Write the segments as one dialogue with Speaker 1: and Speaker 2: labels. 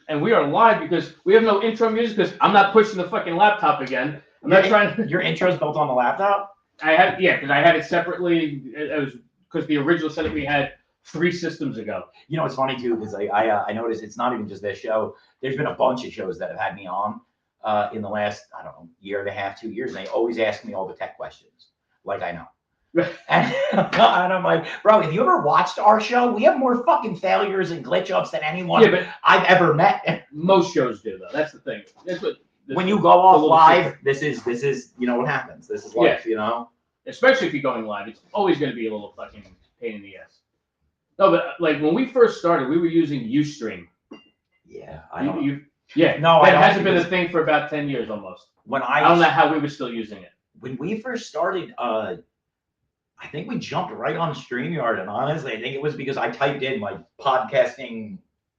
Speaker 1: and we are live because we have no intro music because I'm not pushing the fucking laptop again. I'm not trying.
Speaker 2: Your intro's built on the laptop?
Speaker 1: Because I had it separately. It was because the original setup we had 3 systems ago.
Speaker 2: You know, it's funny too, because I noticed it's not even just this show. There's been a bunch of shows that have had me on in the last, I don't know, year and a half, 2 years, and they always ask me all the tech questions, like I know. And I'm like, bro, have you ever watched our show? We have more fucking failures and glitch ups than anyone I've ever met.
Speaker 1: Most shows do though. That's the thing. That's what.
Speaker 2: When you go off live, this is you know what happens. This is life, you know.
Speaker 1: Especially if you're going live, it's always going to be a little fucking pain in the ass. No, but like when we first started, we were using Ustream.
Speaker 2: Yeah,
Speaker 1: it hasn't been a thing for about 10 years almost. I don't know how we were still using it.
Speaker 2: When we first started, I think we jumped right on StreamYard, and honestly, I think it was because I typed in like podcasting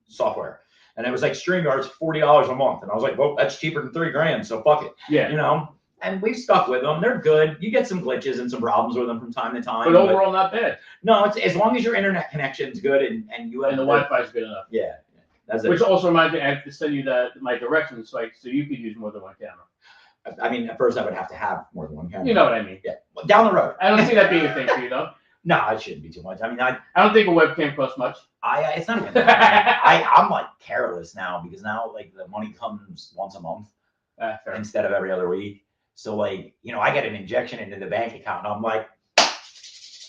Speaker 2: software, and it was like StreamYard's $40 a month, and I was like, well, that's cheaper than $3,000, so fuck it.
Speaker 1: Yeah,
Speaker 2: you know. And we've stuck with them. They're good. You get some glitches and some problems with them from time to time,
Speaker 1: but overall not bad.
Speaker 2: No, it's as long as your internet connection's good and you have
Speaker 1: the Wi-Fi is good enough.
Speaker 2: Yeah, that's it.
Speaker 1: Which also reminds me, I have to send you my directions, so you could use more than one camera.
Speaker 2: I mean, at first I would have to have more than one camera.
Speaker 1: You know what I mean?
Speaker 2: Yeah. Well, down the road.
Speaker 1: I don't see that being a thing for you, though.
Speaker 2: No, it shouldn't be too much. I mean, I
Speaker 1: don't think a webcam costs much.
Speaker 2: It's not even that. I'm like careless now because now like the money comes once a month instead of every other week. So like, you know, I get an injection into the bank account and I'm like,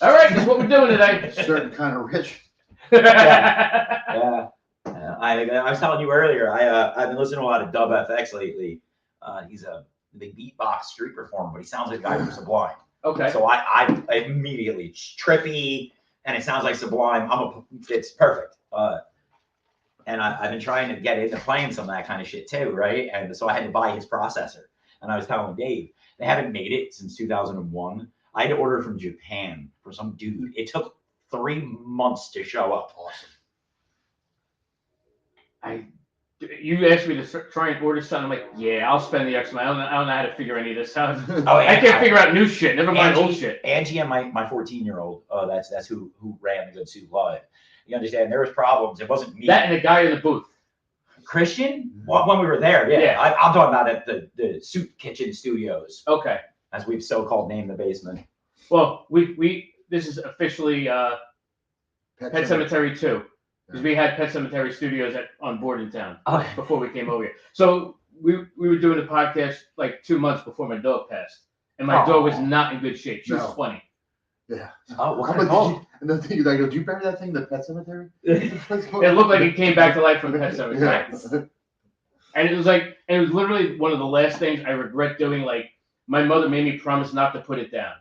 Speaker 1: all right, that's what we're doing today.
Speaker 3: Certain kind of rich.
Speaker 2: Yeah. I was telling you earlier, I've been listening to a lot of Dub FX lately. He's a big beatbox street performer, but he sounds like a guy from Sublime.
Speaker 1: Okay.
Speaker 2: So I immediately, it's trippy and it sounds like Sublime. It's perfect. And I've been trying to get into playing some of that kind of shit too, right? And so I had to buy his processor. And I was telling Dave, they haven't made it since 2001. I had to order from Japan for some dude. It took 3 months to show up.
Speaker 1: Awesome. You asked me to try and order something. I'm like, yeah, I'll spend the extra money. I don't know how to figure any of this out. I can't figure out new shit. Never mind old shit.
Speaker 2: Angie and my 14-year-old. That's who ran the Good Soup Live. You understand? There was problems. It wasn't me.
Speaker 1: That and the guy in the booth.
Speaker 2: Christian? Well, when we were there, yeah. I'm talking about at the Soup Kitchen Studios.
Speaker 1: Okay.
Speaker 2: As we've so-called named the basement.
Speaker 1: Well, this is officially Pet Cemetery 2. Because we had Pet Cemetery Studios on board in town before we came over here. So we were doing the podcast like 2 months before my dog passed. And my dog was not in good shape. She was 20.
Speaker 3: Yeah.
Speaker 2: Oh, what kind of dog?
Speaker 3: And then I go, do you bury that thing in the Pet Cemetery?
Speaker 1: It looked like it came back to life from the Pet Cemetery.
Speaker 3: Yeah.
Speaker 1: And it was literally one of the last things I regret doing. Like, my mother made me promise not to put it down.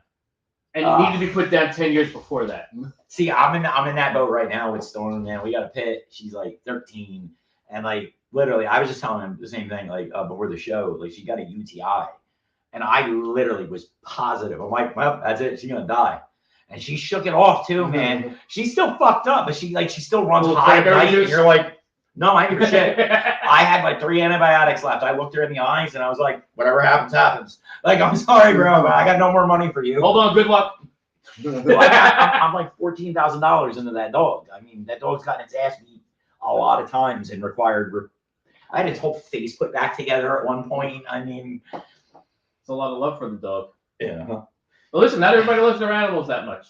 Speaker 1: And it needed to be put down 10 years before that.
Speaker 2: See, I'm in that boat right now with Storm, man. We got a pit. She's like 13. And like, literally, I was just telling him the same thing, like, before the show. Like, she got a UTI. And I literally was positive. I'm like, well, that's it. She's going to die. And she shook it off too, man. She's still fucked up, but she still runs high at night. And you're like, no, I ain't give a shit. I had like 3 antibiotics left. I looked her in the eyes and I was like, whatever happens, happens. Like, I'm sorry, bro, but I got no more money for you.
Speaker 1: Hold on, good luck.
Speaker 2: I'm like $14,000 into that dog. I mean, that dog's gotten its ass beat a lot of times and required. I had its whole face put back together at one point. I mean,
Speaker 1: it's a lot of love for the dog.
Speaker 2: Yeah.
Speaker 1: But listen, not everybody loves their animals that much.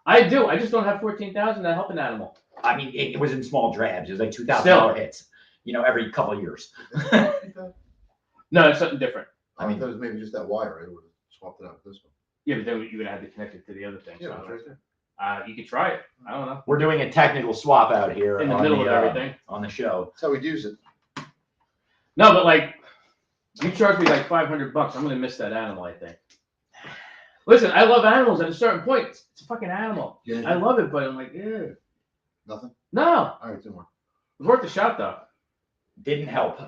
Speaker 1: I do. I just don't have $14,000 to help an animal.
Speaker 2: I mean, it was in small drabs. It was like $2,000 hits, every couple of years.
Speaker 1: No, it's something different.
Speaker 3: I mean, that was maybe just that wire. I would have swapped it out with this one.
Speaker 1: Yeah, but then you would have to connect it to the other thing.
Speaker 3: Yeah,
Speaker 1: so
Speaker 3: right there.
Speaker 1: You could try it. I don't know.
Speaker 2: We're doing a technical swap out here
Speaker 1: in the middle of everything
Speaker 2: on the show.
Speaker 3: That's how we'd use it.
Speaker 1: No, but like, you charge me like $500. I'm gonna miss that animal, I think. Listen, I love animals. At a certain point, it's a fucking animal.
Speaker 3: Yeah.
Speaker 1: I love it, but I'm like, yeah.
Speaker 3: Nothing?
Speaker 1: No.
Speaker 3: All right, 2 more.
Speaker 1: It was worth the shot, though.
Speaker 2: Didn't help.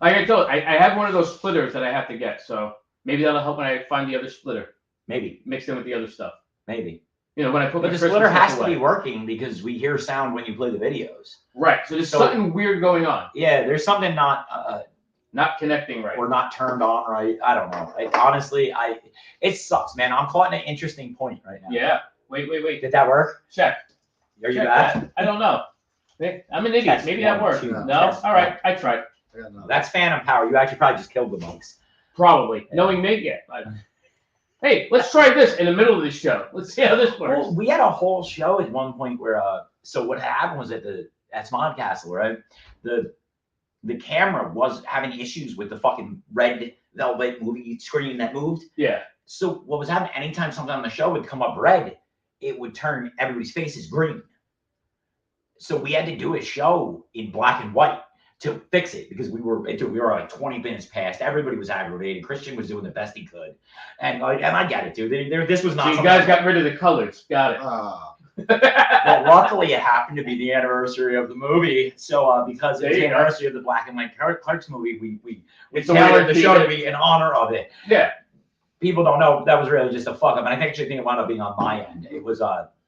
Speaker 1: Like I told you, I have one of those splitters that I have to get, so maybe that'll help when I find the other splitter.
Speaker 2: Maybe.
Speaker 1: Mixed in with the other stuff.
Speaker 2: Maybe.
Speaker 1: When I put
Speaker 2: but the splitter has to be working because we hear sound when you play the videos.
Speaker 1: Right. So there's something weird going on.
Speaker 2: Yeah, there's something not
Speaker 1: connecting right.
Speaker 2: Or not turned on right. I don't know. Honestly, it sucks, man. I'm caught in an interesting point right now.
Speaker 1: Yeah. Wait.
Speaker 2: Did that work?
Speaker 1: Check.
Speaker 2: Are you back?
Speaker 1: I don't know. I'm an idiot.
Speaker 2: Test
Speaker 1: Maybe that
Speaker 2: one,
Speaker 1: worked.
Speaker 2: two,
Speaker 1: No?
Speaker 2: test
Speaker 1: All right. I tried.
Speaker 3: I got nothing.
Speaker 2: That's phantom power. You actually probably just killed the bugs.
Speaker 1: Probably. Knowing me, yeah. Hey, let's try this in the middle of the show. Let's see how this works.
Speaker 2: Well, we had a whole show at one point where so what happened was at Smod Castle, right? The camera was having issues with the fucking red velvet movie screen that moved.
Speaker 1: Yeah.
Speaker 2: So what was happening, anytime something on the show would come up red, it would turn everybody's faces green. So we had to do a show in black and white to fix it because we were like 20 minutes past. Everybody was aggravated. Christian was doing the best he could, and I get it, dude. This was not.
Speaker 1: So you guys got rid of the colors. Got it.
Speaker 2: Well, luckily it happened to be the anniversary of the movie. So because it was the anniversary of the black and white Clerks movie, we tailored the show to be in honor of it.
Speaker 1: Yeah.
Speaker 2: People don't know that was really just a fuck up, and I actually think it wound up being on my end. It was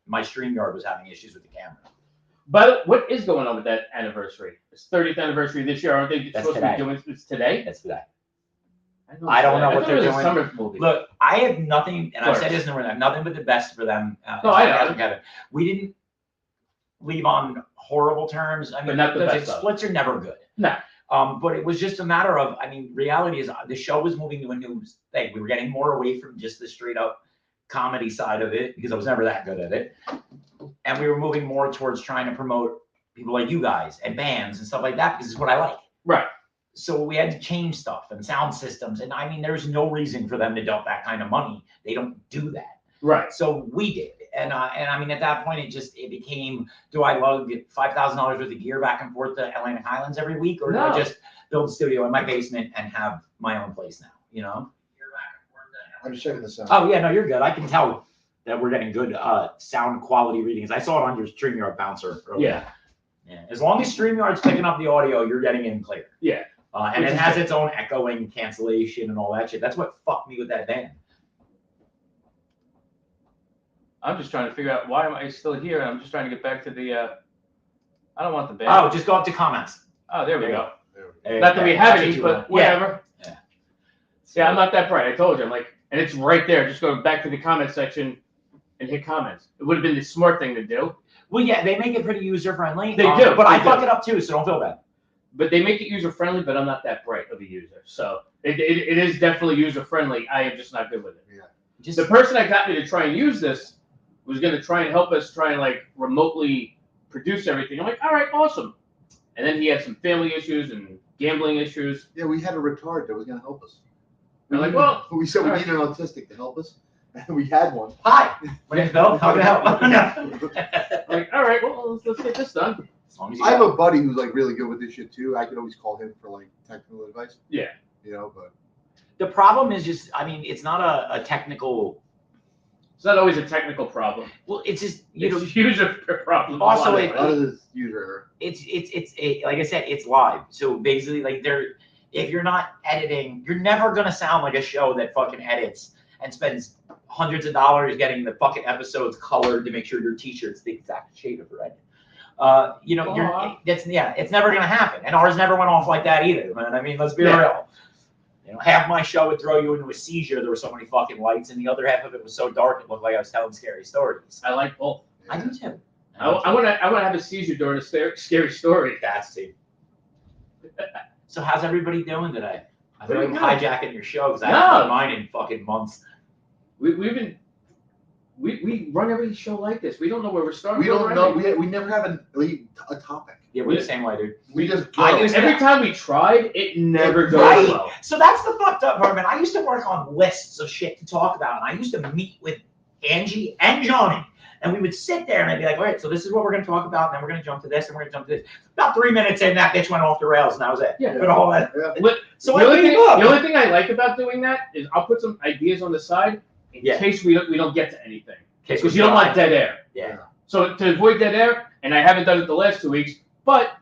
Speaker 2: my StreamYard was having issues with the camera.
Speaker 1: But what is going on with that anniversary? It's 30th anniversary this year. Aren't they supposed to be doing it's today?
Speaker 2: That's today.
Speaker 1: I
Speaker 2: don't know what they're doing.
Speaker 1: A summer movie.
Speaker 2: Look, I have nothing, and I've said this number, I have nothing but the best for them.
Speaker 1: No, I know.
Speaker 2: We didn't leave on horrible terms. I mean,
Speaker 1: But not the best
Speaker 2: splits are never good.
Speaker 1: No.
Speaker 2: But it was just a matter of, I mean, reality is the show was moving to a new thing. We were getting more away from just the straight up comedy side of it because I was never that good at it. And we were moving more towards trying to promote people like you guys and bands and stuff like that because it's what I like.
Speaker 1: Right.
Speaker 2: So we had to change stuff and sound systems. And I mean, there's no reason for them to dump that kind of money. They don't do that.
Speaker 1: Right.
Speaker 2: So we did. And I mean, at that point, it became, do I lug $5,000 worth of gear back and forth to Atlantic Highlands every week? Or do I just build a studio in my basement and have my own place now, you know?
Speaker 3: I'm just checking this out.
Speaker 2: Oh, yeah, no, you're good. I can tell that we're getting good sound quality readings. I saw it on your StreamYard bouncer earlier. Yeah. As long as StreamYard's picking up the audio, you're getting in clear.
Speaker 1: Yeah.
Speaker 2: And it has its own echoing, cancellation, and all that shit. That's what fucked me with that band.
Speaker 1: I'm just trying to figure out why am I still here. I'm just trying to get back to the. I don't want the band.
Speaker 2: Oh, just go up to comments.
Speaker 1: Oh, there we go.
Speaker 3: There
Speaker 1: Not that we have any, but whatever.
Speaker 2: Yeah.
Speaker 1: Yeah, I'm not that bright. I told you. I'm like, and it's right there. Just go back to the comment section and hit comments. It would have been the smart thing to do.
Speaker 2: Well, yeah, they make it pretty user friendly.
Speaker 1: They do,
Speaker 2: but I
Speaker 1: they
Speaker 2: fuck
Speaker 1: do.
Speaker 2: it up too, so don't feel bad.
Speaker 1: But they make it user friendly. But I'm not that bright of a user, so it is definitely user friendly. I am just not good with it.
Speaker 3: Yeah.
Speaker 1: The person that got me to try and use this was going to try and help us try and like remotely produce everything. I'm like, all right, awesome. And then he had some family issues and gambling issues.
Speaker 3: Yeah, we had a retard that was going to help us.
Speaker 1: I'm like, well,
Speaker 3: we said we
Speaker 1: all
Speaker 3: needed an autistic to help us, and we had one.
Speaker 2: Hi, my name's Bill. How can I help?
Speaker 1: I'm like, all right, well, let's get this done.
Speaker 2: As long as you
Speaker 3: I have
Speaker 2: got-
Speaker 3: a buddy who's like really good with this shit too. I could always call him for like technical advice.
Speaker 1: Yeah.
Speaker 3: You know, but
Speaker 2: The problem is just, I mean, it's not a technical.
Speaker 1: It's not always a technical problem.
Speaker 2: Well, it's just you
Speaker 1: It's
Speaker 2: know.
Speaker 1: a user problem.
Speaker 2: Also,
Speaker 3: a lot of this user error.
Speaker 2: It's like I said, it's live. So basically, like if you're not editing, you're never gonna sound like a show that fucking edits and spends hundreds of dollars getting the fucking episodes colored to make sure your t-shirt's the exact shade of red. You know, it's never gonna happen, and ours never went off like that either, man. I mean, let's be real. You know, half my show would throw you into a seizure. There were so many fucking lights, and the other half of it was so dark it looked like I was telling scary stories.
Speaker 1: I like both.
Speaker 3: Yeah.
Speaker 2: I do too.
Speaker 1: I want to have a seizure during a scary story.
Speaker 2: That's it. So how's everybody doing today? I feel like I'm
Speaker 1: Pretty good.
Speaker 2: hijacking your show because I haven't
Speaker 1: No.
Speaker 2: done mine in fucking months.
Speaker 1: We run every show like this. We don't know where we're starting.
Speaker 3: We don't
Speaker 1: from
Speaker 3: know.
Speaker 1: already.
Speaker 3: We never have a topic.
Speaker 2: Yeah, we're the same way, dude.
Speaker 3: We just
Speaker 2: I
Speaker 3: go.
Speaker 2: used to-
Speaker 1: Every time we tried, it never goes
Speaker 2: Right.
Speaker 1: well.
Speaker 2: So that's the fucked up part, man. I used to work on lists of shit to talk about, and I used to meet with Angie and Johnny, and we would sit there, and I'd be like, all right, so this is what we're going to talk about, and then we're going to jump to this, and we're going to jump to this. About 3 minutes in, that bitch went off the rails, and that was it.
Speaker 1: Yeah.
Speaker 2: But all that.
Speaker 3: Yeah.
Speaker 2: So
Speaker 1: the
Speaker 2: I
Speaker 1: only,
Speaker 2: gave
Speaker 1: thing,
Speaker 2: up.
Speaker 1: the only thing I like about doing that is I'll put some ideas on the side in
Speaker 2: Yeah.
Speaker 1: case we don't get to anything.
Speaker 2: Case
Speaker 1: Because
Speaker 2: we
Speaker 1: you don't
Speaker 2: die.
Speaker 1: want dead air.
Speaker 2: Yeah.
Speaker 1: So to avoid dead air, and I haven't done it the last 2 weeks, but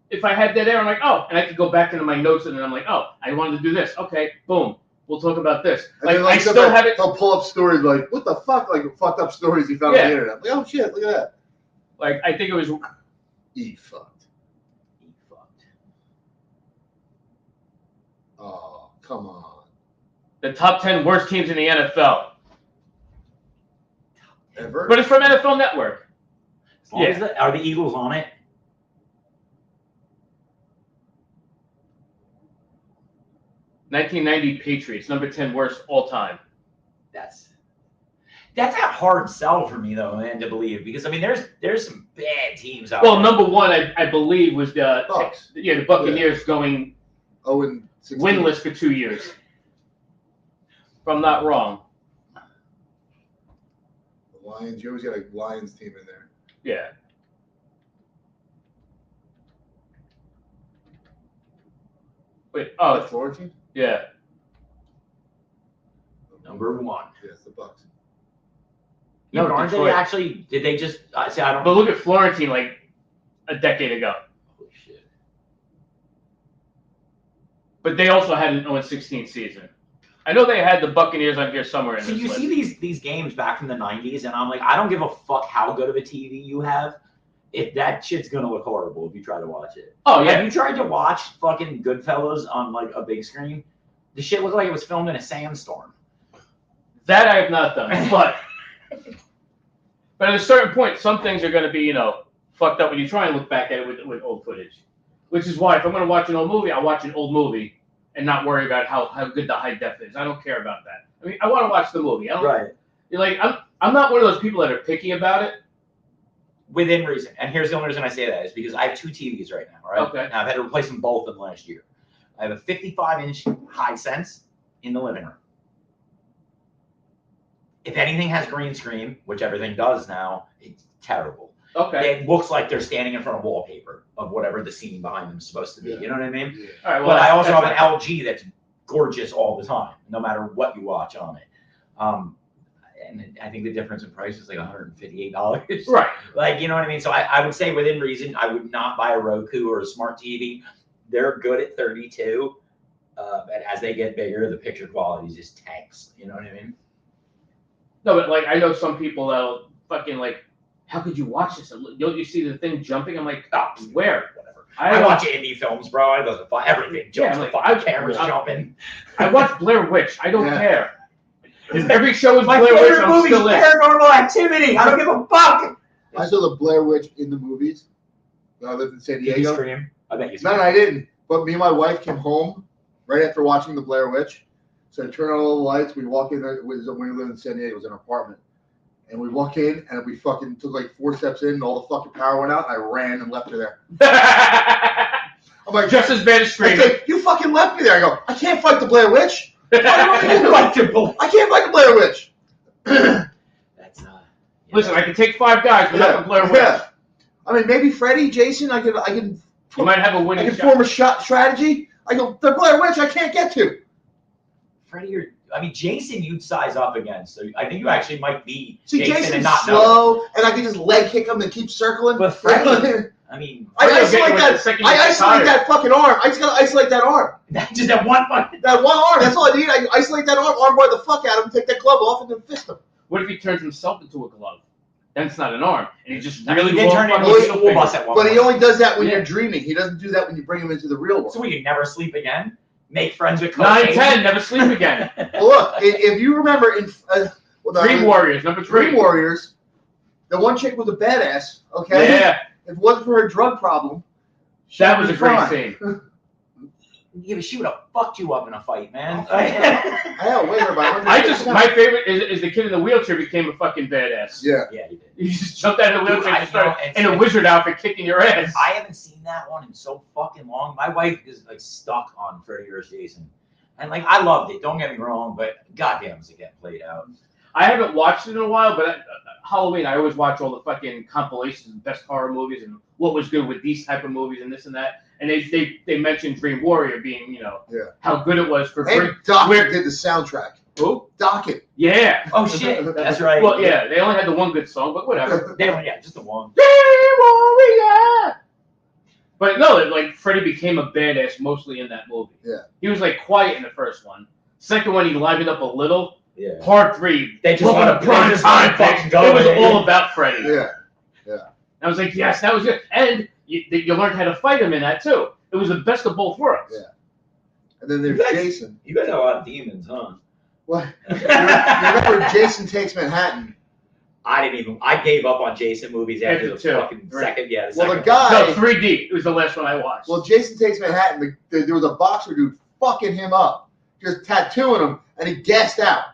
Speaker 1: if I had dead air, I'm like, oh, and I could go back into my notes and then I'm like, oh, I wanted to do this. Okay, boom. We'll talk about this.
Speaker 3: And
Speaker 1: Like,
Speaker 3: then,
Speaker 1: I still have it.
Speaker 3: They'll pull up stories like, what the fuck? Like fucked up stories he found on
Speaker 1: Yeah.
Speaker 3: the internet. Like, oh shit, look at that.
Speaker 1: Like, I think it was.
Speaker 3: He fucked. Oh, come on.
Speaker 1: The top 10 worst teams in the NFL.
Speaker 3: Ever?
Speaker 1: But it's from NFL Network.
Speaker 2: As long as are the Eagles on it?
Speaker 1: 1990 Patriots, number 10 worst all time.
Speaker 2: That's a hard sell for me though, man, to believe, because I mean there's some bad teams out
Speaker 1: Well,
Speaker 2: there.
Speaker 1: number one, I believe, was the
Speaker 3: Bucs.
Speaker 1: the Buccaneers going
Speaker 3: 0-16.
Speaker 1: winless for 2 years. If I'm not wrong.
Speaker 3: The Lions. You always got a Lions team in there.
Speaker 1: Yeah. Wait.
Speaker 3: The
Speaker 1: Oh,
Speaker 3: Florida team.
Speaker 1: yeah.
Speaker 2: Number one.
Speaker 3: Yes, the Bucs.
Speaker 1: No,
Speaker 2: Aren't
Speaker 1: Detroit.
Speaker 2: they actually? Did they just? See, I don't.
Speaker 1: But look at Florentine like a decade ago.
Speaker 2: Holy shit.
Speaker 1: But they also had an 0-16 season. I know they had the Buccaneers on here somewhere in
Speaker 2: So
Speaker 1: this
Speaker 2: you
Speaker 1: list.
Speaker 2: see these games back from the 90s, and I'm like, I don't give a fuck how good of a TV you have. If that shit's gonna look horrible if you try to watch it.
Speaker 1: Oh yeah.
Speaker 2: Have you tried to watch fucking Goodfellas on like a big screen? The shit looked like it was filmed in a sandstorm.
Speaker 1: That I have not done, but at a certain point, some things are going to be, fucked up when you try and look back at it with old footage. Which is why if I'm going to watch an old movie, I'll watch an old movie and not worry about how good the high def is. I don't care about that. I mean, I want to watch the movie. I don't,
Speaker 2: Right.
Speaker 1: Like I'm not one of those people that are picky about it.
Speaker 2: Within reason. And here's the only reason I say that is because I have 2 TVs right now, right?
Speaker 1: Okay.
Speaker 2: Now I've had to replace them both in the last year. I have a 55-inch Hisense in the living room. If anything has green screen, which everything does now, it's terrible.
Speaker 1: Okay.
Speaker 2: It looks like they're standing in front of wallpaper of whatever the scene behind them is supposed to be.
Speaker 3: Yeah.
Speaker 2: You know what I mean?
Speaker 3: Yeah.
Speaker 1: All right. Well,
Speaker 2: But I also have
Speaker 1: that's
Speaker 2: an LG that's gorgeous all the time, no matter what you watch on it. And I think the difference in price is like $158.
Speaker 1: right.
Speaker 2: Like, you know what I mean? So I would say within reason, I would not buy a Roku or a smart TV. They're good at 32. But as they get bigger, the picture quality just tanks. You know what I mean?
Speaker 1: No, but like I know some people that'll fucking like, how could you watch this? Don't you see the thing jumping? I'm like,
Speaker 2: Oh,
Speaker 1: where?
Speaker 2: whatever.
Speaker 1: I
Speaker 2: I
Speaker 1: don't-
Speaker 2: watch indie films, bro. I doesn't buy everything.
Speaker 1: Yeah,
Speaker 2: Jumps,
Speaker 1: like,
Speaker 2: the fucking
Speaker 1: I-
Speaker 2: cameras
Speaker 1: I-
Speaker 2: jumping.
Speaker 1: I watch Blair Witch. I don't
Speaker 3: Yeah.
Speaker 1: care. Every show is
Speaker 2: My
Speaker 1: Blair Witch.
Speaker 2: favorite
Speaker 1: I'm
Speaker 2: movie is
Speaker 1: still in.
Speaker 2: Paranormal Activity. I don't give a fuck.
Speaker 3: I saw the Blair Witch in the movies. When I lived in San
Speaker 2: Did you
Speaker 3: Diego.
Speaker 2: scream? I bet you
Speaker 3: No,
Speaker 2: screamed.
Speaker 3: I didn't. But me and my wife came home right after watching the Blair Witch. So I turned on all the lights. We walk in there. It was when we lived in San Diego. It was an apartment. And we walk in, and we fucking took like 4 steps in, and all the fucking power went out. And I ran and left her there. I'm like,
Speaker 1: Just as bad as
Speaker 3: I
Speaker 1: screaming.
Speaker 3: said, you fucking left me there. I go, I can't fight the Blair Witch.
Speaker 2: Like your bull-
Speaker 3: I can't fight the Blair Witch.
Speaker 2: That's
Speaker 1: Listen, I can take 5 guys, but not the Blair Witch.
Speaker 3: Yeah. I mean, maybe Freddy, Jason. I can
Speaker 1: You might have a winning shot.
Speaker 3: form a shot strategy. I go, the Blair Witch. I can't get to.
Speaker 2: Freddie or Jason, you'd size up against. So I think you actually might be
Speaker 3: See,
Speaker 2: Jason and
Speaker 3: Jason's
Speaker 2: not know.
Speaker 3: slow, and I can just leg kick him and keep circling.
Speaker 2: But Freddy, I mean,
Speaker 3: I
Speaker 1: Freddy'll get you
Speaker 3: isolate
Speaker 1: with the
Speaker 3: that.
Speaker 1: second you
Speaker 3: I
Speaker 1: get
Speaker 3: isolate
Speaker 1: tired.
Speaker 3: that fucking arm. I just gotta isolate that arm.
Speaker 2: just that one fucking.
Speaker 3: That one arm. That's all I need. I isolate that arm bar the fuck out of him, take that glove off, and then fist him.
Speaker 1: What if he turns himself into a glove? Then it's not an arm, and he just
Speaker 2: I mean,
Speaker 1: really
Speaker 2: he did
Speaker 1: won't
Speaker 2: turn into
Speaker 1: fucking
Speaker 2: a
Speaker 1: still
Speaker 2: school bus
Speaker 1: finger.
Speaker 2: at one
Speaker 3: But he
Speaker 2: point.
Speaker 3: only does that when
Speaker 1: Yeah.
Speaker 3: you're dreaming. He doesn't do that when you bring him into the real world.
Speaker 2: So we could never sleep again. Make friends with
Speaker 1: 9,
Speaker 2: cocaine.
Speaker 1: 10, never sleep again.
Speaker 3: Well, look, if you remember in
Speaker 1: Dream Warriors, number 3.
Speaker 3: Dream Warriors, the one chick was a badass. Okay.
Speaker 1: Yeah,
Speaker 3: If it wasn't for her drug problem, she
Speaker 1: that
Speaker 3: would
Speaker 1: was a
Speaker 3: be
Speaker 1: great
Speaker 3: fine.
Speaker 1: scene.
Speaker 2: Yeah, but she would have fucked you up in a fight, man.
Speaker 3: I outweigh her by 100%.
Speaker 1: My favorite is the kid in the wheelchair became a fucking badass.
Speaker 3: Yeah.
Speaker 2: Yeah, he did.
Speaker 1: He just jumped out of the
Speaker 2: Dude,
Speaker 1: wheelchair and
Speaker 2: I know,
Speaker 1: started
Speaker 2: and
Speaker 1: in a wizard outfit kicking your ass.
Speaker 2: I haven't seen that one in so fucking long. My wife is like stuck on Freddy vs. Jason. And like, I loved it. Don't get me wrong, but goddamn, is it getting played out?
Speaker 1: I haven't watched it in a while, but Halloween, I always watch all the fucking compilations of best horror movies and what was good with these type of movies and this and that. And they mentioned Dream Warrior being, how good it was for
Speaker 3: And Dockett did the soundtrack.
Speaker 1: Who?
Speaker 3: Dockett.
Speaker 1: Yeah.
Speaker 2: Oh shit, that's right.
Speaker 1: Well, yeah, they only had the one good song, but whatever.
Speaker 2: Just the one.
Speaker 1: Dream Warrior. But no, like Freddy became a badass mostly in that movie.
Speaker 3: Yeah.
Speaker 1: He was like quiet in the first one. Second one, he livened up a little.
Speaker 2: Yeah.
Speaker 1: Part 3,
Speaker 2: They just
Speaker 1: welcome
Speaker 2: wanna-
Speaker 1: to prime
Speaker 2: they just
Speaker 1: time.
Speaker 2: wanna fucking
Speaker 1: It
Speaker 2: go
Speaker 1: was
Speaker 2: with it.
Speaker 1: all about Freddy.
Speaker 3: Yeah.
Speaker 1: I was like, yes, that was good. And you learned how to fight him in that too. It was the best of both worlds.
Speaker 3: Yeah. And then there's
Speaker 2: You guys-
Speaker 3: Jason.
Speaker 2: You guys have a lot of demons, huh?
Speaker 3: What? You remember Jason Takes Manhattan?
Speaker 2: I gave up on Jason movies after the
Speaker 1: After 2,
Speaker 2: fucking
Speaker 1: 3.
Speaker 2: second. Yeah, the
Speaker 3: Well, the
Speaker 2: second.
Speaker 3: guy.
Speaker 1: No, 3D. It was the last one I watched.
Speaker 3: Well, Jason Takes Manhattan. There was a boxer dude fucking him up. just tattooing him, and he gassed out.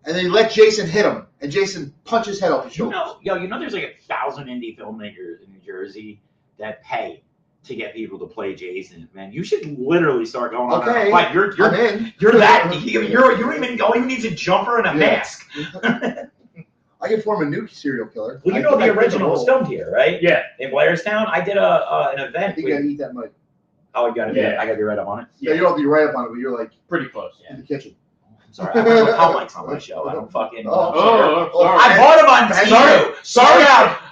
Speaker 3: And then he let Jason hit him, and Jason punched his head off his shoulder.
Speaker 2: There's like 1,000 indie filmmakers in New Jersey that pay to get people to play Jason. Man, you should literally start going on.
Speaker 3: Okay,
Speaker 2: Like you're
Speaker 3: in.
Speaker 2: You're that. You don't even need a jumper and a mask.
Speaker 3: I can form a new serial killer.
Speaker 2: Well, the original was filmed here, right?
Speaker 1: Yeah.
Speaker 2: In Blairstown, I did an event.
Speaker 3: I think you gotta eat that mic.
Speaker 2: Oh, I gotta be right up on it.
Speaker 3: Yeah, you don't have to be right up on it, but you're like
Speaker 1: pretty close.
Speaker 3: in the kitchen.
Speaker 2: I'm sorry, I have no mics on my show. I don't fucking.
Speaker 1: Oh, sorry.
Speaker 2: I bought them on Temu.
Speaker 1: Sorry.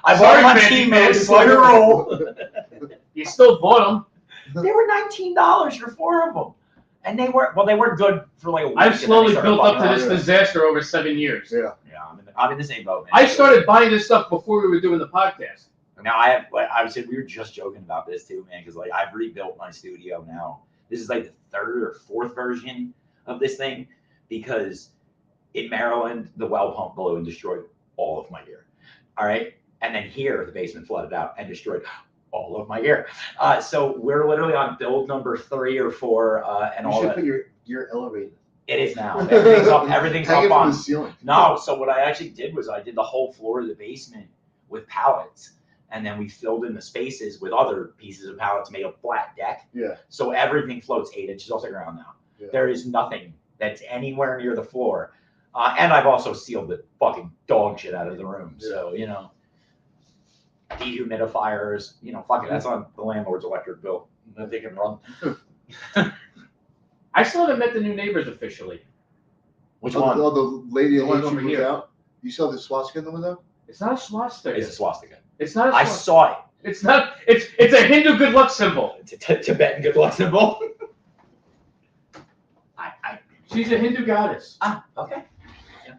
Speaker 2: I bought them on Temu. Slow your roll.
Speaker 1: You still bought them.
Speaker 2: They were $19 for 4 of them, and they weren't good for like a week.
Speaker 1: I've slowly built up to this disaster over 7 years.
Speaker 3: Yeah.
Speaker 2: I'm in the same boat, man.
Speaker 1: I started buying this stuff before we were doing the podcast.
Speaker 2: Now we were just joking about this too, man, because like I've rebuilt my studio now. This is like the 3rd or 4th version of this thing, because in Maryland the well pump blew and destroyed all of my gear. All right, and then here the basement flooded out and destroyed all of my gear. So we're literally on build number 3 or 4, and all that.
Speaker 3: Put your elevator.
Speaker 2: It is now. Everything's
Speaker 3: Hang it
Speaker 2: up
Speaker 3: from
Speaker 2: on
Speaker 3: the ceiling.
Speaker 2: No, so what I actually did was I did the whole floor of the basement with pallets, and then we filled in the spaces with other pieces of pallets, made a flat deck.
Speaker 3: Yeah.
Speaker 2: So everything floats 8 inches off the ground now.
Speaker 3: Yeah.
Speaker 2: There is nothing that's anywhere near the floor. And I've also sealed the fucking dog shit out of the room.
Speaker 3: Yeah.
Speaker 2: So, dehumidifiers, fuck it, that's on the landlord's electric bill that they can run.
Speaker 1: I still haven't met the new neighbors officially.
Speaker 2: Which one?
Speaker 3: Oh, the lady
Speaker 1: The one
Speaker 3: that
Speaker 1: over
Speaker 3: moved
Speaker 1: here.
Speaker 3: out. You saw the swastika in the window?
Speaker 1: It's not a swastika.
Speaker 2: It's a swastika.
Speaker 1: It's not a
Speaker 2: I
Speaker 1: swastika.
Speaker 2: saw it.
Speaker 1: It's not. It's a Hindu good luck symbol.
Speaker 2: Tibetan good luck symbol.
Speaker 1: She's a Hindu goddess.
Speaker 2: Okay. Yeah,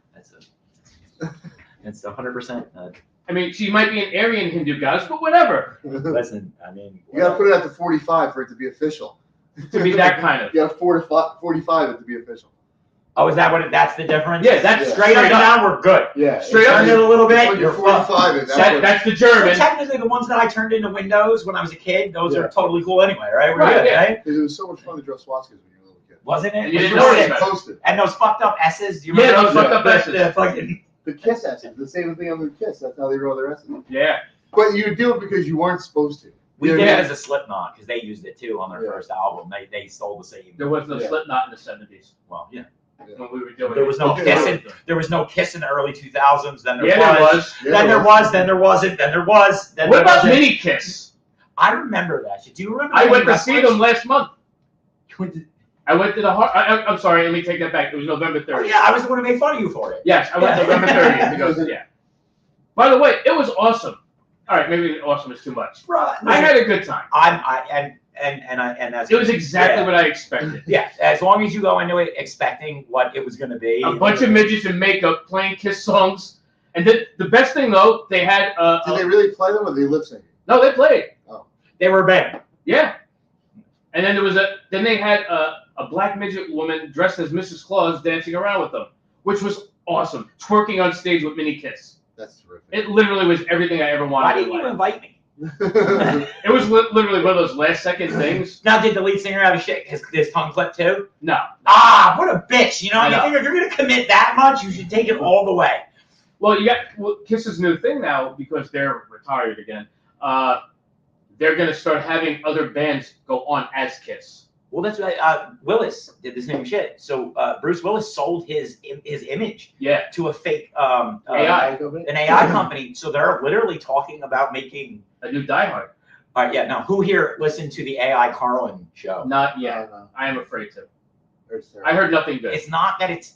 Speaker 2: that's 100%.
Speaker 1: I mean, she might be an Aryan Hindu goddess, but whatever.
Speaker 2: Listen, I mean,
Speaker 3: You gotta put it at the 45 for it to be official.
Speaker 1: To be that kind of.
Speaker 3: You gotta 45 it to be official.
Speaker 2: Oh, is that what? That's the difference?
Speaker 1: Yeah, that's
Speaker 2: Straight up and down. We're good.
Speaker 3: Yeah.
Speaker 1: Straight up
Speaker 2: Turn it a little bit.
Speaker 3: When
Speaker 2: You're
Speaker 3: you're 45 it.
Speaker 1: That's the
Speaker 2: So
Speaker 1: German.
Speaker 2: technically, the ones that I turned into windows when I was a kid, those
Speaker 3: Yeah.
Speaker 2: are totally cool anyway, right? We're
Speaker 1: Right,
Speaker 2: good,
Speaker 1: yeah.
Speaker 2: right?
Speaker 3: Because it was so much fun to draw swastikas when you were a little kid.
Speaker 2: Wasn't it?
Speaker 1: And you didn't
Speaker 2: Wasn't
Speaker 1: know
Speaker 2: it?
Speaker 1: it.
Speaker 3: They posted.
Speaker 2: And those fucked up S's. Do you
Speaker 1: Yeah,
Speaker 2: remember
Speaker 1: those fucked up S's.
Speaker 2: The fucking.
Speaker 3: The Kiss S's. The same thing on the Kiss. That's how they wrote their S's.
Speaker 1: Yeah.
Speaker 3: But you do it because you weren't supposed to.
Speaker 2: We
Speaker 3: You know
Speaker 2: did
Speaker 3: what I
Speaker 2: it
Speaker 3: mean?
Speaker 2: as a Slipknot because they used it too on their
Speaker 3: Yeah.
Speaker 2: first album. They stole the same.
Speaker 1: There was no
Speaker 3: Yeah.
Speaker 1: Slipknot in the 70s
Speaker 2: Well, yeah.
Speaker 1: when we were doing
Speaker 2: There
Speaker 1: it.
Speaker 2: was no
Speaker 3: Okay.
Speaker 2: Kiss. There was no Kiss in the early 2000s. Then there
Speaker 1: Yeah, there was.
Speaker 3: Yeah,
Speaker 2: Then there was. Then there wasn't. Then there was. Then
Speaker 1: What
Speaker 2: there
Speaker 1: about
Speaker 2: wasn't.
Speaker 1: Mini Kiss?
Speaker 2: I remember that shit. Do you remember?
Speaker 1: I
Speaker 2: Mini
Speaker 1: went to see
Speaker 2: Wrestlers?
Speaker 1: them last month.
Speaker 2: You went to-
Speaker 1: I went to the. I'm sorry. Let me take that back. It was November 30th.
Speaker 2: Oh, yeah, I was the one who made fun of you for it.
Speaker 1: Yes, I went
Speaker 2: Yeah.
Speaker 1: November 30th. He goes, yeah. By the way, it was awesome. All right, maybe awesome is too much.
Speaker 2: Bro,
Speaker 1: I had a good time.
Speaker 2: And that's
Speaker 1: It was exactly
Speaker 2: yeah.
Speaker 1: what I expected.
Speaker 2: Yeah, as long as you go into it expecting what it was going to be.
Speaker 1: A bunch of midgets in makeup playing Kiss songs, and the best thing though, they had
Speaker 3: Did they really play them or did they lip sync?
Speaker 1: no, they played.
Speaker 2: They were a band.
Speaker 1: Yeah. And then then they had a black midget woman dressed as Mrs. Claus dancing around with them, which was awesome. Twerking on stage with Mini Kiss.
Speaker 3: That's terrific.
Speaker 1: It literally was everything I ever
Speaker 2: Why
Speaker 1: wanted.
Speaker 2: didn't you invite me?
Speaker 1: It was literally one of those last second things.
Speaker 2: Now, did the lead singer have his tongue clipped too?
Speaker 1: No.
Speaker 2: Ah, what a bitch! You know,
Speaker 1: I know.
Speaker 2: you think if you're going to commit that much, you should take it all the way.
Speaker 1: Well, Kiss's new thing now, because they're retired again, they're going to start having other bands go on as Kiss.
Speaker 2: Well, that's what Willis did the same shit. So Bruce Willis sold his image
Speaker 1: Yeah.
Speaker 2: to a fake
Speaker 1: AI.
Speaker 2: an AI company. So they're literally talking about making.
Speaker 1: A new Die Hard.
Speaker 2: All right, yeah. Now, who here listened to the AI Carlin show?
Speaker 1: Not yet. I am afraid to.
Speaker 3: It's
Speaker 1: I heard nothing good.
Speaker 2: It's not that it's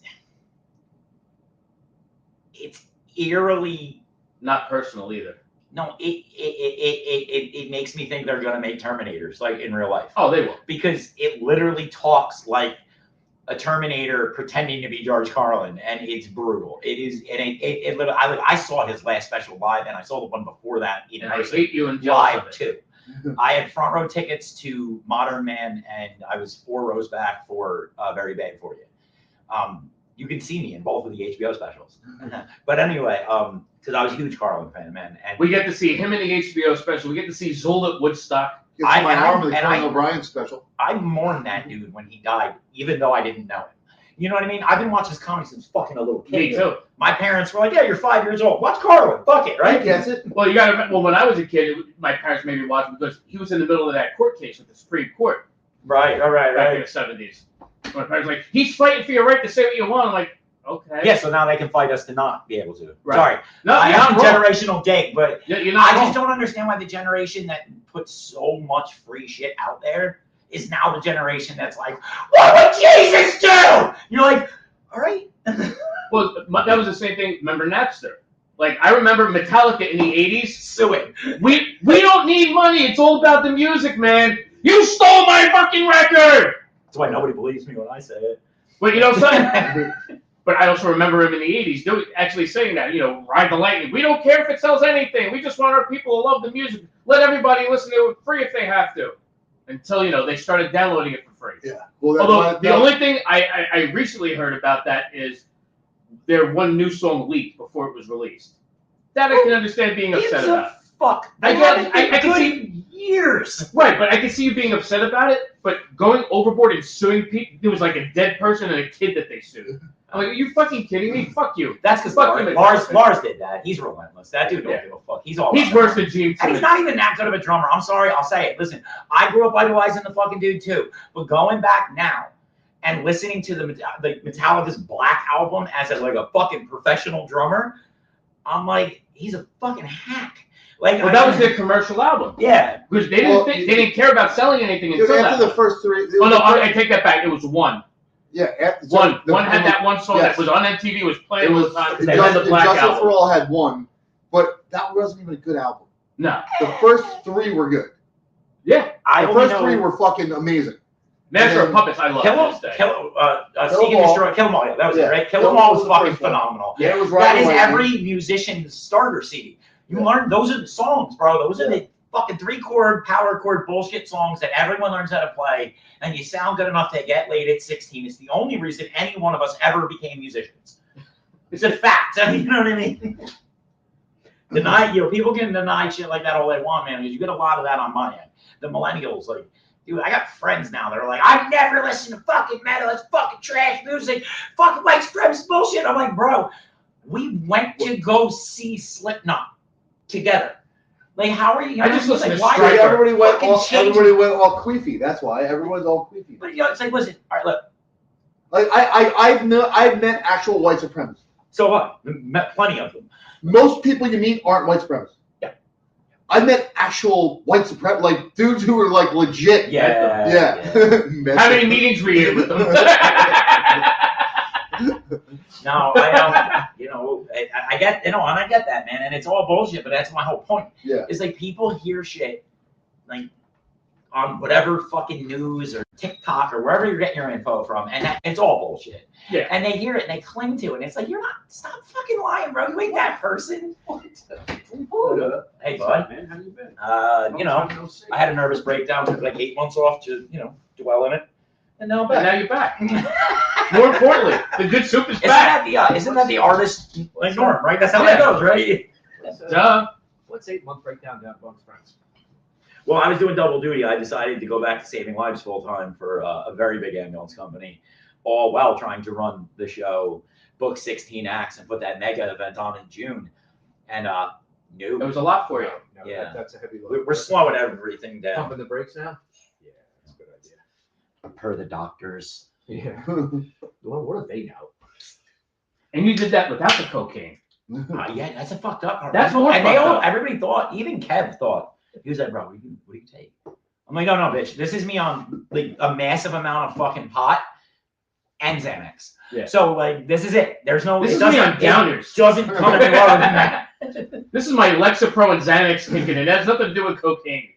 Speaker 2: eerily.
Speaker 1: Not personal either.
Speaker 2: No, it makes me think they're gonna make Terminators like in real life.
Speaker 1: Oh, they will.
Speaker 2: Because it literally talks like a Terminator pretending to be George Carlin, and it's brutal. It is, and it literally. I saw his last special live, and I saw the one before that in
Speaker 1: And I
Speaker 2: person
Speaker 1: hate you and jealous
Speaker 2: live
Speaker 1: of it.
Speaker 2: too. I had front row tickets to Modern Man, and I was 4 rows back for Very Bad For You. You can see me in both of the HBO specials. But anyway, because I was a huge Carlin fan, man. And
Speaker 1: We get to see him in the HBO special. We get to see Zool at Woodstock.
Speaker 3: Gets in my
Speaker 2: and
Speaker 3: arm with the
Speaker 2: and
Speaker 3: Conan O'Brien special.
Speaker 2: I mourned that dude when he died, even though I didn't know him. You know what I mean? I've been watching this comedy since fucking a little kid.
Speaker 1: Me too.
Speaker 2: My parents were like, "Yeah, you're 5 years old. Watch Carlin. Fuck it, right?"
Speaker 3: He gets it.
Speaker 1: Well, you got to. Well, when I was a kid, my parents made me watch him because he was in the middle of that court case with the Supreme Court
Speaker 2: Right.
Speaker 1: back in the 70s. My parents were like, he's fighting for your right to say what you want. I'm like, okay.
Speaker 2: Yeah, so now they can fight us to not be able to.
Speaker 1: Right.
Speaker 2: Sorry.
Speaker 1: No,
Speaker 2: I
Speaker 1: you're
Speaker 2: have
Speaker 1: not
Speaker 2: a
Speaker 1: wrong.
Speaker 2: generational dig, but
Speaker 1: You're not
Speaker 2: I
Speaker 1: wrong.
Speaker 2: just don't understand why the generation that puts so much free shit out there is now the generation that's like, what would Jesus do? You're like, all right.
Speaker 1: Well, that was the same thing. Remember Napster? Like, I remember Metallica in the 80s.
Speaker 2: Sue it.
Speaker 1: We don't need money. It's all about the music, man. You stole my fucking record.
Speaker 2: That's why nobody believes me when I say it.
Speaker 1: But you know something? But I also remember him in the 80s doing, actually saying that, ride the lightning. We don't care if it sells anything. We just want our people to love the music. Let everybody listen to it free if they have to. Until, they started downloading it for free.
Speaker 3: Yeah. Well,
Speaker 1: Although the only thing I recently heard about that is their one new song leaked before it was released. That I can understand being upset about.
Speaker 2: Fuck.
Speaker 1: I can
Speaker 2: see years.
Speaker 1: Right, but I can see you being upset about it, but going overboard and suing people, there was like a dead person and a kid that they sued. I'm like, are you fucking kidding me? Fuck you.
Speaker 2: That's because
Speaker 1: Fuck him.
Speaker 2: Lars did that. He's relentless. That dude don't give a fuck. He's all
Speaker 1: He's
Speaker 2: about
Speaker 1: worse
Speaker 2: that.
Speaker 1: than Gene
Speaker 2: And he's
Speaker 1: Simmons.
Speaker 2: not even that good of a drummer. I'm sorry, I'll say it. Listen, I grew up idolizing the fucking dude too. But going back now and listening to the Metallica's Black album as a fucking professional drummer, I'm like, he's a fucking hack. Like,
Speaker 1: Well, that was their commercial album.
Speaker 2: Yeah.
Speaker 1: Because they didn't care about selling anything until
Speaker 3: after
Speaker 1: that.
Speaker 3: the first three.
Speaker 1: Oh no, I take that back. It was one.
Speaker 3: Yeah,
Speaker 1: One had that one song that was on MTV, was playing all the time. And then the Black
Speaker 3: Justice
Speaker 1: album.
Speaker 3: for All had one, but that wasn't even a good album.
Speaker 1: No.
Speaker 3: The first three were good.
Speaker 1: Yeah.
Speaker 2: I
Speaker 3: The
Speaker 2: only
Speaker 3: first
Speaker 2: know
Speaker 3: three were fucking amazing.
Speaker 1: Master of
Speaker 3: then-
Speaker 1: Puppets, I love
Speaker 2: Kill
Speaker 1: to
Speaker 2: 'em,
Speaker 1: this day.
Speaker 2: Seek and Destroy, Kill 'em All. Yeah, that was it, right? Kill 'em All was
Speaker 3: the
Speaker 2: fucking
Speaker 3: first one.
Speaker 2: phenomenal.
Speaker 3: Yeah, it was
Speaker 2: That
Speaker 3: right
Speaker 2: is
Speaker 3: away.
Speaker 2: every musician's starter CD. You learn, those are the songs, bro. Those are the fucking 3-chord, power chord bullshit songs that everyone learns how to play, and you sound good enough to get laid at 16. It's the only reason any one of us ever became musicians. It's a fact. I mean, you know what I mean? People can deny shit like that all they want, man, because you get a lot of that on my end. The millennials, like, dude, I got friends now that are like, I never listen to fucking metal. It's fucking trash music. Fucking White Stripes bullshit. I'm like, bro, we went to go see Slipknot together. Like, how are you?
Speaker 1: I just listen to
Speaker 2: why
Speaker 1: Striper.
Speaker 3: Everybody went all
Speaker 2: fucking
Speaker 3: queefy. That's why everyone's all queefy.
Speaker 2: But it's like, listen, all right, look.
Speaker 3: Like I've met actual white supremacists.
Speaker 2: So what? Met plenty of them.
Speaker 3: Most people you meet aren't white supremacists.
Speaker 2: Yeah.
Speaker 3: I met actual white supremacists, like dudes who were like legit.
Speaker 2: Yeah.
Speaker 1: How many meetings were you in with them?
Speaker 2: No, I don't. I get, and I get that, man, and it's all bullshit. But that's my whole point.
Speaker 3: Yeah.
Speaker 2: It's like people hear shit, like on whatever fucking news or TikTok or wherever you're getting your info from, and it's all bullshit.
Speaker 1: Yeah.
Speaker 2: And they hear it and they cling to it. And it's like, you're not. Stop fucking lying, bro. You ain't that person. Hey, bud.
Speaker 4: Man, how you been?
Speaker 2: I had a nervous breakdown. Took like 8 months off to, dwell in it, and now I'm
Speaker 1: But
Speaker 2: back.
Speaker 1: now you're back. More importantly, the good soup is back.
Speaker 2: Isn't that the artist like norm, right? That's how that goes, right?
Speaker 1: Duh.
Speaker 4: What's 8 month breakdown down amongst friends?
Speaker 2: Well, I was doing double duty. I decided to go back to saving lives full time for a very big ambulance company, all while trying to run the show, book 16 acts, and put that mega event on in June. And
Speaker 1: It was a lot for you.
Speaker 4: No,
Speaker 2: Yeah.
Speaker 4: that's a heavy load.
Speaker 2: we're slowing everything down
Speaker 4: Pumping the brakes now? Yeah, that's a good idea.
Speaker 2: per the doctors.
Speaker 4: Yeah. Well, what do they know?
Speaker 1: And you did that without the cocaine.
Speaker 2: Yeah, that's a fucked up part.
Speaker 1: That's more
Speaker 2: and
Speaker 1: fucked up.
Speaker 2: everybody thought, even Kev thought, he was like, bro, what do you take? I'm like, no, bitch. This is me on like a massive amount of fucking pot and Xanax.
Speaker 1: Yeah.
Speaker 2: So like, this is it. There's no.
Speaker 1: This
Speaker 2: it
Speaker 1: is me
Speaker 2: doesn't-
Speaker 1: on downers.
Speaker 2: It doesn't come any lower than that.
Speaker 1: This is my Lexapro and Xanax kicking in. It has nothing to do with cocaine.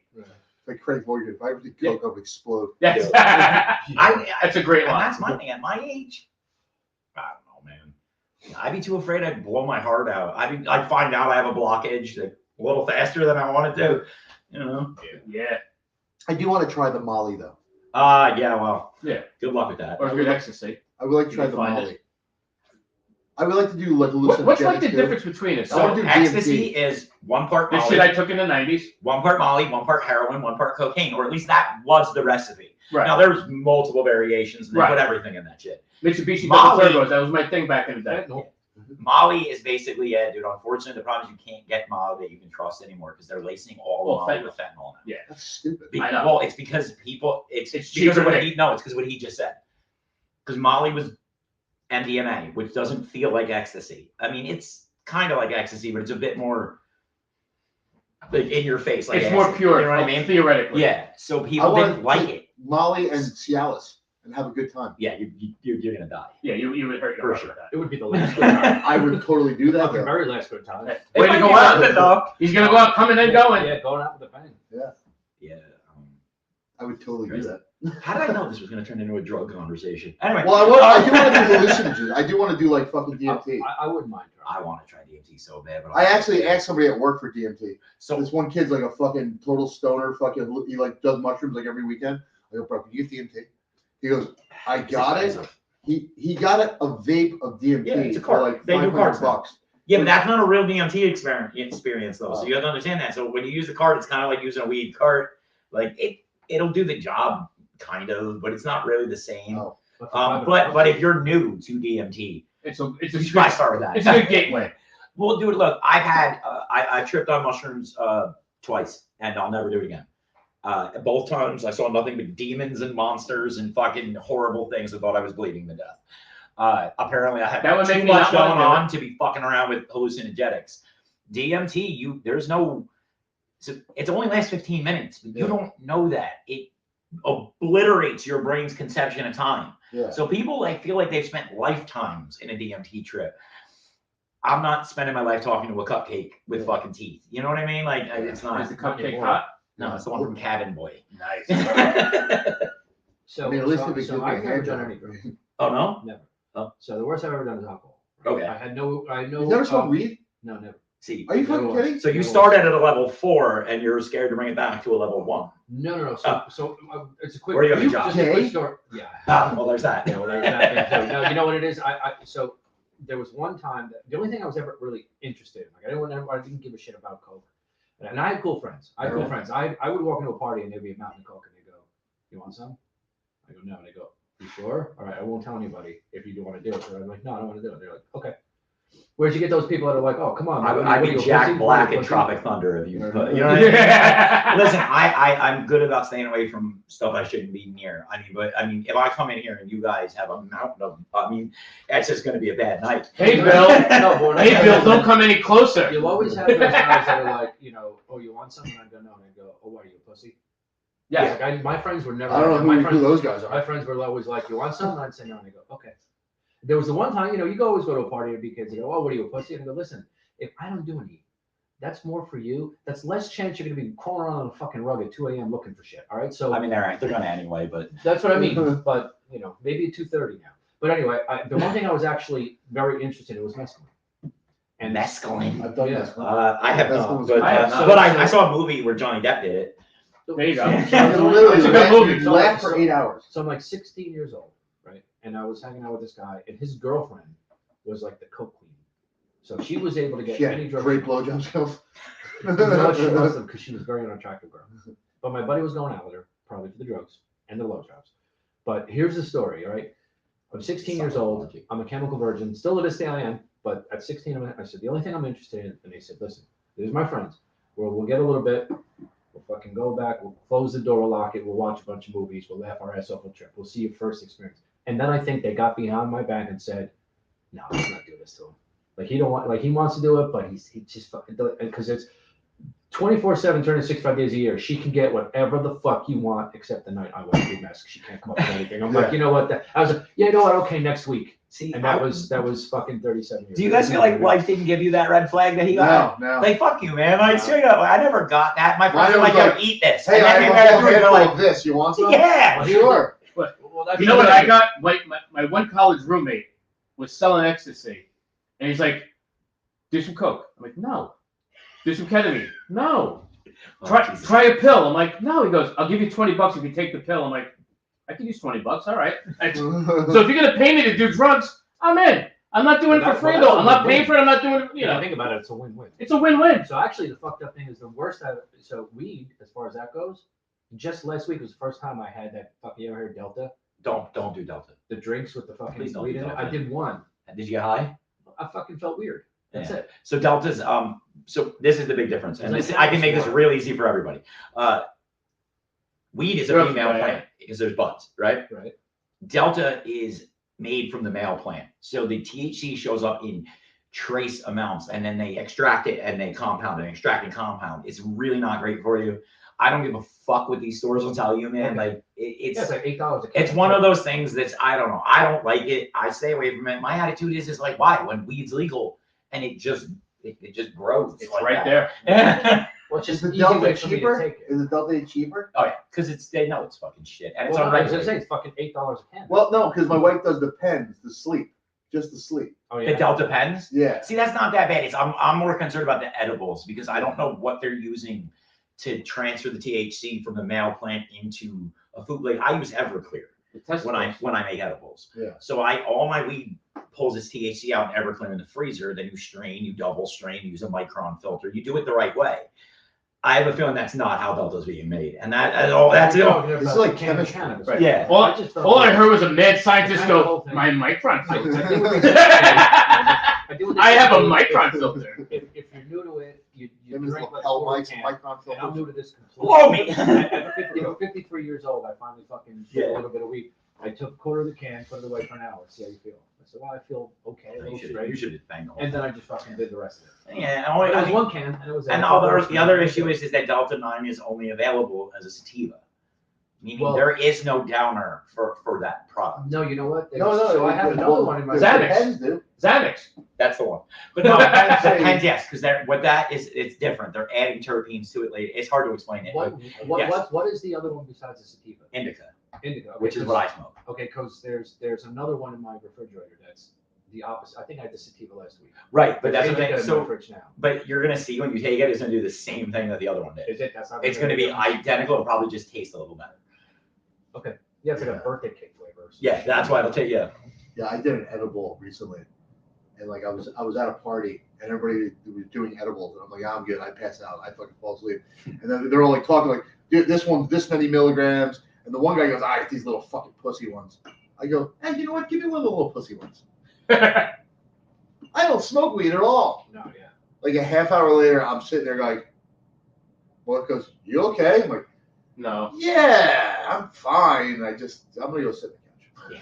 Speaker 3: Like Craig Morgan, if I ever did coke, I would explode.
Speaker 1: That's, that's a great
Speaker 2: And
Speaker 1: line.
Speaker 2: that's my thing. At my age, I don't know, man. I'd be too afraid I'd blow my heart out. I'd find out I have a blockage like, a little faster than I want to do.
Speaker 1: Yeah.
Speaker 3: I do want to try the Molly though.
Speaker 2: Yeah, well.
Speaker 1: Yeah.
Speaker 2: Good luck with that.
Speaker 1: Or good ecstasy.
Speaker 3: I would like to try
Speaker 1: You
Speaker 3: the
Speaker 1: find
Speaker 3: Molly. I would like to do like
Speaker 1: What's like the
Speaker 3: hallucinogenics, too.
Speaker 1: difference between it?
Speaker 3: I wanna
Speaker 2: So
Speaker 3: do
Speaker 2: ecstasy
Speaker 3: DMT.
Speaker 2: is one part
Speaker 1: This
Speaker 2: Molly,
Speaker 1: shit I took in the 90s.
Speaker 2: one part Molly, one part heroin, one part cocaine, or at least that was the recipe.
Speaker 1: Right.
Speaker 2: Now there's multiple variations, and they
Speaker 1: Right.
Speaker 2: put everything in that shit.
Speaker 1: Mitsubishi
Speaker 2: Molly-
Speaker 1: double turbos. That was my thing back in the day.
Speaker 2: Molly is basically, yeah, dude. Unfortunately, the problem is you can't get Molly that you can trust anymore because they're lacing all
Speaker 1: Well,
Speaker 2: of Molly
Speaker 1: fentanyl.
Speaker 2: with fentanyl now.
Speaker 1: Yeah.
Speaker 3: That's stupid.
Speaker 1: I know.
Speaker 2: Well, it's because people. It's
Speaker 1: It's
Speaker 2: because of
Speaker 1: cheaper
Speaker 2: what
Speaker 1: to
Speaker 2: he. No, it's because of what he just said. Because Molly was MDMA, which doesn't feel like ecstasy. I mean, it's kind of like ecstasy, but it's a bit more like in your face. Like
Speaker 1: It's more
Speaker 2: acid,
Speaker 1: pure,
Speaker 2: You know what I mean?
Speaker 1: theoretically.
Speaker 2: Yeah. So
Speaker 3: I
Speaker 2: people
Speaker 3: want
Speaker 2: didn't like it.
Speaker 3: Molly and Cialis and have a good time.
Speaker 2: Yeah, you're gonna die.
Speaker 1: Yeah, you would hurt
Speaker 2: For
Speaker 1: your
Speaker 2: sure.
Speaker 1: with that.
Speaker 5: It would be the last good time.
Speaker 3: I would totally do that.
Speaker 5: The
Speaker 3: Though.
Speaker 5: very last good time.
Speaker 1: Way
Speaker 2: It
Speaker 1: to
Speaker 2: might
Speaker 1: go
Speaker 2: be
Speaker 1: out.
Speaker 2: worth it, though.
Speaker 1: He's gonna go out coming and going.
Speaker 5: Yeah, going out with a bang.
Speaker 2: Yeah.
Speaker 3: I would totally do
Speaker 2: Crazy.
Speaker 3: that.
Speaker 2: How did I know this was gonna turn into a drug conversation? Anyway.
Speaker 3: Well, I do want to do hallucinogens. I do want to do like fucking DMT.
Speaker 5: I wouldn't mind
Speaker 2: I
Speaker 5: trying.
Speaker 2: want to try DMT so bad, but
Speaker 3: I actually asked somebody at work for DMT.
Speaker 2: So
Speaker 3: This one kid's like a fucking total stoner. Fucking, he like does mushrooms like every weekend. I go, bro, can you get DMT? He goes, I got it. He got a vape of DMT
Speaker 2: Yeah, it's a
Speaker 3: for
Speaker 2: cart.
Speaker 3: like
Speaker 2: They do carts now.
Speaker 3: $500.
Speaker 2: Yeah, but that's not a real DMT experience though. So you have to understand that. So when you use the cart, it's kind of like using a weed cart. Like it'll do the job, kind of, but it's not really the same.
Speaker 3: Oh.
Speaker 2: But if you're new to DMT,
Speaker 1: It's a
Speaker 2: you should probably
Speaker 1: good,
Speaker 2: start with that.
Speaker 1: it's a good gateway.
Speaker 2: Well, dude, look, I've had I tripped on mushrooms twice, and I'll never do it again. Both times I saw nothing but demons and monsters and fucking horrible things. I thought I was bleeding to death. Apparently, I had
Speaker 1: That would
Speaker 2: too
Speaker 1: make me
Speaker 2: much
Speaker 1: not wanna
Speaker 2: going
Speaker 1: do it.
Speaker 2: on to be fucking around with hallucinogenics. DMT, there's no. It only lasts 15 minutes. But you don't know that it obliterates your brain's conception of time.
Speaker 3: Yeah.
Speaker 2: So people like feel like they've spent lifetimes in a DMT trip. I'm not spending my life talking to a cupcake with fucking teeth. You know what I mean? Like it's not.
Speaker 1: Is the cupcake
Speaker 5: anymore.
Speaker 1: hot?
Speaker 2: No, it's the one from Cabin Boy.
Speaker 1: Nice.
Speaker 5: So,
Speaker 3: I mean, at least
Speaker 5: so,
Speaker 3: if it
Speaker 5: so
Speaker 3: gives me
Speaker 5: I've
Speaker 3: a
Speaker 5: never
Speaker 3: hand
Speaker 5: done
Speaker 3: job.
Speaker 5: any drugs.
Speaker 2: Oh no.
Speaker 5: So the worst I've ever done is alcohol.
Speaker 2: Okay.
Speaker 5: I know.
Speaker 3: You never smoked weed?
Speaker 5: No, never.
Speaker 2: See.
Speaker 3: Are you fucking
Speaker 5: No.
Speaker 3: kidding?
Speaker 2: So you started at a level 4 and you're scared to bring it back to a level 1.
Speaker 5: No. So it's a quick.
Speaker 2: Where do you have a job?
Speaker 5: Just a quick
Speaker 3: Gay?
Speaker 5: story. Yeah.
Speaker 2: Well, there's that.
Speaker 5: Yeah, well, there's that thing too. No, you know what it is? So there was one time that the only thing I was ever really interested in, like I didn't give a shit about coke, and I had cool friends. I would walk into a party and there'd be a mountain of coke, and they go, "You want some?" I go, "No." And they go, "You sure? All right, I won't tell anybody if you do want to do it." So I'm like, "No, I don't want to do it." They're like, "Okay." Where'd you get those people that are like, "Oh, come on"?
Speaker 2: I'd
Speaker 5: what are
Speaker 2: be
Speaker 5: you, a
Speaker 2: Jack
Speaker 5: pussy?
Speaker 2: Black
Speaker 5: What are you,
Speaker 2: in
Speaker 5: a
Speaker 2: Tropic Thunder if you. You know
Speaker 3: Right.
Speaker 2: what I mean? Listen, I'm good about staying away from stuff I shouldn't be near. But if I come in here and you guys have a mountain of, that's just going to be a bad night.
Speaker 1: Hey, Bill.
Speaker 5: No, but when I-
Speaker 1: Hey, Bill, don't come any closer.
Speaker 5: You'll always have those guys that are like, "Oh, you want something?" I go, "No," and I go, "Oh, what are you, a pussy?"
Speaker 1: Yes.
Speaker 5: Like my friends were never.
Speaker 3: I don't
Speaker 5: my
Speaker 3: know who
Speaker 5: friends,
Speaker 3: those guys
Speaker 5: My
Speaker 3: are.
Speaker 5: friends were always like, "You want something?" I'd say no, and they go, "Okay." There was the one time, you always go to a party and be kids. You go, "Oh, what are you, a pussy?" And I go, "Listen, if I don't do any, that's more for you. That's less chance you're gonna be crawling around on a fucking rug at 2 a.m. looking for shit. All right, so
Speaker 2: They're going to anyway, but
Speaker 5: that's what I mean. But maybe at 2:30 now. But anyway, the one thing I was actually very interested in was mescaline.
Speaker 2: and mescaline.
Speaker 3: I've done
Speaker 5: Yeah.
Speaker 3: this.
Speaker 2: I have
Speaker 3: That's
Speaker 2: not,
Speaker 3: what
Speaker 2: but,
Speaker 1: I have not.
Speaker 2: I saw a movie where Johnny Depp did it.
Speaker 1: There you go.
Speaker 2: Yeah.
Speaker 3: Literally,
Speaker 1: It's a good movie.
Speaker 3: you laugh for 8 hours.
Speaker 5: So I'm like 16 years old, right? And I was hanging out with this guy, and his girlfriend was like the coke queen. So she was able to get
Speaker 3: Yeah,
Speaker 5: any drug.
Speaker 3: great blowjob skills.
Speaker 5: No, she must have, because she was a very unattractive girl. But my buddy was going out with her, probably for the drugs and the blowjobs. But here's the story, all right? I'm 16 years old. I'm a chemical virgin. Still to this day I am. But at 16, I said, the only thing I'm interested in, and they said, listen, these are my friends. We'll get a little bit. We'll fucking go back. We'll close the door, we'll lock it. We'll watch a bunch of movies. We'll laugh our ass off. We'll trip. We'll see your first experience. And then I think they got behind my back and said, no, let's not do this to him. Like he wants to do it, but he just fucking do it because it's 24/7, 365 days a year. She can get whatever the fuck you want, except the night I went to mask. She can't come up with anything. I'm like, you know what? I was like, yeah, you know what? Okay, next week.
Speaker 2: See,
Speaker 5: And that was fucking 37 years.
Speaker 2: do you guys feel like life didn't give you that red flag that he got?
Speaker 3: No.
Speaker 2: Like, fuck you, man. Like, straight up, I never got that. My friends
Speaker 3: Mine
Speaker 2: were like,
Speaker 3: was
Speaker 2: yo,
Speaker 3: like,
Speaker 2: eat this.
Speaker 3: Hey,
Speaker 2: And
Speaker 3: I
Speaker 2: then
Speaker 3: have
Speaker 2: they
Speaker 3: a
Speaker 2: had
Speaker 3: whole
Speaker 2: to do it,
Speaker 3: handful
Speaker 2: like,
Speaker 3: of this. You want some?
Speaker 2: yeah.
Speaker 5: Well, here's
Speaker 3: Sure.
Speaker 5: Well, that's
Speaker 1: You know what I got? My one college roommate was selling ecstasy, and he's like, "Do some coke." I'm like, "No." "Do some ketamine." "No."
Speaker 2: Oh, Jesus.
Speaker 1: Try a pill. I'm like, "No." He goes, "I'll give you $20 if you take the pill." I'm like, "I can use $20. All right." So if you're gonna pay me to do drugs, I'm in. I'm not doing it for free though. I'm not paying for it. I'm not doing it. You
Speaker 5: Yeah,
Speaker 1: know,
Speaker 5: think about it. It's a win-win.
Speaker 1: it's a win-win.
Speaker 5: So actually, the fucked up thing is the worst. So weed, as far as that goes, just last week was the first time I had that. Fuck, you ever heard Delta?
Speaker 2: Don't do Delta.
Speaker 5: The drinks with the fucking
Speaker 2: Please don't
Speaker 5: weed
Speaker 2: do
Speaker 5: in it.
Speaker 2: Delta.
Speaker 5: I did one.
Speaker 2: Did you get high?
Speaker 5: I fucking felt weird. That's
Speaker 2: Yeah.
Speaker 5: it.
Speaker 2: So Delta's so this is the big difference, and
Speaker 5: It's
Speaker 2: this,
Speaker 5: like
Speaker 2: I can make this
Speaker 5: smart.
Speaker 2: real easy for everybody. Weed is a
Speaker 1: Rough,
Speaker 2: female
Speaker 1: right?
Speaker 2: plant because there's buds, right?
Speaker 5: Right.
Speaker 2: Delta is made from the male plant, so the THC shows up in trace amounts, and then they extract it and they compound it. Extract and compound. It's really not great for you. I don't give a fuck what these stores will tell you, man.
Speaker 5: Okay.
Speaker 2: Like
Speaker 5: It's
Speaker 2: it's
Speaker 5: like $8 a can.
Speaker 2: it's one of those things that's I don't know. I don't like it. I stay away from it. My attitude is like, why? When weed's legal and it just grows.
Speaker 1: It's
Speaker 2: like
Speaker 1: right
Speaker 2: that.
Speaker 1: there.
Speaker 5: Well, it's
Speaker 3: Is
Speaker 5: just
Speaker 3: the
Speaker 5: an easy
Speaker 3: Delta
Speaker 5: way for me to
Speaker 3: cheaper?
Speaker 5: take it.
Speaker 3: Is the Delta cheaper?
Speaker 2: Oh yeah, because they know it's fucking shit and it's
Speaker 5: Well, I was gonna
Speaker 2: unregulated.
Speaker 5: say it's fucking $8 a can.
Speaker 3: Well, no, because my wife does the pens, the sleep, just the sleep.
Speaker 5: Oh
Speaker 2: The
Speaker 5: yeah.
Speaker 2: Delta pens.
Speaker 3: Yeah.
Speaker 2: See, that's not that bad. It's I'm more concerned about the edibles because I don't know what they're using to transfer the THC from the male plant into a food. Like I use Everclear when I make edibles.
Speaker 3: Yeah.
Speaker 2: So all my weed pulls its THC out in Everclear in the freezer. Then you strain, you double strain, you use a micron filter. You do it the right way. I have a feeling that's not how Delta's being made, and that's
Speaker 5: You're
Speaker 2: it.
Speaker 5: talking
Speaker 3: This is
Speaker 5: about
Speaker 3: like
Speaker 5: the can of
Speaker 3: chemistry.
Speaker 5: cannabis.
Speaker 1: Right.
Speaker 2: Yeah.
Speaker 1: All I heard was a mad scientist
Speaker 5: I had the
Speaker 1: go,
Speaker 5: whole thing.
Speaker 1: my micron
Speaker 5: I
Speaker 1: filter.
Speaker 5: think what they do- I do what they
Speaker 1: I have a
Speaker 5: do.
Speaker 1: micron filter.
Speaker 5: If you're new to it, you
Speaker 3: Them is
Speaker 5: drink like a
Speaker 3: lapel
Speaker 5: quarter
Speaker 3: mics,
Speaker 5: can.
Speaker 3: micron
Speaker 5: And I'm
Speaker 3: filters.
Speaker 5: new to this
Speaker 2: Blow
Speaker 5: completely.
Speaker 2: me.
Speaker 5: At 53 years old, I finally fucking did a little bit of weed. I took a quarter of the can, put it away for an hour, see how you feel. I said, well, I feel okay, a little
Speaker 2: You
Speaker 5: straight.
Speaker 2: should have banged the whole
Speaker 5: And then I just fucking did the rest of it.
Speaker 2: Yeah,
Speaker 5: It
Speaker 2: I
Speaker 5: was
Speaker 2: think-
Speaker 5: one can, and it was.
Speaker 2: and the other issue is that Delta 9 is only available as a sativa, meaning
Speaker 5: Well-
Speaker 2: there is no downer for that product.
Speaker 5: No, you know what?
Speaker 3: No,
Speaker 5: So I have another one in my.
Speaker 3: The
Speaker 1: Xanax.
Speaker 3: pens do.
Speaker 1: Xanax.
Speaker 2: That's the one. But no, the
Speaker 3: Say-
Speaker 2: pens, yes, because what that is, it's different. They're adding terpenes to it later. It's hard to explain it.
Speaker 5: What is the other one besides the sativa?
Speaker 2: Indica,
Speaker 5: Indica. Okay,
Speaker 2: which is
Speaker 5: 'cause-
Speaker 2: what I smoke.
Speaker 5: Okay, because there's another one in my refrigerator that's the opposite. I think I had the sativa last week.
Speaker 2: Right, but that's
Speaker 5: There's
Speaker 2: the
Speaker 5: indica
Speaker 2: thing.
Speaker 5: in my
Speaker 2: So,
Speaker 5: fridge now.
Speaker 2: but you're gonna see when you take it, it's gonna do the same thing that the other one did.
Speaker 5: Is it? That's not.
Speaker 2: It's gonna be identical. It'll probably just taste a little better.
Speaker 5: Yeah, it's like a birthday cake flavor. or something.
Speaker 2: Yeah, that's why it'll take you.
Speaker 3: Yeah, I did an edible recently, and like I was at a party and everybody was doing edibles, and I'm like, yeah, I'm good. I pass out. I fucking fall asleep. And then they're all like talking like, dude, this one's this many milligrams, and the one guy goes, I got these little fucking pussy ones. I go, hey, you know what? Give me one of the little pussy ones. I don't smoke weed at all.
Speaker 5: No, yeah.
Speaker 3: Like a half hour later, I'm sitting there like, well, it goes, you okay? I'm like,
Speaker 1: No.
Speaker 3: yeah, I'm fine. I'm gonna go sit on the couch.
Speaker 2: Yeah.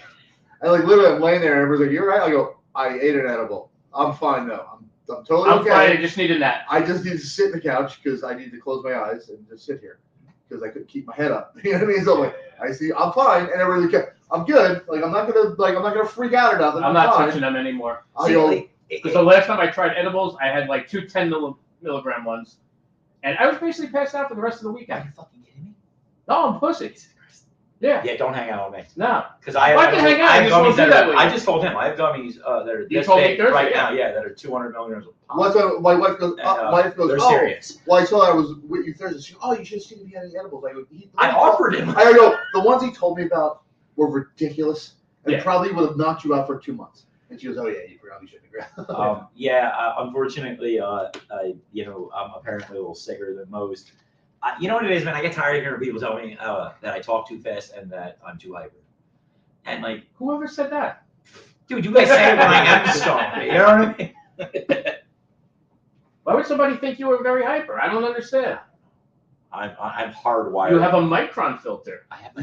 Speaker 3: And like literally, I'm laying there, and everybody's like, "You're right." I go, "I ate an edible. I'm fine now. I'm totally
Speaker 1: I'm
Speaker 3: okay.
Speaker 1: fine. I just needed that.
Speaker 3: I just need to sit in the couch because I need to close my eyes and just sit here because I couldn't keep my head up. You know what I mean? So I'm like, I see, I'm fine, and everybody's like, I'm good. Like I'm not gonna freak out or nothing.
Speaker 1: I'm
Speaker 3: I'm
Speaker 1: not
Speaker 3: fine.
Speaker 1: touching them anymore.
Speaker 3: I'll
Speaker 2: See,
Speaker 3: go,
Speaker 2: like,
Speaker 1: Because the last time I tried edibles, I had like 2 10-milligram ones, and I was basically passed out for the rest of the
Speaker 2: Are
Speaker 1: weekend.
Speaker 2: you fucking kidding me?
Speaker 1: No, I'm pussy. Yeah.
Speaker 2: Yeah, don't hang out with me.
Speaker 1: No.
Speaker 2: Because I
Speaker 1: Why can't I hang out?
Speaker 2: I
Speaker 1: I
Speaker 2: have
Speaker 1: just won't
Speaker 2: gummies
Speaker 1: do
Speaker 2: that
Speaker 1: that
Speaker 2: are,
Speaker 1: with
Speaker 2: I
Speaker 1: you.
Speaker 2: just told him I have gummies that are
Speaker 1: You
Speaker 2: this
Speaker 1: told me
Speaker 2: big
Speaker 1: Thursday,
Speaker 2: right
Speaker 1: yeah.
Speaker 2: now. Yeah, that are 200 milligrams of pop.
Speaker 3: what's up? My wife goes,
Speaker 2: They're
Speaker 3: oh,
Speaker 2: serious.
Speaker 3: well, I told her I was with you Thursday. She goes, oh, you should have seen if he had any edibles. I go,
Speaker 2: I offered him.
Speaker 3: I go, the ones he told me about were ridiculous and
Speaker 1: Yeah.
Speaker 3: probably would have knocked you out for 2 months. And she goes, oh yeah, you probably shouldn't have grabbed.
Speaker 2: Unfortunately, I'm apparently a little sicker than most. You know what it is, man? I get tired of hearing people tell me that I talk too fast and that I'm too hyper. And like,
Speaker 1: Whoever said that?
Speaker 2: dude, you guys say it when I am stoned. You know what I mean?
Speaker 1: Why would somebody think you were very hyper? I don't understand.
Speaker 2: I'm hardwired.
Speaker 1: You have a micron filter.
Speaker 2: I have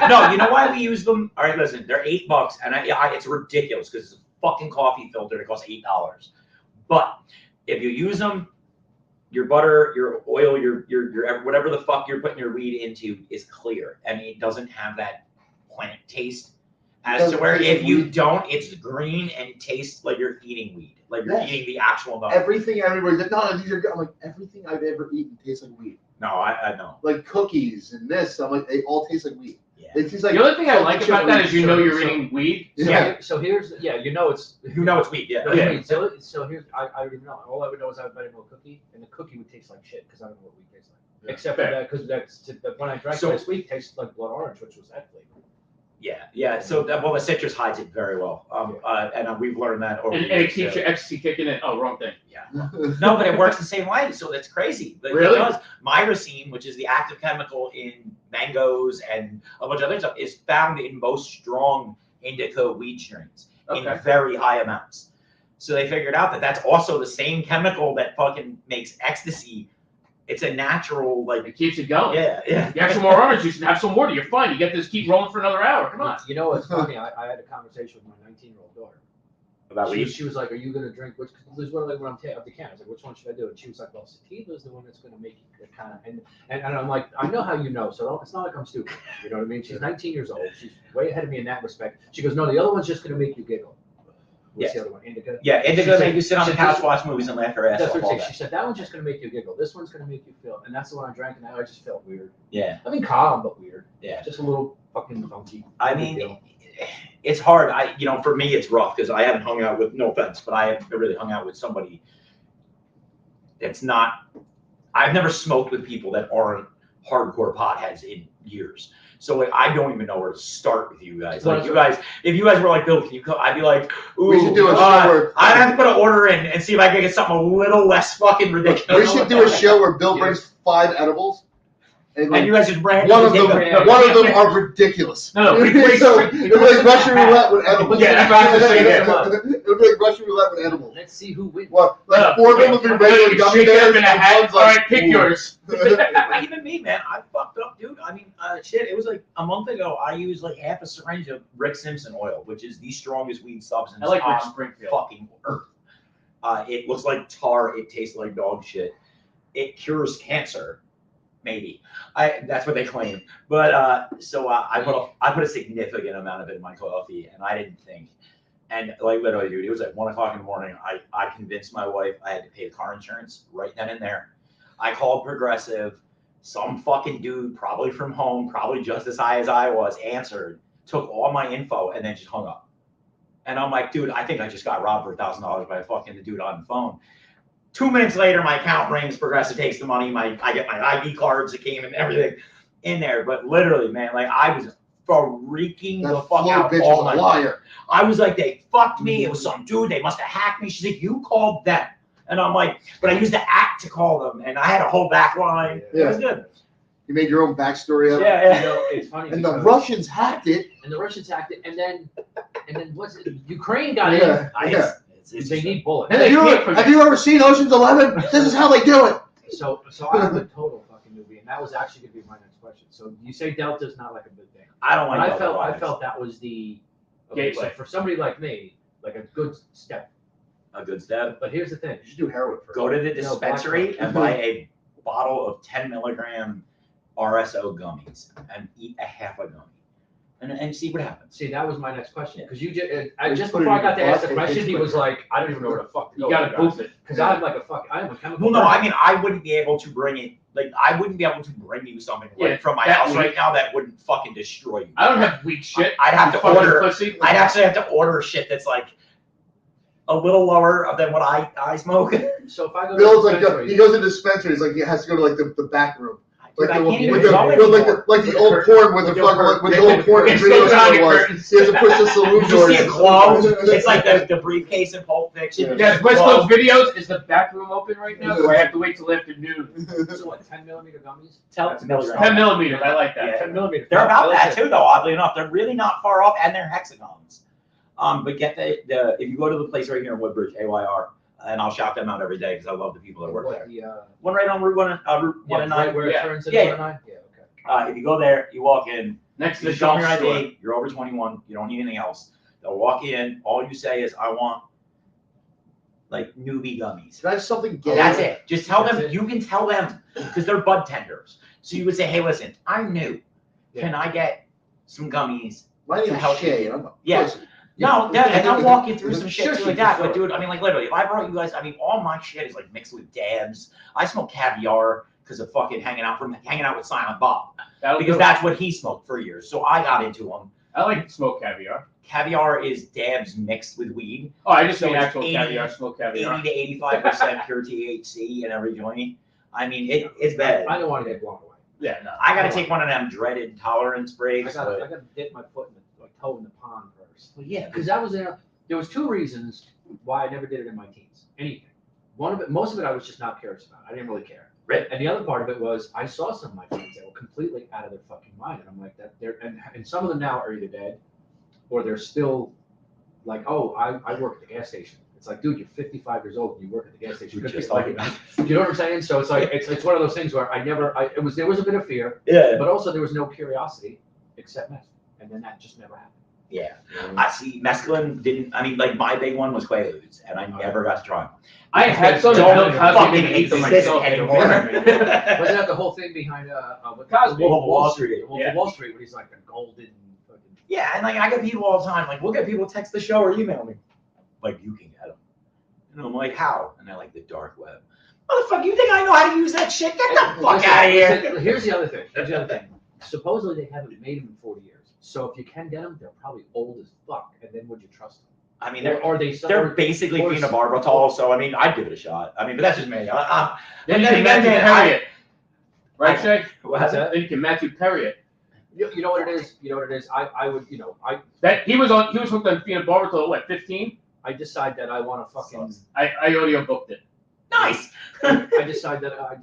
Speaker 2: no, you know why we use them? All right, listen, they're $8, and it's ridiculous because it's a fucking coffee filter that costs $8. But if you use them, your butter, your oil, your whatever the fuck you're putting your weed into is clear, and it doesn't have that plant taste. As to where if you don't, it's green and it tastes like you're eating weed, like you're
Speaker 3: Yes.
Speaker 2: eating the actual nut.
Speaker 3: Everything everybody's like, no, these are good. I'm like, everything I've ever eaten tastes like weed.
Speaker 2: No, I know.
Speaker 3: Like cookies and this. I'm like, they all taste like weed.
Speaker 2: Yeah.
Speaker 3: It tastes like
Speaker 1: The only thing I like
Speaker 3: chocolate
Speaker 1: about that
Speaker 3: chip
Speaker 1: is you know you're
Speaker 3: syrup.
Speaker 1: eating weed.
Speaker 3: Yeah.
Speaker 5: So here's you know it's
Speaker 2: You know it's weed, yeah.
Speaker 5: No,
Speaker 1: Yeah.
Speaker 5: wait, so here's I don't even know. All I would know is I would bite into a cookie, and the cookie would taste like shit because I don't know what weed tastes like.
Speaker 3: Yeah.
Speaker 5: Except for
Speaker 1: Fair.
Speaker 5: that, because when I drank
Speaker 2: So-
Speaker 5: last week, tasted like blood orange, which was that flavor.
Speaker 2: Yeah. So the citrus hides it very well. And we've learned that over
Speaker 1: And
Speaker 2: the
Speaker 1: it
Speaker 2: years,
Speaker 1: keeps
Speaker 2: too.
Speaker 1: your ecstasy kicking in. Oh, wrong thing.
Speaker 2: Yeah. No, but it works the same way. So that's crazy. But
Speaker 1: Really?
Speaker 2: It does. Myrcene, which is the active chemical in mangoes and a bunch of other stuff, is found in most strong indica weed strains in
Speaker 1: Okay.
Speaker 2: very high amounts. So they figured out that that's also the same chemical that fucking makes ecstasy. It's a natural, like,
Speaker 1: It keeps it going.
Speaker 2: yeah.
Speaker 1: You have some more orange juice and have some water. You're fine. You get this, keep rolling for another hour. Come on.
Speaker 5: You know what's funny? I had a conversation with my 19-year-old daughter.
Speaker 2: About
Speaker 5: She,
Speaker 2: weed.
Speaker 5: she was like, "Are you gonna drink? There's one like when I'm up the can." I was like, "Which one should I do?" And she was like, "Well, sativa is the one that's gonna make you kind of." And I'm like, "I know how you know, so it's not like I'm stupid." You know what I mean? She's 19 years old. She's way ahead of me in that respect. She goes, "No, the other one's just gonna make you giggle." What's the other one? Indica.
Speaker 2: Yeah, indica
Speaker 5: She said-
Speaker 2: make you sit on the
Speaker 5: she
Speaker 2: couch,
Speaker 5: said-
Speaker 2: watch movies, and laugh your ass
Speaker 5: That's
Speaker 2: off
Speaker 5: what
Speaker 2: all
Speaker 5: she
Speaker 2: day.
Speaker 5: said. She said that one's just gonna make you giggle. This one's gonna make you feel, and that's the one I drank, and I just felt weird.
Speaker 2: Yeah.
Speaker 5: I mean, calm but weird.
Speaker 2: Yeah.
Speaker 5: Just a little fucking funky.
Speaker 2: I mean, it's hard. For me, it's rough because I haven't hung out with, no offense, but I haven't really hung out with somebody that's not, I've never smoked with people that aren't hardcore potheads in years. So like, I don't even know where to start with you guys. Like you guys, if you guys were like, Bill, can you come? I'd be like, ooh,
Speaker 3: We should do a show where
Speaker 2: I'd have to put an order in and see if I can get something a little less fucking ridiculous.
Speaker 3: we should do a show where Bill brings 5 edibles, and,
Speaker 2: And you guys just ran.
Speaker 3: one of them are ridiculous.
Speaker 1: No, we play
Speaker 3: So,
Speaker 1: straight-
Speaker 3: it'd be like Russian roulette with edibles.
Speaker 1: Yeah, that's what I was saying,
Speaker 3: It would be like Russian roulette with edibles.
Speaker 5: Let's see who wins.
Speaker 3: Well, like 4 of them would be regular gummy
Speaker 1: Shake it
Speaker 3: bears,
Speaker 1: up in a
Speaker 3: and
Speaker 1: hat.
Speaker 3: one's
Speaker 1: All
Speaker 3: like,
Speaker 1: right, pick
Speaker 3: ooh.
Speaker 1: yours.
Speaker 2: Even me, man, I fucked up, dude. I mean, shit, it was like a month ago, I used like half a syringe of Rick Simpson oil, which is the strongest weed substance
Speaker 1: I like Rick
Speaker 2: on
Speaker 1: Springfield.
Speaker 2: fucking earth. It looks like tar. It tastes like dog shit. It cures cancer, maybe. That's what they claim. But so I put a significant amount of it in my coffee, and I didn't think. And like literally, dude, it was at 1 o'clock in the morning. I convinced my wife I had to pay the car insurance right then and there. I called Progressive. Some fucking dude, probably from home, probably just as high as I was, answered, took all my info, and then just hung up. And I'm like, dude, I think I just got robbed for $1,000 by fucking the dude on the phone. 2 minutes later, my account rings. Progressive takes the money. I get my ID cards that came and everything in there. But literally, man, like I was freaking the
Speaker 3: That
Speaker 2: fuck
Speaker 3: Flo
Speaker 2: out
Speaker 3: bitch is
Speaker 2: all
Speaker 3: a
Speaker 2: night.
Speaker 3: liar.
Speaker 2: I was like, they fucked me. It was some dude. They must have hacked me. She's like, you called them. And I'm like, but I used the app to call them, and I had a whole back line. It was good.
Speaker 3: You made your own backstory of it.
Speaker 2: Yeah,
Speaker 5: You know, it's funny.
Speaker 3: And the
Speaker 5: because-
Speaker 3: Russians hacked it.
Speaker 5: and the Russians hacked it, and then what's it? Ukraine got in.
Speaker 3: Yeah.
Speaker 5: They need bullets.
Speaker 1: Then
Speaker 3: Have
Speaker 1: they
Speaker 3: you,
Speaker 1: can't
Speaker 3: have you ever seen Ocean's 11? This is how they do it.
Speaker 5: So I'm a total fucking newbie, and that was actually gonna be my next question. So you say Delta's not like a big thing.
Speaker 2: I don't
Speaker 5: But
Speaker 2: like
Speaker 5: I felt
Speaker 2: Delta
Speaker 5: I felt that was the
Speaker 1: Gateway.
Speaker 5: So for somebody like me, like a good step.
Speaker 2: a good step.
Speaker 5: But here's the thing.
Speaker 3: You should do heroin first.
Speaker 2: Go to the
Speaker 5: No,
Speaker 2: dispensary
Speaker 5: black
Speaker 2: and buy a bottle of 10 milligram RSO gummies and eat a half a gummy and see what happens.
Speaker 5: See, that was my next question because you just
Speaker 3: Just
Speaker 5: just
Speaker 3: put
Speaker 5: before
Speaker 3: it
Speaker 5: I
Speaker 3: in
Speaker 5: got to
Speaker 3: your
Speaker 5: ask the
Speaker 3: butt and
Speaker 5: question,
Speaker 3: it's
Speaker 5: he
Speaker 3: quick.
Speaker 5: was like, I don't even know where the fuck to go.
Speaker 1: You gotta boof it.
Speaker 5: Because I'm like I'm a chemical.
Speaker 2: Well, no, I
Speaker 5: person.
Speaker 2: mean, I wouldn't be able to bring it. Like, I wouldn't be able to bring you something
Speaker 1: Yeah,
Speaker 2: right from my
Speaker 1: that
Speaker 2: house
Speaker 1: week-
Speaker 2: right now that wouldn't fucking destroy you.
Speaker 1: I don't have weak shit.
Speaker 2: I'd have to
Speaker 1: You fucking
Speaker 2: order.
Speaker 1: Pussy.
Speaker 2: I'd actually have to order shit that's like a little lower than what I smoke.
Speaker 5: So if I go
Speaker 3: Bill's
Speaker 5: to the
Speaker 3: like,
Speaker 5: dispensary,
Speaker 3: he goes to dispensaries, like he has to go to like the back room.
Speaker 2: Dude,
Speaker 3: Like
Speaker 2: I
Speaker 3: the,
Speaker 2: can't even
Speaker 3: with the,
Speaker 2: go
Speaker 3: with like
Speaker 2: anymore.
Speaker 3: the, like the old porn with the fucking, with the old porn
Speaker 1: It's
Speaker 3: video
Speaker 1: still behind
Speaker 3: store
Speaker 1: the
Speaker 3: was.
Speaker 1: curtains.
Speaker 3: He has to push the saloon
Speaker 2: You
Speaker 3: doors.
Speaker 2: see it closed. It's like the briefcase in Pulp Fiction.
Speaker 1: Yeah, West Coast videos. Is the back room open right now? Or I have to wait till afternoon?
Speaker 5: so what, 10 millimeter gummies?
Speaker 2: 10 milligrams.
Speaker 1: 10 millimeters. I like that.
Speaker 2: Yeah.
Speaker 5: 10 millimeter.
Speaker 2: They're about that
Speaker 5: Listen,
Speaker 2: too, though. Oddly enough, they're really not far off, and they're hexagons. But get the if you go to the place right here in Woodbridge, AYR, and I'll shout them out every day because I love the people that work
Speaker 5: what,
Speaker 2: there.
Speaker 5: the,
Speaker 2: One right on Route 1
Speaker 5: yeah,
Speaker 2: and 9.
Speaker 5: right where it
Speaker 1: Yeah.
Speaker 5: turns into
Speaker 2: Yeah,
Speaker 5: 109? Yeah, okay.
Speaker 2: If you go there, you walk in,
Speaker 1: Next to
Speaker 2: you
Speaker 1: the
Speaker 2: show them
Speaker 1: junk
Speaker 2: your
Speaker 1: store.
Speaker 2: ID, you're over 21, you don't need anything else. They'll walk in, all you say is, I want like newbie gummies.
Speaker 3: Can I have something gay?
Speaker 2: That's it. Just tell
Speaker 5: That's
Speaker 2: them,
Speaker 5: it.
Speaker 2: you can tell them, because they're bud tenders. So you would say, hey, listen, I'm new.
Speaker 5: Yeah.
Speaker 2: Can I get some gummies?
Speaker 3: My name
Speaker 2: to
Speaker 3: is
Speaker 2: help
Speaker 3: Shay, and I'm a
Speaker 2: Yeah.
Speaker 3: pussy.
Speaker 2: No, and I'll walk you through some shit
Speaker 5: Sure,
Speaker 2: too
Speaker 5: sure,
Speaker 2: like that.
Speaker 5: sure.
Speaker 2: But dude, I mean, like literally, if I brought you guys, I mean, all my shit is like mixed with dabs. I smoke caviar because of fucking hanging out with Silent Bob,
Speaker 1: That'll
Speaker 2: because
Speaker 1: do it.
Speaker 2: that's what he smoked for years. So I got into him.
Speaker 1: I like smoked caviar.
Speaker 2: Caviar is dabs mixed with weed.
Speaker 1: Oh, I just
Speaker 2: So
Speaker 1: mean
Speaker 2: it's
Speaker 1: actual
Speaker 2: 80
Speaker 1: caviar, smoked caviar.
Speaker 2: 80 to 85% pure THC in every joint. I mean, it's bad.
Speaker 5: I don't want to get blown away.
Speaker 1: Yeah, no.
Speaker 2: I gotta take one of them dreaded tolerance
Speaker 5: I
Speaker 2: breaks.
Speaker 5: got
Speaker 2: but
Speaker 5: to dip my foot in toe in the pond first.
Speaker 2: Well, yeah,
Speaker 5: Because that was there was two reasons why I never did it in my teens. Anything. One of it, most of it, I was just not curious about. I didn't really care.
Speaker 2: Right.
Speaker 5: And the other part of it was I saw some of my friends that were completely out of their fucking mind, and I'm like that. And some of them now are either dead, or they're still like, oh, I work at the gas station. It's like, dude, you're 55 years old and you work at the gas station.
Speaker 2: We just
Speaker 5: Like,
Speaker 2: talking about.
Speaker 5: you know what I'm saying? So it's like it's one of those things where there was a bit of fear,
Speaker 2: Yeah.
Speaker 5: but also there was no curiosity except meth, and then that just never happened.
Speaker 2: Yeah. I see. Mescaline didn't. I mean, like my big one was Quaaludes, and I never got to try them.
Speaker 1: I had some
Speaker 2: Don't
Speaker 1: Bill Cosby
Speaker 2: fucking
Speaker 1: didn't eat them
Speaker 2: exist
Speaker 1: myself.
Speaker 2: anymore.
Speaker 5: Wasn't that the whole thing behind what
Speaker 1: Cosby?
Speaker 5: Wolf of
Speaker 2: Wall Street.
Speaker 5: The Wolf
Speaker 1: Yeah.
Speaker 5: of Wall Street, when he's like the golden fucking.
Speaker 2: Yeah, and like I get people all the time, like we'll get people text the show or email me, like you can get them, and I'm like, how? And they're like, the dark web. Motherfucker, you think I know how to use that shit? Get the fuck
Speaker 5: Listen,
Speaker 2: out of here.
Speaker 5: listen, here's the other thing. Supposedly they haven't made them in 40 years. So if you can get them, they're probably old as fuck. And then would you trust them?
Speaker 2: I mean,
Speaker 5: Or
Speaker 2: they're
Speaker 5: are they?
Speaker 2: they're basically
Speaker 5: or-
Speaker 2: phenobarbital, so I mean, I'd give it a shot. I mean, but that's just me.
Speaker 1: Then
Speaker 2: And
Speaker 1: you
Speaker 2: then
Speaker 1: can
Speaker 2: again,
Speaker 1: Matthew
Speaker 2: man,
Speaker 1: Perry it. Right,
Speaker 2: I-
Speaker 1: Shay?
Speaker 2: What's that?
Speaker 1: Then you can Matthew Perry it.
Speaker 5: You know what it is? You know what it is? I would,
Speaker 1: That he was hooked on phenobarbital at what, 15?
Speaker 5: I decide that I want to fucking.
Speaker 1: I audio booked it.
Speaker 2: Nice.
Speaker 5: I decide that I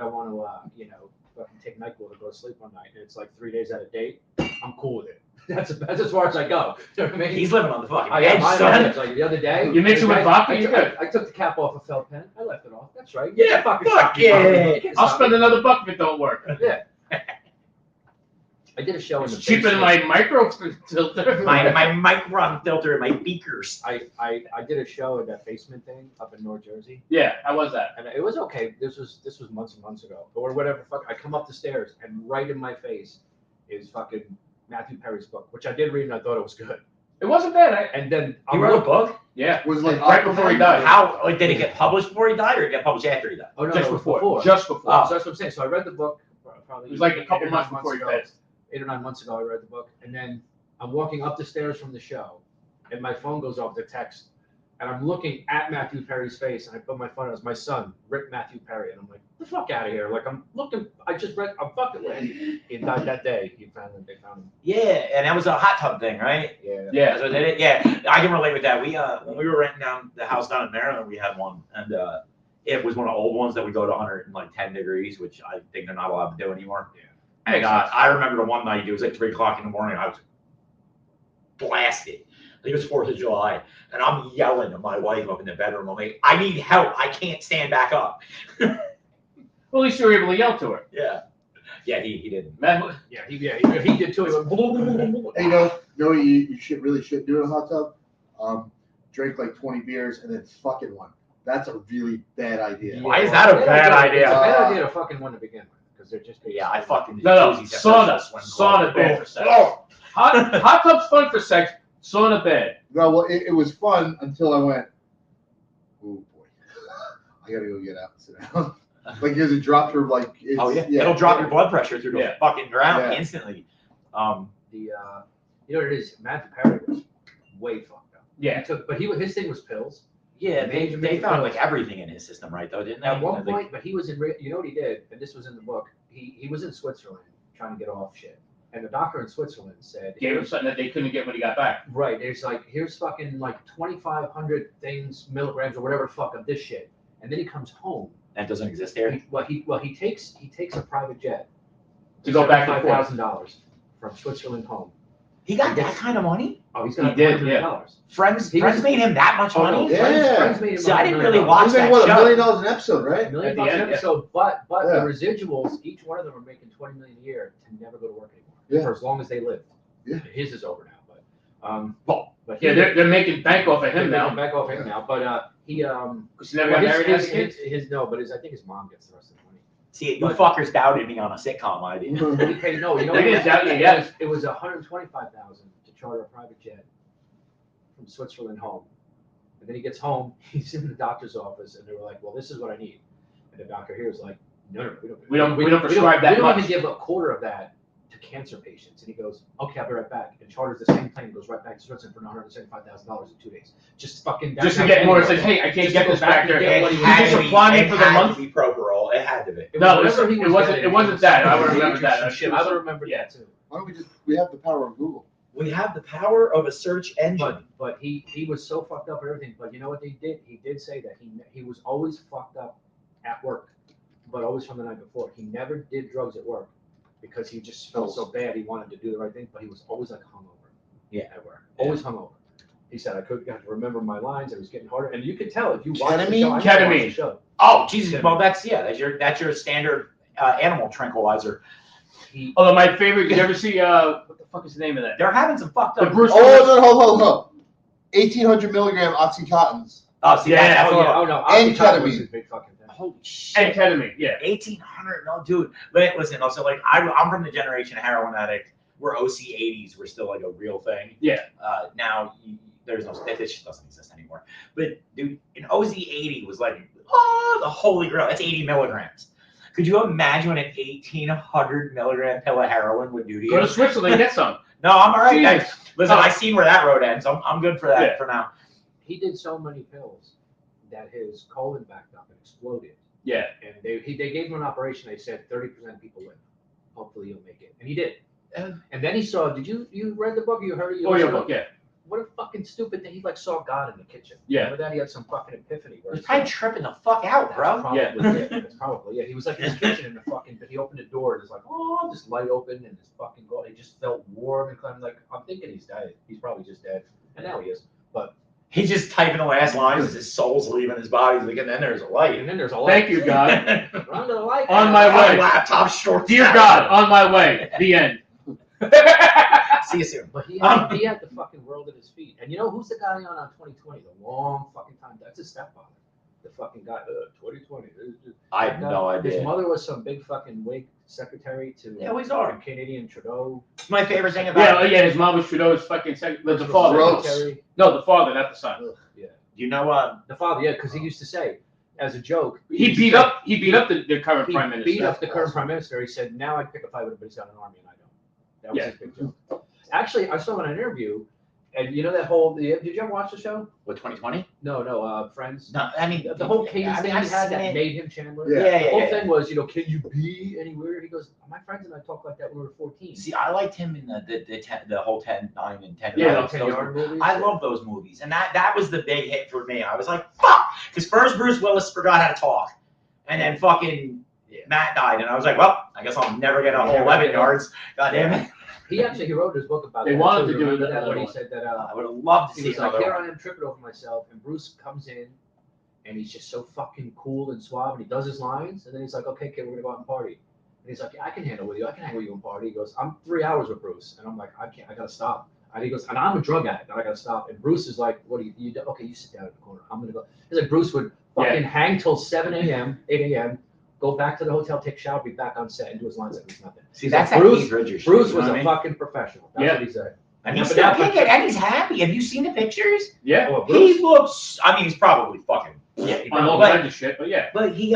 Speaker 5: want to, fucking take NyQuil to go to sleep one night, and it's like 3 days out of date. I'm cool with it. That's as far as I go. You know what I mean?
Speaker 2: He's living on the fucking
Speaker 5: I
Speaker 2: edge,
Speaker 5: am.
Speaker 2: son.
Speaker 5: It's like the other day.
Speaker 1: You mix it with vodka, you're good.
Speaker 5: I took the cap off a felt pen. I left it off. That's right.
Speaker 2: Yeah,
Speaker 5: fucking
Speaker 2: fuck
Speaker 5: stop me,
Speaker 2: yeah.
Speaker 5: bro. You can't
Speaker 1: I'll
Speaker 5: stop
Speaker 1: spend
Speaker 5: me.
Speaker 1: another $1 if it don't work.
Speaker 5: I did a show in the
Speaker 1: It's cheaper than
Speaker 5: basement.
Speaker 1: my micro filter.
Speaker 2: my micron filter and my beakers.
Speaker 5: I did a show in that basement thing up in North Jersey,
Speaker 1: Yeah, how was that?
Speaker 5: and it was okay. This was months and months ago, or whatever. Fuck, I come up the stairs, and right in my face is fucking Matthew Perry's book, which I did read, and I thought it was good.
Speaker 1: It wasn't bad.
Speaker 5: And then
Speaker 2: He wrote a book?
Speaker 1: Yeah,
Speaker 3: Was it like
Speaker 1: right before he died.
Speaker 2: How? Like, did it get published before he died, or did it get published after he died?
Speaker 5: Oh no,
Speaker 1: just
Speaker 5: no, it was
Speaker 1: before. Just before.
Speaker 2: Oh.
Speaker 5: So that's what I'm saying. So I read the book probably.
Speaker 1: It was like a
Speaker 5: 8
Speaker 1: couple
Speaker 5: or 9
Speaker 1: months before he
Speaker 5: ago.
Speaker 1: passed.
Speaker 5: 8 or 9 months ago, I read the book, and then I'm walking up the stairs from the show, and my phone goes off the text, and I'm looking at Matthew Perry's face, and I put my phone as my son, Rick Matthew Perry, and I'm like, the fuck out of here! Like I'm looking, I just read, I'm fucking. And he died that day. They found him.
Speaker 2: Yeah, and that was a hot tub thing, right?
Speaker 5: Yeah.
Speaker 1: Yeah.
Speaker 2: That's what they did. Yeah, I can relate with that. We when we were renting down the house down in Maryland, we had one, and it was one of the old ones that would go to 110 degrees, which I think they're not allowed to do anymore.
Speaker 5: Yeah.
Speaker 2: And
Speaker 1: Makes sense.
Speaker 2: I remember the one night, it was like 3 o'clock in the morning. I was blasted. I think it was 4th of July, and I'm yelling at my wife up in the bedroom. I'm like, I need help. I can't stand back up.
Speaker 1: Well, at least you were able to yell to her.
Speaker 2: Yeah, he didn't.
Speaker 1: Matt,
Speaker 5: He did too. He went,
Speaker 3: Hey, you shouldn't do in a hot tub. Drink like 20 beers and then fuck in one. That's a really bad idea.
Speaker 2: Why is that a bad idea?
Speaker 5: It's a bad idea to fucking one to begin with, because they're just.
Speaker 2: Yeah, I fucking
Speaker 1: No,
Speaker 2: Susie's at
Speaker 1: sauna.
Speaker 2: first swim
Speaker 1: Sauna
Speaker 2: club.
Speaker 1: bed for sex.
Speaker 2: Oh,
Speaker 1: hot tub's fun for sex. Sauna bed.
Speaker 3: No, well, it was fun until I went, oh boy, I gotta go get out and sit down. Like, because it dropped her, like, it's,
Speaker 2: oh yeah. It'll drop your blood pressure through the
Speaker 1: Yeah.
Speaker 2: fucking ground
Speaker 3: Yeah.
Speaker 2: instantly.
Speaker 5: You know what it is? Matthew Perry was way fucked up.
Speaker 1: Yeah.
Speaker 5: His thing was pills.
Speaker 2: Yeah,
Speaker 5: Major
Speaker 2: they found
Speaker 5: pills.
Speaker 2: like everything in his system, right? Though, didn't they?
Speaker 5: At one
Speaker 2: I think-
Speaker 5: point, but he was you know what he did, and this was in the book. He was in Switzerland trying to get off shit, and the doctor in Switzerland said,
Speaker 1: Gave him something that they couldn't get when he got back.
Speaker 5: right, here's fucking like 2,500 milligrams or whatever the fuck of this shit, and then he comes home.
Speaker 2: that doesn't exist here.
Speaker 5: He takes a private jet
Speaker 1: To go back and forth.
Speaker 5: $5,000 from Switzerland home.
Speaker 2: He got that kind of money.
Speaker 5: Oh, he's
Speaker 1: He
Speaker 5: got
Speaker 1: did,
Speaker 5: $100 million.
Speaker 2: Friends
Speaker 5: He
Speaker 2: made
Speaker 5: was-
Speaker 2: him that much
Speaker 5: Oh, no,
Speaker 2: money.
Speaker 3: Yeah.
Speaker 5: friends made him
Speaker 2: See, I didn't
Speaker 5: $100
Speaker 2: really
Speaker 5: million.
Speaker 2: watch
Speaker 3: He's like,
Speaker 2: that
Speaker 3: what, $1
Speaker 2: show.
Speaker 3: million an episode, right?
Speaker 5: $1 million
Speaker 1: At the
Speaker 5: bucks
Speaker 1: end,
Speaker 5: an
Speaker 1: yeah.
Speaker 5: episode, but
Speaker 3: Yeah.
Speaker 5: the residuals, each one of them are making $20 million a year to never go to work anymore
Speaker 3: Yeah.
Speaker 5: for as long as they live.
Speaker 3: Yeah.
Speaker 5: His is over now, but
Speaker 1: Yeah, they're making bank off of him
Speaker 5: they're
Speaker 1: now.
Speaker 5: back off him now. But he
Speaker 1: Because he never
Speaker 5: well,
Speaker 1: got married and has kids.
Speaker 5: I think his mom gets the rest of the money.
Speaker 2: See, you
Speaker 5: But-
Speaker 2: fuckers doubted me on a sitcom idea.
Speaker 5: He paid no, you know
Speaker 1: They didn't doubt you yet.
Speaker 5: It was $125,000 to charter a private jet from Switzerland home. And then he gets home, he's in the doctor's office, and they were like, "Well, this is what I need." And the doctor here is like, "No,
Speaker 1: We don't prescribe that
Speaker 5: We don't
Speaker 1: much."
Speaker 5: even give a quarter of that to cancer patients." And he goes, "Okay, I'll be right back." And charters the same plane, goes right back to Switzerland for $175,000 in 2 days. Just fucking
Speaker 1: Just to get more. It says, hey, I can't
Speaker 5: Just
Speaker 1: get
Speaker 5: to
Speaker 1: this
Speaker 5: go back
Speaker 1: back there.
Speaker 5: and get what
Speaker 1: Can
Speaker 5: he
Speaker 1: you
Speaker 5: had
Speaker 1: just
Speaker 5: to be-
Speaker 1: supply me for the month?
Speaker 2: be Procurol. It had to be.
Speaker 5: It was
Speaker 1: No,
Speaker 5: whatever he was
Speaker 1: it wasn't.
Speaker 5: getting.
Speaker 1: It wasn't that. I
Speaker 5: He
Speaker 1: remember
Speaker 5: was
Speaker 1: that.
Speaker 5: some shit. I would remember
Speaker 1: Yeah.
Speaker 5: that too.
Speaker 3: Why don't we have the power of Google?
Speaker 2: We have the power of a search engine.
Speaker 5: But he was so fucked up and everything. But you know what they did? He did say that he was always fucked up at work, but always from the night before. He never did drugs at work because he just felt so bad. He wanted to do the right thing, but he was always like hungover.
Speaker 2: Yeah.
Speaker 5: At work, always hungover. He said I couldn't remember my lines. It was getting harder, and you could tell if you watch the show. I watched the show.
Speaker 2: Oh Jesus! Well, that's your standard animal tranquilizer.
Speaker 1: Although my favorite, did you ever see what the fuck is the name of that?
Speaker 2: They're having some fucked
Speaker 1: The
Speaker 2: up.
Speaker 1: Bruce
Speaker 3: Oh no, hold on. 1,800 milligram oxycontins.
Speaker 2: Oh, see,
Speaker 1: Yeah,
Speaker 2: that's
Speaker 5: Oh
Speaker 2: all.
Speaker 5: yeah. Oh no.
Speaker 3: And
Speaker 5: Oxycontin was
Speaker 3: ketamine.
Speaker 5: his big fucking thing.
Speaker 2: Holy
Speaker 1: And
Speaker 2: shit!
Speaker 1: ketamine, yeah.
Speaker 2: 1,800, no, dude. But listen, also like I'm from the generation of heroin addict where OC80s were still like a real thing.
Speaker 1: Yeah.
Speaker 2: Now there's no that shit doesn't exist anymore. But dude, an OC80 was like the holy grail. That's 80 milligrams. Could you imagine what an 1,800 milligram pill of heroin would do to you?
Speaker 1: Go to Switzerland, get some.
Speaker 2: No, I'm all right.
Speaker 1: Jesus.
Speaker 2: Listen, I seen where that road ends. I'm good for that
Speaker 1: Yeah.
Speaker 2: for now.
Speaker 5: He did so many pills that his colon backed up and exploded.
Speaker 1: Yeah.
Speaker 5: And they gave him an operation. They said 30% of people live. Hopefully you'll make it, and he did. And then he saw. Did you read the book? You heard it?
Speaker 1: Oh, your book, yeah.
Speaker 5: What a fucking stupid thing! He like saw God in the kitchen.
Speaker 1: Yeah.
Speaker 5: Remember that? He had some fucking epiphany. Where
Speaker 2: He's
Speaker 5: he
Speaker 2: probably
Speaker 5: said,
Speaker 2: tripping the fuck out,
Speaker 5: That's
Speaker 2: bro.
Speaker 5: probably
Speaker 1: Yeah.
Speaker 5: it. That's probably it. He was like in his kitchen in the fucking, but he opened the door and it's like, oh, this light opened and this fucking God. He just felt warm and kind of like, I'm thinking he's dead. He's probably just dead, and now he is. But
Speaker 2: He's just typing the last lines as his soul's leaving his body. He's like, and then there's a light.
Speaker 5: and then there's a light.
Speaker 1: Thank you, God.
Speaker 5: Run to the light.
Speaker 1: On my way.
Speaker 2: Laptop short.
Speaker 1: Dear God, on my way. The end.
Speaker 2: See you soon.
Speaker 5: But he had the fucking world at his feet. And you know who's the guy on 2020? The long fucking time. That's his stepfather. The fucking guy. 2020.
Speaker 2: I have no
Speaker 5: His
Speaker 2: idea.
Speaker 5: mother was some big fucking Whig secretary to
Speaker 2: They always are.
Speaker 5: Canadian Trudeau.
Speaker 2: It's my favorite thing
Speaker 1: Yeah,
Speaker 2: about
Speaker 1: oh, yeah, his mom was Trudeau's fucking the father.
Speaker 3: Gross.
Speaker 5: Secretary.
Speaker 1: No, the father, not the son.
Speaker 2: You know
Speaker 5: The father, yeah, because he used to say, as a joke,
Speaker 1: He beat up the current prime minister.
Speaker 5: Beat up the current prime minister. He said, "Now I pick a fight with him, but he's got an army and I don't." That was
Speaker 1: Yeah.
Speaker 5: his big joke. Actually, I saw him in an interview, and you know that whole. Did you ever watch the show?
Speaker 2: what 2020?
Speaker 5: No, Friends.
Speaker 2: No, I mean
Speaker 5: The whole cadence thing he
Speaker 2: I've
Speaker 5: had
Speaker 2: seen
Speaker 5: that
Speaker 2: it.
Speaker 5: made him Chandler.
Speaker 3: Yeah.
Speaker 5: The whole thing was, can you be any weirder? He goes, my friends and I talked like that when we were 14.
Speaker 2: See, I liked him in the whole 10, 9, and 10.
Speaker 1: Yeah,
Speaker 5: the
Speaker 2: those
Speaker 5: 10-yard movies.
Speaker 2: I love those movies, and that was the big hit for me. I was like, fuck, because first Bruce Willis forgot how to talk, and then fucking Matt died, and I was like, well, I guess I'll never get a whole 11 yards. God damn it.
Speaker 5: He wrote his book about
Speaker 1: They
Speaker 5: that.
Speaker 1: wanted
Speaker 5: too.
Speaker 1: to do
Speaker 5: Remember
Speaker 1: another
Speaker 5: that when he
Speaker 1: one.
Speaker 5: said that.
Speaker 2: I would have loved to
Speaker 5: He
Speaker 2: see
Speaker 5: was like,
Speaker 2: another
Speaker 5: here
Speaker 2: one.
Speaker 5: I am tripping over myself, and Bruce comes in, and he's just so fucking cool and suave, and he does his lines, and then he's like, okay, kid, we're gonna go out and party. And he's like, yeah, I can handle with you. I can hang with you and party. He goes, I'm 3 hours with Bruce, and I'm like, I can't. I gotta stop. And he goes, and I'm a drug addict, and I gotta stop. And Bruce is like, what do you do? Okay, you sit down in the corner. I'm gonna go. He's like, Bruce would fucking hang till 7 a.m., 8 a.m., go back to the hotel, take a shower, be back on set, and do his lines like it was nothing.
Speaker 2: See, that's that
Speaker 5: Bruce-
Speaker 2: Keith Bridges shit,
Speaker 5: Bruce
Speaker 2: you know
Speaker 5: was
Speaker 2: what
Speaker 5: a
Speaker 2: I mean?
Speaker 5: fucking professional. That's
Speaker 1: Yeah.
Speaker 5: what he said.
Speaker 2: And he's
Speaker 5: But
Speaker 2: still
Speaker 5: now-
Speaker 2: kicking, and he's happy. Have you seen the pictures?
Speaker 1: Yeah.
Speaker 5: Oh, Bruce?
Speaker 2: He looks. I mean, he's probably fucking. Yeah, he
Speaker 1: On all
Speaker 2: probably,
Speaker 1: kinds of shit, but yeah.
Speaker 2: but he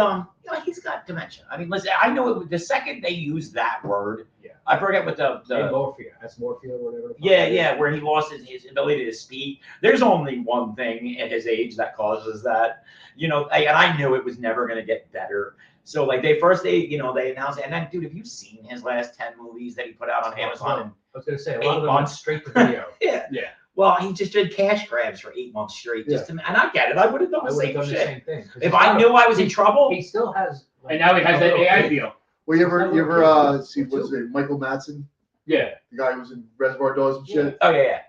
Speaker 2: he's got dementia. I mean, listen, I know it, the second they use that word,
Speaker 5: Yeah.
Speaker 2: I forget what
Speaker 5: Morphia. That's morphia or whatever. the fuck
Speaker 2: yeah,
Speaker 5: it is.
Speaker 2: yeah, where he lost his ability to speak. There's only one thing at his age that causes that, and I knew it was never gonna get better. So like they announced it, and then dude, have you seen his last 10 movies that he put out on Amazon?
Speaker 5: I was gonna say a lot
Speaker 2: 8
Speaker 5: of them went
Speaker 2: months.
Speaker 5: straight to video.
Speaker 2: Yeah.
Speaker 1: Yeah.
Speaker 2: Well, he just did cash grabs for 8 months straight, and I get it. I would have done
Speaker 5: I
Speaker 2: the
Speaker 5: would have
Speaker 2: same
Speaker 5: done the
Speaker 2: shit.
Speaker 5: same thing. 'cause
Speaker 2: If
Speaker 5: he's
Speaker 2: I
Speaker 5: got
Speaker 2: knew I was in trouble,
Speaker 5: he still has. like,
Speaker 1: And now he has that
Speaker 5: a little
Speaker 1: AI
Speaker 5: kid.
Speaker 1: deal.
Speaker 3: Well, you ever see
Speaker 5: Too.
Speaker 3: what's his name? Michael Madsen,
Speaker 1: Yeah.
Speaker 3: the guy who was in Reservoir Dogs and shit.
Speaker 2: oh yeah.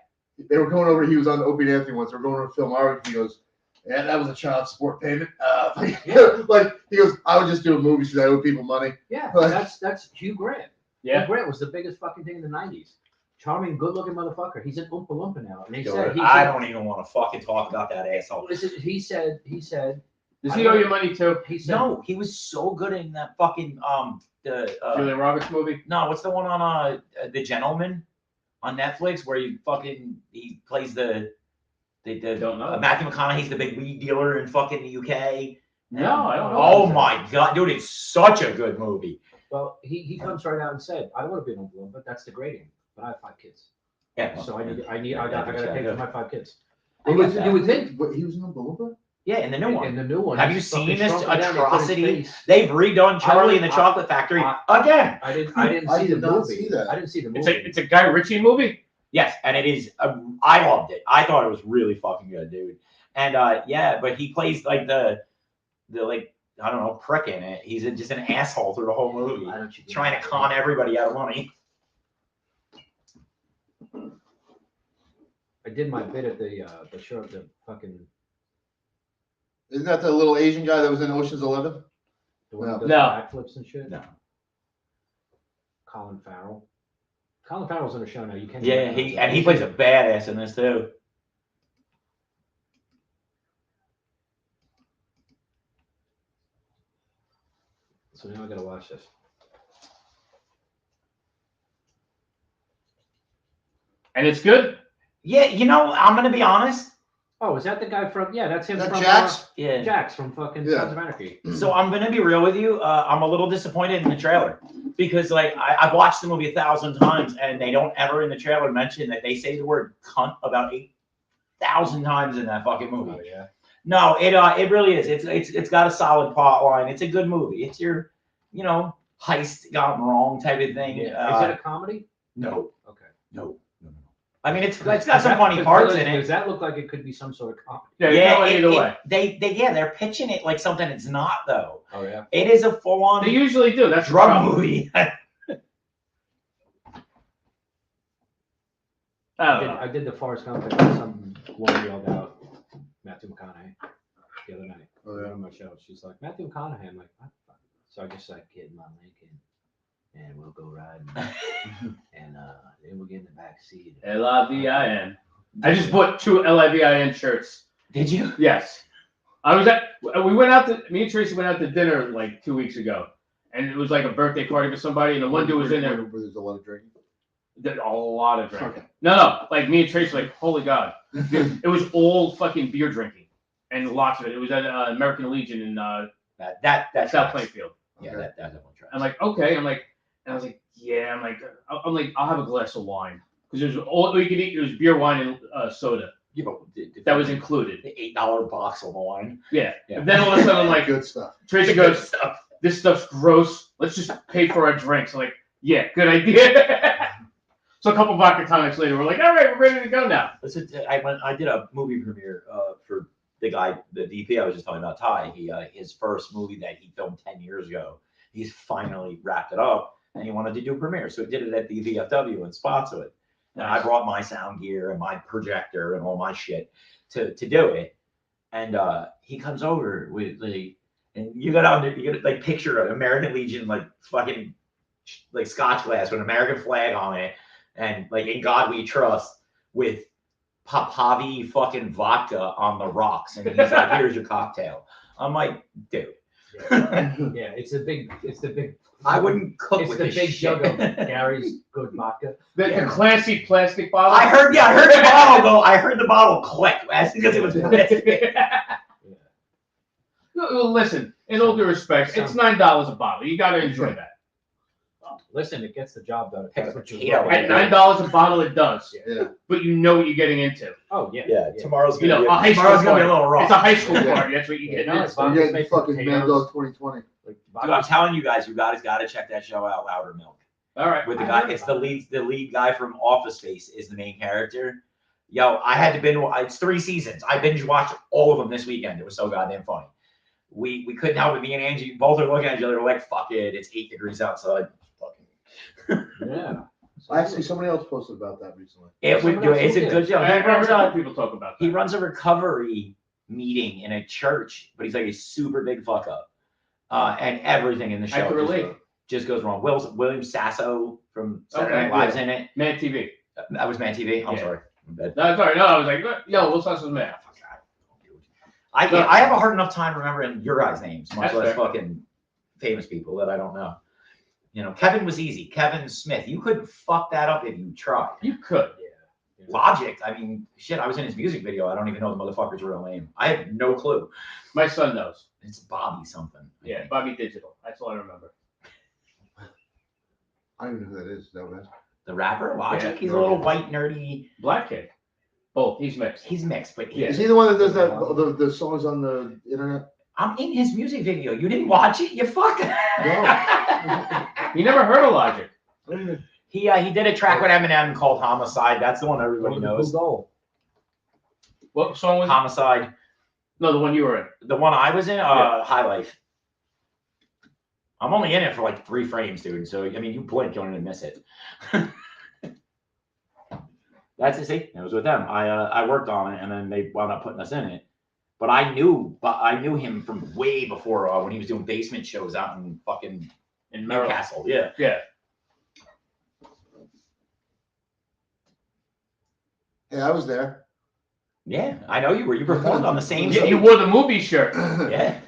Speaker 3: They were going over. He was on Opie and Anthony once. They were going over to film our. He goes, "Yeah, that was a child support payment." Like he goes, "I would just do a movie because I owe people money."
Speaker 5: Yeah,
Speaker 3: Like-
Speaker 5: that's Hugh Grant.
Speaker 1: Yeah.
Speaker 5: Hugh Grant was the biggest fucking thing in the '90s. Charming, good-looking motherfucker. He's an Oompa Loompa now, and he said he
Speaker 2: I
Speaker 5: said,
Speaker 2: don't even want to fucking talk about that asshole.
Speaker 5: Listen, he said
Speaker 1: Does he owe you money too?
Speaker 5: he said
Speaker 2: No, he was so good in that fucking
Speaker 1: Julia Roberts movie?
Speaker 2: no, what's the one on The Gentleman on Netflix where he plays the
Speaker 1: Don't know.
Speaker 2: Matthew McConaughey's the big weed dealer in fucking the UK.
Speaker 1: No, I don't know.
Speaker 2: Oh my god, dude, it's such a good movie.
Speaker 5: Well, he comes right out and said, I don't want to be an Oompa Loompa. That's degrading. But I have 5 kids,
Speaker 2: Yeah.
Speaker 5: so I gotta pay for my 5 kids.
Speaker 2: I get that.
Speaker 5: You would think
Speaker 3: What, he was in Oompa Loompa?
Speaker 2: Yeah, in the new one.
Speaker 5: in the new one.
Speaker 2: Have you
Speaker 5: he's
Speaker 2: seen
Speaker 5: fucking
Speaker 2: this
Speaker 5: shrunk him down, they put his
Speaker 2: atrocity?
Speaker 5: face-
Speaker 2: They've redone Charlie and the
Speaker 5: I-
Speaker 2: Chocolate Factory
Speaker 5: I-
Speaker 2: again.
Speaker 5: I didn't
Speaker 3: I
Speaker 5: see
Speaker 3: did
Speaker 5: the
Speaker 3: not
Speaker 5: movie.
Speaker 3: see that.
Speaker 5: I didn't see the
Speaker 1: It's
Speaker 5: movie.
Speaker 1: a Guy Ritchie movie?
Speaker 2: Yes, and it is. I loved it. I thought it was really fucking good, dude. And yeah, but he plays like the like I don't know prick in it. He's just an asshole through the whole movie,
Speaker 5: Why don't you give
Speaker 2: trying
Speaker 5: me
Speaker 2: to con everybody out of money.
Speaker 5: I did my bit at the show, the fucking
Speaker 3: Isn't that the little Asian guy that was in Ocean's 11?
Speaker 5: the one that does
Speaker 1: No.
Speaker 5: backflips and shit.
Speaker 2: No.
Speaker 5: Colin Farrell. Colin Farrell's in a show now. You can't.
Speaker 2: Yeah, he plays a badass in this too.
Speaker 5: So now I gotta watch this.
Speaker 1: And it's good.
Speaker 2: Yeah, you know, I'm gonna be honest.
Speaker 5: Oh, is that the guy from? Yeah, that's him
Speaker 3: Is that
Speaker 5: from
Speaker 3: Jax?
Speaker 2: Yeah.
Speaker 5: Jax from fucking
Speaker 3: Yeah.
Speaker 5: Sons of Anarchy.
Speaker 2: So I'm gonna be real with you. I'm a little disappointed in the trailer because like I've watched the movie 1,000 times and they don't ever in the trailer mention that they say the word cunt about 8,000 times in that fucking movie.
Speaker 5: Oh yeah.
Speaker 2: No, it really is. It's got a solid plot line. It's a good movie. It's your, you know, heist gone wrong type of thing.
Speaker 5: Yeah. Is it a comedy?
Speaker 2: No,
Speaker 5: Okay.
Speaker 2: no. I mean, it's got some funny parts in
Speaker 5: Does
Speaker 2: it.
Speaker 5: that look like it could be some sort of comedy?
Speaker 1: Yeah, you know either way.
Speaker 2: They're pitching it like something it's not though.
Speaker 5: Oh yeah.
Speaker 2: It is a full on
Speaker 1: They usually do. That's the
Speaker 2: drug
Speaker 1: problem.
Speaker 2: movie.
Speaker 1: I don't know.
Speaker 5: I did the Forrest Gump and some woman yelled out Matthew McConaughey the other night.
Speaker 3: Oh, yeah.
Speaker 5: On my show. She's like, Matthew McConaughey. I'm like, what the fuck? So I just like get in my Lincoln and we'll go riding. And then we'll get in the back seat.
Speaker 1: Livin. I just bought 2 Livin shirts.
Speaker 2: Did you?
Speaker 1: Yes. We went out to, me and Tracy went out to dinner like 2 weeks ago. And it was like a birthday party for somebody. And the one dude was in there.
Speaker 3: Where there's a lot of drinking.
Speaker 1: Did a lot of drinking.
Speaker 3: Okay.
Speaker 1: No. Like me and Tracy were like, holy God. It was all fucking beer drinking. And lots of it. It was at American Legion in
Speaker 2: That
Speaker 1: South
Speaker 2: tracks.
Speaker 1: Plainfield.
Speaker 2: Yeah,
Speaker 3: Okay.
Speaker 2: that definitely tracks.
Speaker 1: I'm like, okay. And I was like, yeah. I'm like, I'll have a glass of wine. Because it was all we could eat. It was beer, wine, and soda.
Speaker 2: You know,
Speaker 1: That was included.
Speaker 2: the $8 box of wine.
Speaker 1: Yeah.
Speaker 2: Yeah.
Speaker 1: And then all of a sudden, I'm like,
Speaker 3: Good stuff.
Speaker 1: Tracy goes, this stuff's gross. Let's just pay for our drinks. I'm like, yeah, good idea. So a couple vodka tonics later, we're like, all right, we're ready to go now.
Speaker 2: Listen, I did a movie premiere for the guy, the DP I was just talking about, Ty. His first movie that he filmed 10 years ago. He's finally wrapped it up, and he wanted to do a premiere, so he did it at the VFW in Spotswood. And I brought my sound gear and my projector and all my shit to do it. And he comes over with and you got like picture an American Legion like fucking like Scotch glass with an American flag on it, and like In God We Trust with Papavi fucking vodka on the rocks, and he's like, "Here's your cocktail." I'm like, dude,
Speaker 5: Yeah, it's the big.
Speaker 2: I wouldn't cook
Speaker 5: It's
Speaker 2: with
Speaker 5: the
Speaker 2: this
Speaker 5: big
Speaker 2: shit.
Speaker 5: jug of Gary's good vodka.
Speaker 1: The classy plastic bottle.
Speaker 2: I heard the bottle go. I heard the bottle click as because it was plastic.
Speaker 1: Well, listen, in all due respect, it's $9 a bottle. You got to enjoy that.
Speaker 5: Listen, it gets the job done.
Speaker 2: Pick
Speaker 5: That's
Speaker 2: a
Speaker 5: what you
Speaker 2: potato.
Speaker 5: want.
Speaker 1: At $9 a bottle, it does.
Speaker 3: Yeah.
Speaker 1: But you know what you're getting into.
Speaker 5: Oh yeah.
Speaker 2: Yeah, tomorrow's
Speaker 1: You know,
Speaker 2: gonna
Speaker 1: a
Speaker 2: be
Speaker 1: high
Speaker 2: tomorrow's
Speaker 1: school
Speaker 2: gonna be a little rough.
Speaker 1: It's a high school
Speaker 3: Yeah.
Speaker 1: party. That's what you get
Speaker 5: No,
Speaker 1: into.
Speaker 5: it's
Speaker 3: You're
Speaker 5: vodka's
Speaker 3: getting
Speaker 5: made from
Speaker 3: fucking
Speaker 5: potatoes.
Speaker 3: Mango 2020.
Speaker 5: Like,
Speaker 2: Dude, I'm telling you guys got to check that show out, Louder Milk.
Speaker 1: All right.
Speaker 2: With the
Speaker 5: I
Speaker 2: guy,
Speaker 5: heard
Speaker 2: it's
Speaker 5: about
Speaker 2: the lead guy from Office Space is the main character. Yo, I had to binge. It's 3 seasons. I binge watched all of them this weekend. It was so goddamn funny. We couldn't help it. Me and Angie both are looking at each other. We're like, fuck it. It's 8 degrees outside. Fucking.
Speaker 5: Yeah.
Speaker 3: Actually, somebody else posted about that recently.
Speaker 2: It would do. It's a good show.
Speaker 1: I've heard other people talk about that.
Speaker 2: He runs a recovery meeting in a church, but he's like a super big fuck up. And everything in the
Speaker 1: I can
Speaker 2: show
Speaker 1: relate.
Speaker 2: just goes wrong. William Sasso from Saturday
Speaker 1: Okay,
Speaker 2: Night Live's in it.
Speaker 1: Man TV.
Speaker 2: That was Man TV. I'm
Speaker 1: Yeah.
Speaker 2: sorry. I'm bad.
Speaker 1: No, sorry. No, I was like, yo, Will Smith was man.
Speaker 2: I have a hard enough time remembering your guys' names, much
Speaker 1: That's
Speaker 2: less
Speaker 1: fair.
Speaker 2: fucking famous people that I don't know. You know, Kevin was easy. Kevin Smith. You couldn't fuck that up if you tried.
Speaker 1: You could.
Speaker 5: Yeah.
Speaker 2: Logic. I mean, shit. I was in his music video. I don't even know the motherfucker's real name. I have no clue.
Speaker 1: My son knows.
Speaker 2: It's Bobby something. I
Speaker 1: Yeah,
Speaker 2: think.
Speaker 1: Bobby Digital. That's all I remember.
Speaker 3: I don't even know who that is. Is that what it is?
Speaker 2: The rapper Logic.
Speaker 1: Yeah.
Speaker 2: He's a little white nerdy.
Speaker 1: Black kid. Both. He's mixed.
Speaker 2: He's mixed, but
Speaker 1: Yeah.
Speaker 3: Is he the one that does that the songs on the internet?
Speaker 2: I'm in his music video. You didn't watch it? You fucking.
Speaker 1: You never heard of Logic.
Speaker 2: He did a track with Eminem called Homicide. That's the one everybody knows.
Speaker 5: Goal.
Speaker 1: What song was it?
Speaker 2: Homicide.
Speaker 1: No, the one you were in.
Speaker 2: The one I was in,
Speaker 1: Yeah.
Speaker 2: High Life. I'm only in it for like 3 frames, dude. So I mean, you blink, you don't even miss it. That's it. See, it was with them. I worked on it, and then they wound up putting us in it. But I knew him from way before when he was doing basement shows out in fucking
Speaker 1: In Maryland.
Speaker 2: Newcastle. Yeah.
Speaker 1: Yeah.
Speaker 3: Hey, I was there.
Speaker 2: Yeah, I know you were. You performed on the same.
Speaker 1: Yeah,
Speaker 2: stage.
Speaker 1: you wore the movie shirt.
Speaker 2: Yeah.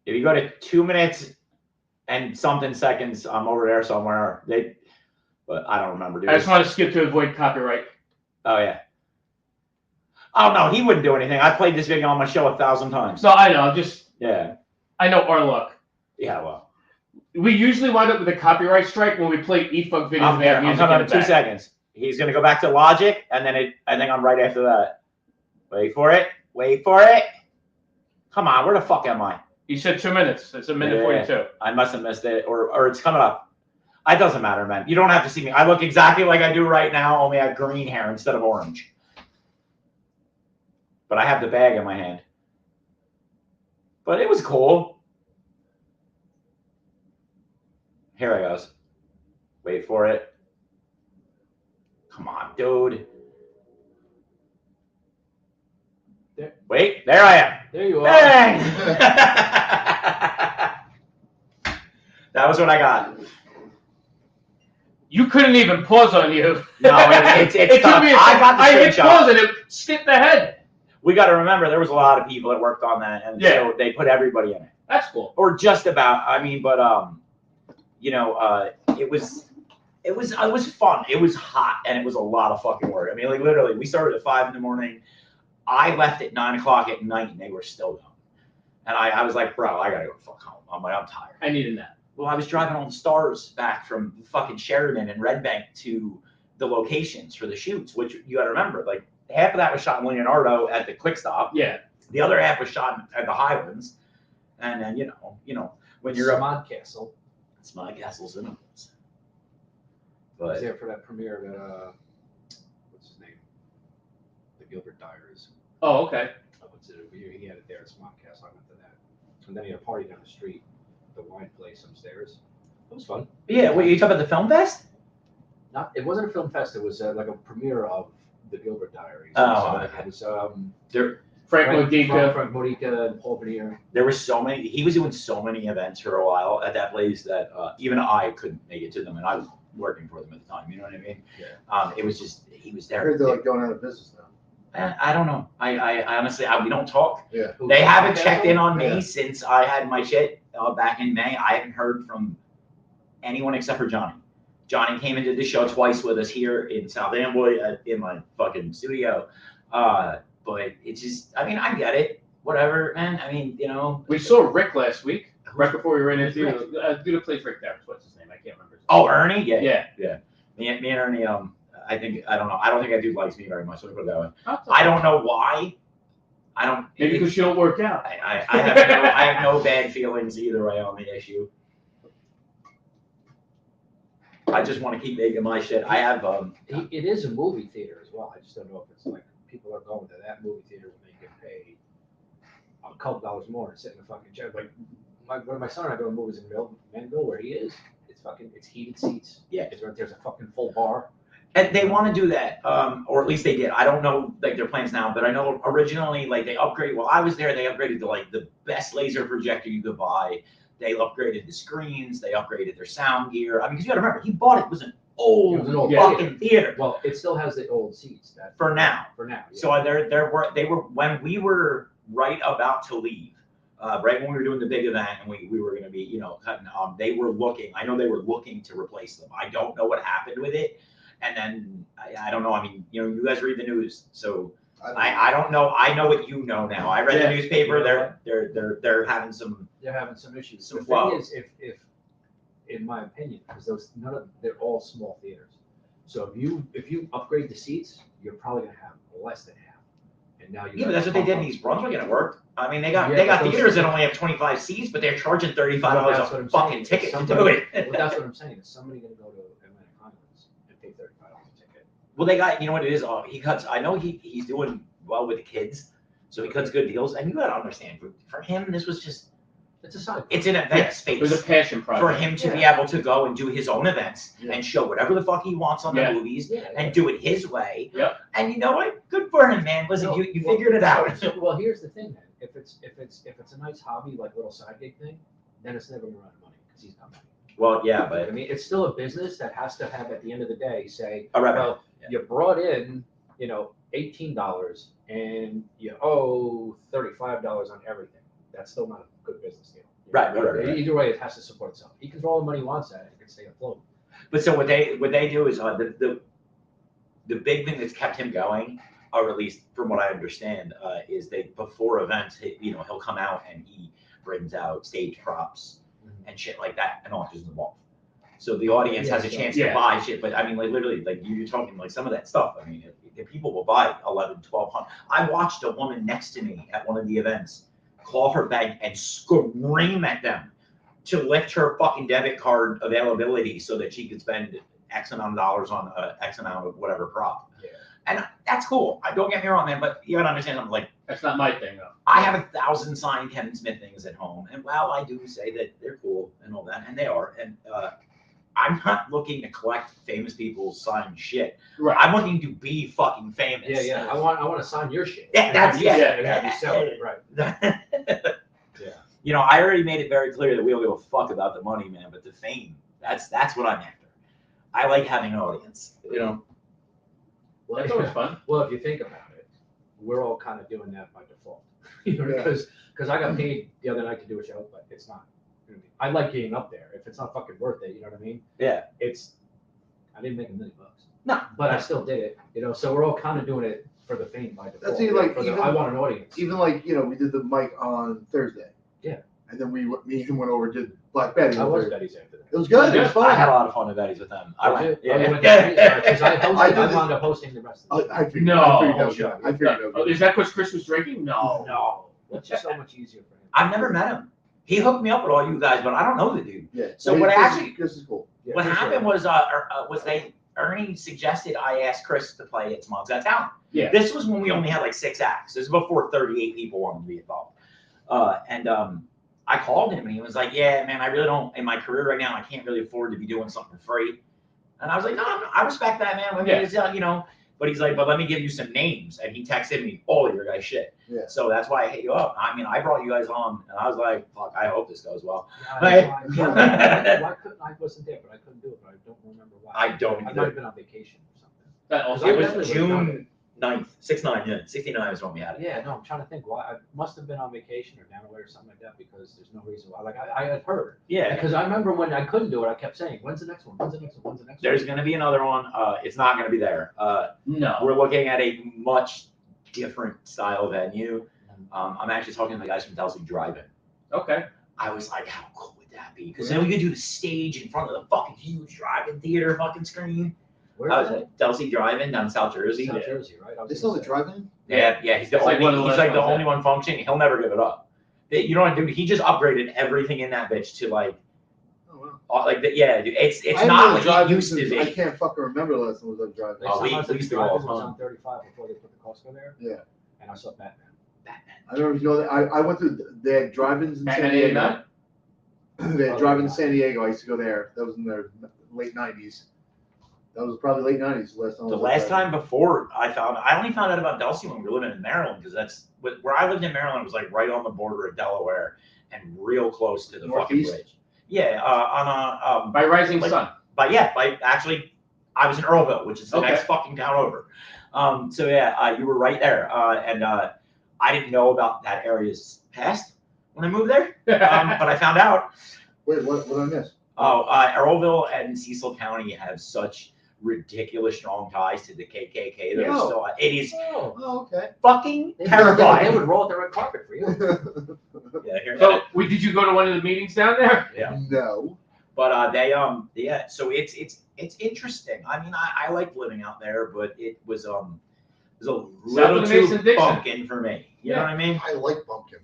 Speaker 2: If you go to 2 minutes and something seconds, I'm over there somewhere. But I don't remember, dude.
Speaker 1: I just want to skip to avoid copyright.
Speaker 2: Oh yeah. Oh no, he wouldn't do anything. I played this video on my show 1,000 times.
Speaker 1: So I know,
Speaker 2: Yeah.
Speaker 1: I know our luck.
Speaker 2: Yeah. Well,
Speaker 1: We usually wind up with a copyright strike when we play e-fuck videos.
Speaker 2: I'm
Speaker 1: and they have
Speaker 2: there. I'm
Speaker 1: music
Speaker 2: coming
Speaker 1: in
Speaker 2: in
Speaker 1: the
Speaker 2: 2
Speaker 1: back.
Speaker 2: seconds. He's gonna go back to Logic, and then I think I'm right after that. Wait for it. Wait for it. Come on, where the fuck am I?
Speaker 1: You said 2 minutes. It's a minute
Speaker 2: Yeah.
Speaker 1: 42.
Speaker 2: I must have missed it, or it's coming up. It doesn't matter, man. You don't have to see me. I look exactly like I do right now, only I have green hair instead of orange. But I have the bag in my hand. But it was cool. Here it goes. Wait for it. Come on, dude.
Speaker 5: There.
Speaker 2: Wait, there I am.
Speaker 5: There you are.
Speaker 2: Bang! That was what I got.
Speaker 1: You couldn't even pause on you.
Speaker 2: No, it's
Speaker 1: It took
Speaker 2: tough.
Speaker 1: me a
Speaker 2: I
Speaker 1: second.
Speaker 2: got the
Speaker 1: I hit
Speaker 2: screenshot.
Speaker 1: pause and it skipped ahead.
Speaker 2: We got to remember there was a lot of people that worked on that, and
Speaker 1: Yeah.
Speaker 2: so they put everybody in it,
Speaker 1: That's cool.
Speaker 2: or just about. I mean, but it was fun. It was hot, and it was a lot of fucking work. I mean, like literally, we started at 5 a.m. I left at 9 o'clock at night, and they were still going. And I was like, bro, I gotta go fuck home. I'm tired.
Speaker 1: I need a nap.
Speaker 2: Well, I was driving all the stars back from fucking Sheridan and Red Bank to the locations for the shoots, which you got to remember, like half of that was shot in Leonardo at the Quick Stop.
Speaker 1: Yeah.
Speaker 2: The other half was shot at the Highlands. And then, you know, when you're up,
Speaker 5: Smod Castle.
Speaker 2: Smod Castle's in it.
Speaker 5: I was
Speaker 2: But
Speaker 5: there for that premiere of that, what's his name? The Gilbert Diaries.
Speaker 1: Oh, okay.
Speaker 5: He had it there at Smod Castle. I went to that. And then he had a party down the street, the wine place upstairs. It was fun.
Speaker 2: yeah, wait, you talking about the film fest?
Speaker 5: It wasn't a film fest. It was like a premiere of the Gilbert Diaries.
Speaker 2: Oh,
Speaker 5: So it was
Speaker 1: Frank Modica.
Speaker 5: Frank Modica and Paul Veneer.
Speaker 2: There were so many. He was doing so many events for a while at that place that even I couldn't make it to them, and I was working for them at the time. You know what I mean?
Speaker 5: Yeah.
Speaker 2: It was just he was
Speaker 3: I
Speaker 2: there.
Speaker 3: heard they're like going out of business now.
Speaker 2: I don't know. I honestly, we don't talk.
Speaker 3: Yeah.
Speaker 2: They haven't checked in on me
Speaker 3: Yeah.
Speaker 2: since I had my shit back in May. I haven't heard from anyone except for Johnny. Johnny came and did the show twice with us here in South Amboy in my fucking studio. But it's just, I mean, I get it. Whatever, man. I mean, you know.
Speaker 1: We saw Rick last week, right before we ran into dude who plays Rick there. What's his name? I can't remember.
Speaker 2: Oh, Ernie? Yeah.
Speaker 1: Yeah.
Speaker 2: Me and Ernie, I don't know. I don't think that dude likes me very much. Let me put it that way. I don't know why. I don't.
Speaker 1: Maybe because you don't work out.
Speaker 2: I have no bad feelings either way on the issue. I just want to keep making my shit. I have
Speaker 5: It is a movie theater as well. I just don't know if it's like people are going to that movie theater when they get paid a couple dollars more to sit in a fucking chair. Like my son and I go to movies in Manville where he is. It's heated seats.
Speaker 2: Yeah.
Speaker 5: It's right there's a fucking full bar.
Speaker 2: and they want to do that, or at least they did. I don't know like their plans now, but I know originally like they upgraded. While I was there, they upgraded to like the best laser projector you could buy. They upgraded the screens. They upgraded their sound gear. I mean, because you got to remember, he bought it. It was an old,
Speaker 5: It was an old
Speaker 2: fucking theater
Speaker 5: Well, it still has the old seats.
Speaker 2: for now.
Speaker 5: For now. Yeah.
Speaker 2: So they were when we were right about to leave, right when we were doing the big event and we were going to be, cutting. They were looking. I know they were looking to replace them. I don't know what happened with it, and then I don't know. I mean, you guys read the news, so I don't know. I know what you know now. I read the newspaper. They're having some.
Speaker 5: They're having some issues.
Speaker 2: Some
Speaker 5: The
Speaker 2: flow.
Speaker 5: thing is, if in my opinion, because they're all small theaters. So if you upgrade the seats, you're probably gonna have less than half. and now you.
Speaker 2: Yeah, but that's what they did in East Brunswick, and it worked. I mean, they got
Speaker 5: Yeah, but those-
Speaker 2: theaters that only have 25 seats, but they're charging $35
Speaker 5: Well, that's what
Speaker 2: a
Speaker 5: I'm
Speaker 2: fucking
Speaker 5: saying.
Speaker 2: ticket to do
Speaker 5: Somebody-
Speaker 2: it.
Speaker 5: Well, that's what I'm saying. Is somebody going to go to Atlantic Highlands and pay $35 a ticket?
Speaker 2: Well, they got, you know what it is? He cuts. I know he's doing well with the kids, so he cuts good deals. And you got to understand, for him, this was just
Speaker 5: It's a side.
Speaker 2: it's an event
Speaker 1: It was a
Speaker 2: space
Speaker 1: passion
Speaker 2: for
Speaker 1: project.
Speaker 2: him to be able to go and do his own events
Speaker 3: Yeah.
Speaker 2: and show whatever the fuck he wants on
Speaker 1: Yeah.
Speaker 2: the movies
Speaker 5: Yeah.
Speaker 2: and do it his way.
Speaker 1: Yep.
Speaker 2: And you know what? Good for him, man. Listen,
Speaker 5: No,
Speaker 2: you
Speaker 5: well,
Speaker 2: figured it out.
Speaker 5: Well, here's the thing, then. If it's a nice hobby, like little side gig thing, then it's never going to run out of money because he's got money.
Speaker 2: Well, yeah,
Speaker 5: I
Speaker 2: but
Speaker 5: mean, it's still a business that has to have, at the end of the day, say,
Speaker 2: all right.
Speaker 5: well, you brought in, $18 and you owe $35 on everything. That's still not a good business deal.
Speaker 2: Right.
Speaker 5: Either way, it has to support itself. He can throw all the money he wants at it. It can stay afloat.
Speaker 2: But so what they do is the big thing that's kept him going, or at least from what I understand, is they before events, he'll come out and he brings out stage props and shit like that and auctions them off. So the audience has a chance to
Speaker 1: Yeah.
Speaker 2: buy shit. But I mean, like literally, like you're talking like some of that stuff. I mean, if people will buy 11, 1200. I watched a woman next to me at one of the events call her bank and scream at them to lift her fucking debit card availability so that she could spend X amount of dollars on X amount of whatever prop.
Speaker 5: Yeah.
Speaker 2: And that's cool. I don't get me wrong, man, but you gotta understand something. Like,
Speaker 1: That's not my thing, though.
Speaker 2: I have 1,000 signed Kevin Smith things at home, and while I do say that they're cool and all that, and they are, and I'm not looking to collect famous people's signed shit.
Speaker 1: Right.
Speaker 2: I'm looking to be fucking famous.
Speaker 5: Yeah. I want to sign your shit.
Speaker 2: Yeah, that's-
Speaker 5: And have you-
Speaker 2: yeah.
Speaker 5: and have you sell it, right? Yeah.
Speaker 2: I already made it very clear that we don't give a fuck about the money, man, but the fame, that's what I'm after. I like having an audience,
Speaker 5: Well,
Speaker 1: That's always fun.
Speaker 5: Well, if you think about it, we're all kind of doing that by default.
Speaker 3: Yeah.
Speaker 5: Because I got paid the other night to do a show, but it's not. I like being up there. If it's not fucking worth it, you know what I mean?
Speaker 2: Yeah.
Speaker 5: I didn't make $1 million.
Speaker 2: No.
Speaker 5: But I still did it, so we're all kind of doing it for the fame by default.
Speaker 3: That's even like-
Speaker 5: I want an audience.
Speaker 3: Even like, we did the mic on Thursday.
Speaker 5: Yeah.
Speaker 3: And then me and him went over and did Black Betty.
Speaker 5: I
Speaker 3: on
Speaker 5: was
Speaker 3: Thursday.
Speaker 5: Betty's after that.
Speaker 3: It was good. It was
Speaker 2: I had a
Speaker 3: fun.
Speaker 2: lot of fun with Betty's with them. I went.
Speaker 5: Did you? Oh, you went to
Speaker 2: Yeah.
Speaker 5: Betty's? 'Cause
Speaker 3: I did
Speaker 5: I
Speaker 3: this-
Speaker 5: wound up hosting the rest of the
Speaker 3: I figured
Speaker 1: No.
Speaker 3: I figured that was
Speaker 5: Sure.
Speaker 3: good. I figured that was
Speaker 1: Oh,
Speaker 3: good.
Speaker 1: is that because Chris was drinking? No.
Speaker 5: No. It's just so much easier for him.
Speaker 2: I've never met him. He hooked me up with all you guys, but I don't know the dude.
Speaker 3: Yeah.
Speaker 2: So what
Speaker 3: Chris is cool.
Speaker 5: Yeah,
Speaker 2: What
Speaker 5: for sure.
Speaker 2: happened was Ernie suggested I ask Chris to play at Small's Got Talent.
Speaker 1: Yeah.
Speaker 2: This was when we only had like 6 acts. This is before 38 people wanted to be involved. I called him and he was like, "Yeah, man, I really don't. In my career right now, I can't really afford to be doing something for free." And I was like, "No, I respect that, man. I mean,
Speaker 1: Yeah.
Speaker 2: it's, But he's like, "But let me give you some names." And he texted me all of your guys' shit.
Speaker 3: Yeah.
Speaker 2: So that's why I hit you up. I mean, I brought you guys on, and I was like, "Fuck, I hope this goes well."
Speaker 5: Yeah, why couldn't I wasn't there, but I couldn't do it, but I don't remember why.
Speaker 2: I don't
Speaker 5: I
Speaker 2: either.
Speaker 5: might have been on vacation or something.
Speaker 1: That also.
Speaker 2: It was
Speaker 5: definitely would've done
Speaker 2: June 9th, 6/9, yeah, 69 is when we had it.
Speaker 5: Yeah, no, I'm trying to think why. I must have been on vacation or down away or something like that because there's no reason why. Like I had heard.
Speaker 2: Yeah,
Speaker 5: Because I remember when I couldn't do it, I kept saying, "When's the next one? When's the next one? When's the next
Speaker 2: there's
Speaker 5: one?"
Speaker 2: going to be another one. It's not going to be there.
Speaker 1: No.
Speaker 2: We're looking at a much different style venue. I'm actually talking to the guys from Delsey Drive-In.
Speaker 1: Okay.
Speaker 2: I was like, how cool would that be? Because then we could do the stage in front of the fucking huge drive-in theater fucking screen.
Speaker 5: Where
Speaker 2: I
Speaker 5: is
Speaker 2: was
Speaker 5: it?
Speaker 2: at Delsey Drive-In down in South Jersey.
Speaker 5: South Jersey, right? I was
Speaker 3: They
Speaker 5: gonna
Speaker 3: still have
Speaker 5: say.
Speaker 3: driving?
Speaker 2: Yeah, he's the
Speaker 1: It's like
Speaker 2: only.
Speaker 1: one of the
Speaker 2: He's
Speaker 1: last
Speaker 2: like the
Speaker 1: ones,
Speaker 2: only one functioning. He'll never give it up. You know what, dude? He just upgraded everything in that bitch to like,
Speaker 3: Oh, wow.
Speaker 2: yeah, dude, it's
Speaker 3: I haven't
Speaker 2: not
Speaker 3: been
Speaker 2: what
Speaker 3: driving
Speaker 2: it used to
Speaker 3: since-
Speaker 2: be.
Speaker 3: I can't fucking remember the last time I was on driving.
Speaker 5: Next
Speaker 2: Oh, we
Speaker 5: time I was at
Speaker 2: used
Speaker 5: the
Speaker 2: to go all
Speaker 5: drive-in
Speaker 2: the
Speaker 5: was
Speaker 2: time.
Speaker 5: on 35 before they put the Costco there.
Speaker 3: Yeah.
Speaker 5: And I saw Batman.
Speaker 3: I don't know if you know that. I went through, they had drive-ins in San
Speaker 1: Batman
Speaker 3: Diego.
Speaker 1: 89?
Speaker 3: They had drive-ins in San Diego. I used to go there. That was in the late 90s. That was probably late 90s. Last time. I
Speaker 2: The
Speaker 3: was
Speaker 2: last
Speaker 3: driving.
Speaker 2: time before I only found out about Delsey when we were living in Maryland because that's where I lived in Maryland was like right on the border of Delaware and real close to the
Speaker 3: Northeast?
Speaker 2: fucking bridge. Yeah, on
Speaker 1: By Rising
Speaker 2: Like-
Speaker 1: Sun.
Speaker 2: actually I was in Earlville, which is the
Speaker 1: Okay.
Speaker 2: next fucking town over. So yeah, you were right there, and I didn't know about that area's past when I moved there, but I found out.
Speaker 3: Wait, what did I miss?
Speaker 2: Earlville and Cecil County have such ridiculous strong ties to the KKK. That
Speaker 3: Yeah.
Speaker 2: still, it is
Speaker 5: Oh.
Speaker 3: Oh, okay.
Speaker 2: fucking
Speaker 5: They
Speaker 2: terrifying.
Speaker 5: would roll out the red carpet for you.
Speaker 2: Yeah, here,
Speaker 1: So, did you go to one of the meetings down there?
Speaker 2: yeah.
Speaker 3: No.
Speaker 2: But yeah. So it's interesting. I mean, I like living out there, but it was It's a
Speaker 1: South
Speaker 2: little
Speaker 1: of the
Speaker 2: too
Speaker 1: Mason-Dixon.
Speaker 2: pumpkin for me. You know what I mean?
Speaker 3: I like pumpkin.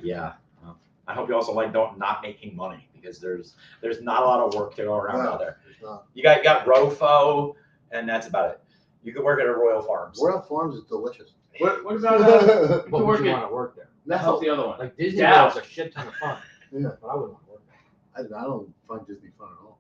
Speaker 2: Yeah. Well, I hope you also like not making money because there's not a lot of work to go around
Speaker 3: No,
Speaker 2: out there.
Speaker 3: there's not.
Speaker 2: You got Rofo, and that's about it. You could work at a Royal Farms.
Speaker 3: Royal Farms is delicious.
Speaker 1: What about
Speaker 5: What would
Speaker 1: work
Speaker 5: you
Speaker 1: in-
Speaker 5: want to work there?
Speaker 1: how's the other one?
Speaker 5: Like Disney
Speaker 1: Dow.
Speaker 5: World's a shit ton of fun.
Speaker 3: Yeah.
Speaker 5: But I wouldn't want to work there.
Speaker 3: I don't find Disney fun at all.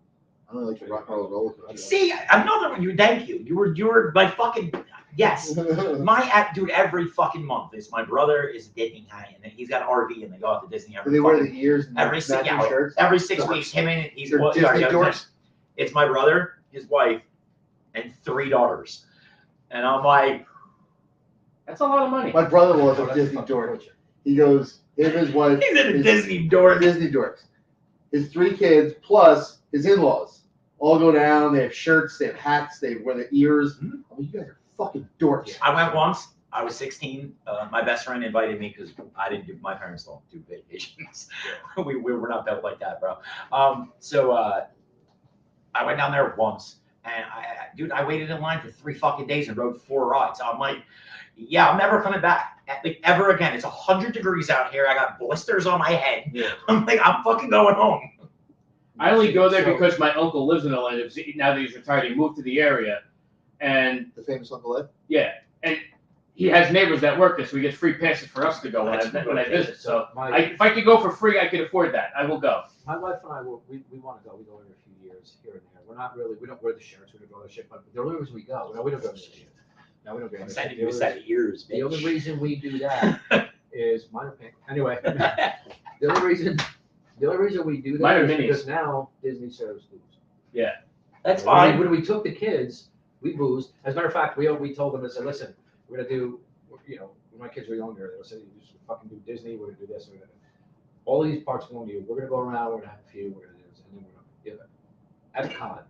Speaker 3: I don't like the rock and roller coaster.
Speaker 2: See, another one. Thank you. You were my fucking yes. Dude, every fucking month is my brother is a Disney guy, and then he's got an RV, and they go out to Disney
Speaker 3: Do
Speaker 2: every
Speaker 3: they wear
Speaker 2: fucking-
Speaker 3: the ears and
Speaker 2: every
Speaker 3: matching shirts?
Speaker 2: every 6 weeks. Him and he's
Speaker 3: They're
Speaker 2: well,
Speaker 3: Disney
Speaker 2: sorry,
Speaker 3: dorks?
Speaker 2: it's my brother, his wife, and 3 daughters, and I'm like,
Speaker 1: That's a lot of money.
Speaker 3: My brother-in-law's
Speaker 5: Oh,
Speaker 3: a
Speaker 5: that's
Speaker 3: Disney
Speaker 5: fucking
Speaker 3: dork.
Speaker 5: torture.
Speaker 3: He goes, him and his wife,
Speaker 2: he's in a
Speaker 3: his-
Speaker 2: Disney dork.
Speaker 3: Disney dorks. His 3 kids plus his in-laws all go down. They have shirts, they have hats, they wear the ears.
Speaker 2: Mhm.
Speaker 3: I mean, you guys are fucking dorks.
Speaker 2: I went once. I was 16. My best friend invited me because I didn't do. My parents don't do vacations. we were not built like that, bro. So I went down there once, and I waited in line for 3 fucking days and rode 4 rides. I'm like, yeah, I'm never coming back like ever again. It's 100 degrees out here. I got blisters on my head.
Speaker 3: Yeah.
Speaker 2: I'm like, I'm fucking going home.
Speaker 1: I only go there
Speaker 5: So-
Speaker 1: because my uncle lives in Atlanta. Now that he's retired, he moved to the area, and
Speaker 3: The famous Uncle Ed.
Speaker 1: yeah, and he has neighbors that work there, so he gets free passes for us to go when I visit. So if I could go for free, I could afford that. I will go.
Speaker 5: My wife and I, we want to go. We go every few years here and there. We're not really, we don't wear the shirts, we don't do all that shit, but the only reason we go, no, we don't go to see it. No, we don't go
Speaker 2: I'm
Speaker 5: to
Speaker 2: sending
Speaker 5: see
Speaker 2: you a set of ears,
Speaker 5: The only
Speaker 2: bitch.
Speaker 5: reason we do that is minor pink. Anyway, the only reason we do that
Speaker 1: Minor
Speaker 5: is
Speaker 1: minis.
Speaker 5: because now Disney serves booze.
Speaker 2: That's
Speaker 5: When
Speaker 2: fine.
Speaker 5: we took the kids, we boozed. As a matter of fact, we told them, I said, listen, we're gonna do, when my kids were younger, they would say, you just fucking do Disney, we're gonna do this, we're gonna do all these parts belong to you. We're gonna go around, we're gonna have a few, we're gonna do this, and then we're gonna give it. Epcot, we're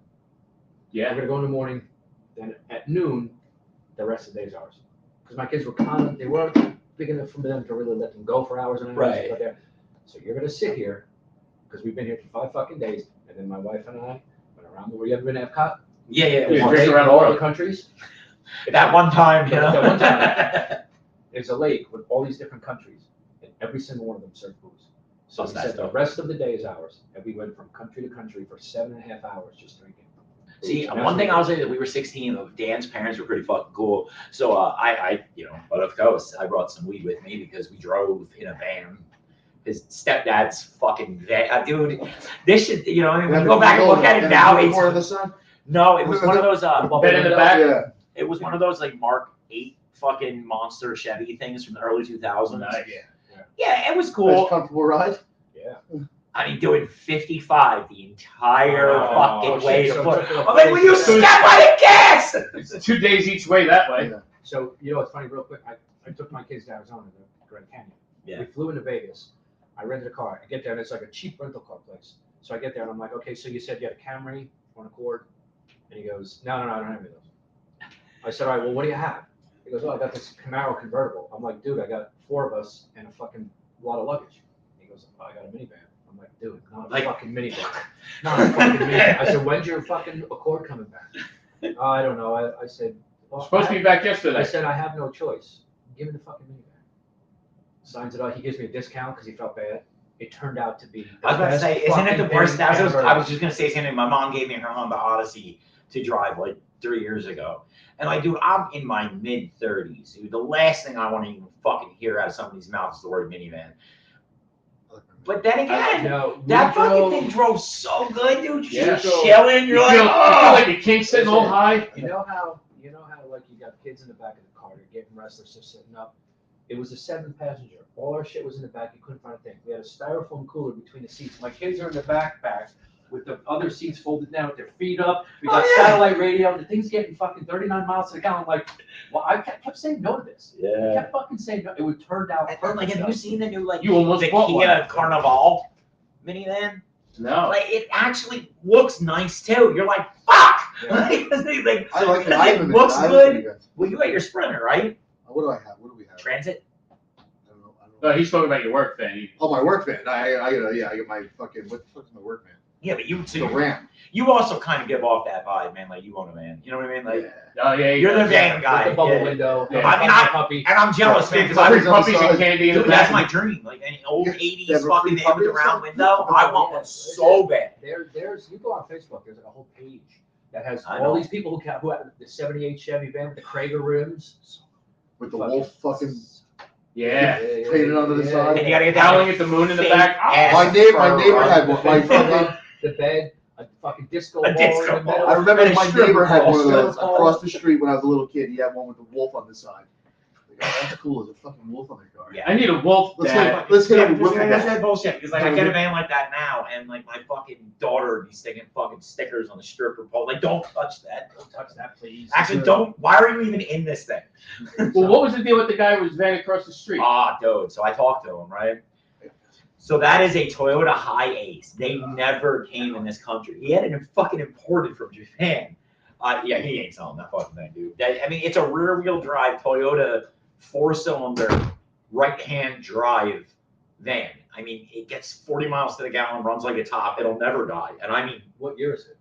Speaker 1: Yeah.
Speaker 5: gonna go in the morning, then at noon, the rest of the day's ours. Because my kids were they weren't big enough for them to really let them go for hours and hours.
Speaker 2: Right.
Speaker 5: But they're- so you're gonna sit here, because we've been here for 5 fucking days, and then my wife and I went around. You ever been to Epcot?
Speaker 2: Yeah, yeah.
Speaker 1: Yeah,
Speaker 2: one
Speaker 1: drink
Speaker 2: day.
Speaker 1: around the
Speaker 5: all
Speaker 1: world.
Speaker 5: the countries.
Speaker 2: That one time, you know?
Speaker 5: That one time. There's a lake with all these different countries, and every single one of them serve booze. So
Speaker 2: That's
Speaker 5: we
Speaker 2: nice
Speaker 5: said the
Speaker 2: stuff.
Speaker 5: rest of the day is ours, and we went from country to country for 7.5 hours just drinking.
Speaker 2: See,
Speaker 5: And that's
Speaker 2: one thing
Speaker 5: what
Speaker 2: I'll say that we were 16. Dan's parents were pretty fucking cool. So I but of course I brought some weed with me because we drove in a van. His stepdad's fucking van, dude. This shit, when you go back and look at it now, it's
Speaker 3: Corner of the sun.
Speaker 2: no, it was one of those
Speaker 1: Bed in the back.
Speaker 3: Yeah.
Speaker 2: it was one of those like Mark 8 fucking monster Chevy things from the early 2000s.
Speaker 1: Nice.
Speaker 2: Yeah, it was
Speaker 3: Nice
Speaker 2: cool.
Speaker 3: comfortable ride.
Speaker 5: Yeah.
Speaker 2: I mean, doing 55 the entire
Speaker 5: Oh,
Speaker 2: fucking
Speaker 5: shit,
Speaker 2: way to
Speaker 5: so
Speaker 2: put.
Speaker 5: it took it
Speaker 2: I'm like, will you
Speaker 5: up-
Speaker 2: step on the gas?
Speaker 1: It's 2 days each way that way.
Speaker 3: Yeah.
Speaker 5: So, it's funny, real quick. I took my kids to Arizona, the Grand Canyon.
Speaker 2: Yeah.
Speaker 5: We flew into Vegas. I rented a car. I get there, and it's like a cheap rental car place. So I get there, and I'm like, okay, so you said you had a Camry, one Accord? And he goes, no, I don't have any of those. I said, all right, well, what do you have? He goes, oh, I got this Camaro convertible. I'm like, dude, I got 4 of us and a fucking lot of luggage. He goes, oh, I got a minivan. I'm like, dude, not a
Speaker 2: Like-
Speaker 5: fucking minivan. Not a fucking minivan. I said, when's your fucking Accord coming back? Oh, I don't know. I said, well,
Speaker 1: Supposed to be back yesterday.
Speaker 5: I said, I have no choice. Give me the fucking minivan. Signs it out. He gives me a discount because he felt bad. It turned out to be. The
Speaker 2: I was about to
Speaker 5: best
Speaker 2: say, isn't it the
Speaker 5: fucking
Speaker 2: worst?
Speaker 5: thing
Speaker 2: I
Speaker 5: ever.
Speaker 2: was just gonna say something. My mom gave me her Honda Odyssey to drive like 3 years ago, and like, dude, I'm in my mid-30s. Dude, the last thing I want to even fucking hear out of somebody's mouth is the word minivan. But then again,
Speaker 5: No,
Speaker 2: that
Speaker 5: we
Speaker 2: fucking
Speaker 5: drove-
Speaker 2: thing drove so good, dude. You're
Speaker 1: Yeah.
Speaker 2: just chilling. You're
Speaker 1: You
Speaker 2: like,
Speaker 1: feel
Speaker 2: oh.
Speaker 1: like your king sitting all high.
Speaker 5: You know how like you got kids in the back of the car, you're getting restless, just sitting up. It was a 7-passenger. All our shit was in the back. You couldn't find a thing. We had a styrofoam cooler between the seats. My kids are in the backpack with the other seats folded down with their feet up. We got
Speaker 2: Oh, yeah.
Speaker 5: satellite radio. The thing's getting fucking 39 miles to the gallon. I'm like, well, I kept saying no to this. I
Speaker 2: Yeah.
Speaker 5: kept fucking saying no. It would turn out
Speaker 2: And then,
Speaker 5: perfect.
Speaker 2: like, have you seen the new like
Speaker 1: You almost
Speaker 2: the
Speaker 1: bought one.
Speaker 2: Kia Carnival minivan?
Speaker 1: No.
Speaker 2: Like, it actually looks nice too. You're like, fuck.
Speaker 5: Yeah.
Speaker 2: Like,
Speaker 3: I like it. I
Speaker 2: it
Speaker 3: haven't
Speaker 2: looks
Speaker 3: been- I
Speaker 2: good.
Speaker 3: haven't been yet.
Speaker 2: Well, you got your Sprinter, right?
Speaker 3: What do I have? What do we have?
Speaker 2: Transit.
Speaker 3: I don't know.
Speaker 1: No, he's talking about your work van.
Speaker 3: Oh, my work van. I got my fucking, what the fuck is my work van?
Speaker 2: Yeah, but you
Speaker 3: The Ram.
Speaker 2: you also kind of give off that vibe, man. Like you own a van. You know what I mean? Like
Speaker 3: Yeah.
Speaker 1: Oh yeah,
Speaker 2: you're the van
Speaker 5: With
Speaker 2: guy.
Speaker 5: the bubble
Speaker 2: Yeah.
Speaker 5: window.
Speaker 1: Yeah.
Speaker 2: I mean,
Speaker 5: puppy.
Speaker 2: And I'm jealous, man, because
Speaker 1: Free
Speaker 3: Bodies on the
Speaker 1: puppies and
Speaker 3: side.
Speaker 1: candy in the
Speaker 2: dude, that's
Speaker 1: back.
Speaker 2: my dream. Like an old
Speaker 3: Yeah,
Speaker 2: 80s
Speaker 3: have a
Speaker 2: fucking
Speaker 3: free
Speaker 2: in
Speaker 3: puppy
Speaker 2: with a
Speaker 3: or
Speaker 2: round
Speaker 3: something?
Speaker 2: window. I want one so bad.
Speaker 5: There's you go on Facebook. There's like a whole page that has
Speaker 2: I
Speaker 5: all
Speaker 2: know.
Speaker 5: these people who have the '78 Chevy van with the Krager rims.
Speaker 3: With the wolf fucking
Speaker 1: Yeah.
Speaker 3: painted onto the side.
Speaker 2: And you gotta get that
Speaker 1: Howling at the moon in the
Speaker 2: fake
Speaker 1: back.
Speaker 2: ass
Speaker 3: My neighbor
Speaker 2: fur
Speaker 3: had one. My
Speaker 5: The
Speaker 3: fucking,
Speaker 5: the bed, a fucking disco
Speaker 2: A
Speaker 5: ball
Speaker 2: disco
Speaker 5: in the middle.
Speaker 2: ball.
Speaker 3: I remember
Speaker 2: And a
Speaker 3: my
Speaker 2: stripper
Speaker 3: neighbor had
Speaker 2: pole.
Speaker 3: one of those
Speaker 5: Stripper
Speaker 3: across
Speaker 5: pole.
Speaker 3: the street when I was a little kid. He had one with the wolf on the side. Like, oh, that's cool. There's a fucking wolf on the car.
Speaker 2: Yeah.
Speaker 1: I need a wolf
Speaker 3: Let's
Speaker 1: dad.
Speaker 3: Let's hit
Speaker 2: Yeah,
Speaker 3: him with
Speaker 2: because that's
Speaker 3: that.
Speaker 2: that bullshit. Because like I get a van like that now, and like my fucking daughter would be sticking fucking stickers on the stripper pole. Like, don't touch that.
Speaker 5: Don't touch that, please.
Speaker 2: Actually, don't. Why are you even in this thing?
Speaker 1: Well, what was the deal with the guy who was van across the street?
Speaker 2: Ah, dude. So I talked to him, right? So that is a Toyota Hi-Ace. They never came in this country. He had it fucking imported from Japan. Yeah, he ain't selling that fucking thing, dude. I mean, it's a rear-wheel drive Toyota 4-cylinder right-hand drive van. I mean, it gets 40 miles to the gallon, runs like a top. It'll never die. And I mean,
Speaker 5: What year is it?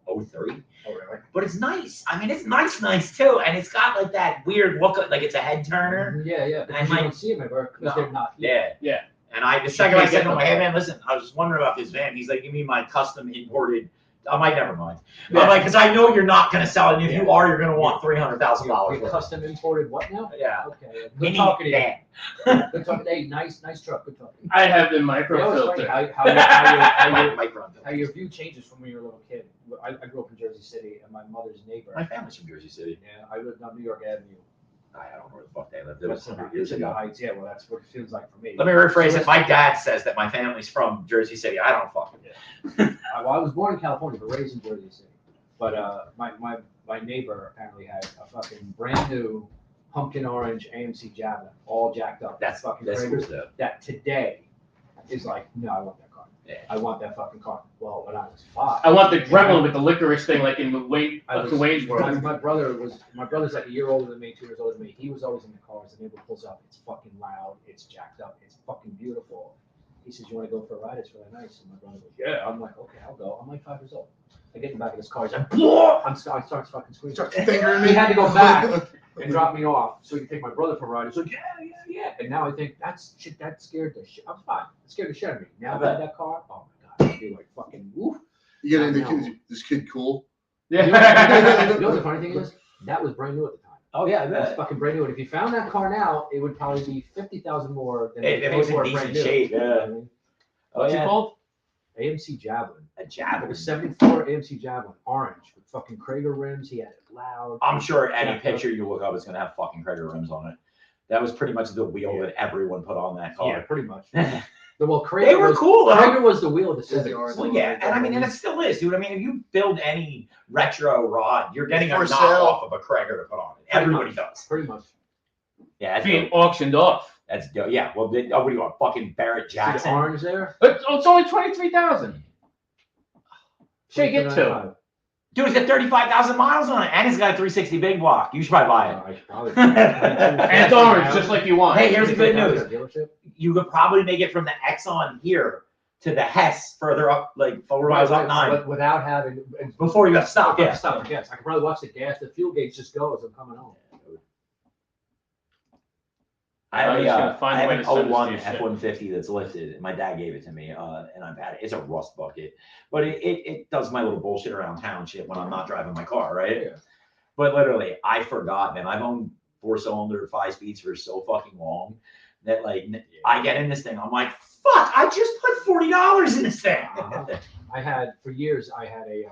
Speaker 2: 03.
Speaker 5: Oh, really?
Speaker 2: But it's nice. I mean, it's nice too. And it's got like that weird look, like it's a head turner.
Speaker 5: Yeah, yeah. Because
Speaker 2: And
Speaker 5: you
Speaker 2: my-
Speaker 5: don't see them ever because
Speaker 2: No.
Speaker 5: they're not.
Speaker 2: Yeah.
Speaker 1: Yeah.
Speaker 2: And the second I
Speaker 1: can't
Speaker 2: said
Speaker 1: get
Speaker 2: to him,
Speaker 1: them.
Speaker 2: hey man, listen, I was just wondering about this van. He's like, give me my custom imported. I'm like, never mind.
Speaker 1: Yeah.
Speaker 2: I'm like, because I know you're not going to sell it. And if you
Speaker 5: Yeah.
Speaker 2: are, you're going to want $300,000.
Speaker 5: You custom imported what now?
Speaker 2: Yeah.
Speaker 5: Okay. Good
Speaker 2: Mini
Speaker 5: talking to you.
Speaker 2: van.
Speaker 5: Good talking. Hey, nice truck. Good talking.
Speaker 1: I have the
Speaker 5: You know, it's funny
Speaker 1: microfilter.
Speaker 5: how your view changes from when you're a little kid. I grew up in Jersey City, and my mother's neighbor.
Speaker 2: My family's from Jersey City.
Speaker 5: Yeah, I lived on New York Avenue.
Speaker 2: I don't know where the fuck they lived. It was 100 years
Speaker 5: It's in the
Speaker 2: ago.
Speaker 5: Heights. Yeah, well, that's what it feels like for me.
Speaker 2: Let me rephrase it. My dad says that my family's from Jersey City. I don't fucking.
Speaker 5: Well, I was born in California, but raised in Jersey City. But my neighbor apparently had a fucking brand new pumpkin orange AMC Javelin, all jacked up.
Speaker 2: That's
Speaker 5: fucking
Speaker 2: cool
Speaker 5: Krager's
Speaker 2: stuff.
Speaker 5: that today is like, no, I want that car.
Speaker 2: Yeah.
Speaker 5: I want that fucking car. Well, when I was 5.
Speaker 1: I want the gremlin with the licorice thing, like in Wayne,
Speaker 5: I was-
Speaker 1: to Wayne's World.
Speaker 5: My brother's like a year older than me, 2 years older than me. He was always in the cars. The neighbor pulls up. It's fucking loud. It's jacked up. It's fucking beautiful. He says, "You want to go for a ride? It's really nice." And my brother goes, "Yeah." I'm like, "Okay, I'll go." I'm like 5 years old. I get in the back of this car. He's like, "Blah!" I start fucking screaming.
Speaker 3: Fingering me.
Speaker 5: He had to go back and drop me off so he could take my brother for a ride. He's like, yeah. And now I think that's shit. That scared the shit. I'm fine. It scared the shit out of me. Now that I had that car, oh my god, I'd be like fucking woof.
Speaker 3: You get into this kid cool.
Speaker 5: You know
Speaker 1: Yeah.
Speaker 5: what the funny thing is? That was brand new at the time.
Speaker 2: Oh yeah, I
Speaker 5: That's
Speaker 2: bet.
Speaker 5: fucking brand new. And if you found that car now, it would probably be 50,000 more than
Speaker 2: If
Speaker 5: they
Speaker 2: it
Speaker 5: paid
Speaker 2: was in
Speaker 5: for it
Speaker 2: decent
Speaker 5: brand new.
Speaker 2: shape,
Speaker 5: You know
Speaker 2: yeah.
Speaker 5: what I mean?
Speaker 2: Oh
Speaker 1: What's it
Speaker 2: yeah.
Speaker 1: called?
Speaker 5: AMC Javelin.
Speaker 2: A
Speaker 5: It
Speaker 2: Javelin.
Speaker 5: was 74 AMC Javelin, orange with fucking Krager rims. He had it loud.
Speaker 2: I'm sure any
Speaker 5: Yeah.
Speaker 2: picture you look up is gonna have fucking Krager rims on it. That was pretty much the wheel that everyone put on that
Speaker 5: Yeah,
Speaker 2: car.
Speaker 5: pretty much. Well, Krager
Speaker 2: They were
Speaker 5: was,
Speaker 2: cool though.
Speaker 5: Krager was the wheel of the
Speaker 3: Yeah, they
Speaker 5: Civic.
Speaker 3: are.
Speaker 2: Well, yeah, and I mean, and it still is, dude. I mean, if you build any retro rod, you're getting a
Speaker 3: For
Speaker 2: knockoff
Speaker 3: sale.
Speaker 2: of a Krager to put on it.
Speaker 5: Pretty
Speaker 2: Everybody
Speaker 5: much.
Speaker 2: does.
Speaker 5: Pretty much.
Speaker 2: Yeah, that's
Speaker 1: Being
Speaker 2: dope.
Speaker 1: auctioned off.
Speaker 2: That's dope. Yeah. Well, what do you want? Fucking Barrett
Speaker 5: See the
Speaker 2: Jackson.
Speaker 5: orange there?
Speaker 1: But it's only 23,000. Shake it to.
Speaker 2: Dude, it's got 35,000 miles on it, and it's got a 360 big block. You should probably buy it.
Speaker 5: I should probably.
Speaker 1: And it's orange, just like you want.
Speaker 2: Hey, here's the good news.
Speaker 5: Dealership?
Speaker 2: You could probably make it from the Exxon here to the Hess further up, like 4 miles up 9,
Speaker 5: But without having.
Speaker 2: before you have to stop.
Speaker 5: Yeah,
Speaker 2: Yeah.
Speaker 5: stop for gas. I can probably watch the gas. The fuel gauge just goes. I'm coming home.
Speaker 2: I
Speaker 1: I'm
Speaker 2: have,
Speaker 1: just gonna find a
Speaker 2: I
Speaker 1: way
Speaker 2: have
Speaker 1: to
Speaker 2: an
Speaker 1: send this to
Speaker 2: 01
Speaker 1: you, shit.
Speaker 2: F-150 that's lifted. My dad gave it to me, and I've had it. It's a rust bucket, but it does my little bullshit around town shit when I'm not driving my car, right?
Speaker 5: Yeah.
Speaker 2: But literally, I forgot, man. I've owned 4-cylinder 5-speeds for so fucking long that like I get in this thing, I'm like, fuck! I just put $40 in this thing.
Speaker 5: Uh-huh. I had for years. I had a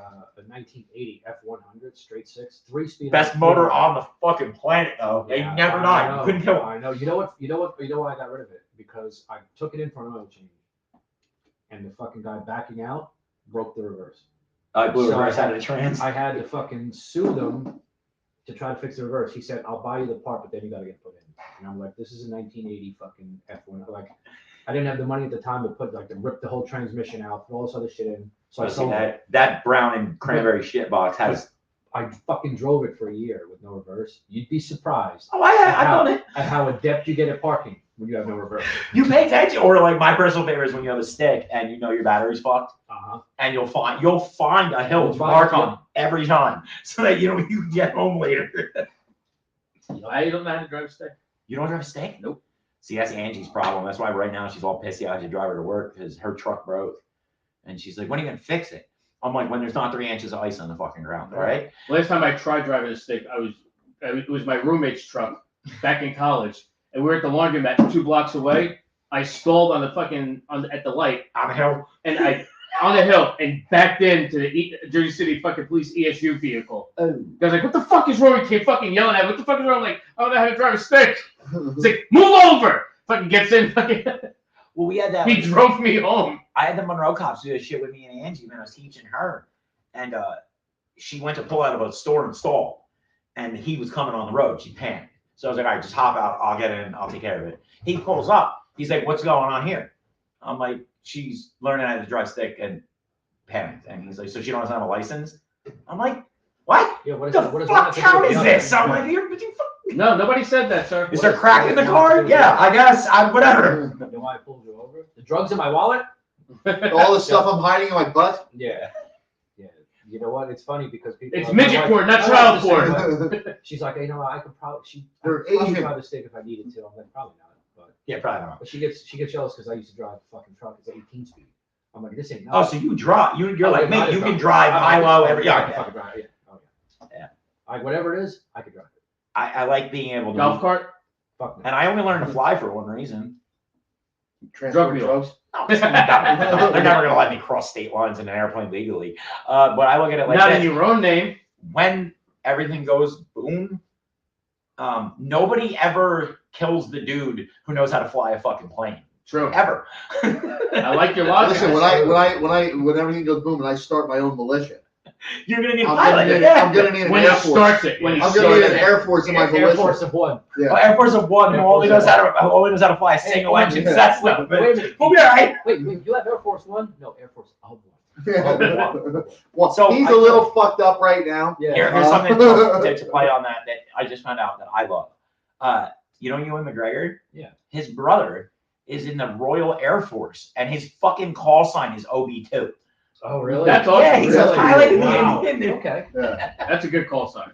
Speaker 5: 1980 F100 straight 6 3-speed.
Speaker 2: Best motor on the fucking planet, though. They
Speaker 5: Yeah,
Speaker 2: never
Speaker 5: I
Speaker 2: died.
Speaker 5: know,
Speaker 2: You couldn't kill it.
Speaker 5: I know. You know why I got rid of it? Because I took it in for an oil change, and the fucking guy backing out broke the reverse.
Speaker 2: I blew
Speaker 5: So
Speaker 2: reverse
Speaker 5: I
Speaker 2: out of the trans.
Speaker 5: I had to fucking sue them to try to fix the reverse. He said, "I'll buy you the part, but then you got to get put in." And I'm like, "This is a 1980 fucking F1." Like, I didn't have the money at the time to put to rip the whole transmission out, put all this other shit in. So I
Speaker 2: See,
Speaker 5: sold it.
Speaker 2: that brown and cranberry shit box has.
Speaker 5: I fucking drove it for a year with no reverse. You'd be surprised
Speaker 2: Oh, I've done it.
Speaker 5: at how adept you get at parking when you have no reverse.
Speaker 2: You pay attention, or like my personal favorite is when you have a stick and you know your battery's fucked, and you'll find a hill to mark on every time, so that you can get home later.
Speaker 1: I don't know how to drive a stick.
Speaker 2: You don't drive a stick?
Speaker 1: Nope.
Speaker 2: See, that's Angie's problem. That's why right now she's all pissy. I have to drive her to work because her truck broke, and she's like, "When are you gonna fix it?" I'm like, "When there's not 3 inches of ice on the fucking ground, all right?"
Speaker 1: Last time I tried driving a stick, it was my roommate's truck back in college, and we were at the laundromat 2 blocks away. I stalled on the fucking at the light
Speaker 2: On the hill.
Speaker 1: and I on the hill and backed into the Jersey City fucking police ESU vehicle.
Speaker 2: Oh.
Speaker 1: I was like, "What the fuck is wrong?" He fucking yelling at me. "What the fuck is wrong?" I'm like, "I don't know how to drive a stick." He's like, "Move over!" Fucking gets in. Fucking.
Speaker 2: Well, we had that.
Speaker 1: He drove me home.
Speaker 2: I had the Monroe cops do this shit with me and Angie when I was teaching her, and she went to pull out of a store and stall, and he was coming on the road. She panicked, so I was like, "All right, just hop out. I'll get in. I'll take care of it." He pulls up. He's like, "What's going on here?" I'm like, "She's learning how to drive stick," and panicked. And he's like, "So she doesn't have a license?" I'm like, "What?
Speaker 5: Yeah, what is
Speaker 2: The
Speaker 5: that? What is
Speaker 2: fuck town is this?"
Speaker 5: So
Speaker 2: I'm like,
Speaker 1: No, nobody said that, sir.
Speaker 2: "Is there crack in the car?" Yeah, I guess. Whatever.
Speaker 5: You know why I pulled you over? The drugs in my wallet?
Speaker 3: All the stuff I'm hiding in my butt.
Speaker 5: Yeah. Yeah. You know what? It's funny because people.
Speaker 1: It's
Speaker 5: are- my
Speaker 1: midget
Speaker 5: wife-
Speaker 1: porn, not
Speaker 5: my
Speaker 1: child
Speaker 5: wife's the same
Speaker 1: porn.
Speaker 5: way. She's like, I could probably. I
Speaker 3: They're
Speaker 5: could probably
Speaker 3: Asian.
Speaker 5: drive a stick if I needed to. I'm like, probably not. But
Speaker 2: Yeah, probably not.
Speaker 5: she gets jealous because I used to drive a fucking truck. It's 18 speed. I'm like, this ain't.
Speaker 2: Oh, so you drive? You're
Speaker 5: Oh,
Speaker 2: like
Speaker 5: yeah,
Speaker 2: me.
Speaker 5: not
Speaker 2: You
Speaker 5: as
Speaker 2: can
Speaker 5: much.
Speaker 2: drive high, low, every.
Speaker 5: I
Speaker 2: Yeah,
Speaker 5: can fucking drive. Yeah. Oh yeah.
Speaker 2: Yeah.
Speaker 5: Like whatever it is, I could drive it.
Speaker 2: I like being able to.
Speaker 1: Golf cart.
Speaker 5: Fuck no.
Speaker 2: And I only learned to fly for one reason.
Speaker 3: Transport
Speaker 1: mule.
Speaker 3: drugs.
Speaker 2: They're never gonna let me cross state lines in an airplane legally. But I look at it like
Speaker 1: Not
Speaker 2: this.
Speaker 1: in your own name.
Speaker 2: When everything goes boom, nobody ever kills the dude who knows how to fly a fucking plane.
Speaker 1: True.
Speaker 2: Ever.
Speaker 1: I like your logic.
Speaker 3: Listen, when everything goes boom and I start my own militia,
Speaker 2: You're gonna need a
Speaker 3: I'm
Speaker 2: pilot.
Speaker 3: gonna need,
Speaker 2: Yeah.
Speaker 3: I'm gonna need an
Speaker 1: When
Speaker 3: Air
Speaker 1: he
Speaker 3: Force.
Speaker 1: starts it. When he
Speaker 3: I'm gonna need
Speaker 1: starts
Speaker 3: an
Speaker 1: it.
Speaker 3: Air Force in my
Speaker 5: Air
Speaker 3: militia.
Speaker 5: Force of one.
Speaker 3: Yeah.
Speaker 2: Well, Air Force of One, who
Speaker 5: Air
Speaker 2: only
Speaker 5: Force
Speaker 2: knows
Speaker 5: of
Speaker 2: how to fly a single engine
Speaker 3: Yeah.
Speaker 2: Cessna. But
Speaker 5: Wait a minute.
Speaker 2: we'll be all right.
Speaker 5: Wait, you have Air Force One? No, Air Force of one.
Speaker 3: Well,
Speaker 2: So
Speaker 3: he's
Speaker 2: I-
Speaker 3: a little fucked up right now.
Speaker 5: Yeah.
Speaker 2: Here's something to play on that I just found out that I love. You know Ewan McGregor?
Speaker 5: Yeah.
Speaker 2: His brother is in the Royal Air Force, and his fucking call sign is OB2.
Speaker 5: Oh, really?
Speaker 1: That's awesome.
Speaker 2: Yeah, he's
Speaker 3: Really?
Speaker 2: a pilot.
Speaker 5: Wow.
Speaker 2: Okay.
Speaker 3: Yeah.
Speaker 1: That's a good call sign.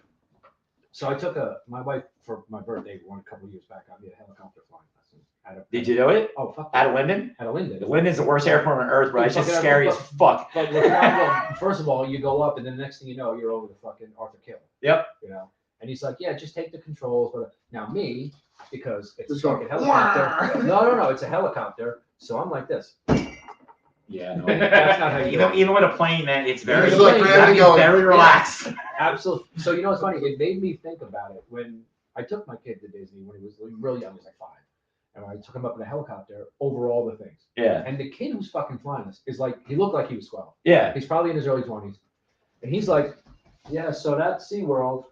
Speaker 5: So I took my wife for my birthday a couple of years back. I did a helicopter flying lesson.
Speaker 2: Did you do it?
Speaker 5: Oh, fuck.
Speaker 2: Out of Linden?
Speaker 5: At a Linden.
Speaker 2: Linden's the worst airport on earth, bro. It's just
Speaker 5: Fucking
Speaker 2: scary as fuck.
Speaker 5: But well, first of all, you go up, and then the next thing you know, you're over the fucking Arthur Kill.
Speaker 2: Yep.
Speaker 5: You know, and he's like, "Yeah, just take the controls." But now me, because it's a
Speaker 3: Just go,
Speaker 5: fucking helicopter. No, it's a helicopter. So I'm like this.
Speaker 2: Yeah, no.
Speaker 5: That's not how you do it.
Speaker 2: Even with a plane, man, it's very,
Speaker 3: Just like randomly going,
Speaker 2: very relaxed.
Speaker 5: Absolutely. So you know what's funny? It made me think about it when I took my kid to Disney when he was really young. He was like 5, and I took him up in a helicopter over all the things.
Speaker 2: Yeah,
Speaker 5: And the kid who's fucking flying this is like, he looked like he was 12.
Speaker 2: yeah.
Speaker 5: He's probably in his early 20s, and he's like, "Yeah, so that's SeaWorld,"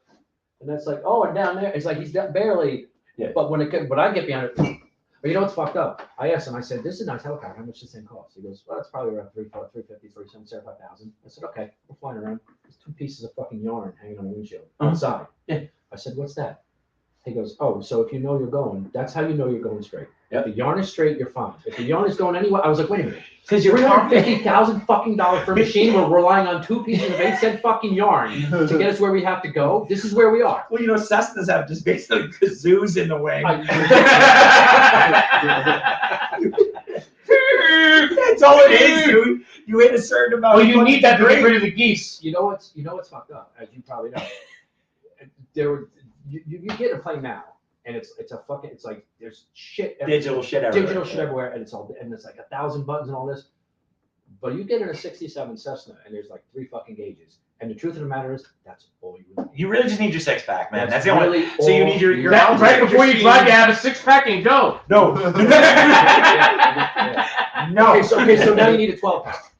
Speaker 5: and that's like, "Oh, and down there," it's like he's barely.
Speaker 2: Yeah.
Speaker 5: But when I get behind it. But you know what's fucked up? I asked him, I said, "This is a nice helicopter. How much does this thing cost?" He goes, "Well, it's probably around 350, 375,000. I said, "Okay, we're flying around. There's 2 pieces of fucking yarn hanging on the windshield outside."
Speaker 2: Yeah.
Speaker 5: I said, "What's that?" He goes, "Oh, so if you know you're going, that's how you know you're going straight.
Speaker 2: Yep.
Speaker 5: If the yarn is straight, you're fine. If the yarn is going anywhere," I was like, "Wait a minute.
Speaker 2: Because you're
Speaker 5: $350,000 fucking dollars for a machine. We're relying on 2 pieces of 8-cent fucking yarn to get us where we have to go. This is where we are."
Speaker 2: Well, you know, Cessnas have just basically kazoos in the wing. That's all it is, dude. You hit a certain amount.
Speaker 1: Well,
Speaker 2: of
Speaker 1: you need that to
Speaker 2: fucking
Speaker 1: get rid of the geese.
Speaker 5: You know what's fucked up, as you probably know. You get a plane now, and it's like there's shit.
Speaker 2: digital shit everywhere.
Speaker 5: Digital shit everywhere, and it's like 1,000 buttons and all this. But you get in a '67 Cessna, and there's like 3 fucking gauges. And the truth of the matter is, that's all you really need.
Speaker 2: You really just need your 6-pack, man. That's the
Speaker 5: That's
Speaker 2: only.
Speaker 5: really
Speaker 2: So you
Speaker 5: all
Speaker 2: need your
Speaker 5: you
Speaker 1: That,
Speaker 2: outfit,
Speaker 1: right
Speaker 2: your
Speaker 1: before you
Speaker 2: speed.
Speaker 1: drive, you have a 6-pack and go.
Speaker 2: No. No.
Speaker 5: Okay, so now you need a 12-pack.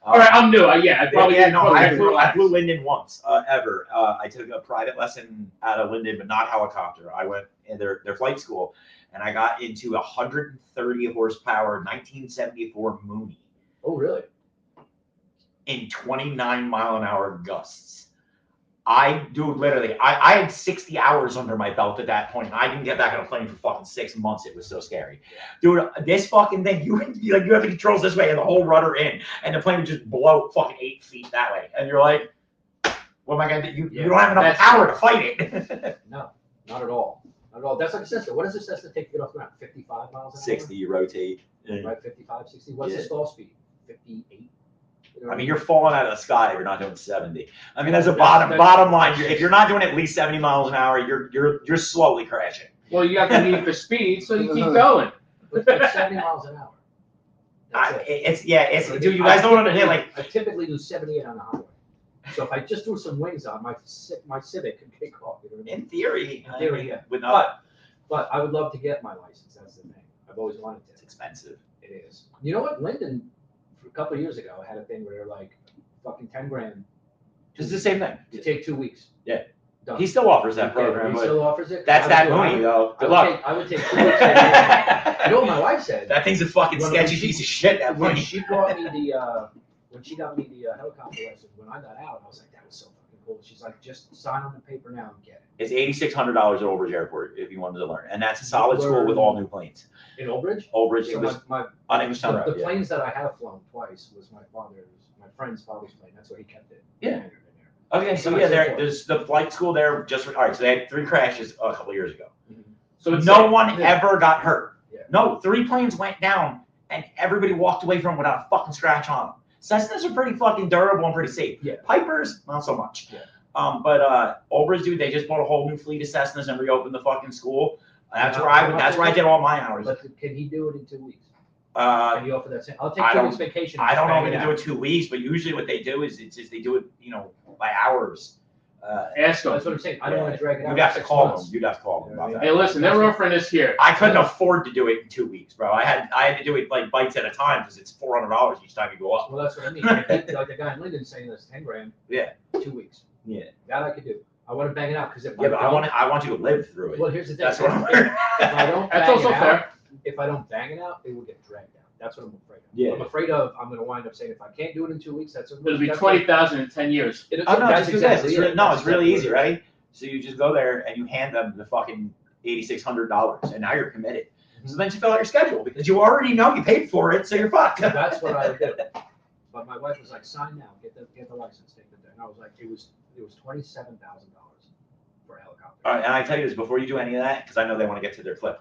Speaker 1: All right, I'm new. I probably
Speaker 2: yeah,
Speaker 1: need
Speaker 2: no,
Speaker 1: to
Speaker 2: I
Speaker 1: get
Speaker 2: flew
Speaker 1: relaxed.
Speaker 2: Linden once, ever. I took a private lesson out of Linden, but not helicopter. I went in their flight school, and I got into a 130 horsepower 1974 Mooney
Speaker 5: Oh, really?
Speaker 2: in 29-mile-an-hour gusts. Literally, I had 60 hours under my belt at that point. And I didn't get back on a plane for fucking 6 months. It was so scary. Dude, this fucking thing, you have the controls this way and the whole rudder in, and the plane would just blow fucking 8 feet that way. And you're like, what am I gonna do? You don't have enough power to fight it.
Speaker 5: No, not at all. Not at all. That's like a Cessna. What does a Cessna take to get off the ground? 55 miles an hour?
Speaker 2: 60, you rotate.
Speaker 5: Right, 55, 60. What's the stall speed? 58?
Speaker 2: I mean, you're falling out of the sky if you're not doing 70. I mean, that's a bottom line. If you're not doing at least 70 miles an hour, you're slowly crashing.
Speaker 1: Well, you have to need for speed, so you keep going.
Speaker 5: But 70 miles an hour.
Speaker 2: Dude, you guys don't understand. Like,
Speaker 5: I typically do 78 on the highway. So if I just threw some wings on, my Civic could take off. You know what I mean?
Speaker 2: in theory,
Speaker 5: Yeah.
Speaker 2: But
Speaker 5: But I would love to get my license. That's the thing. I've always wanted
Speaker 2: it's
Speaker 5: to.
Speaker 2: expensive.
Speaker 5: It is. You know what? Linden, a couple of years ago, had a thing where they're like, fucking 10 grand
Speaker 2: It's the same thing.
Speaker 5: to take 2 weeks.
Speaker 2: Yeah.
Speaker 5: Done.
Speaker 2: He still offers that program,
Speaker 5: He
Speaker 2: but
Speaker 5: still offers it.
Speaker 2: that's that
Speaker 5: I would do it.
Speaker 2: money, though.
Speaker 5: I
Speaker 2: Good
Speaker 5: would
Speaker 2: luck.
Speaker 5: I would take 2 weeks. You know what my wife said?
Speaker 2: That thing's a fucking
Speaker 5: When
Speaker 2: sketchy
Speaker 5: she-
Speaker 2: piece of shit. That
Speaker 5: When
Speaker 2: money.
Speaker 5: she brought me when she got me the helicopter lesson, when I got out, I was like, that was so fucking cool. She's like, just sign on the paper now and get it.
Speaker 2: It's $8,600 at Old Bridge Airport if you wanted to learn, and that's a solid school with all new planes.
Speaker 5: In Old Bridge?
Speaker 2: Old Bridge,
Speaker 5: So
Speaker 2: it was
Speaker 5: my
Speaker 2: on Englishtown Road.
Speaker 5: the
Speaker 2: Yeah.
Speaker 5: planes that I have flown twice was my friend's father's plane. That's where he kept it.
Speaker 2: Yeah.
Speaker 5: In there.
Speaker 2: Okay, so yeah, there's the flight school there. Just all right. So they had 3 crashes a couple of years ago.
Speaker 1: So it's
Speaker 2: No
Speaker 1: like-
Speaker 2: one ever got hurt.
Speaker 5: Yeah.
Speaker 2: No, 3 planes went down, and everybody walked away from them without a fucking scratch on them. Cessnas are pretty fucking durable and pretty safe.
Speaker 5: Yeah.
Speaker 2: Pipers, not so much.
Speaker 5: Yeah.
Speaker 2: But Old Bridge, dude, they just bought a whole new fleet of Cessnas and reopened the fucking school. That's
Speaker 5: How-
Speaker 2: where
Speaker 5: how much
Speaker 2: that's
Speaker 5: is
Speaker 2: where I
Speaker 5: it?
Speaker 2: did all my hours.
Speaker 5: But can he do it in 2 weeks?
Speaker 2: Uh,
Speaker 5: Can you offer that same? I'll take
Speaker 2: I
Speaker 5: 2
Speaker 2: don't-
Speaker 5: weeks vacation.
Speaker 2: I don't know if
Speaker 5: bang
Speaker 2: they
Speaker 5: it
Speaker 2: do
Speaker 5: out.
Speaker 2: it 2 weeks, but usually what they do is they do it, by hours.
Speaker 1: Ask them.
Speaker 5: That's what I'm saying. I don't want to drag it out.
Speaker 2: You'd have to
Speaker 5: 6
Speaker 2: call
Speaker 5: months.
Speaker 2: them. You'd have to call them about that.
Speaker 1: Hey, listen, they're offering this here.
Speaker 2: I couldn't afford to do it in 2 weeks, bro. I had to do it like bites at a time because it's $400 each time you go up.
Speaker 5: Well, that's what I mean. Like the guy in Linden saying that's 10 grand.
Speaker 2: Yeah.
Speaker 5: 2 weeks.
Speaker 2: Yeah.
Speaker 5: That I could do. I want to bang it out because if
Speaker 2: Yeah, but
Speaker 5: I don't,
Speaker 2: I want you to live through it.
Speaker 5: well, here's the thing.
Speaker 2: That's what I'm worried
Speaker 5: If I don't
Speaker 1: That's
Speaker 5: bang
Speaker 1: also
Speaker 5: it out,
Speaker 1: fair.
Speaker 5: if I don't bang it out, it will get dragged out. That's what I'm afraid of.
Speaker 2: Yeah.
Speaker 5: I'm afraid of. I'm going to wind up saying if I can't do it in 2 weeks, that's
Speaker 1: It'll be 20,000 in 10 years.
Speaker 2: Oh, no,
Speaker 5: that's
Speaker 2: just do this.
Speaker 5: exactly
Speaker 2: It's
Speaker 5: it.
Speaker 2: really, no,
Speaker 5: That's
Speaker 2: it's really
Speaker 5: exactly
Speaker 2: easy,
Speaker 5: what it is.
Speaker 2: right? So you just go there and you hand them the fucking $8,600, and now you're committed. So then you fill out your schedule because you already know you paid for it, so you're fucked.
Speaker 5: That's what I would do. But my wife was like, sign now, get the license, take the. And I was like, it was $27,000 for a helicopter.
Speaker 2: All right, and I tell you this before you do any of that, because I know they want to get to their clip.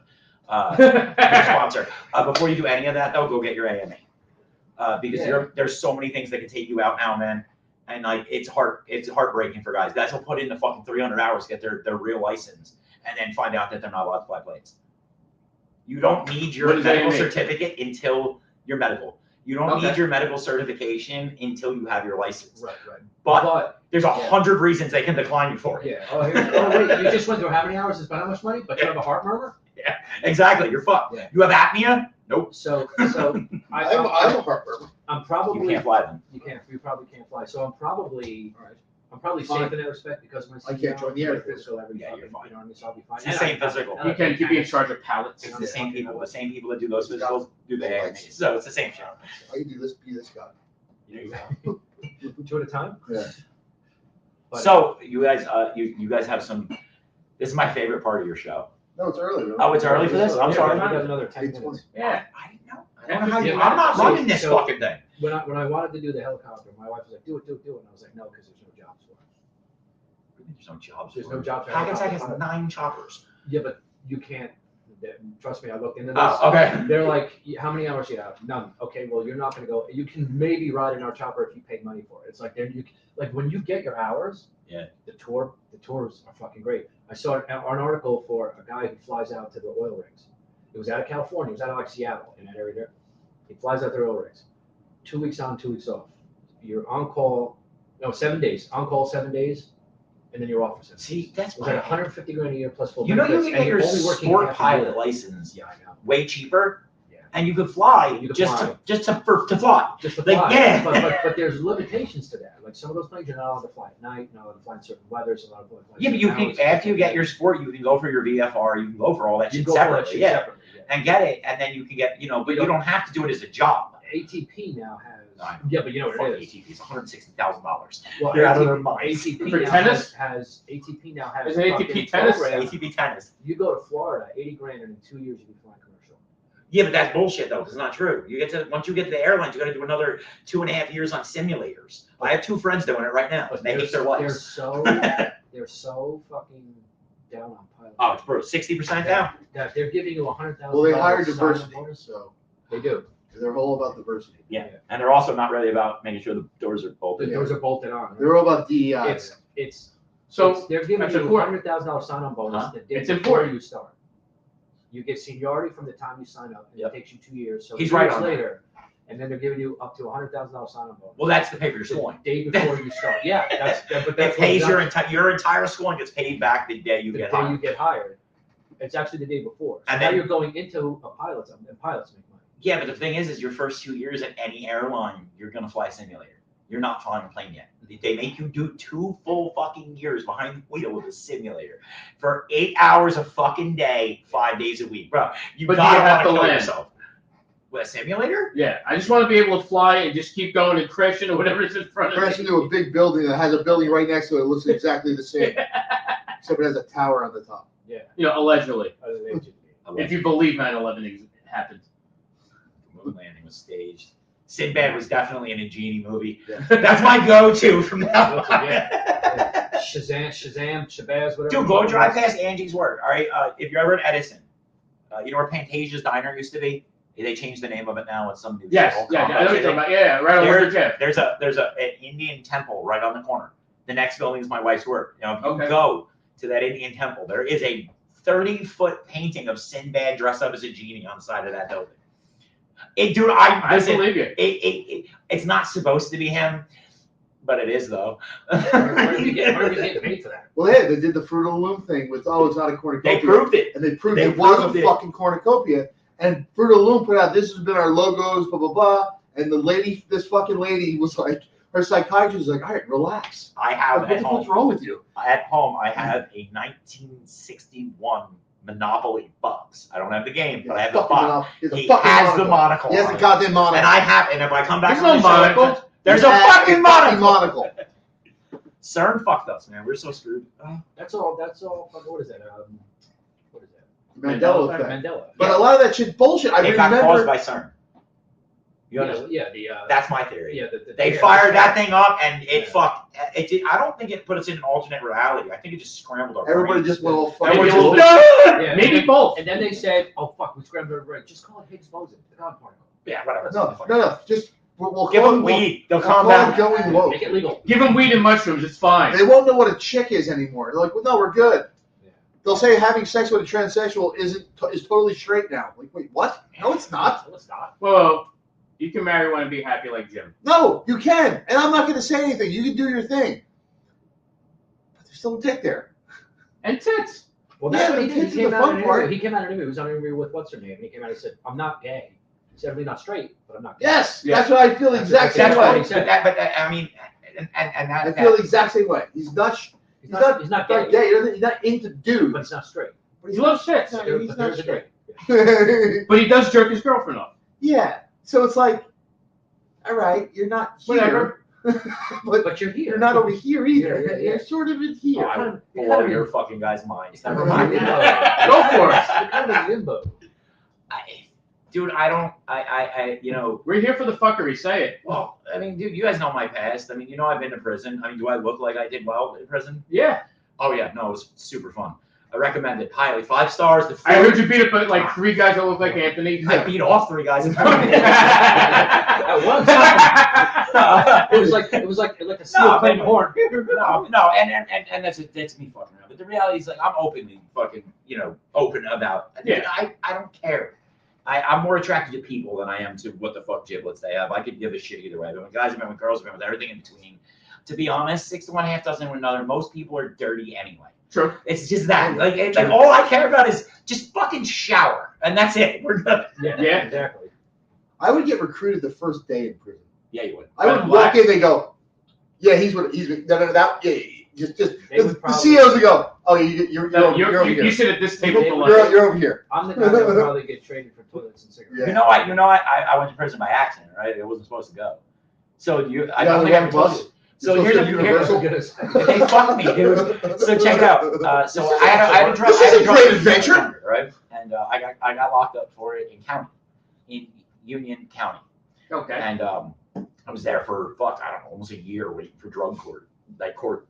Speaker 2: Your sponsor. Before you do any of that, though, go get your AMA. Because there's so many things that can take you out now, man. And like it's heartbreaking for guys. Guys will put in the fucking 300 hours to get their real license, and then find out that they're not allowed to fly planes. You don't need your
Speaker 1: What does
Speaker 2: medical
Speaker 1: AMA?
Speaker 2: certificate until you're medical. You don't
Speaker 1: Okay.
Speaker 2: need your medical certification until you have your license.
Speaker 5: Right.
Speaker 2: But there's 100 reasons they can decline you for it.
Speaker 5: Yeah. Oh, wait, you just went through how many hours and spent how much money, but you have a heart murmur?
Speaker 2: Exactly. You're fucked.
Speaker 5: Yeah.
Speaker 2: You have apnea? Nope.
Speaker 5: So
Speaker 3: I'm a heartburn.
Speaker 5: I'm
Speaker 2: You
Speaker 5: probably
Speaker 2: can't fly them.
Speaker 5: You probably can't fly. So I'm probably
Speaker 3: Fine.
Speaker 5: safe in that respect because my
Speaker 3: I can't join the Air Force.
Speaker 5: physical every
Speaker 2: Yeah,
Speaker 5: fucking,
Speaker 2: you're fine.
Speaker 5: you know what I mean? So I'll be fine.
Speaker 2: It's the same physical.
Speaker 1: You can be in charge of pallets.
Speaker 2: It's the same people. The same people that do those physicals do the AMA. So it's the same shit.
Speaker 3: I can do this, be this guy.
Speaker 5: Two at a time.
Speaker 3: Yeah.
Speaker 5: But-
Speaker 2: So you guys, you guys have some. This is my favorite part of your show.
Speaker 3: No, it's early. Really.
Speaker 2: Oh, it's early for this? I'm
Speaker 5: Yeah,
Speaker 2: sorry.
Speaker 5: we got another 10
Speaker 3: 8:20.
Speaker 5: minutes.
Speaker 1: Yeah.
Speaker 2: I didn't know. I don't know how you.
Speaker 1: Yeah,
Speaker 2: I'm not
Speaker 5: so-
Speaker 2: running this
Speaker 5: so-
Speaker 2: fucking thing.
Speaker 5: When I wanted to do the helicopter, my wife was like, do it. And I was like, no, because there's no jobs for it.
Speaker 2: There's no jobs.
Speaker 5: There's no jobs for
Speaker 2: Hackensack has
Speaker 5: helicopter.
Speaker 2: 9 choppers.
Speaker 5: Yeah, but you can't. Trust me, I looked into this.
Speaker 2: Oh, okay.
Speaker 5: They're like, how many hours do you have? None. Okay, well, you're not going to go. You can maybe ride in our chopper if you pay money for it. It's like like when you get your hours.
Speaker 2: Yeah.
Speaker 5: The tours are fucking great. I saw an article for a guy who flies out to the oil rigs. It was out of California. It was out of like Seattle in that area there. He flies out to the oil rigs. 2 weeks on, 2 weeks off. You're on call. No, 7 days. On call 7 days, and then you're off for 7 days.
Speaker 2: See, that's
Speaker 5: It was like
Speaker 2: why.
Speaker 5: 150 grand a year plus full
Speaker 2: You know you
Speaker 5: benefits,
Speaker 2: can
Speaker 5: and
Speaker 2: get your
Speaker 5: you're only working
Speaker 2: sport
Speaker 5: half a
Speaker 2: pilot
Speaker 5: year.
Speaker 2: license
Speaker 5: Yeah, I know.
Speaker 2: way cheaper.
Speaker 5: Yeah.
Speaker 2: And you could fly
Speaker 5: You could
Speaker 2: just
Speaker 5: fly.
Speaker 2: to fly.
Speaker 5: Just to
Speaker 2: Like,
Speaker 5: fly.
Speaker 2: yeah.
Speaker 5: But there's limitations to that. Like some of those planes you're not allowed to fly at night, not allowed to fly in certain weathers, not allowed to fly.
Speaker 2: Yeah, but you can after you get your sport, you can go for your VFR. You can go for all that
Speaker 5: you
Speaker 2: shit
Speaker 5: go for that
Speaker 2: separately.
Speaker 5: shit
Speaker 2: Yeah.
Speaker 5: separately. Yeah.
Speaker 2: And get it, and then you can get, but you don't have to do it as a job.
Speaker 5: ATP now has.
Speaker 2: I know.
Speaker 5: Yeah, but you know what
Speaker 2: Fuck
Speaker 5: it is.
Speaker 2: ATP is $160,000.
Speaker 5: Well,
Speaker 2: They're out of their
Speaker 5: ATP,
Speaker 2: minds.
Speaker 5: ATP
Speaker 1: For
Speaker 5: now
Speaker 1: tennis?
Speaker 5: has ATP now has.
Speaker 1: Is it ATP
Speaker 5: fucking
Speaker 1: tennis?
Speaker 5: program.
Speaker 2: ATP tennis.
Speaker 5: You go to Florida, 80 grand, and in 2 years you can fly commercial.
Speaker 2: Yeah, but that's bullshit though. 'Cause it's not true. Once you get to the airlines, you got to do another 2.5 years on simulators. I have 2 friends doing it right now.
Speaker 5: But
Speaker 2: They hate their
Speaker 5: they're
Speaker 2: lives.
Speaker 5: they're so fucking down on pilots.
Speaker 2: Oh, it's brutal. 60% down.
Speaker 5: That they're giving you $100,000.
Speaker 3: Well, they hire
Speaker 5: sign-on
Speaker 3: diversity,
Speaker 5: bonus.
Speaker 3: so
Speaker 5: They do.
Speaker 3: they're all about diversity.
Speaker 2: Yeah, and they're also not really about making sure the doors are
Speaker 5: The
Speaker 2: bolted.
Speaker 5: doors are bolted on.
Speaker 3: They're all about DEI.
Speaker 5: It's
Speaker 1: So
Speaker 5: they're giving
Speaker 1: that's
Speaker 5: you a
Speaker 1: important.
Speaker 5: $100,000 sign-on bonus
Speaker 2: Huh?
Speaker 5: the day
Speaker 1: It's
Speaker 5: before
Speaker 1: important.
Speaker 5: you start. You get seniority from the time you sign up, and
Speaker 2: Yep.
Speaker 5: it takes you 2 years. So
Speaker 2: He's
Speaker 5: 2
Speaker 2: right
Speaker 5: years
Speaker 2: on that.
Speaker 5: later, and then they're giving you up to $100,000 sign-on bonus.
Speaker 2: Well, that's the pay for your
Speaker 5: the
Speaker 2: schooling.
Speaker 5: day before you start. Yeah, but
Speaker 2: It
Speaker 5: that's
Speaker 2: pays
Speaker 5: what it's
Speaker 2: your entire schooling gets paid back the day you
Speaker 5: the
Speaker 2: get
Speaker 5: day you
Speaker 2: hired.
Speaker 5: get hired. It's actually the day before. So
Speaker 2: And
Speaker 5: now
Speaker 2: then-
Speaker 5: you're going into a pilot's, and pilots make money.
Speaker 2: Yeah, but the thing is your first 2 years at any airline, you're gonna fly a simulator. You're not flying a plane yet. They make you do 2 full fucking years behind the wheel with a simulator for 8 hours a fucking day, 5 days a week, bro. You
Speaker 1: But do
Speaker 2: gotta
Speaker 1: you have
Speaker 2: wanna
Speaker 1: to
Speaker 2: kill
Speaker 1: land?
Speaker 2: yourself. With a simulator?
Speaker 1: yeah, I just want to be able to fly and just keep going and crashing or whatever is in front of
Speaker 3: Crash
Speaker 1: me.
Speaker 3: into a big building that has a building right next to it. It looks exactly the same, except it has a tower on the top.
Speaker 1: You know, allegedly,
Speaker 5: Allegedly.
Speaker 1: if you believe 9/11 happened.
Speaker 2: The moon landing was staged. Sinbad was definitely in a genie movie.
Speaker 3: Yeah.
Speaker 2: That's my go-to from now on.
Speaker 5: Shazam, Shabazz, whatever.
Speaker 2: Dude, go drive past Angie's Work. All right, if you're ever in Edison, you know where Pantasia's Diner used to be? They changed the name of it now. It's some new.
Speaker 1: Yes,
Speaker 2: shithole
Speaker 1: yeah, I know what
Speaker 2: complex.
Speaker 1: you're talking about. Yeah, right on
Speaker 2: There-
Speaker 1: Winter Jeff.
Speaker 2: There's an Indian temple right on the corner. The next building is my wife's work. You know, if you
Speaker 1: Okay.
Speaker 2: go to that Indian temple, there is a 30-foot painting of Sinbad dressed up as a genie on the side of that building. Dude,
Speaker 1: I
Speaker 2: listen,
Speaker 1: believe you.
Speaker 2: it's not supposed to be him, but it is though.
Speaker 5: What are we getting paid for that?
Speaker 3: Well, yeah, they did the Fruit of the Loom thing with, oh, it's not a cornucopia.
Speaker 2: They proved it.
Speaker 3: And they proved
Speaker 2: They
Speaker 3: it was
Speaker 2: proved
Speaker 3: a
Speaker 2: it.
Speaker 3: fucking cornucopia. And Fruit of the Loom put out, this has been our logos, blah, blah, blah. And this fucking lady was like, her psychiatrist was like, all right, relax.
Speaker 2: I have
Speaker 3: Like, what
Speaker 2: at
Speaker 3: the fuck's
Speaker 2: home.
Speaker 3: wrong with you?
Speaker 2: At home, I have a 1961 Monopoly Bugs. I don't have the game, but I have the box. He has the monocle.
Speaker 3: He has
Speaker 2: on
Speaker 3: the
Speaker 2: it.
Speaker 3: goddamn monocle.
Speaker 2: And I have, and if I come back,
Speaker 1: There's
Speaker 2: from
Speaker 1: no
Speaker 2: the show,
Speaker 1: monocle.
Speaker 2: There's
Speaker 3: He
Speaker 2: a
Speaker 3: has
Speaker 2: fucking monocle. CERN fucked us, man. We're so screwed.
Speaker 5: That's all. What is that? What is that?
Speaker 3: Mandela effect.
Speaker 5: Mandela.
Speaker 3: But a lot of that shit's bullshit. I
Speaker 2: It got caused
Speaker 3: remember.
Speaker 2: by CERN. You understand?
Speaker 5: Yeah.
Speaker 2: That's my theory.
Speaker 5: Yeah.
Speaker 2: They fired that thing up, and it
Speaker 5: Yeah.
Speaker 2: fucked. It did. I don't think it put us in an alternate reality. I think it just scrambled our
Speaker 3: Everybody
Speaker 2: brains.
Speaker 3: just went all
Speaker 1: Everybody
Speaker 3: fucking.
Speaker 1: just-
Speaker 5: Yeah.
Speaker 1: Maybe both.
Speaker 5: And then they said, "Oh fuck, we scrambled it right. Just call it Higgs boson, the God particle.
Speaker 2: Yeah, whatever.
Speaker 3: No. Just we'll
Speaker 2: Give
Speaker 3: call
Speaker 2: them
Speaker 3: them
Speaker 2: weed. They'll
Speaker 3: we'll
Speaker 2: calm
Speaker 3: call them
Speaker 2: down.
Speaker 3: going woke.
Speaker 5: Make it legal."
Speaker 1: Give them weed and mushrooms. It's fine.
Speaker 3: They won't know what a chick is anymore. They're like, well, no, we're good.
Speaker 5: Yeah.
Speaker 3: They'll say having sex with a transsexual is totally straight now. Like, wait, what? No, it's not.
Speaker 5: No, it's not.
Speaker 1: Well, you can marry one and be happy like Jim.
Speaker 3: No, you can. And I'm not going to say anything. You can do your thing. But there's still a dick there.
Speaker 1: And tits.
Speaker 5: Well,
Speaker 3: Yeah,
Speaker 5: that's what
Speaker 3: but
Speaker 5: he did.
Speaker 3: this
Speaker 5: He
Speaker 3: is
Speaker 5: came
Speaker 3: the
Speaker 5: out in
Speaker 3: fun
Speaker 5: an
Speaker 3: part.
Speaker 5: interview. He came out in an interview. He was on an interview with what's her name, and he came out and said, "I'm not gay." He said, "I'm not straight, but I'm not gay."
Speaker 3: Yes,
Speaker 1: Yeah.
Speaker 3: that's what I feel the exact
Speaker 5: That's
Speaker 3: same
Speaker 5: what
Speaker 3: way.
Speaker 5: he said.
Speaker 2: But I mean, and
Speaker 3: I
Speaker 2: that.
Speaker 3: feel the exact same way. He's not
Speaker 5: He's not gay,
Speaker 3: gay. He's not into
Speaker 5: but
Speaker 3: dudes.
Speaker 5: he's not straight.
Speaker 3: But
Speaker 1: He
Speaker 3: he's
Speaker 1: loves tits.
Speaker 3: not-
Speaker 5: There-
Speaker 3: he's
Speaker 5: but
Speaker 3: not
Speaker 5: there's a
Speaker 3: straight.
Speaker 5: dick.
Speaker 1: But he does jerk his girlfriend off.
Speaker 3: Yeah. So it's like, all right, you're not here.
Speaker 1: Whatever.
Speaker 3: but
Speaker 5: But you're here.
Speaker 3: you're not over here either.
Speaker 5: Yeah.
Speaker 3: You're sort of in here.
Speaker 2: Oh, I
Speaker 5: You're
Speaker 2: will
Speaker 5: kind
Speaker 2: blow
Speaker 5: of-
Speaker 2: your fucking guys' minds.
Speaker 5: Never
Speaker 2: Never mind.
Speaker 5: mind.
Speaker 1: Go for it.
Speaker 5: You're kind of in limbo.
Speaker 2: Dude, I, you know,
Speaker 1: We're here for the fuckery. Say it.
Speaker 2: well, I mean, dude, you guys know my past. I mean, you know, I've been to prison. I mean, do I look like I did well in prison?
Speaker 1: Yeah.
Speaker 2: Oh yeah, no, it was super fun. I recommend it highly. 5 stars. The
Speaker 1: I
Speaker 2: food-
Speaker 1: heard you beat up like 3 guys that look like Anthony.
Speaker 2: I beat off 3 guys in
Speaker 5: At once. It was like a seal
Speaker 2: No,
Speaker 5: playing
Speaker 2: but-
Speaker 5: horn.
Speaker 2: no, and that's me fucking around. But the reality is, like, I'm openly fucking, open about.
Speaker 1: Yeah.
Speaker 2: I don't care. I'm more attracted to people than I am to what the fuck giblets they have. I could give a shit either way. I've been with guys, I've been with girls, I've been with everything in between. To be honest, 6 to 1 half dozen with another. Most people are dirty anyway.
Speaker 1: True.
Speaker 2: It's just that. Like all I care about is just fucking shower, and that's it. We're good.
Speaker 5: Yeah,
Speaker 1: Yeah.
Speaker 5: exactly.
Speaker 3: I would get recruited the first day in prison.
Speaker 2: Yeah, you would.
Speaker 3: I would walk in, they go, yeah, he's no, that, yeah, just
Speaker 5: They would
Speaker 3: the
Speaker 5: probably-
Speaker 3: CEOs would go, Oh, you're
Speaker 1: No,
Speaker 3: over here.
Speaker 1: you sit at this table for
Speaker 3: You're
Speaker 1: lunch.
Speaker 3: over here.
Speaker 5: I'm the guy that would probably get traded for toilets and cigarettes.
Speaker 3: Yeah.
Speaker 2: You know what? I went to prison by accident, right? It wasn't supposed to go. So I
Speaker 3: Yeah,
Speaker 2: don't
Speaker 3: the
Speaker 2: think I
Speaker 3: one
Speaker 2: ever told
Speaker 3: bus.
Speaker 2: you. So
Speaker 3: You're
Speaker 2: here's
Speaker 3: supposed to
Speaker 2: a
Speaker 3: go
Speaker 2: here's
Speaker 3: Universal?
Speaker 2: they fucked me, dude. So check it out. So I had a drug.
Speaker 3: This
Speaker 2: I had
Speaker 3: is a
Speaker 2: drug
Speaker 3: great
Speaker 2: use
Speaker 3: adventure.
Speaker 2: offender, right? And I got locked up for it in Union County,
Speaker 1: Okay.
Speaker 2: and I was there for I don't know, almost a year waiting for drug court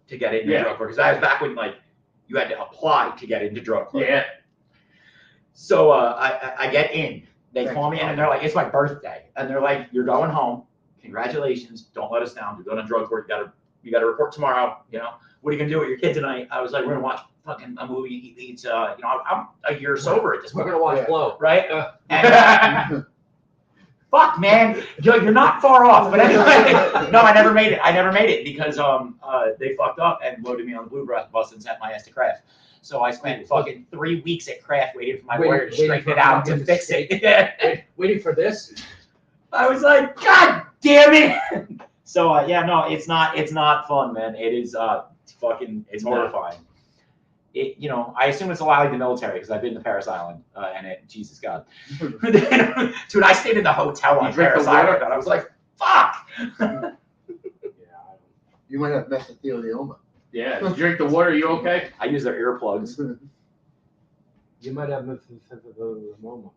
Speaker 2: to get into
Speaker 1: Yeah.
Speaker 2: drug court, because I was back when you had to apply to get into drug court.
Speaker 1: Yeah.
Speaker 2: So I get in. They
Speaker 3: Thanks,
Speaker 2: call me in and they're like, it's my birthday, and they're like, you're going home. Congratulations. Don't let us down. You're going to drug court. You gotta report tomorrow. You know, what are you gonna do with your kid tonight? I was like, we're gonna watch fucking a movie. Eat pizza. You know, I'm a year sober at this
Speaker 5: We're
Speaker 2: point,
Speaker 5: gonna watch
Speaker 3: Yeah.
Speaker 5: Blow.
Speaker 2: right? And fuck, man, you're not far off. But anyway, no, I never made it because they fucked up and loaded me on the Blue Bus and sent my ass to Kraft. So I spent fucking 3 weeks at Kraft waiting for my lawyer to straighten it out to fix it.
Speaker 5: Waiting for this.
Speaker 2: I was like, God damn it! So yeah, no, it's not fun, man. It is it's horrifying. I assume it's a lot like the military because I've been to Paris Island Jesus God, dude, I stayed in the hotel on
Speaker 1: You drink the
Speaker 2: Paris
Speaker 1: water?
Speaker 2: Island and I was like, fuck.
Speaker 5: Yeah.
Speaker 3: You might have mesothelioma.
Speaker 1: Yeah. You drink the water. You okay?
Speaker 2: I use their earplugs.
Speaker 5: You might have moment.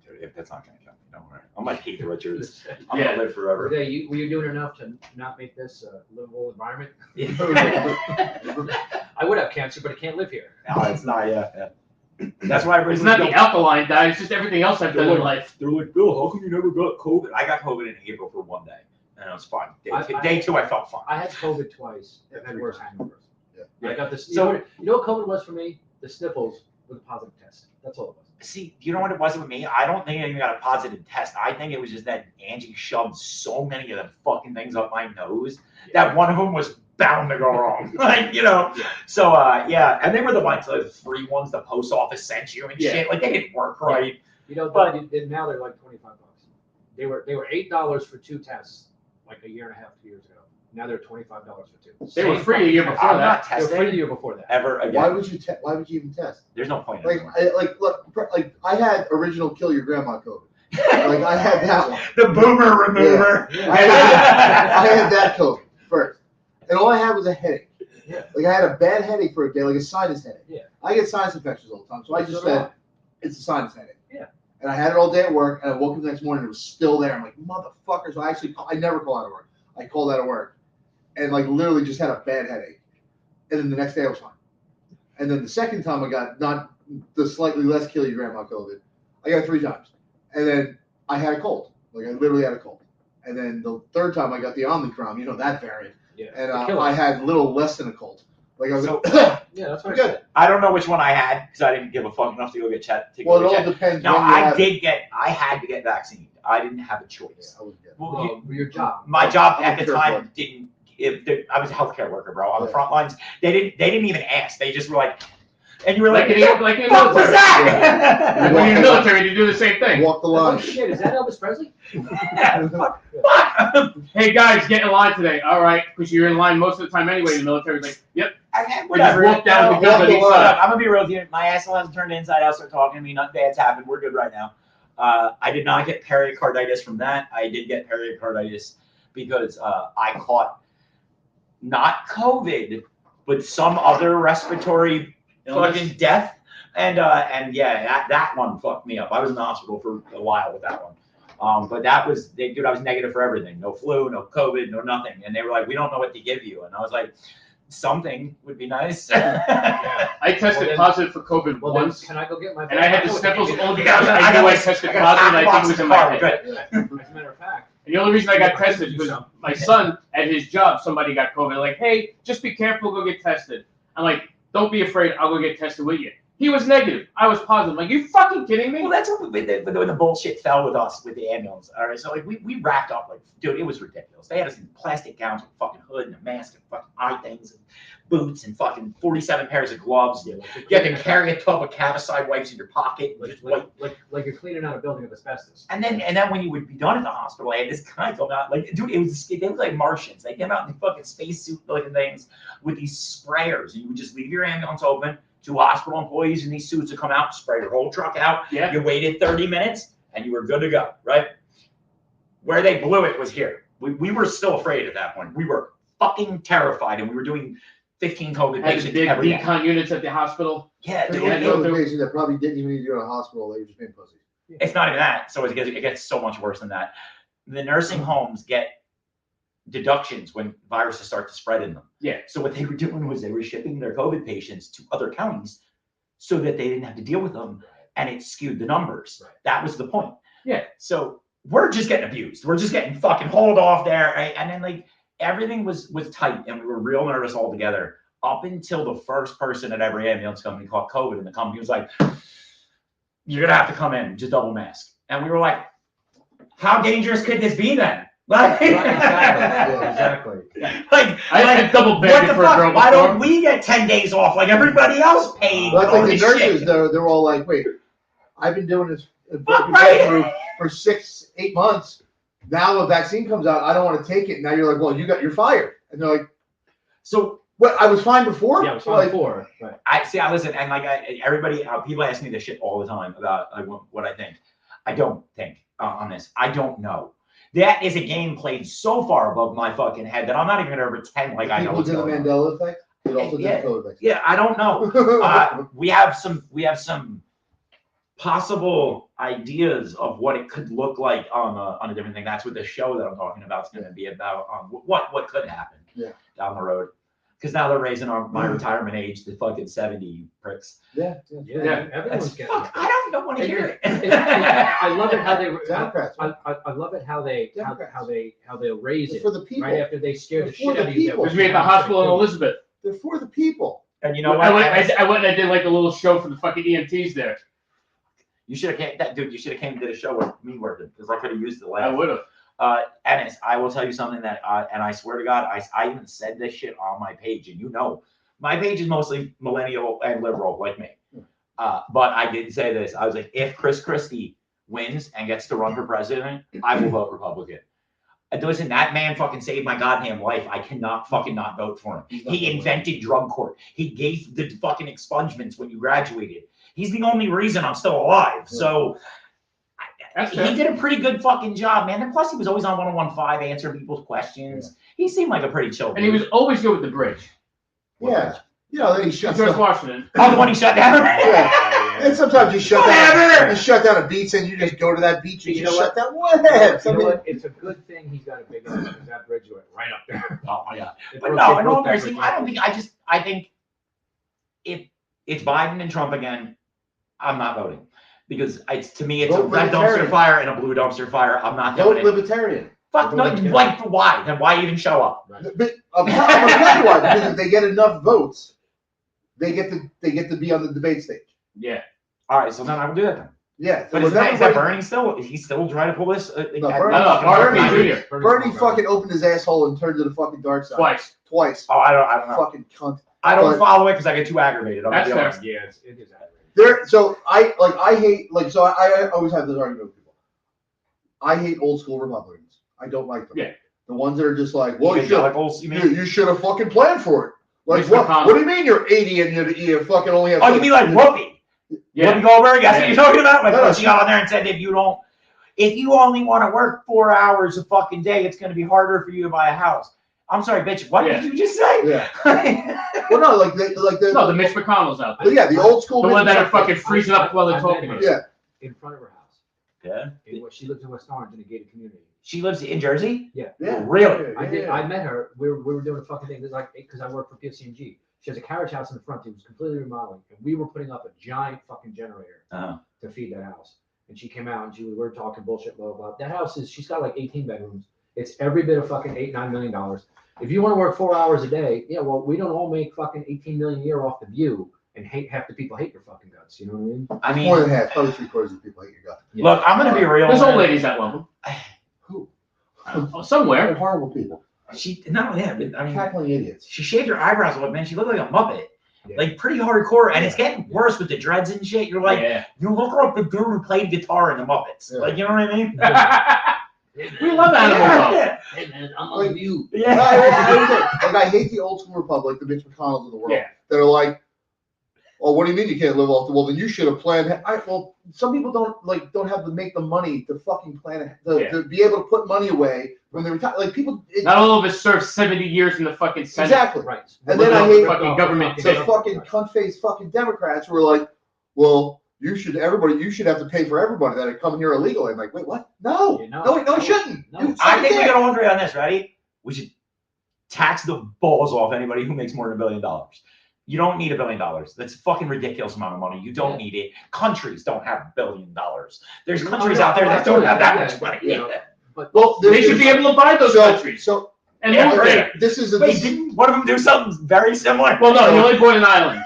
Speaker 2: Dude, if that's not gonna kill me, don't worry. I'm like Keith Richards. I'm
Speaker 1: Yeah.
Speaker 2: gonna live forever.
Speaker 5: Okay, were you doing enough to not make this a livable environment? I would have cancer, but I can't live here.
Speaker 2: No, it's not. Yeah. That's why
Speaker 1: It's not the alkaline diet. It's just everything else I've done in life.
Speaker 2: They're like, Bill, how come you never got COVID? I got COVID in April for 1 day, and it was fine. Day two, I felt fine.
Speaker 5: I had COVID twice and had worse hangovers.
Speaker 3: Yeah.
Speaker 5: I got this.
Speaker 2: So-
Speaker 5: you know what COVID was for me? The sniffles with a positive test. That's all it was.
Speaker 2: See, you know what it was with me? I don't think I even got a positive test. I think it was just that Angie shoved so many of the fucking things up my nose that one of them was bound to go wrong. So yeah, and they were the ones, the free ones the post office sent you and
Speaker 1: Yeah.
Speaker 2: shit. Like they didn't work right.
Speaker 5: But now they're like $25. They were $8 for 2 tests like a year and a half, 2 years ago. Now they're $25 for 2.
Speaker 1: They were free a year before
Speaker 2: I'm
Speaker 1: that.
Speaker 2: not
Speaker 5: They were free the
Speaker 2: testing
Speaker 5: year before that.
Speaker 2: ever again.
Speaker 3: Why would you even test?
Speaker 2: There's no point
Speaker 3: Like,
Speaker 2: anymore.
Speaker 3: look, I had original kill your grandma COVID. Like I had that one.
Speaker 2: The boomer remover.
Speaker 5: Yeah.
Speaker 3: I had that COVID first, and all I had was a headache.
Speaker 5: Yeah.
Speaker 3: Like I had a bad headache for a day, like a sinus headache.
Speaker 5: Yeah.
Speaker 3: I get sinus infections all the time, so I just
Speaker 5: So do
Speaker 3: said it's a sinus headache.
Speaker 5: Yeah.
Speaker 3: And I had it all day at work, and I woke up the next morning and it was still there. I'm like, motherfucker! So I never call out of work. I called out of work, and like literally just had a bad headache, and then the next day I was fine. And then the second time I got not the slightly less kill your grandma COVID, I got it 3 times, and then I had a cold. Like I literally had a cold. And then the third time I got the Omicron, that variant,
Speaker 5: Yeah.
Speaker 3: and
Speaker 5: The killer.
Speaker 3: I had little less than a cold. Like I was
Speaker 2: So-
Speaker 3: like,
Speaker 5: Yeah, that's what I
Speaker 3: good.
Speaker 5: said.
Speaker 2: I don't know which one I had because I didn't give a fuck enough to go get checked.
Speaker 3: Well, it all depends.
Speaker 2: No,
Speaker 3: when you
Speaker 2: I
Speaker 3: have it.
Speaker 2: had to get vaccinated. I didn't have a
Speaker 3: Yeah,
Speaker 2: choice.
Speaker 3: I wouldn't get it.
Speaker 2: Well,
Speaker 5: Your job.
Speaker 2: my job
Speaker 3: I'm
Speaker 2: at the
Speaker 3: sure
Speaker 2: time didn't. I was a healthcare worker, bro, on the
Speaker 3: Yeah.
Speaker 2: front lines. They didn't even ask. They just were like, and you were
Speaker 1: Like
Speaker 2: like,
Speaker 1: in
Speaker 2: "What
Speaker 1: the
Speaker 2: the fuck was
Speaker 1: military.
Speaker 2: that?"
Speaker 1: When you're in the military, you do the same thing.
Speaker 3: Walk the
Speaker 5: Oh
Speaker 3: line.
Speaker 5: shit, is that Elvis Presley?
Speaker 2: Fuck.
Speaker 1: Hey guys, get in line today. All right, because you're in line most of the time anyway in the military. Like, yep.
Speaker 2: Whatever.
Speaker 1: walk down
Speaker 2: No,
Speaker 1: the guns on each
Speaker 2: shut
Speaker 1: side.
Speaker 2: up. I'm gonna be real with you. My asshole hasn't turned inside out. Start talking to me. Nothing bad's happened. We're good right now. I did not get pericarditis from that. I did get pericarditis because I caught not COVID, but some other respiratory fucking death. And yeah, that one fucked me up. I was in the hospital for a while with that one. But that was, dude, I was negative for everything. No flu, no COVID, no nothing. And they were like, we don't know what to give you. And I was like, something would be nice.
Speaker 1: I tested
Speaker 5: Well, then-
Speaker 1: positive for COVID
Speaker 5: Well, then,
Speaker 1: once,
Speaker 5: can I go get my?
Speaker 1: and I had the
Speaker 5: know what
Speaker 1: sniffles
Speaker 5: you
Speaker 1: only
Speaker 5: did.
Speaker 1: because I knew I tested positive. And I think it was in my head.
Speaker 2: Good.
Speaker 5: As a matter of fact.
Speaker 1: And the only reason I got tested was my son at his job, somebody got COVID. Like, hey, just be careful, go get tested. I'm like, don't be afraid, I'll go get tested with you. He was negative. I was positive. Like, you fucking kidding me?
Speaker 2: Well, that's what when the bullshit fell with us with the ambulance. All right, so like we wrapped up like, dude, it was ridiculous. They had us in plastic gowns with fucking hood and a mask and fucking eye things and boots and fucking 47 pairs of gloves. You had to carry a tub of Cavicide wipes in your pocket. And, just wipe.
Speaker 5: Like you're cleaning out a building of asbestos.
Speaker 2: And then when you would be done at the hospital, I had this guy come out like, dude, they were like Martians. They came out in fucking spacesuit looking things with these sprayers, and you would just leave your ambulance open. 2 hospital employees in these suits to come out and spray your whole truck out.
Speaker 1: Yeah.
Speaker 2: You waited 30 minutes and you were good to go, right? Where they blew it was here. We were still afraid at that point. We were fucking terrified, and we were doing 15 COVID
Speaker 1: Had the
Speaker 2: patients
Speaker 1: big
Speaker 2: every day.
Speaker 1: decon units at the hospital.
Speaker 2: Yeah,
Speaker 3: There's
Speaker 2: dude,
Speaker 1: Yeah,
Speaker 3: other patients that probably didn't even need to go to the hospital. They were just being pussies.
Speaker 2: it's not even that. So it gets so much worse than that. The nursing homes get deductions when viruses start to spread in them.
Speaker 1: Yeah.
Speaker 2: So what they were doing was they were shipping their COVID patients to other counties so that they didn't have to deal with them, and it skewed the numbers.
Speaker 5: Right.
Speaker 2: That was the point.
Speaker 1: Yeah.
Speaker 2: So we're just getting abused. We're just getting fucking hauled off there, right? And then like everything was tight, and we were real nervous all together up until the first person at every ambulance company caught COVID, and the company was like, "You're gonna have to come in, just double mask." And we were like, "How dangerous could this be then?" Like,
Speaker 5: Exactly.
Speaker 2: like,
Speaker 1: I had double
Speaker 2: what
Speaker 1: banded
Speaker 2: the
Speaker 1: for a
Speaker 2: fuck?
Speaker 1: girl
Speaker 2: Why
Speaker 1: before.
Speaker 2: don't we get 10 days off like everybody else paid?
Speaker 3: But I
Speaker 2: all
Speaker 3: think the
Speaker 2: this
Speaker 3: nurses,
Speaker 2: shit?
Speaker 3: they're all like, wait, I've been doing this
Speaker 2: Right.
Speaker 3: for 6-8 months. Now a vaccine comes out, I don't want to take it. Now you're like, well, you're fired. And they're like,
Speaker 2: So
Speaker 3: what? I was fine before.
Speaker 5: Yeah, it was
Speaker 3: Like,
Speaker 5: fine before. Right.
Speaker 2: I listen, and like everybody, people ask me this shit all the time about like, what I think. I don't think on this. I don't know. That is a game played so far above my fucking head that I'm not even gonna pretend like I know
Speaker 3: people
Speaker 2: what's
Speaker 3: did the
Speaker 2: going on.
Speaker 3: Mandela effect. It also did
Speaker 2: Yeah.
Speaker 3: the COVID vaccine.
Speaker 2: Yeah, I don't know. We have some possible ideas of what it could look like on a different thing. That's what the show that I'm talking about is going to be about. What could happen down the road. Because now they're raising my retirement age to fucking 70, you pricks.
Speaker 3: Yeah.
Speaker 5: Yeah, everyone's getting.
Speaker 2: Fuck, I don't want to hear it.
Speaker 5: I love it how they.
Speaker 3: Democrats.
Speaker 5: I love it how they how they'll raise
Speaker 3: They're
Speaker 5: it
Speaker 3: for the people.
Speaker 5: right after they scare the
Speaker 3: They're for
Speaker 5: shit
Speaker 3: the
Speaker 5: out of you.
Speaker 3: people.
Speaker 1: Because we had the hospital in Elizabeth.
Speaker 3: They're for the people.
Speaker 2: And you know
Speaker 1: I
Speaker 2: what?
Speaker 1: went and I did like a little show for the fucking EMTs there.
Speaker 2: You should have came, that dude. You should have came and did a show with me working because I could have used the
Speaker 1: I
Speaker 2: laugh.
Speaker 1: would have.
Speaker 2: Ennis, I will tell you something that, and I swear to God, I even said this shit on my page, and you know, my page is mostly millennial and liberal like me. But I did say this. I was like, if Chris Christie wins and gets to run for president, I will vote Republican. Listen, that man fucking saved my goddamn life. I cannot fucking not vote for him. He invented drug court. He gave the fucking expungements when you graduated. He's the only reason I'm still alive. So he did a pretty good fucking job, man. And plus, he was always on 101.5 answering people's questions. He seemed like a pretty chill dude.
Speaker 1: And he was always good with the bridge.
Speaker 3: Yeah. You know, then he shuts
Speaker 1: George
Speaker 3: down.
Speaker 1: Washington.
Speaker 2: Oh, the one he shut down?
Speaker 3: And sometimes you shut down. You shut down a beach, and you just go to that beach and
Speaker 5: You
Speaker 3: you
Speaker 5: know
Speaker 3: shut
Speaker 5: what?
Speaker 3: down whatever.
Speaker 5: You know what? It's a good thing he's got a big enough because that bridge went right up there.
Speaker 2: Oh, my God.
Speaker 5: It
Speaker 2: But
Speaker 5: broke-
Speaker 2: no,
Speaker 5: it
Speaker 2: in
Speaker 5: broke
Speaker 2: all
Speaker 5: that
Speaker 2: mercy,
Speaker 5: bridge
Speaker 2: I
Speaker 5: right
Speaker 2: don't
Speaker 5: there.
Speaker 2: think, I think if it's Biden and Trump again, I'm not voting. Because to me, it's a
Speaker 3: Vote
Speaker 2: red
Speaker 3: libertarian.
Speaker 2: dumpster fire and a blue dumpster fire. I'm not
Speaker 3: Vote
Speaker 2: doing it.
Speaker 3: libertarian.
Speaker 2: Fuck, no,
Speaker 5: Libertarian.
Speaker 2: like, why? Then why even show up?
Speaker 5: Right.
Speaker 3: But I'm gonna tell you why. Because if they get enough votes, they get to be on the debate stage.
Speaker 1: Yeah.
Speaker 2: All right, so then I will do that then.
Speaker 3: Yeah.
Speaker 2: But
Speaker 3: so
Speaker 2: is that
Speaker 3: everybody-
Speaker 2: Bernie still? He's still trying to pull this?
Speaker 3: Bernie-
Speaker 1: No, Bernie Jr.
Speaker 3: Bernie fucking opened his asshole and turned to the fucking dark side. Twice.
Speaker 2: Oh, I don't know.
Speaker 3: Fucking cunt.
Speaker 2: I don't
Speaker 3: But-
Speaker 2: follow it because I get too aggravated. I'm
Speaker 1: That's
Speaker 2: gonna be
Speaker 1: fair.
Speaker 2: honest.
Speaker 5: Yeah, it is aggravating.
Speaker 3: So I hate I always have this argument with people. I hate old school Republicans. I don't like them.
Speaker 1: Yeah.
Speaker 3: The ones that are just like, well,
Speaker 2: Evangelicals, you mean?
Speaker 3: you should have fucking planned for it. Like
Speaker 1: Mitch
Speaker 3: what?
Speaker 1: McConnell.
Speaker 3: What do you mean you're 80 and you fucking only have?
Speaker 2: Oh, you mean like Whoopi?
Speaker 1: Yeah.
Speaker 2: Whoopi Goldberg? That's what
Speaker 1: Yeah.
Speaker 2: you're talking about? Like,
Speaker 3: No,
Speaker 2: she got on there and said, if you only want to work 4 hours a fucking day, it's going to be harder for you to buy a house. I'm sorry, bitch. What
Speaker 1: Yeah.
Speaker 2: did you just say?
Speaker 3: Yeah. Well, no, like the
Speaker 1: No, the Mitch McConnell's out there.
Speaker 3: but yeah, the old school.
Speaker 1: The one that are
Speaker 3: Mitch-
Speaker 1: fucking freezing up while they're
Speaker 5: I
Speaker 1: talking.
Speaker 5: met
Speaker 1: to
Speaker 5: her
Speaker 1: you.
Speaker 3: Yeah.
Speaker 5: in front of her house.
Speaker 2: Yeah.
Speaker 5: She lives in West Orange in a gated community.
Speaker 2: She lives in Jersey?
Speaker 5: Yeah.
Speaker 3: Yeah.
Speaker 2: Really?
Speaker 5: I met her. We were doing a fucking thing. This is like because I work for PFC&G. She has a carriage house in the front. It was completely remodeling, and we were putting up a giant fucking generator
Speaker 2: Uh-huh.
Speaker 5: to feed that house. And she came out and we were talking bullshit, blah, blah, blah. That house she's got like 18 bedrooms. It's every bit of fucking $8-9 million. If you want to work 4 hours a day, yeah, well, we don't all make fucking 18 million a year off the view, and half the people hate your fucking guts. You know what I mean?
Speaker 2: I
Speaker 3: More
Speaker 2: mean,
Speaker 3: than half, probably 3/4 of the people hate your guy.
Speaker 2: look, I'm going to be real.
Speaker 1: There's old
Speaker 2: man.
Speaker 1: ladies that love him.
Speaker 3: Who?
Speaker 1: Somewhere.
Speaker 3: They're horrible people.
Speaker 2: She, not yeah, but I mean,
Speaker 3: Cackling idiots.
Speaker 2: she shaved her eyebrows a little, man. She looked like a Muppet.
Speaker 5: Yeah.
Speaker 2: Like, pretty hardcore. And it's getting worse with the dreads and shit. You're like,
Speaker 1: Yeah.
Speaker 2: you look like the dude who played guitar in the Muppets.
Speaker 3: Yeah.
Speaker 2: Like, you know what I mean?
Speaker 1: We love animals though.
Speaker 2: Yeah.
Speaker 5: Hey man, I'm
Speaker 3: Like-
Speaker 5: on you.
Speaker 3: I hate the old school Republic, the Mitch McConnells of the world,
Speaker 1: Yeah.
Speaker 3: that are like, oh, what do you mean you can't live off the? Well, then you should have planned. Well, some people don't have to make the money to fucking plan to be able to put money away when they retire. Like people,
Speaker 1: Not all of us served 70 years in the fucking Senate.
Speaker 3: exactly.
Speaker 5: Right.
Speaker 3: And then I hate
Speaker 1: fucking government.
Speaker 3: the fucking cunt-faced fucking Democrats who are like, well, you should have to pay for everybody that had come here illegally. I'm like, wait, what? No,
Speaker 5: Yeah, no.
Speaker 3: no, it shouldn't.
Speaker 5: No.
Speaker 3: You
Speaker 2: I
Speaker 3: fucking
Speaker 2: think we
Speaker 3: can't.
Speaker 2: can all agree on this. Ready? We should tax the balls off anybody who makes more than $1 billion. You don't need $1 billion. That's a fucking ridiculous amount of money. You don't need it. Countries don't have $1 billion. There's countries out there that don't have that much money.
Speaker 5: Yeah. But
Speaker 3: Well,
Speaker 1: They should be able to buy those countries.
Speaker 3: So
Speaker 1: And
Speaker 2: Yeah,
Speaker 1: more
Speaker 2: right.
Speaker 3: this is a
Speaker 2: Wait, didn't one of them do something very similar?
Speaker 1: Well, no, he only bought an island.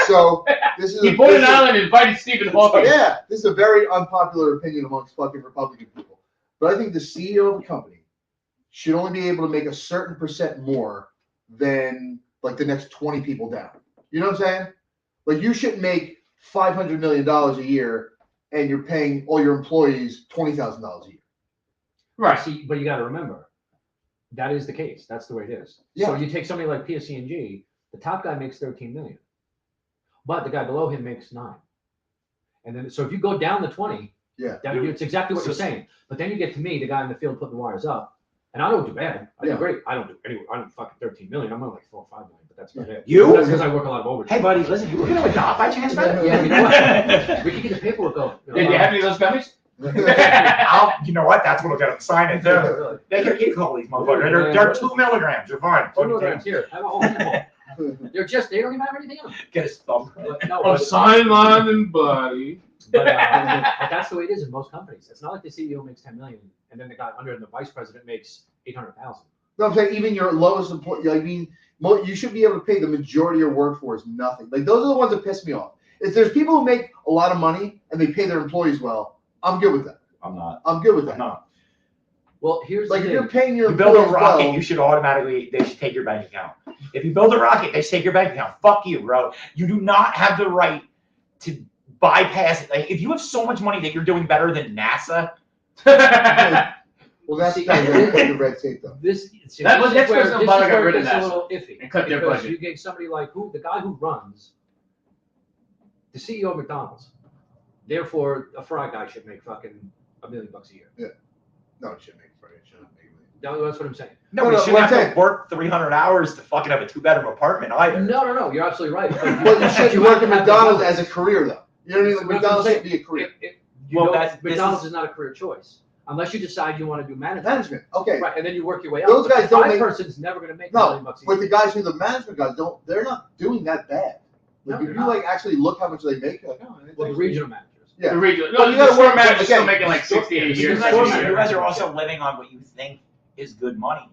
Speaker 3: so this is
Speaker 1: He bought an island and invited Stephen Hawking.
Speaker 3: Yeah, this is a very unpopular opinion amongst fucking Republican people. But I think the CEO of a company should only be able to make a certain percent more than like the next 20 people down. You know what I'm saying? Like you shouldn't make $500 million a year and you're paying all your employees $20,000 a year.
Speaker 1: Right.
Speaker 5: See, but you got to remember, that is the case. That's the way it is.
Speaker 3: Yeah.
Speaker 5: So you take somebody like PSC&G, the top guy makes 13 million, but the guy below him makes 9. And then, so if you go down to 20,
Speaker 3: Yeah.
Speaker 5: it's exactly what you're saying. But then you get to me, the guy in the field putting the wires up, and I don't do bad. I do
Speaker 3: Yeah.
Speaker 5: great. I don't do anyway. I don't fucking 13 million. I'm only like 4 or 5 million, but that's about it.
Speaker 2: You?
Speaker 5: That's because I work a lot of overtime.
Speaker 2: Hey, buddy, listen, you looking at a job by chance, man?
Speaker 5: Yeah, you know what? We can get the paperwork going.
Speaker 1: Did you have any of those gummies?
Speaker 2: You know what? That's what'll get them sign it too.
Speaker 5: Really?
Speaker 2: They can keep all these motherfuckers. They're 2 milligrams. You're fine.
Speaker 5: 2 milligrams here. Have a whole handful. They don't even have anything in them.
Speaker 2: Get his thumb.
Speaker 5: But, no,
Speaker 1: Of sideline and body.
Speaker 5: but that's the way it is in most companies. It's not like the CEO makes 10 million and then the guy under the vice president makes 800,000.
Speaker 3: No, I'm saying even your lowest employee, I mean, you should be able to pay the majority of your workforce nothing. Like those are the ones that piss me off. If there's people who make a lot of money and they pay their employees well, I'm good with that.
Speaker 2: I'm not.
Speaker 3: I'm good with that.
Speaker 2: I'm not.
Speaker 5: Well, here's
Speaker 3: Like
Speaker 5: the
Speaker 3: if
Speaker 5: thing.
Speaker 3: you're paying your
Speaker 2: You build a
Speaker 3: employees
Speaker 2: rocket,
Speaker 3: well,
Speaker 2: you should automatically, they should take your bank account. If you build a rocket, they should take your bank account. Fuck you, bro. You do not have the right to bypass it. Like, if you have so much money that you're doing better than NASA,
Speaker 3: well, that's
Speaker 5: See,
Speaker 3: kind of the red tape though.
Speaker 1: That was- that's where some bother got rid of
Speaker 5: it's a
Speaker 1: NASA
Speaker 5: little iffy.
Speaker 1: and cut their
Speaker 5: because
Speaker 1: budget.
Speaker 5: You get somebody like the guy who runs, the CEO of McDonald's. Therefore, a fry guy should make fucking $1 million a year.
Speaker 3: No, it shouldn't make Friday. It shouldn't make me.
Speaker 5: That's what I'm saying.
Speaker 2: no,
Speaker 3: No,
Speaker 2: we
Speaker 3: no,
Speaker 2: shouldn't
Speaker 3: what
Speaker 2: have
Speaker 3: I'm
Speaker 2: to
Speaker 3: saying-
Speaker 2: work 300 hours to fucking have a 2-bedroom apartment either.
Speaker 5: No, you're absolutely right.
Speaker 3: But you should
Speaker 5: you
Speaker 3: work
Speaker 5: have
Speaker 3: at
Speaker 5: to have
Speaker 3: McDonald's
Speaker 5: the-
Speaker 3: as a career though. You know what I mean? Like
Speaker 5: That's what I'm
Speaker 3: McDonald's
Speaker 5: saying.
Speaker 3: should be a career.
Speaker 2: Well, this
Speaker 5: McDonald's
Speaker 2: is-
Speaker 5: is not a career choice unless you decide you want to do management.
Speaker 3: Management. Okay.
Speaker 5: Right, and then you work your way up.
Speaker 3: Those
Speaker 5: But
Speaker 3: guys
Speaker 5: the
Speaker 3: don't
Speaker 5: fry
Speaker 3: make-
Speaker 5: person's never going to make
Speaker 3: No,
Speaker 5: $1 million a year.
Speaker 3: But the guys who are the management guys they're not doing that bad. Like
Speaker 5: No,
Speaker 3: if
Speaker 5: they're
Speaker 3: you
Speaker 5: not.
Speaker 3: like actually look how much they make, you're like, oh, it's
Speaker 5: Well, the
Speaker 3: actually-
Speaker 5: regional managers.
Speaker 3: Yeah.
Speaker 1: The regional.
Speaker 3: Well,
Speaker 1: No,
Speaker 3: you
Speaker 1: the
Speaker 3: gotta
Speaker 1: store
Speaker 3: work-
Speaker 1: manager's still
Speaker 3: again,
Speaker 1: making like 68
Speaker 2: You
Speaker 1: years.
Speaker 2: guys,
Speaker 5: Store
Speaker 2: are,
Speaker 5: manager.
Speaker 2: you guys are also living on what you think is good money.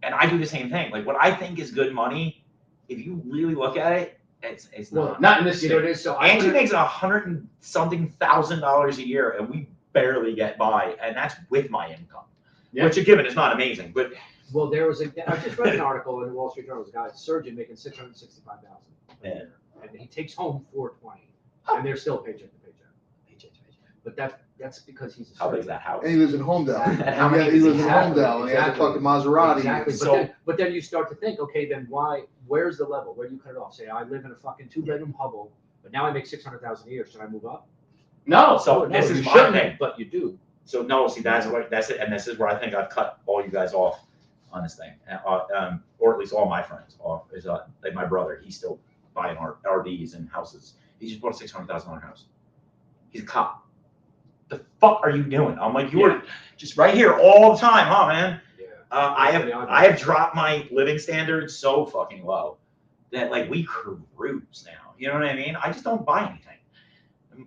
Speaker 2: And I do the same thing. Like what I think is good money, if you really look at it, it's
Speaker 5: Well,
Speaker 2: not.
Speaker 1: Not in this
Speaker 5: You know what
Speaker 1: state.
Speaker 5: it is? So
Speaker 2: Angie makes $100 and something thousand a year, and we barely get by, and that's with my income.
Speaker 1: Yeah.
Speaker 2: Which, given, is not amazing, but
Speaker 5: Well, there was I just read an article in the Wall Street Journal. There's a guy, a surgeon, making $665,000 a year, and he takes home $420, and they're still paycheck to paycheck. But that's because he's a
Speaker 2: how big is
Speaker 5: surgeon.
Speaker 2: that house?
Speaker 3: And he lives in Homedale.
Speaker 2: And how many
Speaker 3: he
Speaker 2: does he
Speaker 3: lives in
Speaker 2: have?
Speaker 3: Homedale and he has a
Speaker 5: Exactly.
Speaker 3: fucking Maserati.
Speaker 5: Exactly.
Speaker 2: So-
Speaker 5: But then you start to think, okay, then where's the level? Where do you cut it off? Say, I live in a fucking 2-bedroom hovel, but now I make $600,000 a year. Should I move up?
Speaker 1: No.
Speaker 2: So
Speaker 5: No,
Speaker 2: this
Speaker 5: you
Speaker 2: is my
Speaker 5: shouldn't,
Speaker 2: thing.
Speaker 5: but you do.
Speaker 2: So no, see, that's it, and this is where I think I've cut all you guys off on this thing, or at least all my friends off. Is like my brother, he's still buying RVs and houses. He just bought a $600,000 house. He's a cop. The fuck are you doing? I'm like, you were just right here all the time, huh, man?
Speaker 5: Yeah.
Speaker 2: I have dropped my living standards so fucking low that like we cruise now. You know what I mean? I just don't buy anything.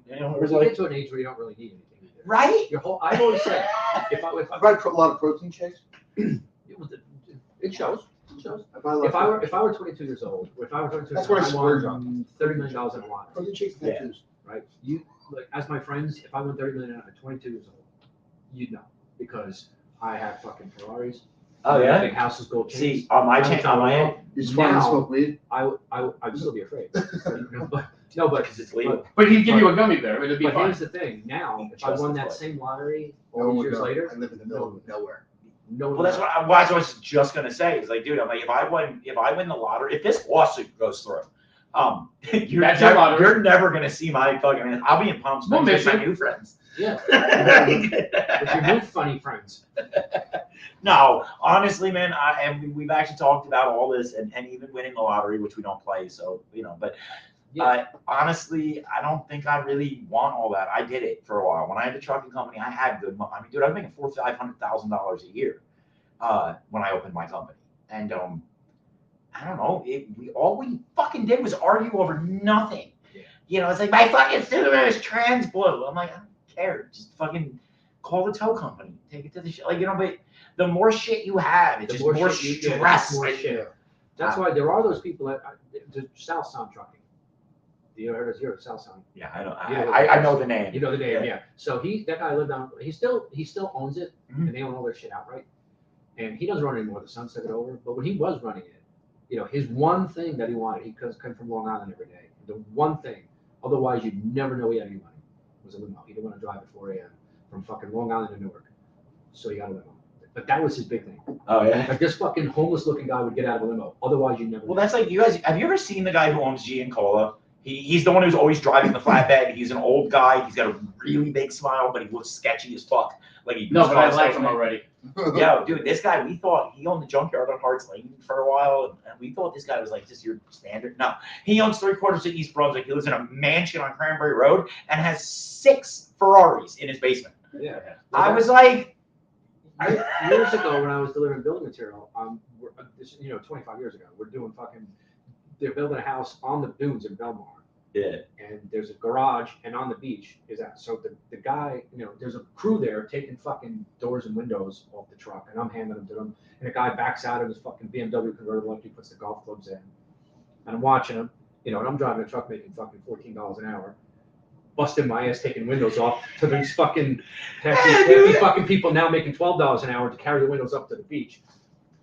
Speaker 2: You know, it was
Speaker 5: You
Speaker 2: like
Speaker 5: get to an age where you don't really need anything either.
Speaker 2: right.
Speaker 5: I've always said, if I
Speaker 3: I buy a lot of protein shakes.
Speaker 5: it shows. It shows.
Speaker 3: I buy a lot
Speaker 5: If I were 22 years old, or if I were 22
Speaker 3: That's
Speaker 5: years
Speaker 3: what I
Speaker 5: old,
Speaker 3: splurge
Speaker 5: I won $30 million in a lot,
Speaker 3: protein shakes and
Speaker 2: Yeah.
Speaker 3: tattoos.
Speaker 5: right? You like as my friends, if I won 30 million at 22 years old, you'd know because I have fucking Ferraris.
Speaker 2: Oh,
Speaker 5: I
Speaker 2: yeah?
Speaker 5: have big houses, gold chains.
Speaker 2: See, on my channel, on my end,
Speaker 3: You just want to
Speaker 5: Now-
Speaker 3: smoke weed?
Speaker 5: I would still be afraid. No, but
Speaker 2: because it's legal.
Speaker 1: But he'd give you a gummy bear. It'd be
Speaker 5: but
Speaker 1: fine.
Speaker 5: here's the thing. Now, if I won that same lottery all
Speaker 3: No
Speaker 5: these
Speaker 3: one
Speaker 5: years
Speaker 3: knows.
Speaker 5: later,
Speaker 3: I live in the middle of nowhere.
Speaker 5: no one
Speaker 2: Well, that's
Speaker 5: knows.
Speaker 2: what I was just gonna say. It's like, dude, I'm like, if I win the lottery, if this lawsuit goes through, You're,
Speaker 1: That's your lottery.
Speaker 2: you're never gonna see my fucking. I'll be in Palm
Speaker 1: We'll
Speaker 2: Springs with
Speaker 1: miss
Speaker 2: my
Speaker 1: you.
Speaker 2: new friends.
Speaker 5: Yeah. With your new funny friends.
Speaker 2: No, honestly, man, we've actually talked about all this and even winning the lottery, which we don't play, so but honestly, I don't think I really want all that. I did it for a while. When I had the trucking company, I had good money. I mean, dude, I was making $400,000-$500,000 a year when I opened my company, and I don't know. All we fucking did was argue over nothing.
Speaker 5: Yeah.
Speaker 2: It's like my fucking Subaru is trans blue. I'm like, I don't care. Just fucking call the tow company. Take it to the shit. But the more shit you have, it's
Speaker 5: The
Speaker 2: just
Speaker 5: more
Speaker 2: more
Speaker 5: shit you- yeah,
Speaker 2: stress.
Speaker 5: more
Speaker 2: Like,
Speaker 5: shit. That's why there are those people that the South Sound Trucking. You heard us here at South Sound.
Speaker 2: Yeah, I know.
Speaker 5: Yeah,
Speaker 2: I know the name.
Speaker 5: You know the name,
Speaker 2: Yeah.
Speaker 5: yeah. So that guy lived down. He still owns it,
Speaker 2: Mhm.
Speaker 5: and they own all their shit outright. And he doesn't run it anymore. The son took it over. But when he was running it, his one thing that he wanted, he came from Long Island every day. The one thing, otherwise you'd never know he had any money, was a limo. He didn't want to drive at 4 a.m. from fucking Long Island to Newark. So he got a limo. But that was his big thing.
Speaker 2: Oh yeah.
Speaker 5: Like this fucking homeless looking guy would get out of a limo. Otherwise you never
Speaker 2: Well,
Speaker 5: know.
Speaker 2: that's like you guys. Have you ever seen the guy who owns G and Cola? He's the one who's always driving the flatbed. He's an old guy. He's got a really big smile, but he looks sketchy as fuck. Like he.
Speaker 1: No, but I like him already.
Speaker 2: Yo, dude, this guy, we thought he owned the junkyard on Hart's Lane for a while, and we thought this guy was like just your standard. No, he owns 3/4 of East Brunswick. He lives in a mansion on Cranberry Road and has 6 Ferraris in his basement.
Speaker 5: Yeah.
Speaker 2: I was like,
Speaker 5: Years ago when I was delivering building material, 25 years ago, we're doing they're building a house on the dunes in Belmar.
Speaker 2: yeah,
Speaker 5: And there's a garage, and on the beach is that. So the guy, there's a crew there taking fucking doors and windows off the truck, and I'm handing them to them. And the guy backs out of his fucking BMW convertible after he puts the golf clubs in. And I'm watching him, and I'm driving a truck making fucking $14 an hour, busting my ass taking windows off to these fucking happy fucking people now making $12 an hour to carry the windows up to the beach.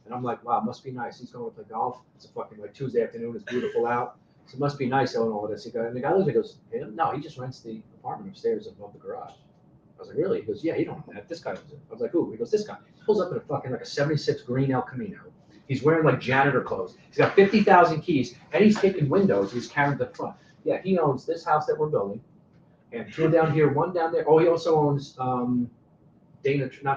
Speaker 5: And I'm like, wow, it must be nice. He's going to play golf. It's a fucking Tuesday afternoon. It's beautiful out. So it must be nice owning all this. And the guy looks at me and goes, hey, no, he just rents the apartment upstairs above the garage. I was like, really? He goes, yeah, you don't know that. This guy owns it. I was like, who? He goes, this guy. He pulls up in a fucking a 76 green El Camino. He's wearing like janitor clothes. He's got 50,000 keys, and he's taking windows. He's carrying the front. Yeah, he owns this house that we're building, and 2 down here, 1 down there. Oh, he also owns not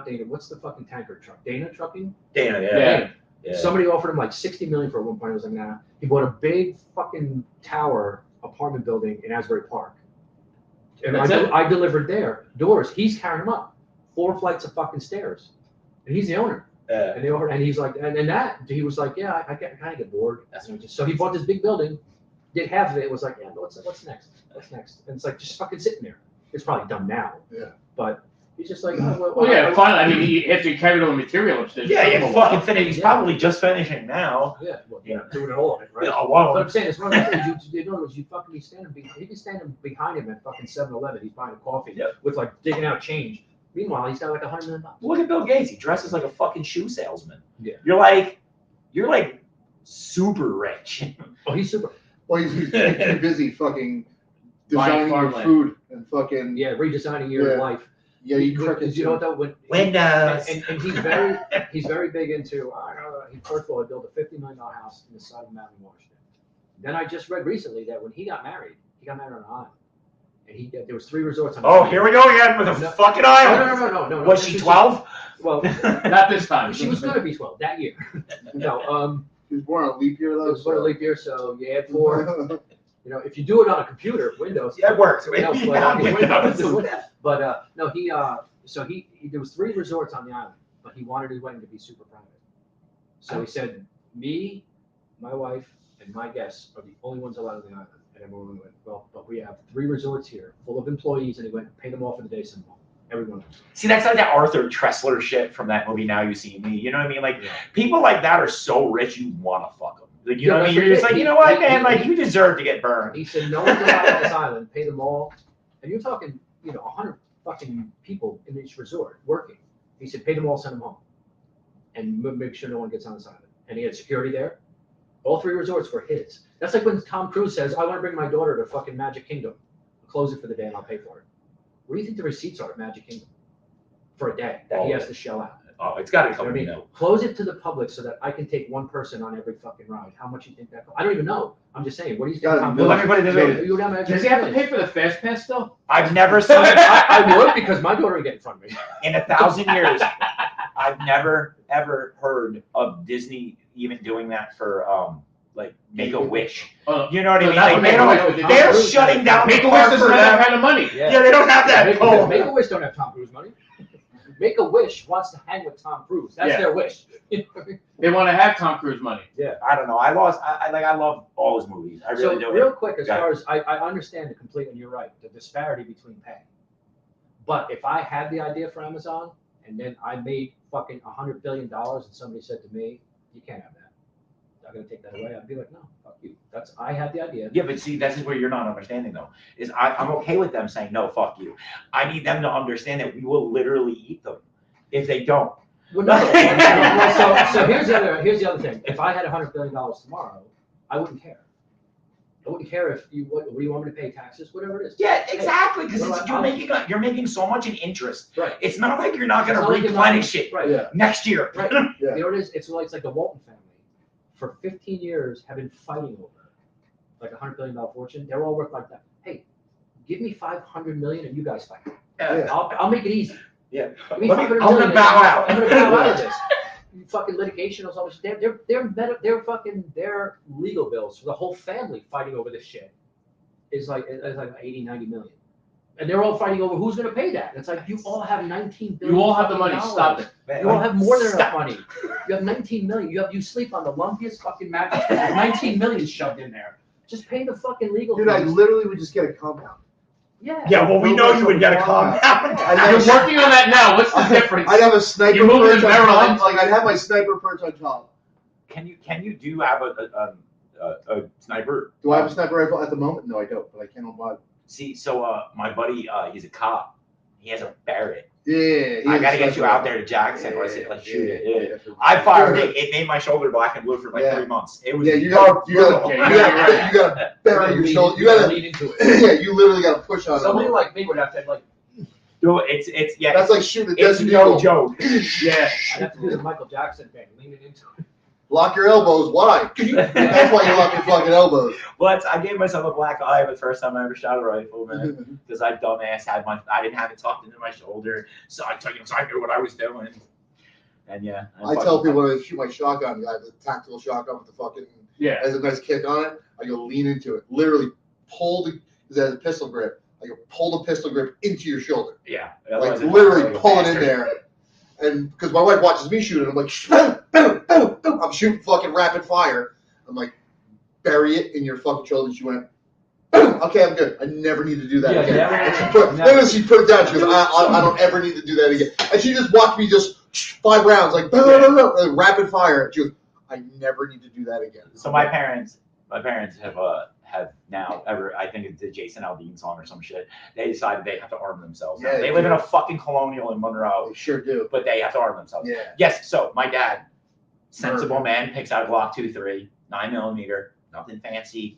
Speaker 5: Dana. What's the fucking tanker truck? Dana Trucking.
Speaker 2: Dana, yeah.
Speaker 5: Dana.
Speaker 2: Yeah.
Speaker 5: Somebody offered him like $60 million for it at one point. I was like, nah. He bought a big fucking tower apartment building in Asbury Park. And I delivered there doors. He's carrying them up 4 flights of fucking stairs, and he's the owner. And they offered, and he's like, and that he was like, yeah, I kind of get bored. So he bought this big building, did half of it. Was like, yeah, but what's next? What's next? And it's like just fucking sitting there. It's probably done now.
Speaker 3: Yeah.
Speaker 5: But he's just like,
Speaker 1: Well, yeah, finally. I mean, after you carried all the material upstairs.
Speaker 2: Yeah,
Speaker 1: it took
Speaker 2: yeah,
Speaker 1: him a while.
Speaker 2: fucking finished. He's probably just finishing now.
Speaker 5: Yeah, well, doing all of it, right?
Speaker 2: Yeah, wow.
Speaker 5: But I'm saying it's one of those things you fucking be standing. He be standing behind him at fucking 7-Eleven. He's buying a coffee with like digging out change. Meanwhile, he's got like $100 million.
Speaker 2: Look at Bill Gates. He dresses like a fucking shoe salesman.
Speaker 5: Yeah.
Speaker 2: You're like super rich.
Speaker 5: Oh, he's super.
Speaker 3: Well, he's too busy fucking
Speaker 1: Buying
Speaker 3: designing your
Speaker 1: farmland.
Speaker 3: food and fucking
Speaker 5: Yeah, redesigning your
Speaker 3: Yeah.
Speaker 5: life.
Speaker 3: yeah. You
Speaker 5: Because
Speaker 3: crickets.
Speaker 5: you know what though? When
Speaker 2: Windows.
Speaker 5: and he's very big into. He first of all built a $50 million house in the side of Mountain Washington. Then I just read recently that when he got married on an island, and there was 3 resorts on.
Speaker 2: Oh, here we go again with a
Speaker 5: No.
Speaker 2: fucking
Speaker 5: No,
Speaker 2: island.
Speaker 5: no.
Speaker 2: Was she 12?
Speaker 5: Well,
Speaker 1: Not this time.
Speaker 5: she was going to be 12 that year. No,
Speaker 3: He was born on a leap year
Speaker 5: it
Speaker 3: though.
Speaker 5: was for a leap year, so you add 4. If you do it on a computer, Windows.
Speaker 2: Yeah, it works.
Speaker 5: No,
Speaker 2: Yeah, Windows.
Speaker 5: but no, he there was 3 resorts on the island, but he wanted his wedding to be super private. So he said, me, my wife, and my guests are the only ones allowed on the island. And everyone went, well, but we have 3 resorts here full of employees, and he went, pay them off for the day, send them home. Everyone.
Speaker 2: See, that's like that Arthur Tressler shit from that movie Now You See Me. You know what I mean? Like, people like that are so rich, you want to fuck them. Like, you know what I mean? You're just like, you know what, man? Like, you deserve to get burned.
Speaker 5: He said, no one's allowed on this island, pay them all. And you're talking, 100 fucking people in each resort working. He said, pay them all, send them home. And make sure no one gets on this island. And he had security there. All 3 resorts were his. That's like when Tom Cruise says, I want to bring my daughter to fucking Magic Kingdom. I'll close it for the day and I'll pay for it. What do you think the receipts are at Magic Kingdom? For a day that he has to shell out.
Speaker 2: Oh, it's got to
Speaker 5: I
Speaker 2: come
Speaker 5: mean,
Speaker 2: in.
Speaker 5: close it to the public so that I can take one person on every fucking ride. How much you think that? I don't even know. I'm just saying. What do you think?
Speaker 3: Gotta
Speaker 5: Tom
Speaker 3: know.
Speaker 5: Cruise-
Speaker 2: Everybody does it.
Speaker 5: You don't have
Speaker 1: Does he have to pay for the fast pass though?
Speaker 2: I've never seen
Speaker 5: I would because my daughter would get in front of me.
Speaker 2: in 1,000 years. I've never ever heard of Disney even doing that for like Make-A-Wish.
Speaker 1: Oh,
Speaker 2: You know what I
Speaker 1: no,
Speaker 2: mean?
Speaker 1: not
Speaker 2: Like,
Speaker 1: for
Speaker 2: they
Speaker 1: Make-A-Wish,
Speaker 2: don't,
Speaker 1: but Tom
Speaker 2: they're
Speaker 5: Cruise
Speaker 2: shutting
Speaker 5: has-
Speaker 2: down the
Speaker 1: Make-A-Wish
Speaker 2: park
Speaker 1: doesn't
Speaker 2: for
Speaker 1: have that
Speaker 2: them.
Speaker 1: kind of money.
Speaker 2: Yeah, they don't have that. Oh.
Speaker 5: Make-A-Wish don't have Tom Cruise money. Make-A-Wish wants to hang with Tom Cruise. That's
Speaker 1: Yeah.
Speaker 5: their wish.
Speaker 1: They want to have Tom Cruise money.
Speaker 2: I don't know. I love all his movies. I
Speaker 5: So
Speaker 2: really do.
Speaker 5: real quick, as
Speaker 2: Yeah.
Speaker 5: far as I understand it completely, and you're right, the disparity between pay. But if I had the idea for Amazon and then I made fucking $100 billion and somebody said to me, you can't have that. I'm gonna take that away. I'd be like, no, fuck you. I had the idea.
Speaker 2: Yeah, but see, this is where you're not understanding though. Is I'm okay with them saying no, fuck you. I need them to understand that we will literally eat them if they don't.
Speaker 5: Well, no. So here's the other thing. If I had $100 billion tomorrow, I wouldn't care. I wouldn't care if what do you want me to pay taxes, whatever it is.
Speaker 2: Yeah, exactly. Because
Speaker 5: What do
Speaker 2: you're making so much in interest.
Speaker 5: Right.
Speaker 2: It's not like you're not
Speaker 5: It's
Speaker 2: gonna
Speaker 5: not like you're
Speaker 2: replenish it
Speaker 5: Right.
Speaker 3: Yeah.
Speaker 2: next year.
Speaker 5: Right.
Speaker 3: Yeah.
Speaker 5: You know what it is? It's like the Walton family. For 15 years, have been fighting over like $100 billion fortune. They're all worth like that. Hey, give me 500 million and you guys fight.
Speaker 3: Yeah.
Speaker 5: I'll make it easy.
Speaker 2: Yeah.
Speaker 5: Give me
Speaker 2: Let me-
Speaker 5: 500
Speaker 2: I'm gonna
Speaker 5: million
Speaker 2: bow
Speaker 5: and
Speaker 2: out.
Speaker 5: I'm gonna bow out of this. You fucking litigation or something. Their legal bills for the whole family fighting over this shit is like 80, 90 million. And they're all fighting over who's going to pay that. It's like you all have 19 billion.
Speaker 1: You all have the money.
Speaker 5: fucking
Speaker 1: Stop
Speaker 5: dollars.
Speaker 1: it.
Speaker 5: You all have more than enough
Speaker 2: Stop.
Speaker 5: money. You have 19 million. You sleep on the lumpiest fucking mattress. There's 19 million shoved in there. Just pay the fucking legal
Speaker 3: Dude, I
Speaker 5: fees.
Speaker 3: literally would just get a compound.
Speaker 5: Yeah.
Speaker 2: Yeah, well, we know you would get a compound.
Speaker 3: I'd
Speaker 1: You're
Speaker 3: have,
Speaker 1: working on that now. What's the difference?
Speaker 3: I'd have a sniper
Speaker 1: You're moving
Speaker 3: perch
Speaker 1: to
Speaker 3: on top.
Speaker 1: Maryland?
Speaker 3: Like I'd have my sniper perch on top.
Speaker 2: Can you do have a sniper?
Speaker 3: Do I have a sniper rifle at the moment? No, I don't. But I can on buy.
Speaker 2: See, so my buddy, he's a cop. He has a Barrett.
Speaker 3: Yeah.
Speaker 2: I gotta get you out there to Jackson. Let's shoot it. Yeah.
Speaker 3: Yeah.
Speaker 2: I fired it. It made my shoulder black and blue for like
Speaker 3: Yeah.
Speaker 2: 3 months. It was
Speaker 3: Yeah, you gotta
Speaker 2: brutal.
Speaker 1: Yeah,
Speaker 3: you gotta bury your
Speaker 5: Lean-
Speaker 3: shoulder. You gotta
Speaker 5: lean into it.
Speaker 3: yeah, you literally gotta push on
Speaker 5: Somebody
Speaker 3: it.
Speaker 5: like me would have to like.
Speaker 2: Dude, it's yeah.
Speaker 3: That's like shooting a
Speaker 2: it's
Speaker 3: Desert
Speaker 2: no
Speaker 3: Eagle.
Speaker 2: joke.
Speaker 1: Yeah.
Speaker 5: I'd have to do the Michael Jackson thing, leaning into it.
Speaker 3: Lock your elbows. Why? That's why you lock your fucking elbows.
Speaker 2: But I gave myself a black eye the first time I ever shot a rifle, man. Because I dumbass I didn't have it tucked into my shoulder, so I knew what I was doing. And yeah,
Speaker 3: I tell people when I shoot my shotgun, I have the tactical shotgun with the fucking
Speaker 1: Yeah.
Speaker 3: has a nice kick on it. I go lean into it. Literally pull the because it has a pistol grip. I go pull the pistol grip into your shoulder.
Speaker 2: Yeah,
Speaker 3: Like
Speaker 2: otherwise it's
Speaker 3: literally
Speaker 2: like a
Speaker 3: pull it in
Speaker 2: bastard.
Speaker 3: there. And because my wife watches me shoot it, I'm like, boom, boom, boom, boom. I'm shooting fucking rapid fire. I'm like, bury it in your fucking shoulder. She went, boom. Okay, I'm good. I never need to do that
Speaker 5: Yeah,
Speaker 3: again.
Speaker 5: never-
Speaker 3: And she put it down. She goes, I don't ever need to do that again. And she just watched me just 5 rounds, like, boom, boom, boom, boom, rapid fire. She goes, I never need to do that again.
Speaker 2: So my parents have now I think it's the Jason Aldean song or some shit. They decided they have to arm themselves.
Speaker 3: Yeah,
Speaker 2: they
Speaker 3: they
Speaker 2: live in
Speaker 3: do.
Speaker 2: a fucking colonial in Monroe,
Speaker 3: They sure do.
Speaker 2: but they have to arm themselves.
Speaker 3: Yeah.
Speaker 2: Yes. So my dad, sensible man, picks out a Glock 2-3, 9mm, nothing fancy,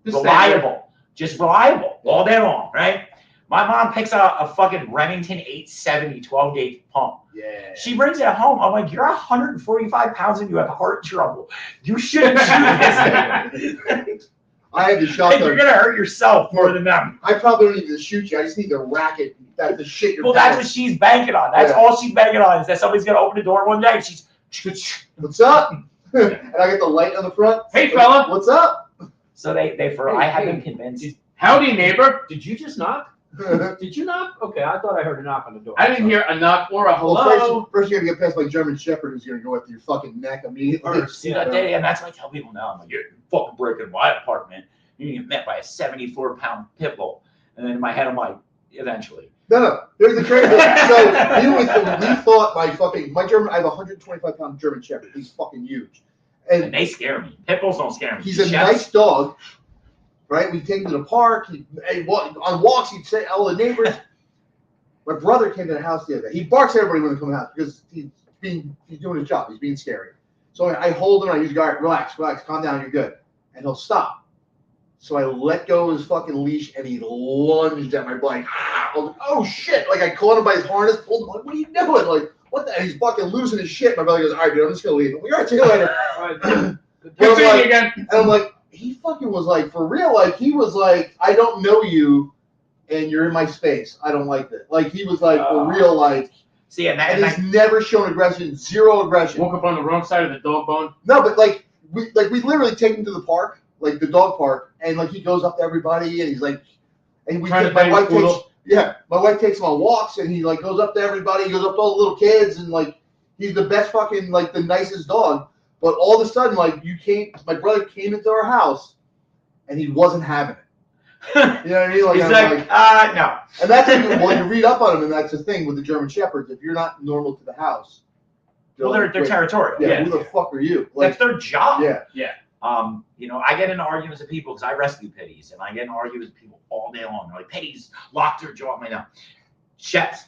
Speaker 1: Just
Speaker 2: reliable, just reliable all day long, right? My mom picks out a fucking Remington 870 12-gauge pump.
Speaker 3: Yeah.
Speaker 2: She brings it home. I'm like, you're 145 pounds and you have heart trouble. You shouldn't shoot this.
Speaker 3: I had the
Speaker 2: You're
Speaker 3: shotgun.
Speaker 2: gonna hurt yourself more than them.
Speaker 3: I probably don't need to shoot you. I just need to rack it. That's the shit you're
Speaker 2: Well, that's what she's banking on. That's
Speaker 3: Yeah.
Speaker 2: all she's banking on is that somebody's gonna open the door one day and she's.
Speaker 3: What's up? And I get the light on the front.
Speaker 1: Hey, fella.
Speaker 3: What's up?
Speaker 2: So I have
Speaker 5: hey.
Speaker 2: been convinced.
Speaker 1: Howdy, neighbor.
Speaker 5: Did you just knock? Did you knock? Okay, I thought I heard a knock on the door.
Speaker 1: I didn't hear a knock or a
Speaker 3: Well,
Speaker 1: hello.
Speaker 3: first you gotta get past my German Shepherd who's gonna go after your fucking neck immediately.
Speaker 5: First,
Speaker 2: See
Speaker 5: yeah.
Speaker 2: that day, and that's what I tell people now. I'm like, you're fucking breaking my apartment. You get met by a 74-pound pit bull, and then in my head, I'm like, eventually.
Speaker 3: No. There's the crazy. So we thought my German. I have a 125-pound German Shepherd. He's fucking huge,
Speaker 2: And
Speaker 3: and
Speaker 2: they scare me. Pit bulls don't scare me.
Speaker 3: he's a
Speaker 2: Chefs-
Speaker 3: nice dog. Right? We take him to the park. On walks, he'd say all the neighbors. My brother came to the house the other day. He barks at everybody when they come to the house because he's doing his job. He's being scary. So I hold him. I use guard. Relax, calm down. You're good. And he'll stop. So I let go of his fucking leash, and he lunged at my bike. I was like, oh shit! Like I caught him by his harness, pulled him. Like, what are you doing? Like, what the? And he's fucking losing his shit. My brother goes, all right, dude, I'm just gonna leave. I'm like, all right, see you later.
Speaker 5: All right.
Speaker 3: But
Speaker 1: Good
Speaker 3: I'm
Speaker 1: seeing
Speaker 3: like-
Speaker 1: you again.
Speaker 3: And I'm like, he fucking was like, for real, like, he was like, I don't know you, and you're in my space. I don't like that. Like, he was like, for real, like,
Speaker 2: See, and
Speaker 3: and he's never shown aggression, zero aggression.
Speaker 1: Woke up on the wrong side of the dog bone.
Speaker 3: No, but like, we literally take him to the park, like the dog park, and like, he goes up to everybody, and he's like, and we
Speaker 1: Trying
Speaker 3: take,
Speaker 1: to
Speaker 3: my
Speaker 1: play
Speaker 3: wife
Speaker 1: with
Speaker 3: takes,
Speaker 1: Poodle.
Speaker 3: yeah, my wife takes him on walks, and he like goes up to everybody, he goes up to all the little kids, and like, he's the best fucking, like, the nicest dog. But all of a sudden, like, my brother came into our house, and he wasn't having it. You know what I mean? Like,
Speaker 2: he's
Speaker 3: I'm
Speaker 2: like, no.
Speaker 3: and that's well, you read up on him, and that's the thing with the German Shepherds. If you're not normal to the house,
Speaker 2: Well, they're
Speaker 3: like, wait,
Speaker 2: territorial.
Speaker 3: yeah,
Speaker 1: Yeah.
Speaker 3: who the fuck are you?
Speaker 2: That's
Speaker 3: Like,
Speaker 2: their job.
Speaker 3: yeah,
Speaker 2: You know, I get into arguments with people because I rescue pitties, and I get into arguments with people all day long. They're like, pitties lock their jaw. I'm like, no. Chefs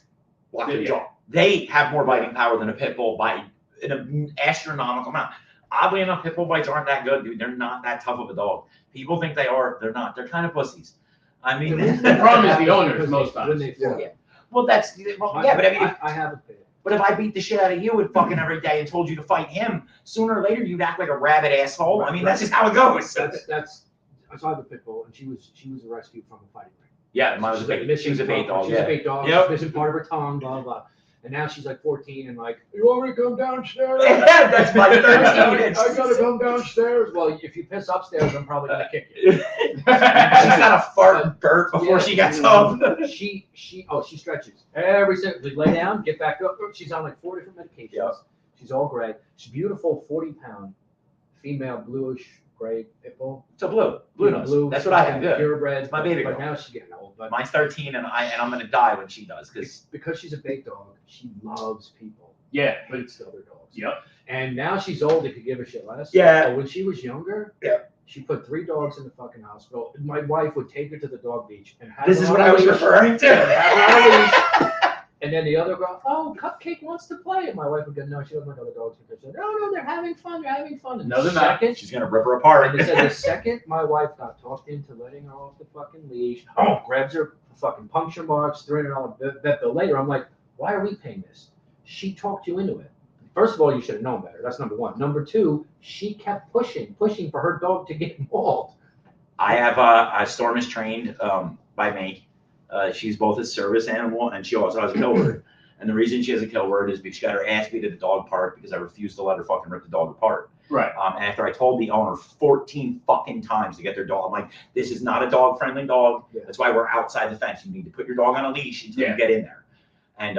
Speaker 2: lock their
Speaker 1: Yeah.
Speaker 2: jaw. They have more biting power than a pit bull by an astronomical amount. Oddly enough, pit bull bites aren't that good, dude. They're not that tough of a dog. People think they are. They're not. They're kind of pussies. I mean,
Speaker 1: The problem is the owners
Speaker 5: Because
Speaker 1: most
Speaker 5: when
Speaker 1: times.
Speaker 5: they
Speaker 3: Yeah.
Speaker 5: fall.
Speaker 2: well, that's well, yeah, but I mean,
Speaker 5: I have a pit.
Speaker 2: but if I beat the shit out of you and fucking every day and told you to fight him, sooner or later you'd act like a rabid asshole. I mean, that's just how it goes.
Speaker 5: That's. I saw the pit bull, and she was a rescue from a fighting ring.
Speaker 2: Yeah, mine was a bait. She was a bait dog.
Speaker 5: She was
Speaker 2: Yeah.
Speaker 5: a bait dog.
Speaker 2: Yep.
Speaker 5: She's missing part of her tongue, blah blah. And now she's like 14 and like, you want me to come downstairs?
Speaker 2: That's my 13.
Speaker 5: I gotta come downstairs. Well, if you piss upstairs, I'm probably gonna kick you.
Speaker 2: She's got a fart and burp before she gets up.
Speaker 5: She stretches every single. We lay down, get back up. She's on like 4 different medications.
Speaker 2: Yep.
Speaker 5: She's all gray. She's beautiful, 40-pound female bluish gray pit bull.
Speaker 2: So blue nose.
Speaker 5: Blue,
Speaker 2: That's what I have. Yeah.
Speaker 5: purebred.
Speaker 2: my baby
Speaker 5: But
Speaker 2: girl.
Speaker 5: now she's getting old. But
Speaker 2: Mine's 13, and I'm gonna die when she does
Speaker 5: because she's a bait dog, she loves people.
Speaker 1: Yeah, but
Speaker 5: Hates the other dogs.
Speaker 1: yep.
Speaker 5: And now she's old, it could give a shit less.
Speaker 2: Yeah.
Speaker 5: But when she was younger,
Speaker 2: Yeah.
Speaker 5: she put 3 dogs in the fucking hospital. My wife would take her to the dog beach and have
Speaker 2: This
Speaker 5: her
Speaker 2: is
Speaker 5: on
Speaker 2: what
Speaker 5: a
Speaker 2: I was
Speaker 5: leash,
Speaker 2: referring
Speaker 5: have her on a
Speaker 2: to.
Speaker 5: leash. And then the other girl, oh, Cupcake wants to play. And my wife would go, no, she doesn't like other dogs. Because she said, no, they're having fun. They're having fun. And
Speaker 1: No,
Speaker 5: the
Speaker 1: they're not.
Speaker 5: second,
Speaker 2: She's gonna rip her apart.
Speaker 5: and they said the second my wife got talked into letting her off the fucking leash, grabs her fucking puncture marks, $300 vet bill later. I'm like, why are we paying this? She talked you into it. First of all, you should have known better. That's number one. Number two, she kept pushing for her dog to get mauled.
Speaker 2: I have a Storm is trained by me. She's both a service animal and she also has a kill word. And the reason she has a kill word is because she got her ass beat at the dog park because I refused to let her fucking rip the dog apart.
Speaker 1: Right.
Speaker 2: And after I told the owner 14 fucking times to get their dog, I'm like, this is not a dog friendly dog.
Speaker 5: Yeah.
Speaker 2: That's why we're outside the fence. You need to put your dog on a leash until
Speaker 1: Yeah.
Speaker 2: you get in there. And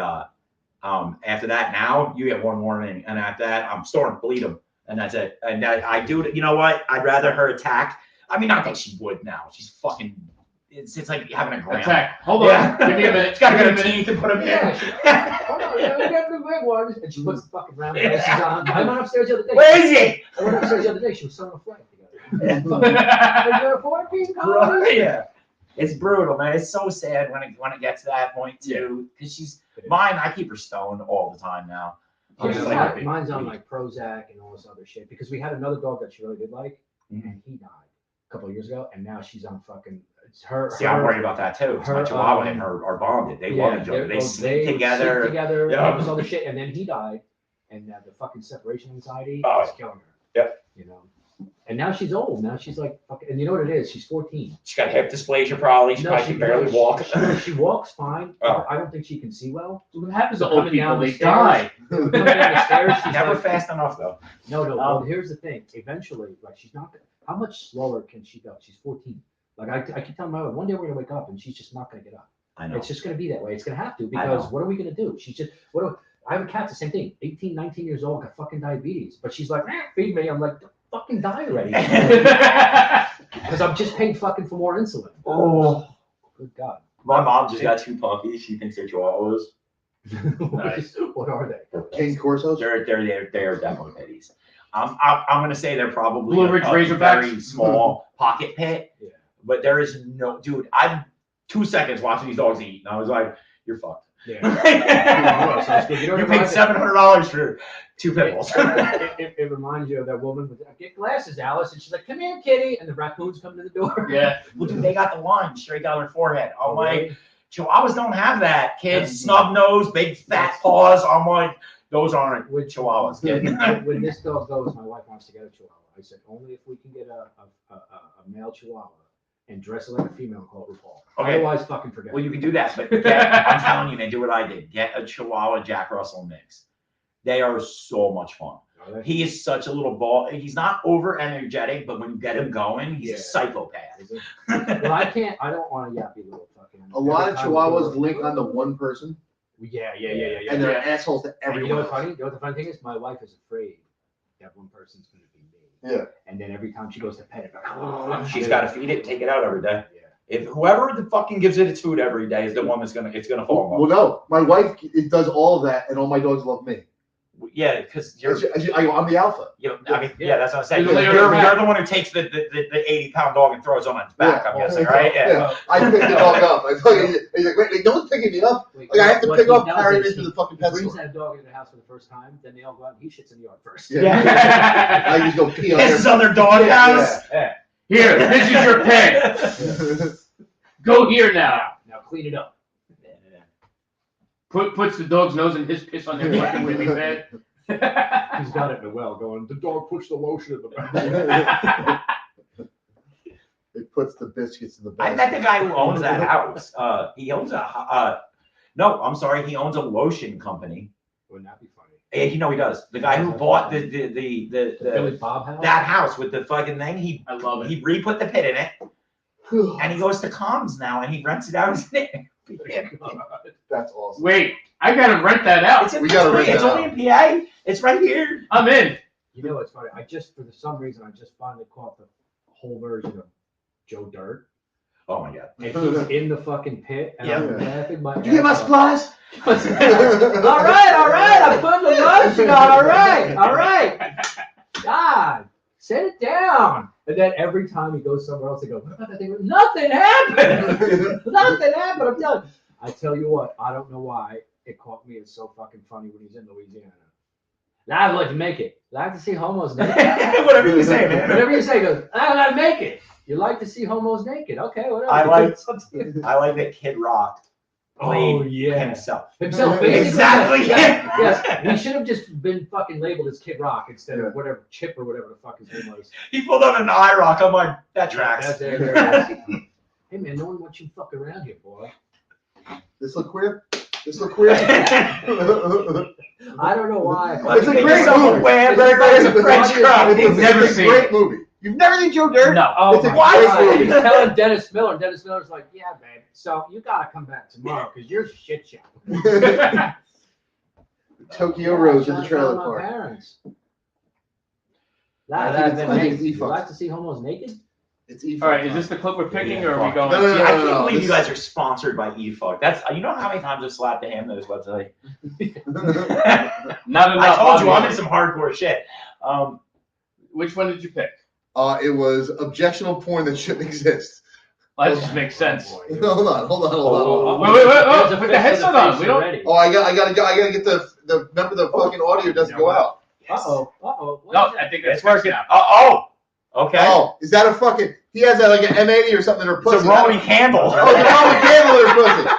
Speaker 2: after that, now you get one warning. And after that, I'm Storm, bleed him. And that's it. And I do, you know what? I'd rather her attack. I mean, not that she would now. She's fucking, it's like having a grandma.
Speaker 1: Attack. Hold on.
Speaker 2: Yeah.
Speaker 1: Give me a minute.
Speaker 2: It's got to
Speaker 1: Give
Speaker 2: get
Speaker 1: me
Speaker 2: a team to put him
Speaker 5: Yeah,
Speaker 2: in.
Speaker 5: she, hold on, yeah, we got the big ones. And she puts the fucking round braces on. I went upstairs the other day.
Speaker 2: Where is he?
Speaker 5: I went upstairs the other day. She was sewing a flag together. Is there a 14 color?
Speaker 2: Yeah. It's brutal, man. It's so sad when it gets to that point too. Because she's mine. I keep her stoned all the time now. I'm
Speaker 5: Yeah,
Speaker 2: just
Speaker 1: like,
Speaker 2: like,
Speaker 5: mine's on like Prozac and all this other shit because we had another dog that she really did like,
Speaker 2: Mhm.
Speaker 5: and he died a couple of years ago, and now she's on fucking. It's her.
Speaker 2: see, I'm worried about that too. 'Cause my
Speaker 5: her,
Speaker 2: Chihuahua
Speaker 5: um,
Speaker 2: and her are bonded. They
Speaker 5: yeah,
Speaker 2: love each other. They sleep
Speaker 5: would
Speaker 2: together.
Speaker 5: sleep together.
Speaker 2: Yeah.
Speaker 5: And this other shit, and then he died, and the fucking separation anxiety
Speaker 2: Oh,
Speaker 5: is killing her.
Speaker 2: Yep.
Speaker 5: You know, and now she's old. Now she's like fucking. And you know what it is? She's 14.
Speaker 2: She got hip dysplasia probably. She probably can barely walk.
Speaker 5: She walks fine.
Speaker 2: Oh.
Speaker 5: I don't think she can see well.
Speaker 1: What happens to
Speaker 5: Coming
Speaker 1: old people?
Speaker 5: down the
Speaker 1: They
Speaker 5: stairs.
Speaker 1: die.
Speaker 5: Coming down the stairs, she's
Speaker 2: Never
Speaker 5: like,
Speaker 2: fast enough though.
Speaker 5: No. Well, here's the thing. Eventually, like she's not. How much slower can she go? She's 14. Like I keep telling my wife, one day we're gonna wake up and she's just not gonna get up.
Speaker 2: I know.
Speaker 5: It's just gonna be that way. It's gonna have to
Speaker 2: I
Speaker 5: because
Speaker 2: know.
Speaker 5: what are we gonna do? She's just I have a cat. The same thing. 18, 19 years old, got fucking diabetes, but she's like, feed me. I'm like, fucking die already. Because I'm just paying fucking for more insulin.
Speaker 2: Oh,
Speaker 5: Good God.
Speaker 2: my mom just got 2 puppies. She thinks they're Chihuahuas.
Speaker 1: Nice.
Speaker 5: What are they?
Speaker 3: King Corsos.
Speaker 2: They're definitely pitties. I'm gonna say they're probably
Speaker 1: Blue Ridge
Speaker 2: a
Speaker 1: Razorbacks?
Speaker 2: very small pocket pit.
Speaker 5: Yeah.
Speaker 2: But there is no dude. I'm 2 seconds watching these dogs eat, and I was like, "You're fucked."
Speaker 5: Yeah.
Speaker 2: you
Speaker 5: know what it
Speaker 2: paid
Speaker 5: reminds-
Speaker 2: $700 for 2 pit bulls.
Speaker 5: It reminds you of that woman with get glasses, Alice, and she's like, "Come here, kitty," and the raccoons come to the door.
Speaker 1: Yeah.
Speaker 2: Well, dude, they got the line straight down their forehead. I'm like, Chihuahuas don't have that, kids. Snub nose, big fat paws. I'm like, those aren't
Speaker 5: With
Speaker 2: Chihuahuas, kid.
Speaker 5: when this dog goes, my wife wants to get a Chihuahua. I said only if we can get a male Chihuahua and dress it like a female and call it RuPaul.
Speaker 2: Okay.
Speaker 5: Otherwise, fucking forget.
Speaker 2: Well,
Speaker 5: it.
Speaker 2: you can do that, but I'm telling you, man, do what I did. Get a Chihuahua Jack Russell mix. They are so much fun.
Speaker 5: Are they?
Speaker 2: He is such a little ball. He's not over energetic, but when you get him going, he's a
Speaker 5: Yeah.
Speaker 2: psychopath.
Speaker 5: Is it? Well, I can't. I don't want a yappy little fucking.
Speaker 3: A lot of
Speaker 5: every time we
Speaker 3: Chihuahuas
Speaker 5: go-
Speaker 3: link onto one person,
Speaker 5: Yeah.
Speaker 3: and they're assholes to
Speaker 5: And you know what's
Speaker 3: everyone.
Speaker 5: funny? You know what the funny thing is? My wife is afraid that one person's going to be me.
Speaker 3: Yeah.
Speaker 5: And then every time she goes to pet it,
Speaker 2: She's got to feed it, take it out every day.
Speaker 5: Yeah.
Speaker 2: If whoever the fucking gives it its food every day is the one that's gonna fall in
Speaker 3: Well,
Speaker 2: love.
Speaker 3: no, my wife it does all of that, and all my dogs love me.
Speaker 2: Yeah, because you're,
Speaker 3: I'm the alpha.
Speaker 2: I mean, yeah, that's what I'm saying.
Speaker 1: You're the
Speaker 2: You're,
Speaker 1: leader of the
Speaker 2: you're
Speaker 1: pack.
Speaker 2: the one who takes the 80-pound dog and throws it on its back. I'm guessing, right?
Speaker 3: Yeah. I pick the dog up. I tell you, he's like, wait, no one's picking me up.
Speaker 5: Wait,
Speaker 3: Like, I have to
Speaker 5: what
Speaker 3: pick
Speaker 5: he
Speaker 3: up,
Speaker 5: does
Speaker 3: carry him
Speaker 5: is
Speaker 3: into
Speaker 5: he-
Speaker 3: the fucking
Speaker 5: He
Speaker 3: pet
Speaker 5: brings
Speaker 3: store.
Speaker 5: that dog into the house for the first time, then they all go out and he shits in the yard first.
Speaker 3: Yeah. I just go pee on
Speaker 2: Pisses
Speaker 3: their
Speaker 2: on their dog house.
Speaker 1: Here, this is your pen. Go here now.
Speaker 5: Now clean it up.
Speaker 1: Puts the dog's nose in his piss on their fucking living bed.
Speaker 5: He's got it in the well going, the dog puts the lotion in the back.
Speaker 3: It puts the biscuits in the
Speaker 2: I
Speaker 3: basket.
Speaker 2: met the guy who owns that house. He owns no, I'm sorry, he owns a lotion company.
Speaker 5: Wouldn't that be funny?
Speaker 2: He does. The guy who bought the
Speaker 5: Billy Bob house?
Speaker 2: that house with the fucking thing, he
Speaker 1: I love it.
Speaker 2: re-put the pit in it, and he goes to Comms now, and he rents it out as an Airbnb.
Speaker 3: That's awesome.
Speaker 1: Wait, I gotta rent that out.
Speaker 2: It's in
Speaker 3: We gotta rent
Speaker 2: It's
Speaker 3: that
Speaker 2: only in PA. It's right here.
Speaker 1: I'm in.
Speaker 5: You know what's funny? For some reason, I just finally caught the whole version of Joe Dirt.
Speaker 2: Oh my god.
Speaker 5: And he's in the fucking pit, and I'm
Speaker 3: Yeah.
Speaker 5: laughing my
Speaker 3: Did you get my
Speaker 5: ass off.
Speaker 3: supplies?
Speaker 5: All right, I'm putting the lotion on. All right. God, set it down. And then every time he goes somewhere else, they go, what about that thing? Nothing happened. Nothing happened. I tell you what, I don't know why it caught me as so fucking funny when he's in Louisiana. Now I'd like to make it. I like to see homos naked.
Speaker 2: Whatever you say, man.
Speaker 5: Whatever you say, goes, I'd like to make it. You like to see homos naked. Okay, whatever.
Speaker 2: I like-
Speaker 5: Something.
Speaker 2: I like that Kid Rock
Speaker 5: Oh,
Speaker 2: played
Speaker 5: yeah.
Speaker 2: himself.
Speaker 5: Himself, basically.
Speaker 2: Exactly.
Speaker 5: Yes. He should have just been fucking labeled as Kid Rock instead of whatever Chip or whatever the fuck his name was.
Speaker 2: He pulled on an eye rock. I'm like, that tracks.
Speaker 5: That's it, there it is. Hey man, no one wants you fuck around here, boy.
Speaker 3: This look queer? This look queer?
Speaker 5: I don't know why.
Speaker 3: It's a
Speaker 2: Make
Speaker 3: great
Speaker 2: yourself
Speaker 3: movie.
Speaker 2: a wham
Speaker 3: It's a
Speaker 2: burger and a
Speaker 3: great-
Speaker 2: French
Speaker 3: it's
Speaker 2: crop.
Speaker 3: a- it's
Speaker 1: Never
Speaker 3: a
Speaker 1: seen
Speaker 3: great
Speaker 1: it.
Speaker 3: movie. You've never seen Joe Dirt?
Speaker 1: No.
Speaker 5: Oh
Speaker 3: It's a
Speaker 5: my
Speaker 3: great
Speaker 5: God.
Speaker 3: movie.
Speaker 5: He's telling Dennis Miller, and Dennis Miller's like, yeah, babe, so you gotta come back tomorrow because you're shit show.
Speaker 3: Tokyo Rose in the
Speaker 5: Trying to
Speaker 3: trailer
Speaker 5: find my
Speaker 3: park.
Speaker 5: parents.
Speaker 3: I
Speaker 5: That,
Speaker 3: think
Speaker 5: that,
Speaker 3: it's
Speaker 5: naked.
Speaker 3: E-fucks.
Speaker 5: You like to see homos naked?
Speaker 3: It's E.
Speaker 1: All right, is this the clip we're picking, or are we
Speaker 2: Fuck.
Speaker 1: going?
Speaker 3: No, no,
Speaker 2: See,
Speaker 3: no,
Speaker 2: I can't
Speaker 3: no,
Speaker 2: believe
Speaker 3: this-
Speaker 2: you guys are sponsored by eFuck. That's you know how many times I've slapped a ham to this website.
Speaker 1: Not enough.
Speaker 2: I told you I'm in
Speaker 1: obviously.
Speaker 2: some hardcore shit.
Speaker 1: Which one did you pick?
Speaker 3: It was objectionable porn that shouldn't exist.
Speaker 1: Well, that just makes sense.
Speaker 5: Oh, boy.
Speaker 3: Hold on.
Speaker 1: Oh,
Speaker 3: on.
Speaker 1: wait,
Speaker 5: There's a
Speaker 1: put the
Speaker 5: fist
Speaker 1: headset
Speaker 5: to the
Speaker 1: on.
Speaker 5: face
Speaker 1: We don't-
Speaker 5: already.
Speaker 3: Oh, I gotta get the remember the fucking audio doesn't go out.
Speaker 5: Uh-oh. What
Speaker 1: No,
Speaker 5: is that?
Speaker 1: I think that's
Speaker 2: It's working.
Speaker 1: now.
Speaker 2: Okay.
Speaker 3: Oh, is that a fucking? He has like an M80 or something in her
Speaker 2: It's a
Speaker 3: pussy.
Speaker 2: Roman candle.
Speaker 3: Oh, the Roman candle in her pussy.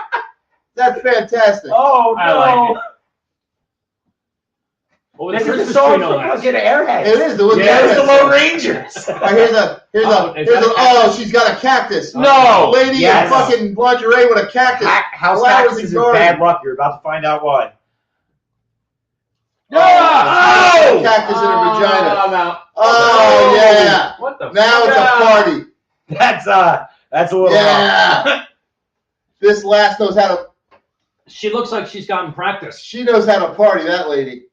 Speaker 3: That's fantastic.
Speaker 2: Oh
Speaker 1: I like
Speaker 2: no!
Speaker 1: What
Speaker 2: This
Speaker 1: was the
Speaker 2: is a
Speaker 1: Christmas
Speaker 2: song
Speaker 1: tree no
Speaker 2: from
Speaker 1: last?
Speaker 2: fucking Airheads.
Speaker 3: It is the one.
Speaker 1: Yeah,
Speaker 2: There's the Lone Rangers.
Speaker 3: She's got a cactus.
Speaker 1: No!
Speaker 3: A lady
Speaker 2: Yes.
Speaker 3: in fucking lingerie with a cactus.
Speaker 2: House
Speaker 3: Flowers
Speaker 2: cactus
Speaker 3: and
Speaker 2: is
Speaker 3: garden.
Speaker 2: bad luck. You're about to find out why.
Speaker 3: Oh! Cactus in her vagina.
Speaker 1: I'm out.
Speaker 3: Oh yeah.
Speaker 5: What the
Speaker 3: Now it's a
Speaker 1: fuck?
Speaker 3: party.
Speaker 2: That's a little.
Speaker 3: Yeah. This lass knows how to.
Speaker 5: She looks like she's gotten practice.
Speaker 3: She knows how to party. That lady.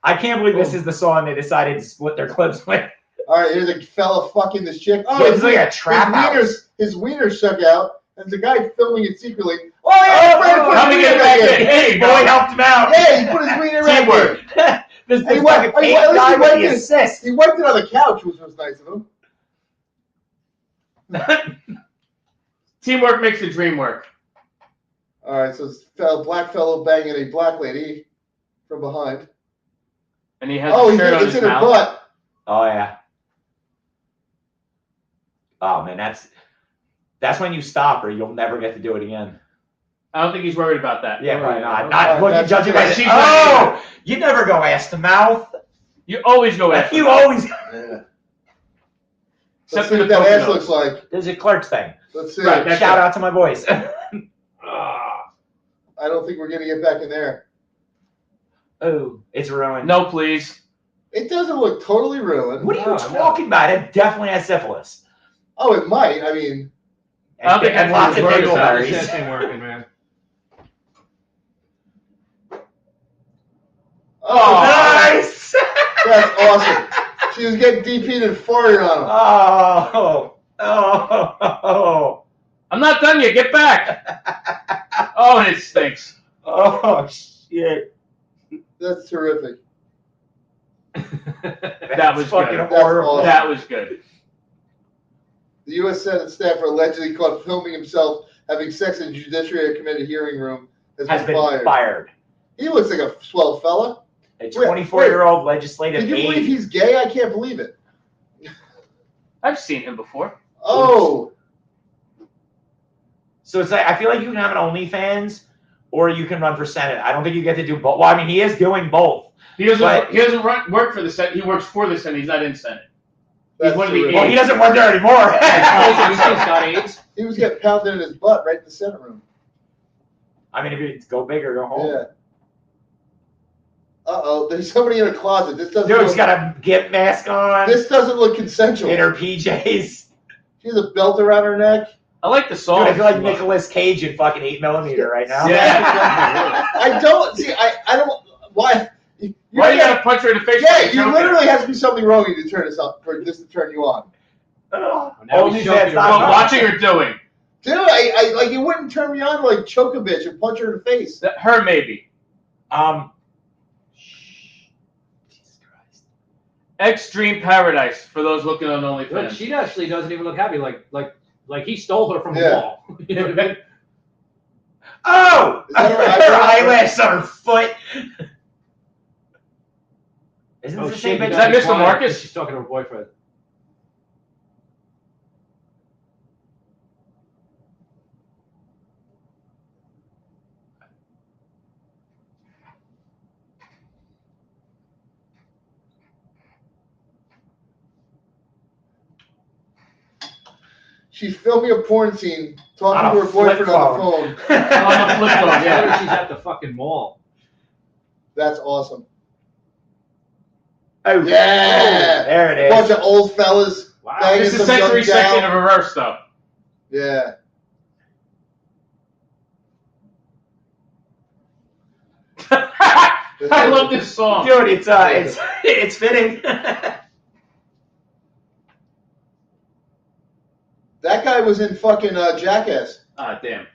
Speaker 2: I can't believe this is the song they decided to split their clips with.
Speaker 3: All right, here's a fella fucking this chick. Oh,
Speaker 2: It's like a trap house.
Speaker 3: his wiener stuck out, and the guy filming it secretly. Oh
Speaker 2: Oh,
Speaker 3: yeah, Fred put
Speaker 1: how
Speaker 3: his
Speaker 1: we
Speaker 3: wiener
Speaker 1: get
Speaker 3: back
Speaker 1: back
Speaker 3: in.
Speaker 1: in? There you
Speaker 2: Boy
Speaker 1: go.
Speaker 2: helped him out.
Speaker 3: Yeah, he put his wiener back in.
Speaker 2: Teamwork. This
Speaker 3: Hey,
Speaker 2: fucking
Speaker 3: what-
Speaker 2: paint
Speaker 3: at least
Speaker 2: guy
Speaker 3: he
Speaker 2: with
Speaker 3: went
Speaker 2: the
Speaker 3: in.
Speaker 2: assist.
Speaker 3: He wiped it on the couch, which was nice of him.
Speaker 1: Teamwork makes the dream work.
Speaker 3: All right, so this black fellow banging a black lady from behind.
Speaker 1: And he has
Speaker 3: Oh,
Speaker 1: a shirt on
Speaker 3: it's
Speaker 1: his
Speaker 3: in her
Speaker 1: mouth.
Speaker 3: butt.
Speaker 2: Oh yeah. Oh man, that's when you stop or you'll never get to do it again.
Speaker 1: I don't think he's worried about that.
Speaker 2: Yeah, probably
Speaker 5: yeah.
Speaker 2: not. Not what you
Speaker 3: That's-
Speaker 2: judging by.
Speaker 1: that's-
Speaker 2: Oh, you never go ass to mouth.
Speaker 1: You always go after.
Speaker 2: You always.
Speaker 3: Yeah. Let's
Speaker 1: Except
Speaker 3: see
Speaker 1: for
Speaker 3: what
Speaker 1: the
Speaker 3: that ass
Speaker 1: Poconos.
Speaker 3: looks like.
Speaker 2: There's a Clerks thing.
Speaker 3: Let's see.
Speaker 1: Right, that's
Speaker 2: Shout
Speaker 1: it.
Speaker 2: out to my boys.
Speaker 5: Ah.
Speaker 3: I don't think we're gonna get back in there.
Speaker 2: Oh, it's ruined.
Speaker 1: No, please.
Speaker 3: It doesn't look totally ruined.
Speaker 2: What are you
Speaker 5: No, no.
Speaker 2: talking about? It definitely has syphilis.
Speaker 3: Oh, it might. I mean,
Speaker 1: I don't think
Speaker 2: And
Speaker 1: that's
Speaker 2: lots of
Speaker 1: what it's worried about.
Speaker 2: dingleberries.
Speaker 5: This ain't working, man.
Speaker 3: oh,
Speaker 2: Nice.
Speaker 3: that's awesome. She was getting DP'd and farted on him.
Speaker 2: Oh.
Speaker 1: I'm not done yet. Get back. Oh, and it stinks.
Speaker 2: Oh shit.
Speaker 3: That's terrific.
Speaker 1: That was
Speaker 2: fucking
Speaker 1: good.
Speaker 2: horrible.
Speaker 3: awesome.
Speaker 1: That was good.
Speaker 3: The U.S. Senate staffer allegedly caught filming himself having sex in the Judiciary Committee hearing room
Speaker 2: Has been fired.
Speaker 3: He looks like a swell fella.
Speaker 2: A 24-year-old legislative
Speaker 3: Can you believe
Speaker 2: aide.
Speaker 3: he's gay? I can't believe it.
Speaker 1: I've seen him before.
Speaker 3: Oh,
Speaker 2: So it's like I feel like you can have an OnlyFans, or you can run for Senate. I don't think you get to do both. Well, I mean, he is doing both.
Speaker 1: He doesn't.
Speaker 2: But-
Speaker 1: He doesn't work for the Senate. He works for the Senate. He's not in Senate.
Speaker 3: that's
Speaker 1: one of the
Speaker 3: terrific.
Speaker 2: Well, he doesn't work there anymore.
Speaker 3: He was getting pounded in his butt right in the Senate room.
Speaker 2: I mean, if you go big or go home.
Speaker 3: Yeah. Uh-oh, there's somebody in a closet. This doesn't.
Speaker 2: Dude's
Speaker 3: Look,
Speaker 2: got a Git mask on.
Speaker 3: this doesn't look consensual.
Speaker 2: In her PJs.
Speaker 3: She has a belt around her neck.
Speaker 1: I like the
Speaker 2: Dude,
Speaker 1: song.
Speaker 2: I feel like Nicolas Cage in fucking 8mm right now.
Speaker 1: Yeah.
Speaker 3: I don't see. I don't. Why?
Speaker 1: Why you gotta punch her in the face?
Speaker 3: Yeah,
Speaker 1: when
Speaker 3: you
Speaker 1: you're choking?
Speaker 3: literally has to be something wrong with you to turn this up for this to turn you on.
Speaker 2: Oh,
Speaker 5: Now he's
Speaker 2: OnlyFans
Speaker 5: choking her.
Speaker 1: Well,
Speaker 2: not
Speaker 1: watching or doing?
Speaker 3: Dude, I like it wouldn't turn me on to like choke a bitch and punch her in the face.
Speaker 1: Her maybe.
Speaker 2: Jesus Christ.
Speaker 1: Extreme Paradise for those looking on
Speaker 5: But
Speaker 1: OnlyFans.
Speaker 5: she actually doesn't even look happy. Like he stole her from
Speaker 3: Yeah.
Speaker 5: a wall. You know what I mean?
Speaker 2: Oh!
Speaker 3: Is that her
Speaker 2: Her
Speaker 3: eyebrow?
Speaker 2: eyelash on her foot. Isn't
Speaker 5: Oh
Speaker 2: this the
Speaker 5: shit!
Speaker 2: same
Speaker 5: you
Speaker 2: bitch?
Speaker 1: Is that
Speaker 5: gotta be
Speaker 1: Mr.
Speaker 5: quiet,
Speaker 1: Marcus?
Speaker 5: 'cause she's talking to her boyfriend.
Speaker 3: She's filming a porn scene, talking
Speaker 2: On
Speaker 3: to
Speaker 2: a
Speaker 3: her boyfriend
Speaker 2: flip
Speaker 3: on the phone.
Speaker 1: On the flip phone,
Speaker 5: Yeah,
Speaker 1: yeah.
Speaker 5: she's at the fucking mall.
Speaker 3: That's awesome.
Speaker 2: Oh,
Speaker 3: Yeah.
Speaker 2: there it
Speaker 3: A bunch
Speaker 2: is.
Speaker 3: of old fellas.
Speaker 5: Wow.
Speaker 3: Banging
Speaker 1: This is
Speaker 3: some
Speaker 1: Century
Speaker 3: young gal.
Speaker 1: Section in reverse, though.
Speaker 3: Yeah.
Speaker 1: I love this song.
Speaker 2: Dude, it's fitting.
Speaker 3: That guy was in fucking Jackass.
Speaker 1: Ah, damn.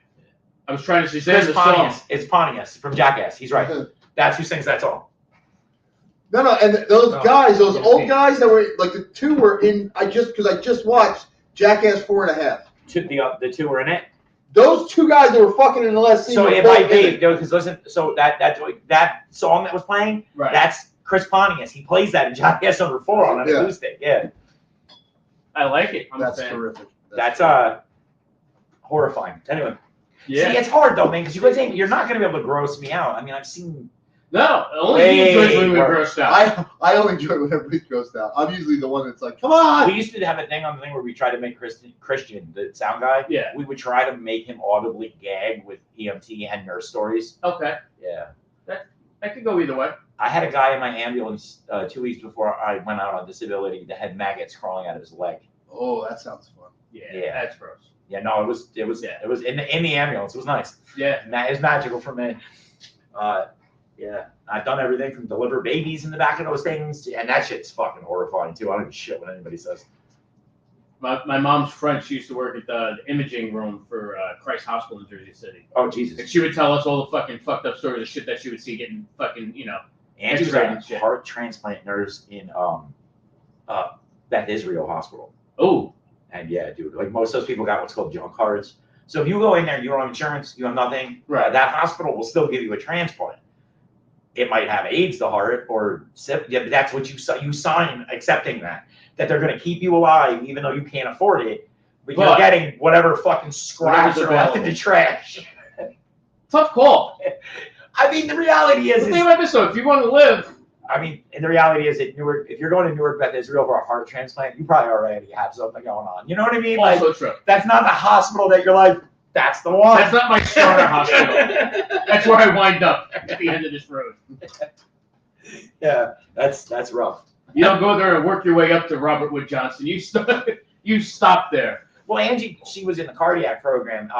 Speaker 1: I was trying to say
Speaker 2: Chris
Speaker 1: the song.
Speaker 2: Pontius. It's Pontius from Jackass. He's right. That's who sings that song.
Speaker 3: No, and those
Speaker 5: Oh,
Speaker 3: guys, those
Speaker 5: yeah,
Speaker 3: old
Speaker 5: yeah.
Speaker 3: guys that were like the two were in. I just watched Jackass 4.5.
Speaker 2: The two are in it.
Speaker 3: Those two guys that were fucking in the last scene.
Speaker 2: So
Speaker 3: were
Speaker 2: it
Speaker 3: both
Speaker 2: might be,
Speaker 3: in it.
Speaker 2: because listen, so that song that was playing,
Speaker 1: Right.
Speaker 2: that's Chris Pontius. He plays that in Jackass number 4 on an
Speaker 3: Yeah.
Speaker 2: acoustic. Yeah,
Speaker 1: I like it. I'm
Speaker 3: That's
Speaker 1: a fan.
Speaker 3: terrific.
Speaker 2: that's horrifying. Anyway,
Speaker 1: Yeah.
Speaker 2: see, it's hard though, man, because you guys ain't, you're not gonna be able to gross me out. I mean, I've seen.
Speaker 1: No, only he enjoys when we were
Speaker 2: worse.
Speaker 1: grossed out.
Speaker 3: I don't enjoy when everybody's grossed out. I'm usually the one that's like, come on.
Speaker 2: We used to have a thing on the thing where we tried to make Christian, the sound guy.
Speaker 1: Yeah.
Speaker 2: We would try to make him audibly gag with EMT and nurse stories.
Speaker 1: Okay.
Speaker 2: Yeah.
Speaker 1: That could go either way.
Speaker 2: I had a guy in my ambulance 2 weeks before I went out on disability that had maggots crawling out of his leg.
Speaker 3: Oh, that sounds fun.
Speaker 2: Yeah.
Speaker 1: That's gross.
Speaker 2: Yeah, no, it was
Speaker 1: Yeah.
Speaker 2: it was in the ambulance. It was nice.
Speaker 1: Yeah.
Speaker 2: It was magical for me. Yeah, I've done everything from deliver babies in the back of those things, and that shit's fucking horrifying too. I don't give a shit what anybody says.
Speaker 1: My mom's friend, she used to work at the imaging room for Christ Hospital in Jersey City.
Speaker 2: Oh
Speaker 1: And
Speaker 2: Jesus!
Speaker 1: she would tell us all the fucking fucked up stories of shit that she would see getting fucking,
Speaker 2: And she was
Speaker 1: X-ray
Speaker 2: a
Speaker 1: and shit.
Speaker 2: heart transplant nurse in Beth Israel Hospital.
Speaker 1: oh,
Speaker 2: And yeah, dude, like most of those people got what's called junk hearts. So if you go in there, you don't have insurance, you have nothing.
Speaker 1: Right.
Speaker 2: That hospital will still give you a transplant. It might have AIDS, the heart, or yeah, but that's what you sign accepting that they're going to keep you alive even though you can't afford it. But you're
Speaker 1: But-
Speaker 2: getting whatever fucking scraps
Speaker 1: Whatever's
Speaker 2: are left in the
Speaker 1: available.
Speaker 2: trash.
Speaker 1: Tough call.
Speaker 2: I mean, the reality is,
Speaker 1: But think about this though. If you want to live,
Speaker 2: I mean, and the reality is that Newark, if you're going to Newark Beth Israel for a heart transplant, you probably already have something going on. You know what I mean? Like,
Speaker 1: also true.
Speaker 2: that's not the hospital that you're like, that's the one.
Speaker 1: That's not my starter hospital. That's where I wind up at the end of this road.
Speaker 2: Yeah, that's rough.
Speaker 1: You don't go there and work your way up to Robert Wood Johnson. You stop there.
Speaker 2: Well, Angie, she was in the cardiac program,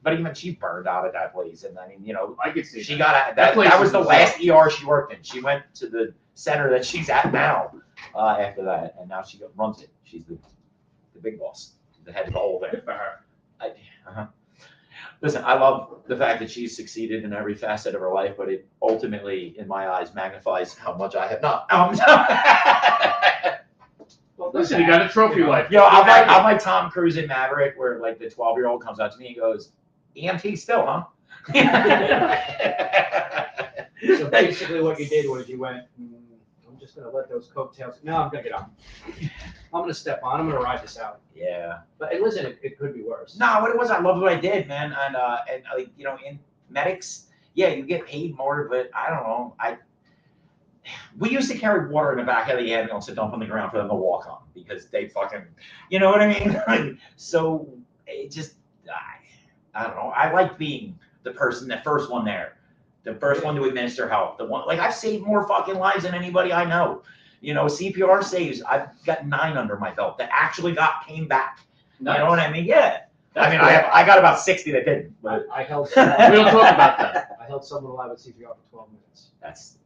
Speaker 2: but even she burned out at that place. And I mean, you know,
Speaker 1: I could see
Speaker 2: she
Speaker 1: that.
Speaker 2: got
Speaker 1: That place
Speaker 2: that was
Speaker 1: is
Speaker 2: the
Speaker 1: bizarre.
Speaker 2: last ER she worked in. She went to the center that she's at now after that, and now she runs it. She's the big boss, the head of the whole thing.
Speaker 1: Good for her.
Speaker 2: Listen, I love the fact that she's succeeded in every facet of her life, but it ultimately, in my eyes, magnifies how much I have not.
Speaker 5: Well,
Speaker 1: Listen, you got a trophy wife.
Speaker 2: Yo, I'm like Tom Cruise in Maverick, where like the 12-year-old comes up to me and goes, "EMT still, huh?"
Speaker 5: So basically, what you did was you went, I'm just gonna let those coattails. No, I'm gonna get on. I'm gonna step on. I'm gonna ride this out.
Speaker 2: Yeah.
Speaker 5: But and listen, it could be worse.
Speaker 2: No, what it was, I loved what I did, man, and like, you know, in medics, yeah, you get paid more, but I don't know, we used to carry water in the back of the ambulance to dump on the ground for them to walk on because they fucking, you know what I mean? Like, so it just, I don't know. I like being the person, the first one there, the first one to administer help. The one, like, I've saved more fucking lives than anybody I know. You know, CPR saves. I've got 9 under my belt that actually came back.
Speaker 1: Nice.
Speaker 2: You know what I mean? Yeah. I mean,
Speaker 1: That's
Speaker 2: I got about 60 that didn't, but
Speaker 5: I held.
Speaker 1: We don't talk about that.
Speaker 5: I held someone alive with CPR for 12 minutes.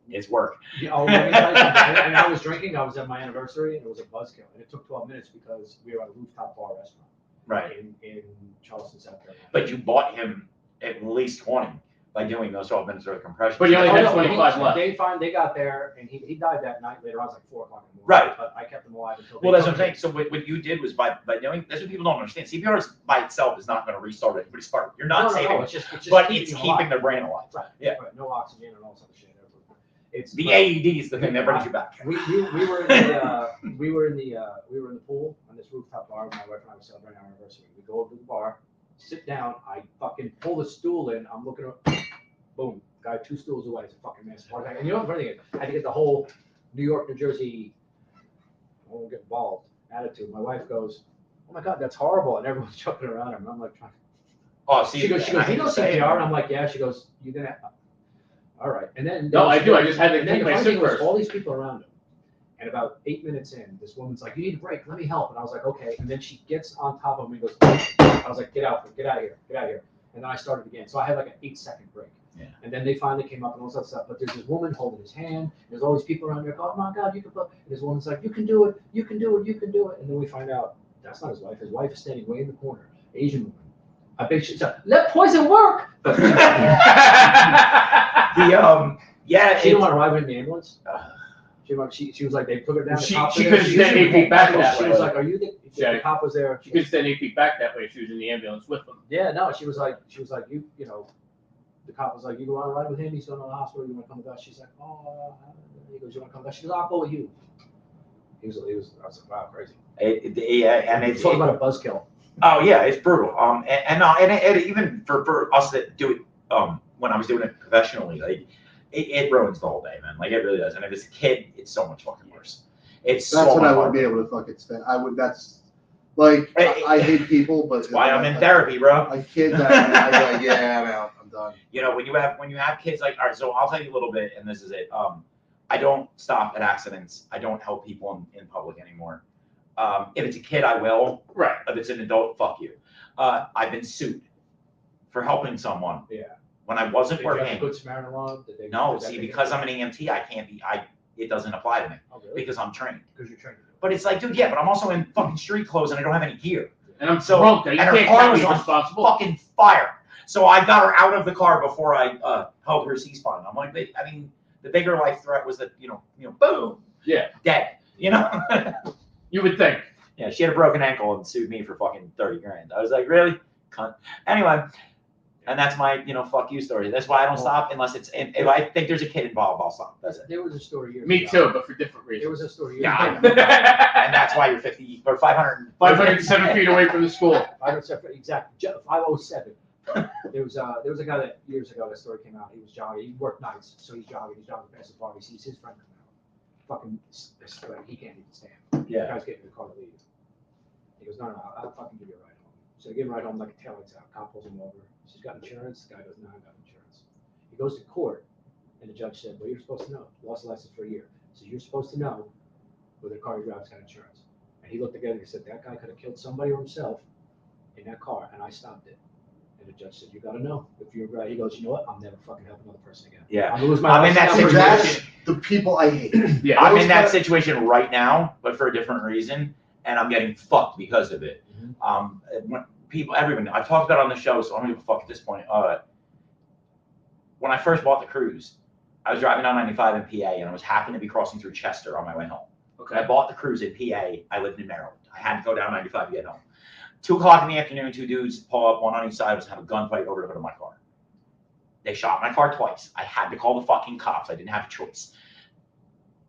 Speaker 2: it's work.
Speaker 5: Oh, let me tell you something. When I was drinking, I was at my anniversary, and it was a buzzkill, and it took 12 minutes because we were at a rooftop bar restaurant.
Speaker 2: Right.
Speaker 5: In Charleston, South Carolina.
Speaker 2: But you bought him at least 20 by doing those 12 minutes of compression.
Speaker 1: But you only had
Speaker 5: no,
Speaker 1: 25 left.
Speaker 5: They got there, and he died that night. Later on, it was like 4 o'clock in the morning.
Speaker 2: Right.
Speaker 5: But I kept him alive until.
Speaker 2: Well, that's what I'm saying. So what you did was by doing, that's what people don't understand. CPR is by itself is not going to restart anybody's heart. You're not saving,
Speaker 5: it's just
Speaker 2: but
Speaker 5: keeping
Speaker 2: it's
Speaker 5: him
Speaker 2: keeping
Speaker 5: alive.
Speaker 2: their brain alive.
Speaker 5: Right.
Speaker 2: Yeah.
Speaker 5: Right. No oxygen and all sorts of shit. It's
Speaker 2: The AED is the thing that brings you back.
Speaker 5: We were in the pool on this rooftop bar. My wife and I were celebrating our anniversary. We go over to the bar, sit down. I fucking pull the stool in. I'm looking up. Boom. Guy 2 stools away. It's a fucking massive heart attack. And you know what the funny thing is? I had to get the whole New York, New Jersey, I won't get involved attitude. My wife goes, "Oh my God, that's horrible," and everyone's jumping around him. And I'm like, trying.
Speaker 2: Oh, see,
Speaker 5: She goes, "You know CPR?" And I'm like, "Yeah." She goes, "You're gonna." All right. And then
Speaker 1: No, I do. I just had to
Speaker 5: and then
Speaker 1: take
Speaker 5: the
Speaker 1: my
Speaker 5: funny
Speaker 1: sip
Speaker 5: thing was
Speaker 1: first.
Speaker 5: all these people around him. And about 8 minutes in, this woman's like, "You need a break. Let me help." And I was like, "Okay." And then she gets on top of me and goes, I was like, get out of here. And then I started again. So I had like an 8-second break.
Speaker 2: Yeah.
Speaker 5: And then they finally came up and all that stuff. But there's this woman holding his hand. There's all these people around there going, "Oh my God, you can." And this woman's like, "You can do it. You can do it. You can do it." And then we find out that's not his wife. His wife is standing way in the corner, Asian woman. I bet she's like, "Let poison work." But
Speaker 2: Yeah,
Speaker 5: she didn't want to ride with in the ambulance. She was like, they took her down.
Speaker 1: She
Speaker 5: the cops were
Speaker 1: couldn't
Speaker 5: there.
Speaker 1: stand 8 feet back that
Speaker 5: She
Speaker 1: way.
Speaker 5: was like, "Are you the?"
Speaker 1: Yeah.
Speaker 5: The cop was there.
Speaker 1: She could stand 8 feet back that way if she was in the ambulance with them.
Speaker 5: Yeah, no, she was like, you know, the cop was like, "You want to ride with him? He's going to the hospital. You want to come with us?" She's like, "Oh," he goes, "You want to come with us?" She goes, "I'll go with you." I was like, "Wow, crazy."
Speaker 2: And it's
Speaker 5: Talk about a buzzkill.
Speaker 2: Oh yeah, it's brutal. And even for us that do it, when I was doing it professionally, like it ruins the whole day, man. Like it really does. And if it's a kid, it's so much fucking worse. It's
Speaker 3: That's
Speaker 2: so
Speaker 3: what
Speaker 2: much
Speaker 3: I wouldn't
Speaker 2: harder.
Speaker 3: be able to fucking stand. I would. That's like I hate people, but
Speaker 2: That's why I'm in therapy, bro.
Speaker 3: Like kids, I'm like, yeah, I'm out. I'm done.
Speaker 2: You know, when you have kids, like, all right, so I'll tell you a little bit, and this is it. I don't stop at accidents. I don't help people in public anymore. If it's a kid, I will.
Speaker 1: Right.
Speaker 2: If it's an adult, fuck you. I've been sued for helping someone.
Speaker 5: Yeah.
Speaker 2: When I wasn't
Speaker 5: Did you have a
Speaker 2: working.
Speaker 5: Good Samaritan law?
Speaker 2: No, see, because I'm an EMT, I can't be. It doesn't apply to me because I'm trained.
Speaker 5: Because you're trained to do it.
Speaker 2: But it's like, dude, yeah, but I'm also in fucking street clothes and I don't have any gear.
Speaker 1: And I'm
Speaker 2: So-
Speaker 1: drunk. You
Speaker 2: and her
Speaker 1: can't
Speaker 2: car
Speaker 1: count
Speaker 2: was
Speaker 1: me
Speaker 2: on
Speaker 1: responsible.
Speaker 2: Fucking fire. So I got her out of the car before I held her C-spine. I'm like, I mean, the bigger life threat was that, you know, boom,
Speaker 1: Yeah.
Speaker 2: dead. You know?
Speaker 1: You would think.
Speaker 2: Yeah, she had a broken ankle and sued me for fucking 30 grand. I was like, really? Cunt. Anyway, and that's my, fuck you story. That's why I don't stop unless if I think there's a kid involved, I'll stop. That's it.
Speaker 5: There was a story years
Speaker 1: Me
Speaker 5: ago.
Speaker 1: too, but for different
Speaker 5: There
Speaker 1: reasons.
Speaker 5: was a story years
Speaker 2: Yeah,
Speaker 5: ago.
Speaker 2: And that's why you're 50 or 500.
Speaker 1: 507 feet away from the school.
Speaker 5: 507, exactly. 507. There was a guy that years ago, that story came out. He was jogging. He worked nights, so he's jogging past the bar. He sees his friend come out. Fucking, like, he can't even stand. The
Speaker 2: Yeah.
Speaker 5: guy's getting in the car to leave. He goes, no, I'll fucking give you a ride home. So they give him a ride home, like a taillight's out. Cop pulls him over. She's got insurance. The guy does not have insurance. He goes to court, and the judge said, well, you're supposed to know. Lost the license for a year. So you're supposed to know whether the car you drive's got insurance. And he looked together and he said, that guy could have killed somebody or himself in that car, and I stopped it. And the judge said, you got to know if you're right. He goes, you know what? I'll never fucking help another person again.
Speaker 2: Yeah.
Speaker 5: I'm gonna lose my
Speaker 2: I'm in that
Speaker 5: license.
Speaker 2: situation.
Speaker 3: That's the people I hate.
Speaker 1: Yeah.
Speaker 2: I'm
Speaker 3: Those
Speaker 2: in that
Speaker 3: kind-
Speaker 2: situation right now, but for a different reason, and I'm getting fucked because of it. When everyone, I've talked about it on the show, so I don't give a fuck at this point. When I first bought the Cruise, I was driving down 95 in PA, and I was happened to be crossing through Chester on my way home. I
Speaker 1: Okay.
Speaker 2: bought the Cruise in PA. I lived in Maryland. I had to go down 95 to get home. 2 o'clock in the afternoon, 2 dudes pull up, one on each side, was have a gunfight over the hood of my car. They shot my car twice. I had to call the fucking cops. I didn't have a choice.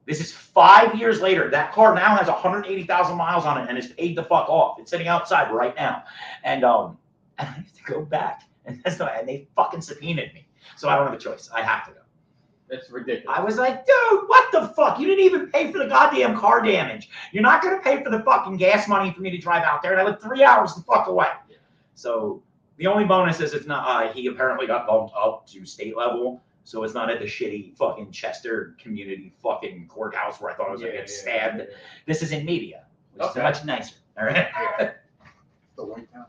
Speaker 2: This is 5 years later. That car now has 180,000 miles on it and is paid the fuck off. It's sitting outside right now. And I have to go back. And they fucking subpoenaed me. So I don't have a choice. I have to go.
Speaker 1: That's ridiculous.
Speaker 2: I was like, dude, what the fuck? You didn't even pay for the goddamn car damage. You're not going to pay for the fucking gas money for me to drive out there. And I live 3 hours the fuck away. So the only bonus is it's not, he apparently got bumped up to state level. So it's not at the shitty fucking Chester community fucking courthouse where I thought I was going to get stabbed. This is in media, which
Speaker 1: Okay.
Speaker 2: is much nicer. All right.
Speaker 3: The White Town.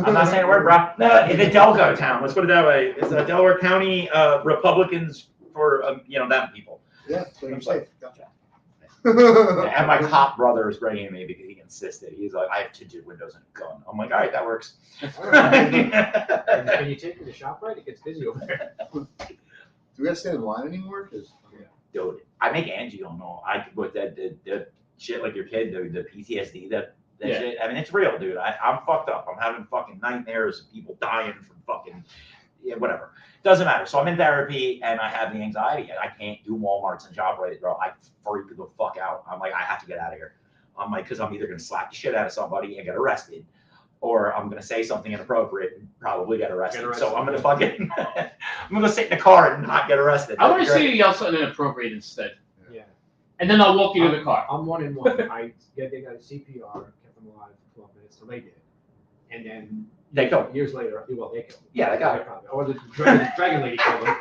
Speaker 2: I'm not saying a word, bro. No, it's a Delco town. Let's put it that way. It's a Delaware County Republicans for them people.
Speaker 3: Yeah, so you're safe. Gotcha.
Speaker 2: And my cop brother is bringing me because he insisted. He's like, I have tinted windows and a gun. I'm like, all right, that works.
Speaker 5: Can you take me to ShopRite? It gets busy over there.
Speaker 3: Do we gotta stand in line anymore? Cause
Speaker 2: Dude, I make Angie don't know. With the shit like your kid, the PTSD, that
Speaker 1: Yeah.
Speaker 2: shit. I mean, it's real, dude. I'm fucked up. I'm having fucking nightmares of people dying from fucking whatever. Doesn't matter. So I'm in therapy and I have the anxiety. I can't do Walmarts and ShopRite, bro. I freak the fuck out. I'm like, I have to get out of here. I'm like, because I'm either gonna slap the shit out of somebody and get arrested, or I'm gonna say something inappropriate and probably get arrested. So I'm gonna fucking I'm gonna sit in the car and not get arrested.
Speaker 1: I want to
Speaker 2: That'd
Speaker 1: see
Speaker 2: be
Speaker 1: you yell something inappropriate instead.
Speaker 5: Yeah.
Speaker 1: And then I'll walk you to the car.
Speaker 5: I'm 1-in-1. They got CPR, kept them alive for 12 minutes till they did. And then
Speaker 2: They killed him.
Speaker 5: years later, well, they killed him.
Speaker 2: Yeah, they got him.
Speaker 5: Probably. Or the dragon lady killed him.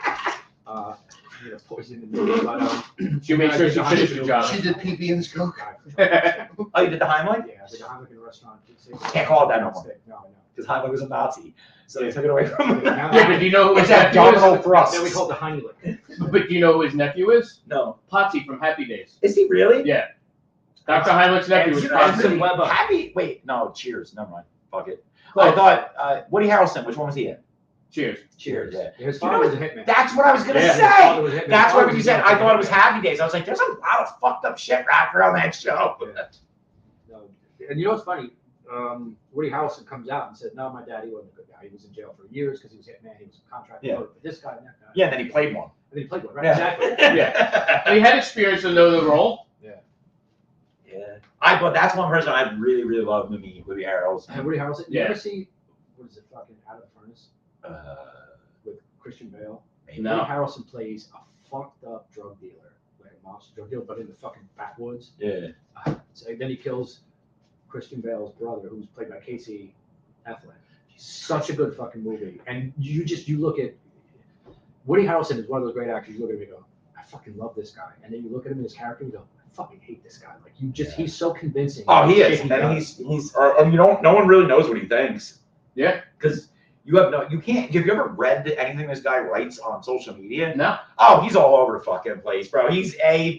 Speaker 5: Poisoned him. But,
Speaker 1: She made sure she finished the job.
Speaker 3: she did pee in his coke.
Speaker 2: Oh, you did the Heimlich?
Speaker 5: Yeah, the Heimlich in a restaurant.
Speaker 2: Can't call it that no more.
Speaker 5: No.
Speaker 2: Because Heimlich was a Nazi, so they took it away from him.
Speaker 1: Yeah, but do you know who his
Speaker 2: It's that
Speaker 1: nephew
Speaker 2: abdominal
Speaker 1: is?
Speaker 2: thrust.
Speaker 5: Then we called the Heimlich.
Speaker 1: But do you know who his nephew is?
Speaker 2: No.
Speaker 1: Potsy from Happy Days.
Speaker 2: Is he really?
Speaker 1: Yeah. Dr. Heimlich's nephew was
Speaker 5: Benson
Speaker 1: Potsy.
Speaker 5: Weber.
Speaker 2: Happy? Wait, no. Cheers. Never mind. Fuck it. I thought Woody Harrelson. Which one was he in?
Speaker 1: Cheers.
Speaker 2: Cheers. Yeah.
Speaker 5: His
Speaker 2: You know
Speaker 5: father was a hitman.
Speaker 2: That's what I was gonna
Speaker 1: Yeah,
Speaker 5: His
Speaker 2: say.
Speaker 5: father was a hitman.
Speaker 2: That's
Speaker 5: His
Speaker 2: why
Speaker 5: father
Speaker 2: when you
Speaker 5: was
Speaker 2: said
Speaker 5: a
Speaker 2: I thought it was
Speaker 5: hitman.
Speaker 2: Happy Days, I was like, there's a lot of fucked up shit wrapped around that show.
Speaker 5: Yeah. No. And you know what's funny? Woody Harrelson comes out and said, no, my daddy wasn't a good guy. He was in jail for years because he was a hitman. He was a contract
Speaker 2: Yeah.
Speaker 5: for this guy and that guy.
Speaker 2: Yeah, and then he played one.
Speaker 5: And then he played one, right?
Speaker 2: Yeah.
Speaker 5: Exactly.
Speaker 1: Yeah. And he had experience to know the role.
Speaker 2: Yeah. But that's one person I really, really love. Woody Harrelson.
Speaker 5: And Woody Harrelson, you
Speaker 1: Yeah.
Speaker 5: ever see, what is it, fucking Out of the Furnace with Christian Bale?
Speaker 1: No.
Speaker 5: Woody Harrelson plays a fucked up drug dealer, like a monster drug dealer, but in the fucking backwoods.
Speaker 2: Yeah.
Speaker 5: So then he kills Christian Bale's brother, who's played by Casey Affleck. Such a good fucking movie. And you look at Woody Harrelson is one of those great actors. You look at him and go, I fucking love this guy. And then you look at him in his character and you go, I fucking hate this guy. Like he's so convincing.
Speaker 2: Oh, he
Speaker 5: Shit
Speaker 2: is, and
Speaker 5: does.
Speaker 2: he's and no one really knows what he thinks.
Speaker 1: Yeah.
Speaker 2: Because you can't. Have you ever read anything this guy writes on social media?
Speaker 1: No.
Speaker 2: Oh, he's all over the fucking place, bro. He's I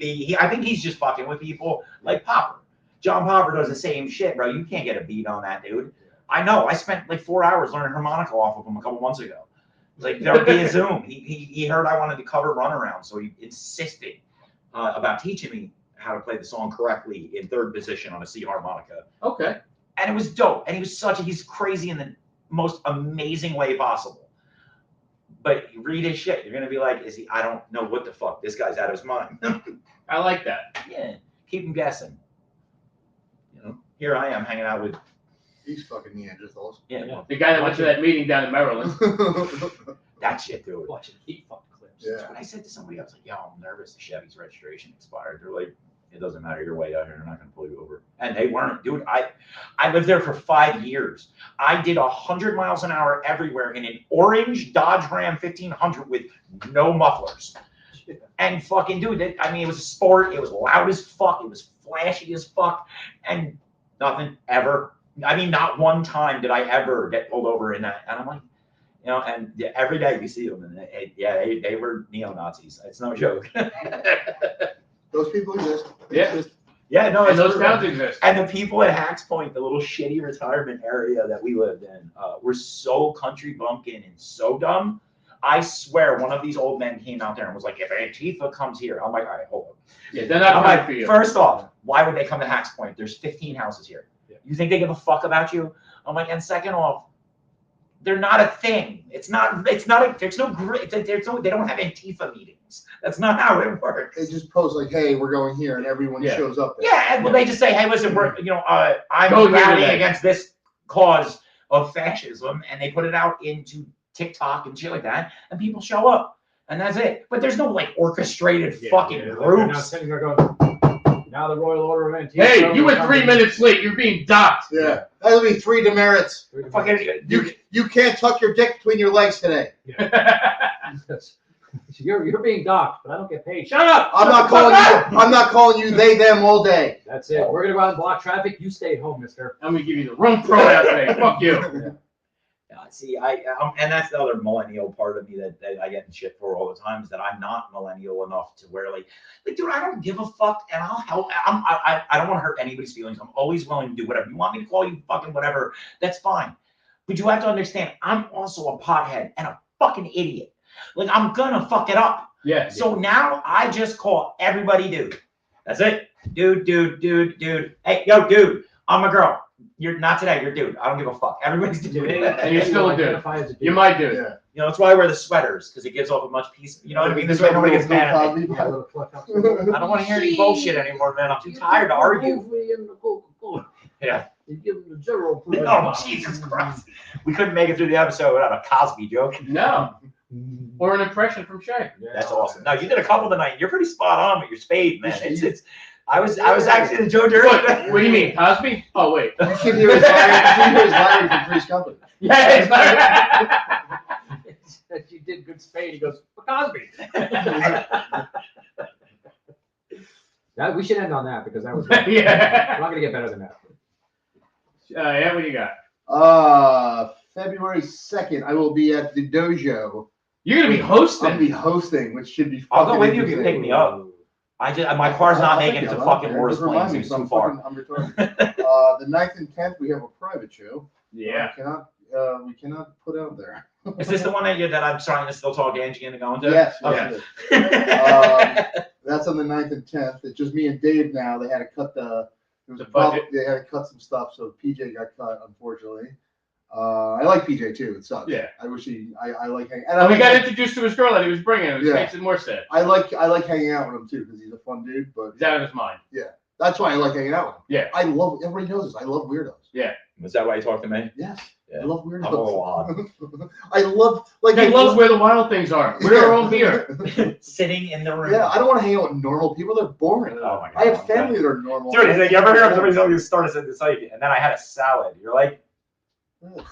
Speaker 2: think he's just fucking with people like Popper. John Popper does the same shit, bro. You can't get a beat on that dude. I know. I spent like 4 hours learning harmonica off of him a couple months ago. Like there'll be a Zoom. He heard I wanted to cover Runaround, so he insisted about teaching me how to play the song correctly in third position on a C harmonica.
Speaker 1: Okay.
Speaker 2: And it was dope. And he's crazy in the most amazing way possible. But you read his shit, you're gonna be like, I don't know what the fuck. This guy's out of his mind.
Speaker 1: I like that.
Speaker 2: Yeah. Keep him guessing. Here I am hanging out with
Speaker 3: He's fucking Neanderthals.
Speaker 2: Yeah,
Speaker 1: The guy that went to that meeting down in Maryland.
Speaker 2: that shit, dude.
Speaker 5: Watching heat fucking clips.
Speaker 3: Yeah.
Speaker 2: That's what I said to somebody. I was like, yo, I'm nervous. The Chevy's registration expired. They're like, it doesn't matter. You're way out here. They're not going to pull you over. And they weren't. Dude, I lived there for 5 years. I did 100 miles an hour everywhere in an orange Dodge Ram 1500 with no mufflers. And fucking, dude, it was a sport. It was loud as fuck. It was flashy as fuck. And nothing ever. Not one time did I ever get pulled over in that. And I'm like, and every day we see them. And they were neo-Nazis. It's no joke.
Speaker 3: Those people exist.
Speaker 1: Yeah.
Speaker 2: Yeah, no,
Speaker 1: And
Speaker 2: it's
Speaker 1: those
Speaker 2: true.
Speaker 1: towns exist.
Speaker 2: And the people at Hacks Point, the little shitty retirement area that we lived in, were so country bumpkin and so dumb. I swear, one of these old men came out there and was like, "If Antifa comes here," I'm like, "All right, hold on."
Speaker 1: Yeah, they're not
Speaker 2: I'm
Speaker 1: coming
Speaker 2: like,
Speaker 1: for you.
Speaker 2: first off, why would they come to Hacks Point? There's 15 houses here.
Speaker 5: Yeah.
Speaker 2: You think they give a fuck about you? I'm like, and second off, they're not a thing. It's not. There's no. They don't have Antifa meetings. That's not how it works.
Speaker 3: They just post like, "Hey, we're going here," and everyone
Speaker 1: Yeah.
Speaker 3: shows up there.
Speaker 2: Yeah, and well, they just say, "Hey, listen, we're I'm
Speaker 1: Go here
Speaker 2: rallying
Speaker 1: today."
Speaker 2: against this cause of fascism," and they put it out into TikTok and shit like that, and people show up, and that's it. But there's no like orchestrated fucking
Speaker 5: They're not
Speaker 2: groups.
Speaker 5: sitting there going, now the Royal Order of Antifa.
Speaker 1: Hey, you were 3 minutes late. You're being docked.
Speaker 3: Yeah, that'll be 3 demerits.
Speaker 2: Fucking
Speaker 3: You can't tuck your dick between your legs today.
Speaker 5: You're being docked, but I don't get paid. Shut up!
Speaker 3: I'm not calling you they them all day.
Speaker 5: That's it. We're gonna go out and block traffic. You stay at home, mister.
Speaker 1: I'm gonna give you the wrong pronoun today. Fuck you.
Speaker 2: see, and that's the other millennial part of me that I get in shit for all the time is that I'm not millennial enough to where like, dude, I don't give a fuck, and I'll help. I don't want to hurt anybody's feelings. I'm always willing to do whatever you want me to call you, fucking whatever. That's fine. But you have to understand, I'm also a pothead and a fucking idiot. Like, I'm gonna fuck it up.
Speaker 1: Yeah.
Speaker 2: So now I just call everybody dude. That's it. Dude. Hey, yo, dude, I'm a girl. You're not today, you're dude. I don't give a fuck. Everybody's dude.
Speaker 1: And you're still a dude.
Speaker 5: Identify as a dude.
Speaker 1: You're my dude.
Speaker 3: Yeah.
Speaker 2: You know, that's why I wear the sweaters, because it gives off a much peace. You know what I mean? This way nobody gets mad at me.
Speaker 5: Yeah, a little fluff up.
Speaker 2: I don't want to hear any bullshit anymore, man. I'm too tired to argue. Yeah.
Speaker 5: You give him the 0.
Speaker 2: Oh, Jesus Christ. We couldn't make it through the episode without a Cosby joke.
Speaker 1: No. Or an impression from Shay.
Speaker 2: That's awesome. No, you did a couple tonight. You're pretty spot on with your spade, man. I was actually the Joe Dirt.
Speaker 1: What do you mean, Cosby? Oh, wait.
Speaker 3: You should hear his Larry from Three's Company.
Speaker 1: Yeah,
Speaker 5: She did good spade. He goes, Cosby. That, we should end on that because that was. We're
Speaker 1: yeah.
Speaker 5: not gonna get better than that.
Speaker 1: Yeah, what do you got?
Speaker 3: February 2nd, I will be at the dojo.
Speaker 1: You're going to be
Speaker 3: I'm gonna
Speaker 1: hosting.
Speaker 3: be hosting, which should be.
Speaker 2: I'll go
Speaker 3: fucking
Speaker 2: with you if you
Speaker 3: interesting.
Speaker 2: pick me up. My car's not making it to fucking Morris Plains. It's too far.
Speaker 3: I'm retarded. The 9th and 10th, we have a private show.
Speaker 1: Yeah.
Speaker 3: We cannot put out there.
Speaker 2: Is this the one that I'm trying to still talk Angie into going to?
Speaker 3: Yes.
Speaker 2: Okay.
Speaker 3: yes. That's on the 9th and 10th. It's just me and Dave now. They had to cut there was
Speaker 1: The
Speaker 3: a problem.
Speaker 1: budget.
Speaker 3: They had to cut some stuff, so PJ got cut, unfortunately. I like PJ too. It sucks.
Speaker 1: Yeah.
Speaker 3: I wish I like hanging.
Speaker 1: And we got introduced to his girl that he was bringing, which
Speaker 3: Yeah.
Speaker 1: makes it more sad.
Speaker 3: I like hanging out with him too because he's a fun dude. But
Speaker 1: He's out of his mind.
Speaker 3: that's why I like hanging out with him.
Speaker 1: Yeah.
Speaker 3: I love. Everybody knows this. I love weirdos.
Speaker 2: Was that why you talked to me?
Speaker 3: Yes.
Speaker 2: Yeah.
Speaker 3: I love weirdos.
Speaker 2: I'm a little odd.
Speaker 3: I love like
Speaker 1: He loves where the wild things are. We're all here.
Speaker 2: Sitting in the room.
Speaker 3: Yeah, I don't want to hang out with normal people. They're boring.
Speaker 2: Oh my God.
Speaker 3: I have family that are normal.
Speaker 2: Dude, he's like, you ever hear of somebody telling you stories at the site? And then I had a salad. You're like,
Speaker 3: Ugh.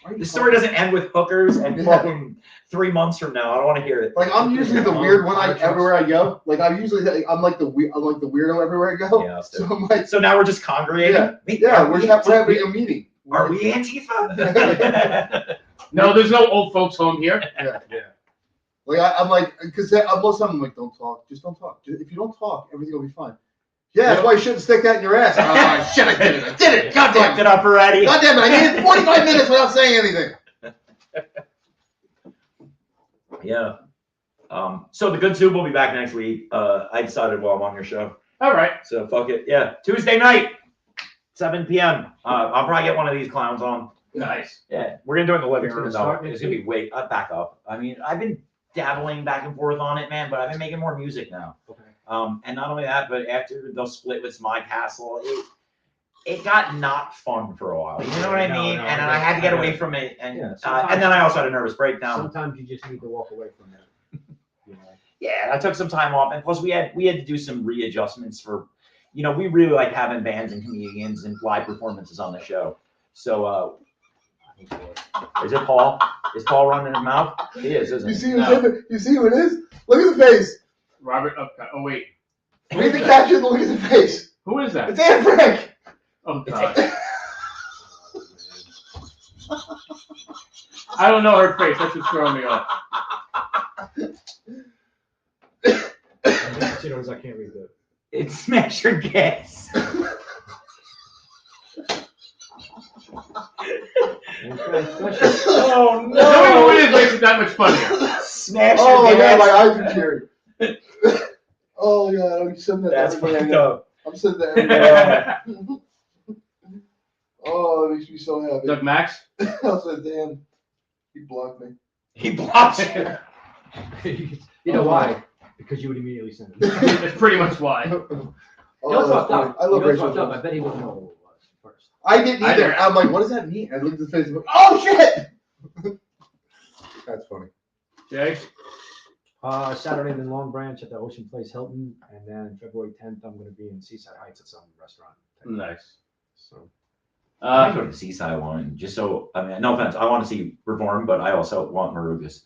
Speaker 3: Why are you
Speaker 2: the story
Speaker 3: talking-
Speaker 2: doesn't end with hookers and
Speaker 3: Yeah.
Speaker 2: fucking 3 months from now. I don't want to hear it.
Speaker 3: Like I'm usually the weird one. Everywhere I go. Like I'm like the weirdo everywhere I go.
Speaker 2: Yeah, let's do
Speaker 3: So
Speaker 2: it.
Speaker 3: I'm like,
Speaker 2: So now we're just congregating?
Speaker 3: yeah, we're having a meeting.
Speaker 2: Are we Antifa?
Speaker 1: No, there's no old folks home here.
Speaker 3: Like I'm like, because most of them I'm like, don't talk, just don't talk. If you don't talk, everything will be fine. Yeah, that's why you shouldn't stick that in your ass. Oh shit, I did it. God damn
Speaker 2: Fucked
Speaker 3: it.
Speaker 2: it up already.
Speaker 3: God damn it, I needed 45 minutes without saying anything.
Speaker 2: Yeah. So the Good Soup will be back next week. I decided while I'm on your show.
Speaker 1: All right.
Speaker 2: So fuck it. Yeah. Tuesday night, 7 p.m. I'll probably get one of these clowns on.
Speaker 1: Nice.
Speaker 2: Yeah. We're going to do it in the living
Speaker 5: It's
Speaker 2: room,
Speaker 5: gonna
Speaker 2: though.
Speaker 5: start
Speaker 2: It's
Speaker 5: next
Speaker 2: going to be wait. Back up. I mean, I've been dabbling back and forth on it, man, but I've been making more music now.
Speaker 5: Okay.
Speaker 2: And not only that, but after they'll split with My Castle, it got not fun for a while. You know what I
Speaker 5: No,
Speaker 2: mean?
Speaker 5: no,
Speaker 2: And
Speaker 5: I
Speaker 2: I had to get
Speaker 5: get
Speaker 2: away
Speaker 5: it.
Speaker 2: from it, and
Speaker 5: Yeah, sometimes-
Speaker 2: and then I also had a nervous breakdown.
Speaker 5: Sometimes you just need to walk away from it. You know?
Speaker 2: Yeah, I took some time off, and plus we had to do some readjustments for, we really like having bands and comedians and live performances on the show. So is it Paul? Is Paul running his mouth? He is, isn't
Speaker 3: You
Speaker 2: he?
Speaker 3: see
Speaker 1: No.
Speaker 3: you see who it is? Look at the face.
Speaker 1: Robert Upcott. Oh wait,
Speaker 3: Read the caption. Look at the face.
Speaker 1: who is that?
Speaker 3: It's Anne Frank.
Speaker 1: Oh God. I don't know her face. That's what's throwing me off.
Speaker 5: You know, I can't read it.
Speaker 2: It's Smash Your Gas. Oh
Speaker 1: Knowing who it is makes it that much funnier.
Speaker 2: Smash
Speaker 3: Oh my
Speaker 2: Your
Speaker 3: god,
Speaker 2: Gas.
Speaker 3: my eyes are tearing. Oh my god, I'm sending that
Speaker 2: That's
Speaker 3: to everybody.
Speaker 2: fucked up.
Speaker 3: I'm sending that to everybody. Oh, it makes me so happy.
Speaker 1: Doug Max.
Speaker 3: I said, damn, he blocked me.
Speaker 2: He blocked you.
Speaker 5: You know why? Because you would immediately send it.
Speaker 1: That's pretty much why.
Speaker 5: You know
Speaker 3: Oh,
Speaker 5: what's
Speaker 3: that's
Speaker 5: fucked
Speaker 3: funny.
Speaker 5: up?
Speaker 3: I love
Speaker 5: You know what's
Speaker 3: Rachel
Speaker 5: fucked up? I
Speaker 3: Jones.
Speaker 5: bet he wouldn't know who it was first.
Speaker 3: I didn't
Speaker 1: I
Speaker 3: either.
Speaker 1: didn't.
Speaker 3: I'm like, what does that mean? I looked at the Facebook. Oh shit! That's funny.
Speaker 1: Jay.
Speaker 5: Saturday in Long Branch at the Ocean Place Hilton, and then February 10th I'm going to be in Seaside Heights at some restaurant.
Speaker 1: Nice.
Speaker 5: So
Speaker 2: I go to the Seaside one just so. I mean, no offense. I want to see Reform, but I also want Marugas,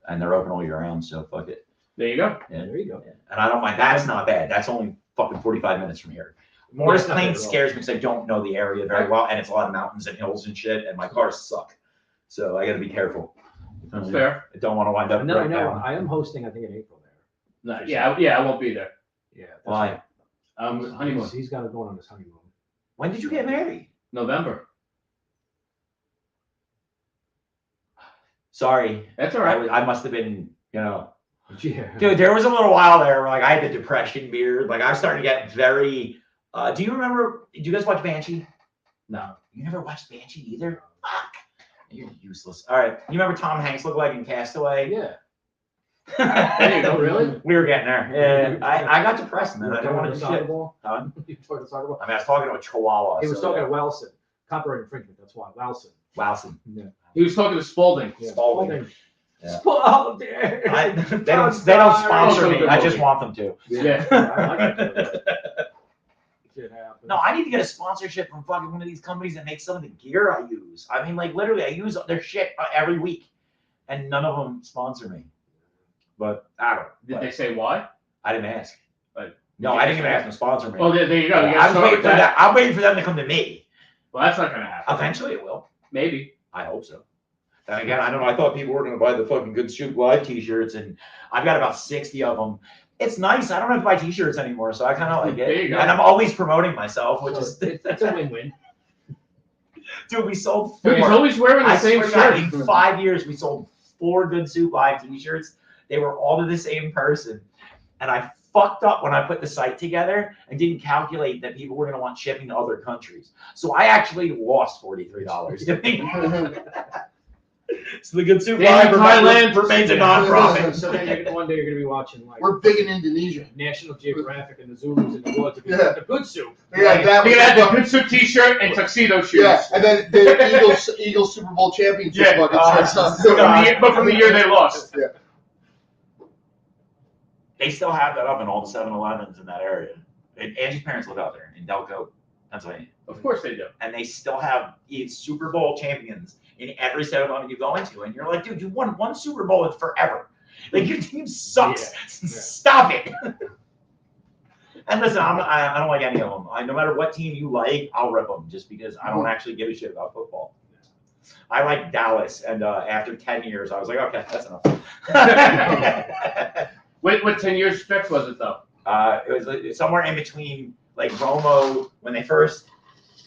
Speaker 2: and they're open all year round. So fuck it.
Speaker 1: There you go.
Speaker 2: Yeah.
Speaker 5: there you go.
Speaker 2: And I don't mind. That's not bad. That's only fucking 45 minutes from here. Morris
Speaker 5: it's not
Speaker 2: Plains
Speaker 5: bad at all.
Speaker 2: scares me because I don't know the area very well, and it's a lot of mountains and hills and shit, and my cars suck. So I got to be careful.
Speaker 1: That's fair.
Speaker 2: I don't want to wind up.
Speaker 5: And then I
Speaker 2: broke
Speaker 5: know
Speaker 2: down.
Speaker 5: I am hosting, I think, in April there.
Speaker 1: No, yeah, I won't be there.
Speaker 5: Yeah. that's
Speaker 2: Why?
Speaker 5: right.
Speaker 1: Honeymoon.
Speaker 5: He's got it going on his honeymoon.
Speaker 2: When did you get married?
Speaker 1: November.
Speaker 2: Sorry,
Speaker 1: That's all right.
Speaker 2: I must have been.
Speaker 5: Yeah.
Speaker 2: Dude, there was a little while there where like I had the depression beard. Like I started to get very. Do you remember? Did you guys watch Banshee?
Speaker 1: No.
Speaker 2: You never watched Banshee either? Fuck. You're useless. All right. You remember Tom Hanks looked like in Castaway?
Speaker 5: Yeah.
Speaker 1: There you go.
Speaker 5: Really?
Speaker 2: We were getting there. Yeah. I got depressed, man.
Speaker 5: You
Speaker 2: I didn't want to
Speaker 5: the
Speaker 2: do
Speaker 5: soccer
Speaker 2: shit.
Speaker 5: ball?
Speaker 2: Huh?
Speaker 5: You toward the soccer ball?
Speaker 2: I mean, I was talking to a chihuahua.
Speaker 5: He was
Speaker 2: so,
Speaker 5: talking
Speaker 2: yeah.
Speaker 5: to Wilson. Copyright infringement, that's why. Wilson.
Speaker 2: Wowson.
Speaker 5: Yeah.
Speaker 1: He was talking to Spalding.
Speaker 5: Yeah.
Speaker 2: Spalding. Yeah.
Speaker 5: Spalding.
Speaker 2: They don't sponsor me. I just want them to.
Speaker 1: Yeah.
Speaker 5: I like that. Shit happens.
Speaker 2: No, I need to get a sponsorship from fucking one of these companies that make some of the gear I use. I mean, like literally, I use their shit every week, and none of them sponsor me. But I don't.
Speaker 1: Did
Speaker 2: But
Speaker 1: they say why?
Speaker 2: I didn't ask.
Speaker 1: But
Speaker 2: No, I didn't even ask them to sponsor me.
Speaker 1: Oh, there you go. You
Speaker 2: I
Speaker 1: gotta
Speaker 2: was
Speaker 1: start
Speaker 2: waiting
Speaker 1: with
Speaker 2: for
Speaker 1: that.
Speaker 2: that. I'm waiting for them to come to me.
Speaker 1: Well, that's not gonna happen.
Speaker 2: Eventually, it will.
Speaker 1: Maybe.
Speaker 2: I hope so. Then again, I don't know. I thought people were going to buy the fucking Good Soup Live T-shirts, and I've got about 60 of them. It's nice. I don't have to buy T-shirts anymore, so I kind of like
Speaker 1: There you
Speaker 2: it.
Speaker 1: go.
Speaker 2: And I'm always promoting myself, which
Speaker 5: So
Speaker 2: is,
Speaker 5: it's a win-win.
Speaker 2: dude, we sold
Speaker 1: Dude, he's
Speaker 2: 4.
Speaker 1: always wearing the
Speaker 2: I
Speaker 1: same
Speaker 2: swear to God,
Speaker 1: shirt.
Speaker 2: in 5 years, we sold 4 Good Soup Live T-shirts. They were all to the same person, and I fucked up when I put the site together and didn't calculate that people were going to want shipping to other countries. So I actually lost $43. So the Good Soup
Speaker 1: Damn,
Speaker 2: Live
Speaker 1: Thailand
Speaker 2: remains a
Speaker 3: Yeah.
Speaker 2: nonprofit.
Speaker 5: So then one day you're going to be watching like
Speaker 3: We're big in Indonesia.
Speaker 5: National Geographic and the Zulus in the woods.
Speaker 3: Yeah.
Speaker 5: The good soup.
Speaker 3: Yeah, that
Speaker 1: He
Speaker 3: was
Speaker 1: had the good suit T-shirt and tuxedo shoes.
Speaker 3: yeah, and then the Eagles Super Bowl championship
Speaker 1: Yeah,
Speaker 3: fucking shirts on.
Speaker 1: But from the year they lost.
Speaker 3: Yeah.
Speaker 2: They still have that up in all the 7-Elevens in that area. And Angie's parents live out there in Delco, Pennsylvania.
Speaker 1: Of course they do.
Speaker 2: And they still have Super Bowl champions in every 7-Eleven you go into. And you're like, dude, you won 1 Super Bowl in forever. Like, your team sucks.
Speaker 5: Yeah.
Speaker 2: Stop it. And listen, I don't like any of them. No matter what team you like, I'll rip them just because I don't actually give a shit about football. I like Dallas. And after 10 years, I was like, okay, that's enough.
Speaker 1: What 10 years stretch was it though?
Speaker 2: It was like somewhere in between, like Romo when they first,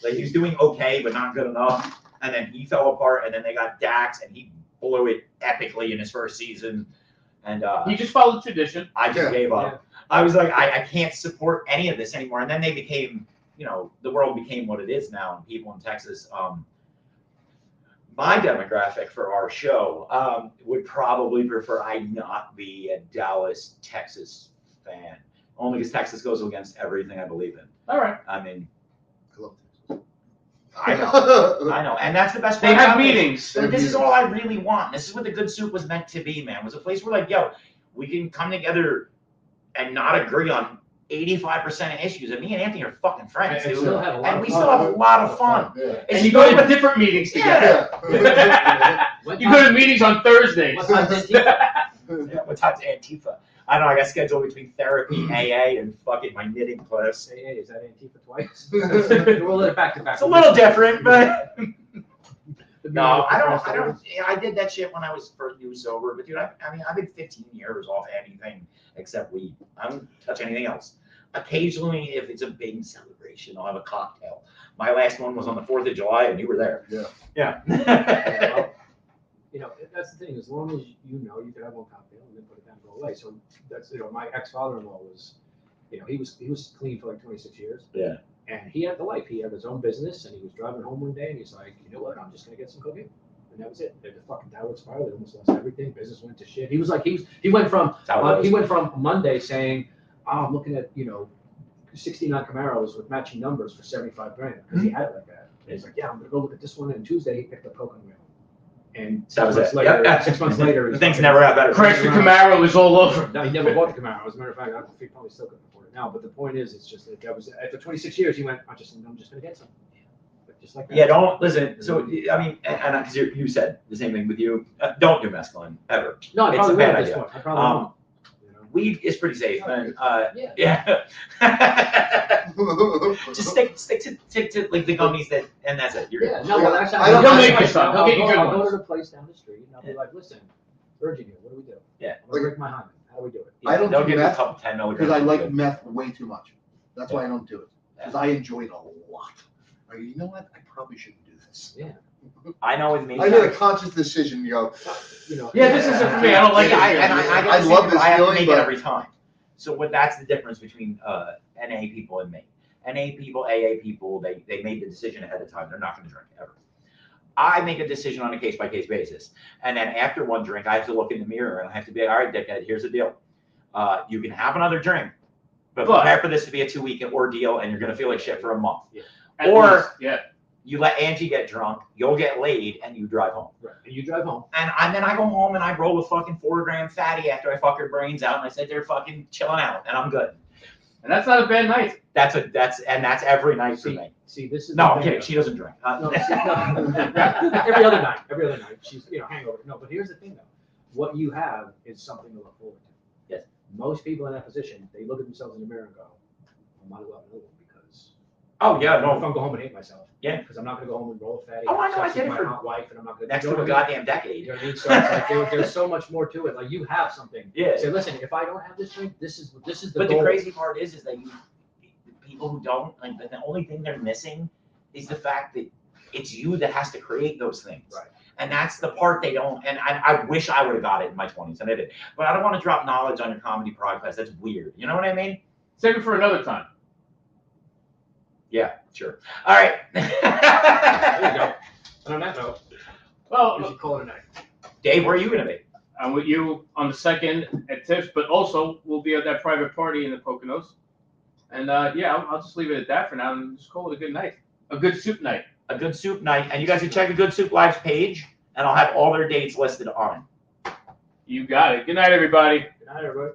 Speaker 2: like he was doing okay but not good enough, and then he fell apart, and then they got Dax, and he blew it epically in his first season, and
Speaker 1: He just followed tradition.
Speaker 2: I just
Speaker 3: Yeah.
Speaker 2: gave up.
Speaker 5: Yeah.
Speaker 2: I was like, I can't support any of this anymore, and then they became, the world became what it is now, and people in Texas. My demographic for our show would probably prefer I not be a Dallas, Texas fan. Only because Texas goes against everything I believe in.
Speaker 1: All right.
Speaker 2: I mean,
Speaker 3: I love Texas.
Speaker 2: I know, and that's the best
Speaker 1: They
Speaker 2: part
Speaker 1: have
Speaker 2: about this.
Speaker 1: meetings.
Speaker 2: So this is all I really want. This is what the Good Soup was meant to be, man. It was a place where, like, yo, we can come together and not agree on 85% of issues. And me and Anthony are fucking friends,
Speaker 5: And
Speaker 2: dude.
Speaker 5: still have a lot
Speaker 2: And
Speaker 5: of
Speaker 2: we
Speaker 5: fun.
Speaker 2: still have a lot of fun.
Speaker 3: Yeah.
Speaker 2: It's
Speaker 1: And you go
Speaker 2: not-
Speaker 1: to different meetings together.
Speaker 3: Yeah.
Speaker 5: What
Speaker 1: You go to
Speaker 5: time-
Speaker 1: meetings on Thursdays.
Speaker 5: what time's Antifa?
Speaker 2: Yeah, what time's Antifa? I don't know. I got scheduled between therapy, AA, and fucking my knitting class.
Speaker 5: Hey, is that Antifa twice? We'll let it back to back.
Speaker 2: It's a little different, but
Speaker 5: The
Speaker 2: no, I
Speaker 5: meeting
Speaker 2: don't.
Speaker 5: with the
Speaker 2: Yeah, I did that shit when I was first new sober. But dude, I mean, I've been 15 years off anything except weed. I don't touch anything else. Occasionally, if it's a big celebration, I'll have a cocktail. My last one was on the 4th of July, and you were there.
Speaker 3: Yeah.
Speaker 2: Yeah.
Speaker 5: Well, you know, that's the thing. As long as you know, you could have one cocktail and then put it down and go away. So that's, you know, my ex-father-in-law was, you know, he was clean for like 26 years.
Speaker 2: Yeah.
Speaker 5: And he had the life. He had his own business, and he was driving home one day, and he's like, you know what? I'm just gonna get some cocaine. And that was it. The fucking downward spiral. They almost lost everything. Business went to shit. He was like, he went from Monday saying, oh, I'm looking at, you know, 69 Camaros with matching numbers for 75 grand because he had it like that. And he's like, yeah, I'm gonna go look at this one. And Tuesday he picked up coke on the way home. And
Speaker 2: That was it.
Speaker 5: later,
Speaker 2: Yep.
Speaker 5: 6 months later,
Speaker 2: The things never got better.
Speaker 1: Crash the Camaro is all over.
Speaker 5: No, he never bought the Camaro. As a matter of fact, he probably still couldn't afford it now. But the point is, it's just that was after 26 years, he went, I'm just gonna get some. Just like that.
Speaker 2: Yeah, don't listen. So I mean, and because you said the same thing with you. Don't do mescaline ever.
Speaker 5: No, I
Speaker 2: It's
Speaker 5: probably
Speaker 2: a
Speaker 5: will
Speaker 2: bad
Speaker 5: at this
Speaker 2: idea.
Speaker 5: point. I probably won't. You know?
Speaker 2: Weed is pretty safe, and
Speaker 5: Yeah.
Speaker 2: yeah. Just stick to like the gummies that, and that's it. You're
Speaker 5: Yeah,
Speaker 2: good.
Speaker 5: no, well, actually,
Speaker 3: I don't-
Speaker 1: He'll make you some. He'll get you good
Speaker 5: I'll go
Speaker 1: ones.
Speaker 5: to the place down the street and I'll be like, listen, Virginia, what do we do?
Speaker 2: Yeah.
Speaker 5: I'm gonna break my hymen. How do we do it?
Speaker 3: I don't
Speaker 2: They'll
Speaker 3: do
Speaker 2: give you a
Speaker 3: meth
Speaker 2: couple 10 milligrams.
Speaker 3: because I like
Speaker 2: Good.
Speaker 3: meth way too much. That's why I don't do it. Because I enjoy it a lot. Like, you know what? I probably shouldn't do this.
Speaker 5: Yeah.
Speaker 2: I know with me.
Speaker 3: I made a conscious decision. You go,
Speaker 5: You know.
Speaker 1: Yeah, this isn't for me. I don't like it.
Speaker 2: I
Speaker 3: I love this
Speaker 2: I have to
Speaker 3: feeling,
Speaker 2: make it
Speaker 3: but-
Speaker 2: every time. So that's the difference between NA people and me. NA people, AA people, they made the decision ahead of time. They're not going to drink ever. I make a decision on a case by case basis, and then after one drink, I have to look in the mirror and I have to be all right, dickhead. Here's the deal: you can have another drink, but prepare for this to be a 2-week ordeal, and you're going to feel like shit for a month.
Speaker 1: At
Speaker 2: Or-
Speaker 1: least, yeah.
Speaker 2: You let Angie get drunk, you'll get laid, and you drive home.
Speaker 5: Right. And you drive home.
Speaker 2: And then I go home and I roll a fucking 4-gram fatty after I fuck her brains out, and I sit there fucking chilling out, and I'm good.
Speaker 1: And that's not a bad night.
Speaker 2: That's every night for me.
Speaker 5: See, this is
Speaker 2: No,
Speaker 5: the
Speaker 2: I'm
Speaker 5: thing,
Speaker 2: kidding.
Speaker 5: though.
Speaker 2: She doesn't drink.
Speaker 5: No, see, no. every other night, she's, you know, hangover. No, but here's the thing though, what you have is something to look forward to.
Speaker 2: Yes.
Speaker 5: Most people in that position, they look at themselves in the mirror and go, I might as well have another one because.
Speaker 2: Oh yeah,
Speaker 5: If
Speaker 2: no.
Speaker 5: I'm gonna go home and hate myself.
Speaker 2: Yeah.
Speaker 5: Because I'm not gonna go home and roll a fatty.
Speaker 2: Oh, I know,
Speaker 5: have
Speaker 2: I
Speaker 5: sex
Speaker 2: did
Speaker 5: with
Speaker 2: it
Speaker 5: my
Speaker 2: for
Speaker 5: hot wife and I'm not gonna.
Speaker 2: Next
Speaker 5: you know
Speaker 2: to a
Speaker 5: what I mean?
Speaker 2: goddamn decade.
Speaker 5: You know what I mean? So it's like there's so much more to it. Like you have something.
Speaker 2: Yeah.
Speaker 5: Say, listen, if I don't have this drink, this is the
Speaker 2: But
Speaker 5: goal.
Speaker 2: the crazy part is that people who don't, like, the only thing they're missing is the fact that it's you that has to create those things.
Speaker 5: Right.
Speaker 2: And that's the part they don't. And I wish I would have got it in my 20s, and I did. But I don't want to drop knowledge on your comedy podcast. That's weird. You know what I mean?
Speaker 1: Save it for another time.
Speaker 2: Yeah, sure. All right.
Speaker 5: There you go. And on that note, we
Speaker 1: Well,
Speaker 5: should call it a night.
Speaker 2: Dave, where are you going to be?
Speaker 1: I'm with you on the 2nd at Tips, but also we'll be at that private party in the Poconos. And yeah, I'll just leave it at that for now and just call it a good night. A good soup night.
Speaker 2: A Good Soup night. And you guys can check the Good Soup Lives page, and I'll have all their dates listed on it.
Speaker 1: You got it. Good night, everybody.
Speaker 5: Good night, everybody.